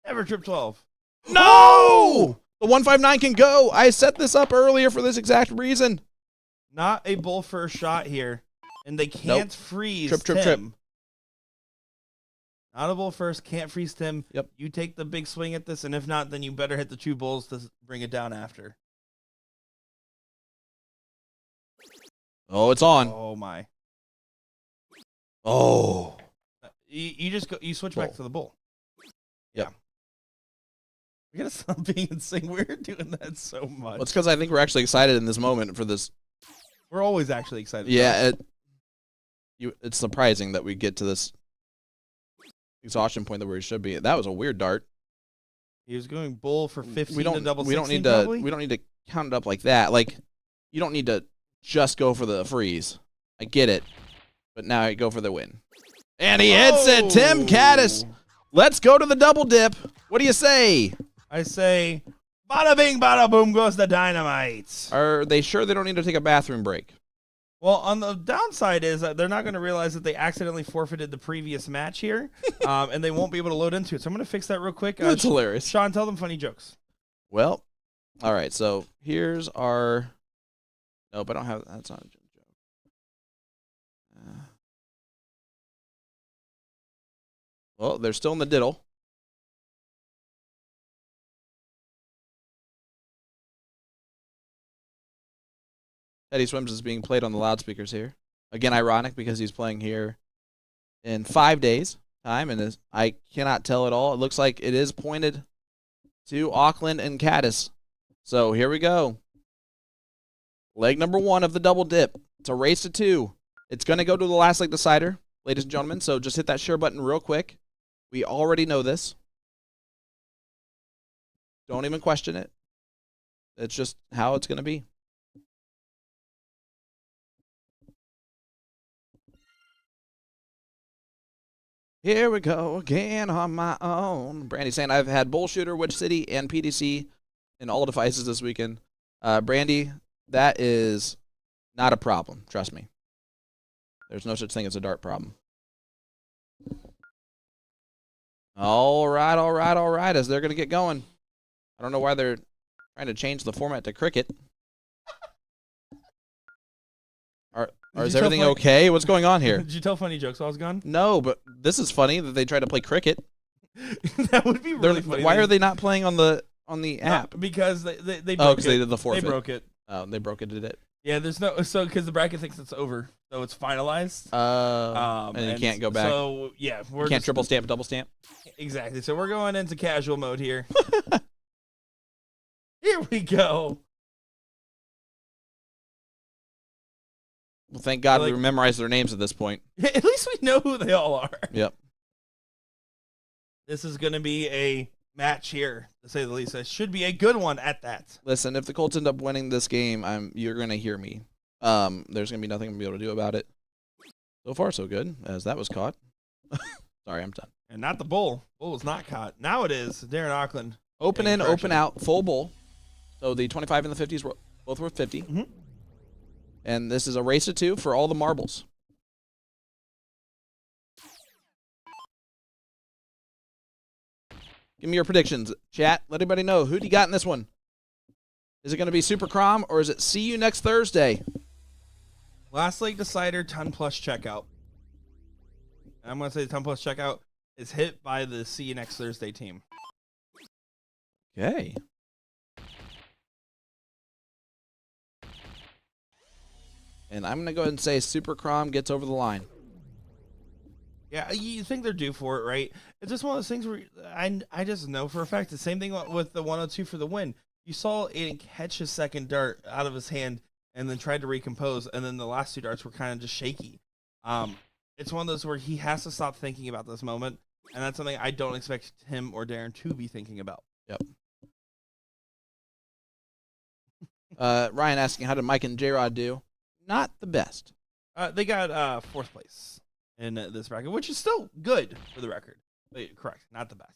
Never trip 12. No! The 159 can go. I set this up earlier for this exact reason. Not a bull first shot here. And they can't freeze Trip. Tim. Not a bull first. Can't freeze Tim. Yep. You take the big swing at this, and if not, then you better hit the 2 bulls to bring it down after. Oh, it's on. Oh, my. Oh. You just go. You switch back to the bull. Yep. We gotta stop being insane. We're doing that so much. Well, it's because I think we're actually excited in this moment for this. We're always actually excited. Yeah, it's surprising that we get to this exhaustion point that we should be. That was a weird dart. He was going bull for 15 We to double 16 don't need to. probably? We don't need to count it up like that. Like, you don't need to just go for the freeze. I get it, but now I go for the win. And he hits it. Tim Caddis. Let's go to the double dip. What do you say? I say, bada bing, bada boom goes the dynamite. Are they sure they don't need to take a bathroom break? Well, on the downside is that they're not going to realize that they accidentally forfeited the previous match here, and they won't be able to load into it. So I'm going to fix that real quick. That's hilarious. Sean, tell them funny jokes. Well, all right. So here's our. Nope, I don't have. That's not a joke. Well, they're still in the diddle. Teddy Swims is being played on the loudspeakers here. Again, ironic because he's playing here in 5 days' time, and I cannot tell at all. It looks like it is pointed to Auckland and Caddis. So here we go. Leg number 1 of the double dip. It's a race to 2. It's going to go to the last leg decider, ladies and gentlemen. So just hit that share button real quick. We already know this. Don't even question it. It's just how it's going to be. Here we go again on my own. Brandy saying, I've had BullShooter, Witch City, and PDC in all devices this weekend. Brandy, that is not a problem. Trust me. There's no such thing as a dart problem. All right, as they're going to get going. I don't know why they're trying to change the format to cricket. Is everything okay? What's going on here? Did you tell funny jokes while I was gone? No, but this is funny that they try to play cricket. That would be really funny. Why are they not playing on the on the app? Because they broke Oh, because it. they did the forfeit. They broke it. Oh, they broke it, did it? Yeah, there's no because the bracket thinks it's over, so it's finalized. And you can't go back. So yeah, You can't triple stamp, double stamp. Exactly. So we're going into casual mode here. Here we go. Well, thank God Like- we memorized their names at this point. At least we know who they all are. Yep. This is going to be a match here, to say the least. It should be a good one at that. Listen, if the Colts end up winning this game, you're gonna hear me. There's gonna be nothing I'm gonna be able to do about it. So far, so good, as that was caught. Sorry, I'm done. And not the bull. Bull was not caught. Now it is. Darren Auckland. Open And in, correction. open out, full bowl. So the 25 and the 50s were both worth 50. Mhm. And this is a race of 2 for all the marbles. Give me your predictions, chat. Let everybody know who do you got in this one. Is it going to be Super Crom or is it see you next Thursday? Last leg decider, 10 plus checkout. And I'm going to say the 10 plus checkout is hit by the see you next Thursday team. Okay. And I'm going to go ahead and say Super Crom gets over the line. Yeah, you think they're due for it, right? It's just one of those things where I just know for a fact. The same thing with the 102 for the win. You saw Aiden catch his second dart out of his hand and then tried to recompose, and then the last 2 darts were kind of just shaky. It's one of those where he has to stop thinking about this moment, and that's something I don't expect him or Darren to be thinking about. Yep. Ryan asking, how did Mike and J-Rod do? Not the best. They got 4th place in this bracket, which is still good for the record. But, correct, not the best.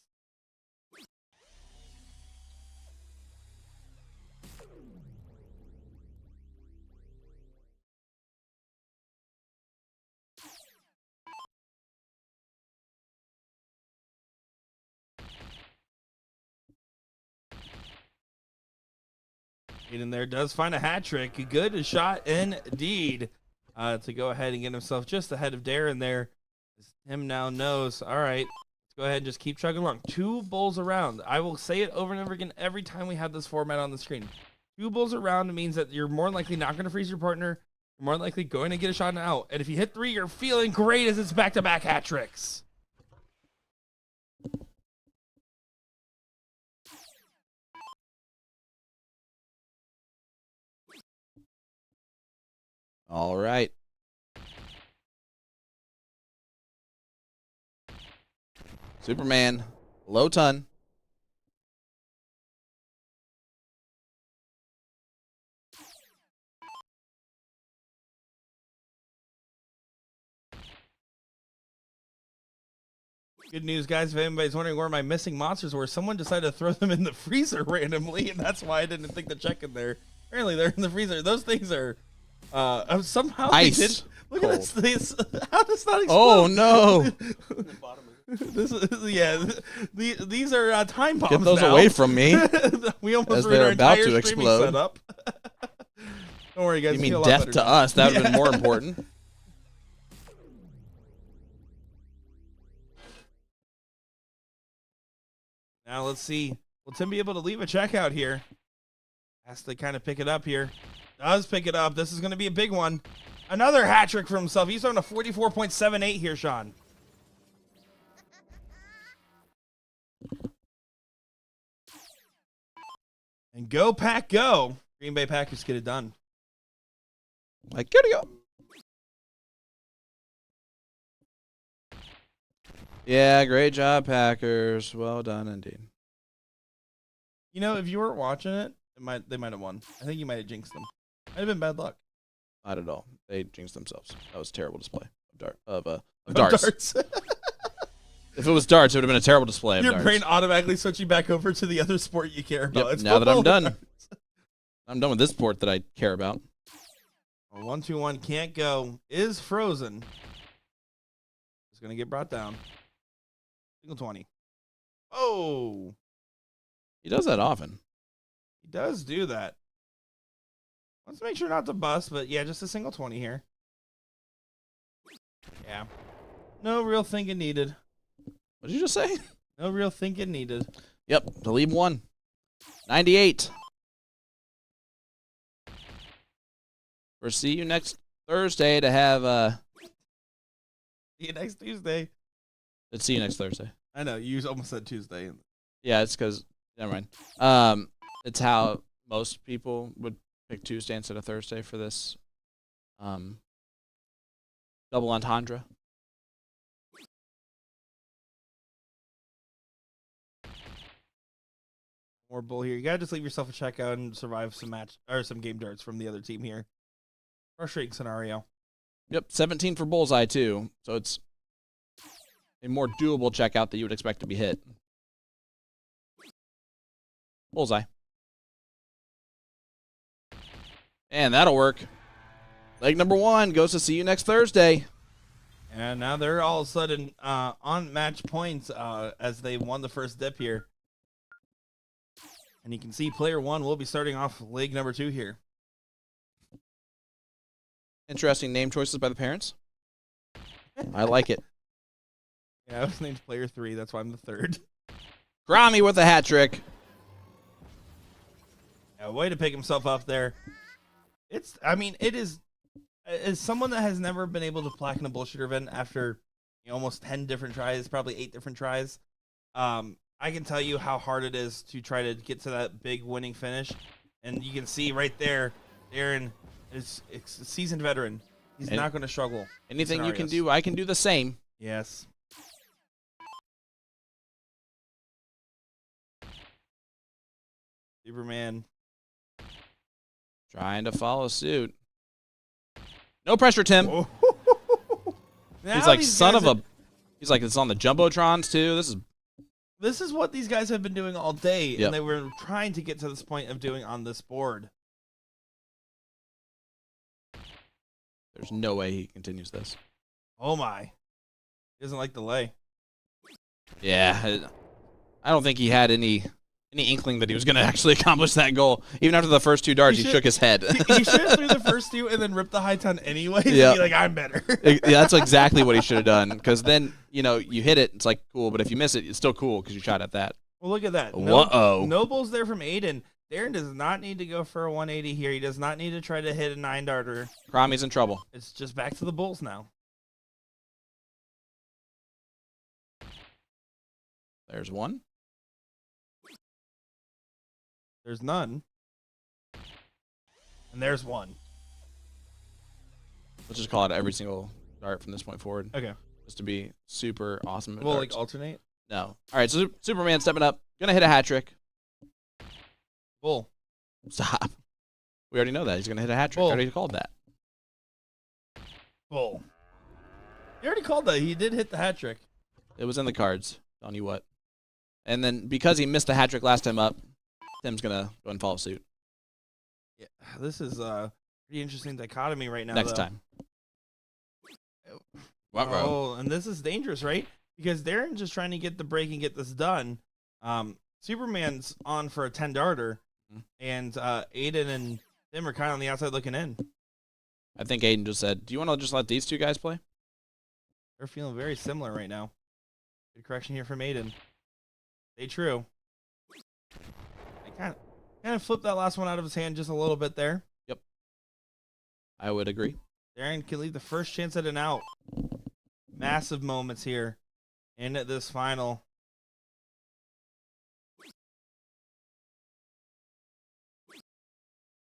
In there does find a hat trick. Good shot indeed to go ahead and get himself just ahead of Darren there. Tim now knows. All right, let's go ahead and just keep chugging along. 2 bulls around. I will say it over and over again every time we have this format on the screen. 2 bulls around means that you're more likely not going to freeze your partner. You're more likely going to get a shot and out. And if you hit 3, you're feeling great as it's back-to-back hat tricks. All right. Superman, low ton. Good news, guys. If anybody's wondering where my missing monsters were, someone decided to throw them in the freezer randomly, and that's why I didn't think to check in there. Apparently, they're in the freezer. Those things are somehow Ice. They did, look Cold. at this. How does that explode? Oh, no. This is, yeah. These are time bombs. Get those now. away from me. We almost As ruined they're our about entire to streaming explode. setup. Don't worry, guys. You we mean feel a lot death better to now. us? That would have been Yeah. more important. Now let's see. Will Tim be able to leave a checkout here? Has to kind of pick it up here. Does pick it up. This is going to be a big one. Another hat trick for himself. He's on a 44.78 here, Sean. And go, Pack, go. Green Bay Packers get it done. Like, gotta go. Yeah, great job, Packers. Well done, indeed. You know, if you weren't watching it, they might have won. I think you might have jinxed them. Might have been bad luck. Not at all. They jinxed themselves. That was a terrible display of darts. If it was darts, it would have been a terrible display of Your darts. brain automatically switching back over to the other sport you care about. Yep, It's now that I'm football. done. I'm done with this sport that I care about. 1-2-1 can't go. Is frozen. It's going to get brought down. Single 20. Oh, He does that often. he does do that. Let's make sure not to bust, but yeah, just a single 20 here. Yeah. No real thinking needed. What did you just say? No real thinking needed. Yep, to leave one. 98. We'll see you next Thursday to have See you next Tuesday. let's see you next Thursday. I know you almost said Tuesday. Yeah, it's because never mind. It's how most people would pick Tuesday instead of Thursday for this double entendre. More bull here. You gotta just leave yourself a checkout and survive some match or some game darts from the other team here. Frustrating scenario. Yep, 17 for bullseye too. So it's a more doable checkout that you would expect to be hit. Bullseye. And that'll work. Leg number 1 goes to see you next Thursday. And now they're all of a sudden on match points as they won the first dip here. And you can see player 1 will be starting off leg number 2 here. Interesting name choices by the parents. I like it. Yeah, I was named player 3. That's why I'm the third. Grommy with a hat trick. Yeah, way to pick himself up there. I mean, it is, as someone that has never been able to platinum a BullShooter event after almost 10 different tries, probably 8 different tries, I can tell you how hard it is to try to get to that big winning finish. And you can see right there, Darren is a seasoned veteran. He's not going to struggle. Anything you can do, I can do the same. Yes. Superman. Trying to follow suit. No pressure, Tim. He's like, son of a... He's like, it's on the Jumbotrons, too. This is what these guys have been doing all day, Yep. and they were trying to get to this point of doing on this board. There's no way he continues this. Oh, my. He doesn't like delay. Yeah. I don't think he had any inkling that he was going to actually accomplish that goal. Even after the first 2 darts, he shook his head. He should have threw the first 2 and then ripped the high ton anyways Yeah. and be like, I'm better. Yeah, that's exactly what he should have done. Because then, you hit it, it's like, cool. But if you miss it, it's still cool because you shot at that. Well, look at that. Uh-oh. No bulls there from Aiden. Darren does not need to go for a 180 here. He does not need to try to hit a 9-darter. Crommy's in trouble. It's just back to the bulls now. There's one. There's none. And there's one. Let's just call it every single dart from this point forward. Okay. Just to be super awesome at Well, darts. like alternate? No. All right, so Superman stepping up. Gonna hit a hat trick. Bull. Stop. We already know that. He's gonna hit a hat trick. Bull. I already called that. Bull. You already called that. He did hit the hat trick. It was in the cards. Telling you what. And then because he missed the hat trick last time up, Tim's gonna go and follow suit. Yeah, this is a pretty interesting dichotomy right now. Next though. time. Oh, and this is dangerous, right? Because Darren's just trying to get the break and get this done. Superman's on for a 10-darter, and Aiden and Tim are kind of on the outside looking in. I think Aiden just said, do you want to just let these 2 guys play? They're feeling very similar right now. Good correction here from Aiden. Stay true. I kind of flipped that last one out of his hand just a little bit there. Yep. I would agree. Darren can leave the first chance at an out. Massive moments here in this final.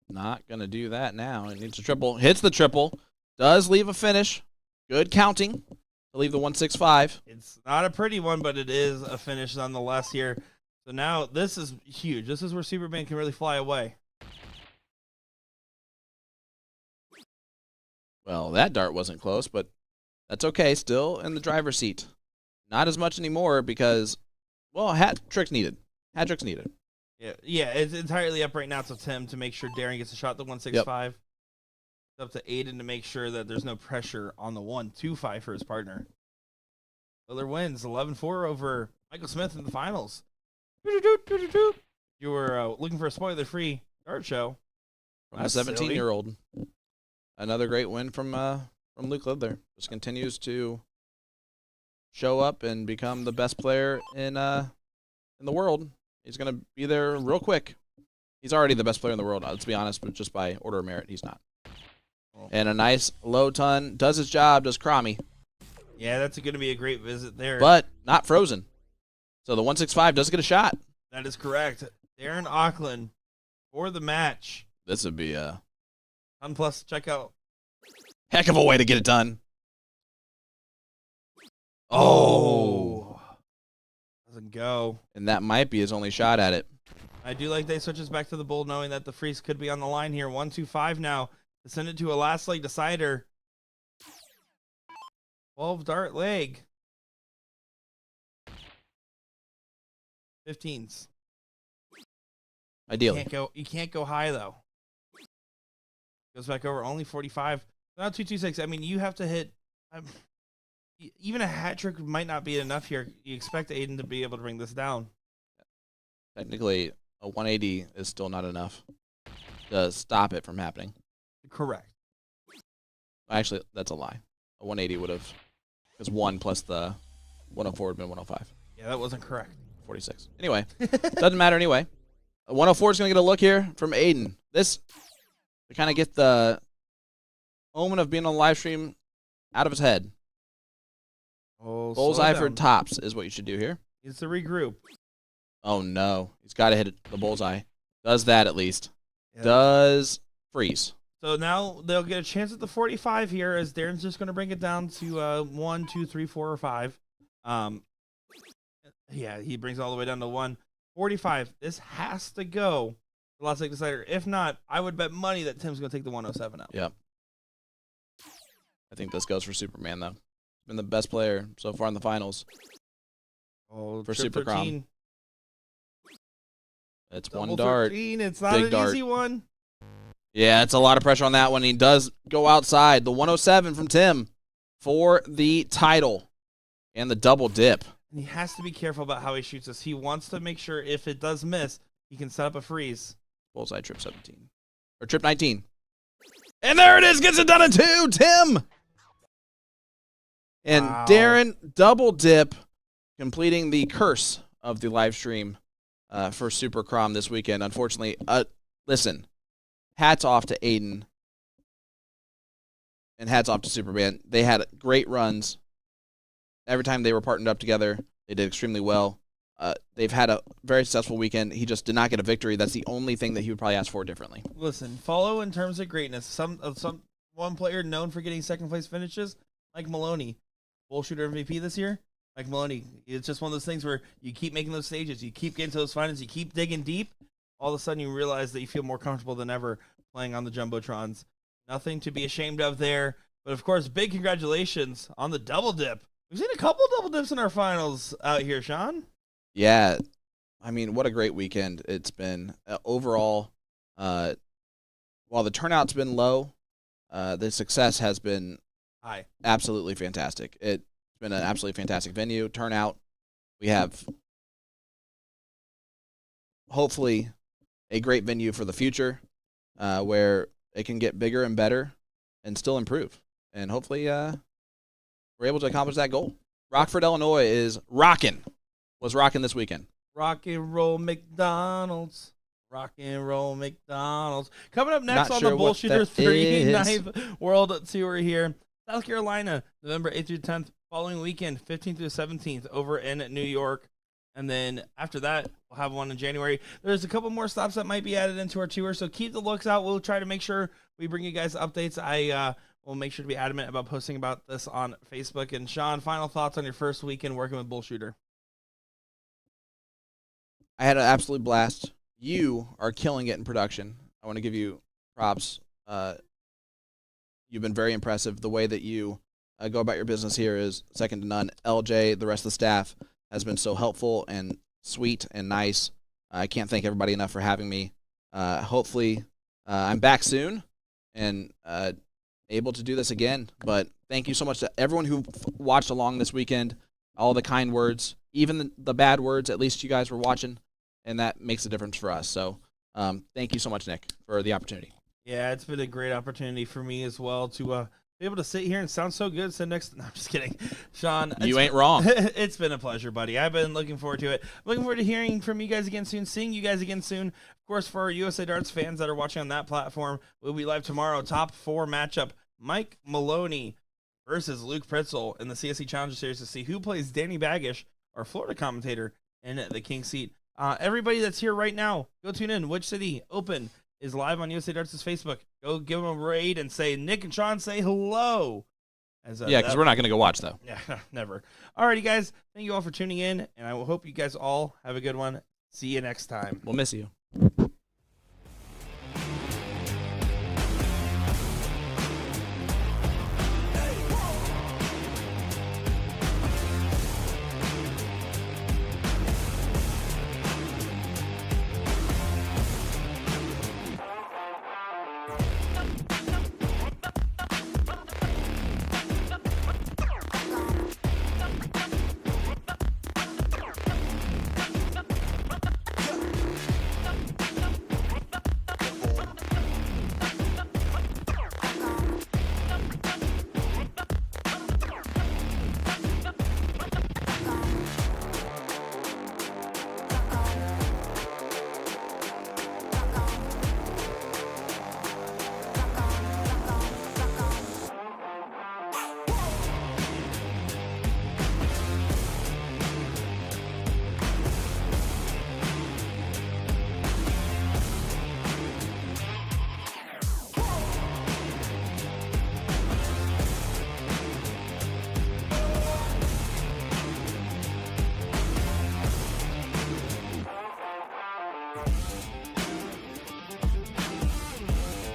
Not going to do that now. It needs a triple. Hits the triple. Does leave a finish. Good counting to leave the 165. It's not a pretty one, but it is a finish nonetheless here. So now this is huge. This is where Superman can really fly away. Well, that dart wasn't close, but that's okay. Still in the driver's seat. Not as much anymore because, well, hat trick's needed. Hat trick's needed. Yeah, it's entirely up right now to Tim to make sure Darren gets a shot at the 165. It's up to Aiden to make sure that there's no pressure on the 125 for his partner. Miller wins 11-4 over Michael Smith in the finals. You were looking for a spoiler-free dart show. From a 17-year-old. Another great win from Luke Lidler. Just continues to show up and become the best player in the world He's going to be there real quick. He's already the best player in the world, let's be honest, but just by order of merit, he's not. And a nice low ton. Does his job, does Cromie. Yeah, that's going to be a great visit there. But not frozen. So the 165 does get a shot. That is correct. Darren Auckland for the match. This would be a Ton plus checkout. heck of a way to get it done. Oh. Doesn't go. And that might be his only shot at it. I do like they switches back to the bull, knowing that the freeze could be on the line here. 1-2-5 now to send it to a last leg decider. 12 dart leg. 15s. Ideally. You can't go high though. Goes back over only 45. Not 226. I mean, you have to hit. Even a hat trick might not be enough here. You expect Aiden to be able to bring this down. Technically, a 180 is still not enough to stop it from happening. Correct. Actually, that's a lie. A 180 would have, because 1 plus the 104 would have been 105. Yeah, that wasn't correct. 46. Anyway, doesn't matter anyway. A 104 is going to get a look here from Aiden. This, to kind of get the omen of being on the live stream out of his head. Oh, Bullseye for tops is what you should do here. Needs to regroup. Oh, no. He's got to hit the bullseye. Does that at least. Yeah. Does freeze. So now they'll get a chance at the 45 here, as Darren's just going to bring it down to 1, 2, 3, 4, or 5. Yeah, he brings all the way down to 1. 45. This has to go. The last leg decider. If not, I would bet money that Tim's going to take the 107 out. Yep. I think this goes for Superman, though. Been the best player so far in the finals. Oh, For trip Super 13. It's Double one dart. 13. It's not Big an dart. easy one. Yeah, it's a lot of pressure on that one. He does go outside. The 107 from Tim for the title and the double dip. And he has to be careful about how he shoots this. He wants to make sure if it does miss, he can set up a freeze. Bullseye trip 17. Or trip 19. And there it is. Gets it done in 2. Tim. And Wow. Darren double dip, completing the curse of the live stream for Super Crom this weekend. Unfortunately, listen, hats off to Aiden and hats off to Superman. They had great runs. Every time they were partnered up together, they did extremely well. They've had a very successful weekend. He just did not get a victory. That's the only thing that he would probably ask for differently. Listen, follow in terms of greatness. One player known for getting second place finishes, Mike Maloney, BullShooter MVP this year. Mike Maloney, it's just one of those things where you keep making those stages, you keep getting to those finals, you keep digging deep. All of a sudden, you realize that you feel more comfortable than ever playing on the jumbotrons. Nothing to be ashamed of there. But of course, big congratulations on the double dip. We've seen a couple double dips in our finals out here, Sean. Yeah, I mean, what a great weekend it's been. Overall, while the turnout's been low, the success has been Hi. absolutely fantastic. It's been an absolutely fantastic venue, turnout. We have, hopefully, a great venue for the future where it can get bigger and better and still improve. And hopefully we're able to accomplish that goal. Rockford, Illinois was rocking this weekend. Rock and roll McDonald's. Rock and roll McDonald's. Coming up next Not on sure the what BullShooter that is. 39th World Tour here. South Carolina, November 8th through 10th. Following weekend, 15th through 17th over in New York. And then after that, we'll have one in January. There's a couple more stops that might be added into our tour, so keep the looks out. We'll try to make sure we bring you guys updates. I will make sure to be adamant about posting about this on Facebook. And Sean, final thoughts on your first weekend working with BullShooter? I had an absolute blast. You are killing it in production. I want to give you props. You've been very impressive. The way that you go about your business here is second to none. LJ, the rest of the staff, has been so helpful and sweet and nice. I can't thank everybody enough for having me. Hopefully, I'm back soon and able to do this again. But thank you so much to everyone who watched along this weekend. All the kind words, even the bad words, at least you guys were watching, and that makes a difference for us. So thank you so much, Nick, for the opportunity. Yeah, it's been a great opportunity for me as well to be able to sit here and sound so good. Sit next. No, I'm just kidding, Sean. You ain't wrong. It's been a pleasure, buddy. I've been looking forward to it. Looking forward to hearing from you guys again soon, seeing you guys again soon. Of course, for our USA Darts fans that are watching on that platform, we'll be live tomorrow. Top 4 matchup: Mike Maloney versus Luke Pritzel in the CSC Challenger Series to see who plays Danny Baggish, our Florida commentator, in the King seat. Everybody that's here right now, go tune in. Which City Open is live on USA Darts' Facebook. Go give them a raid and say, Nick and Sean say hello. Yeah, because we're not going to go watch, though. Yeah, never. Alrighty, guys. Thank you all for tuning in, and I will hope you guys all have a good one. See you next time. We'll miss you.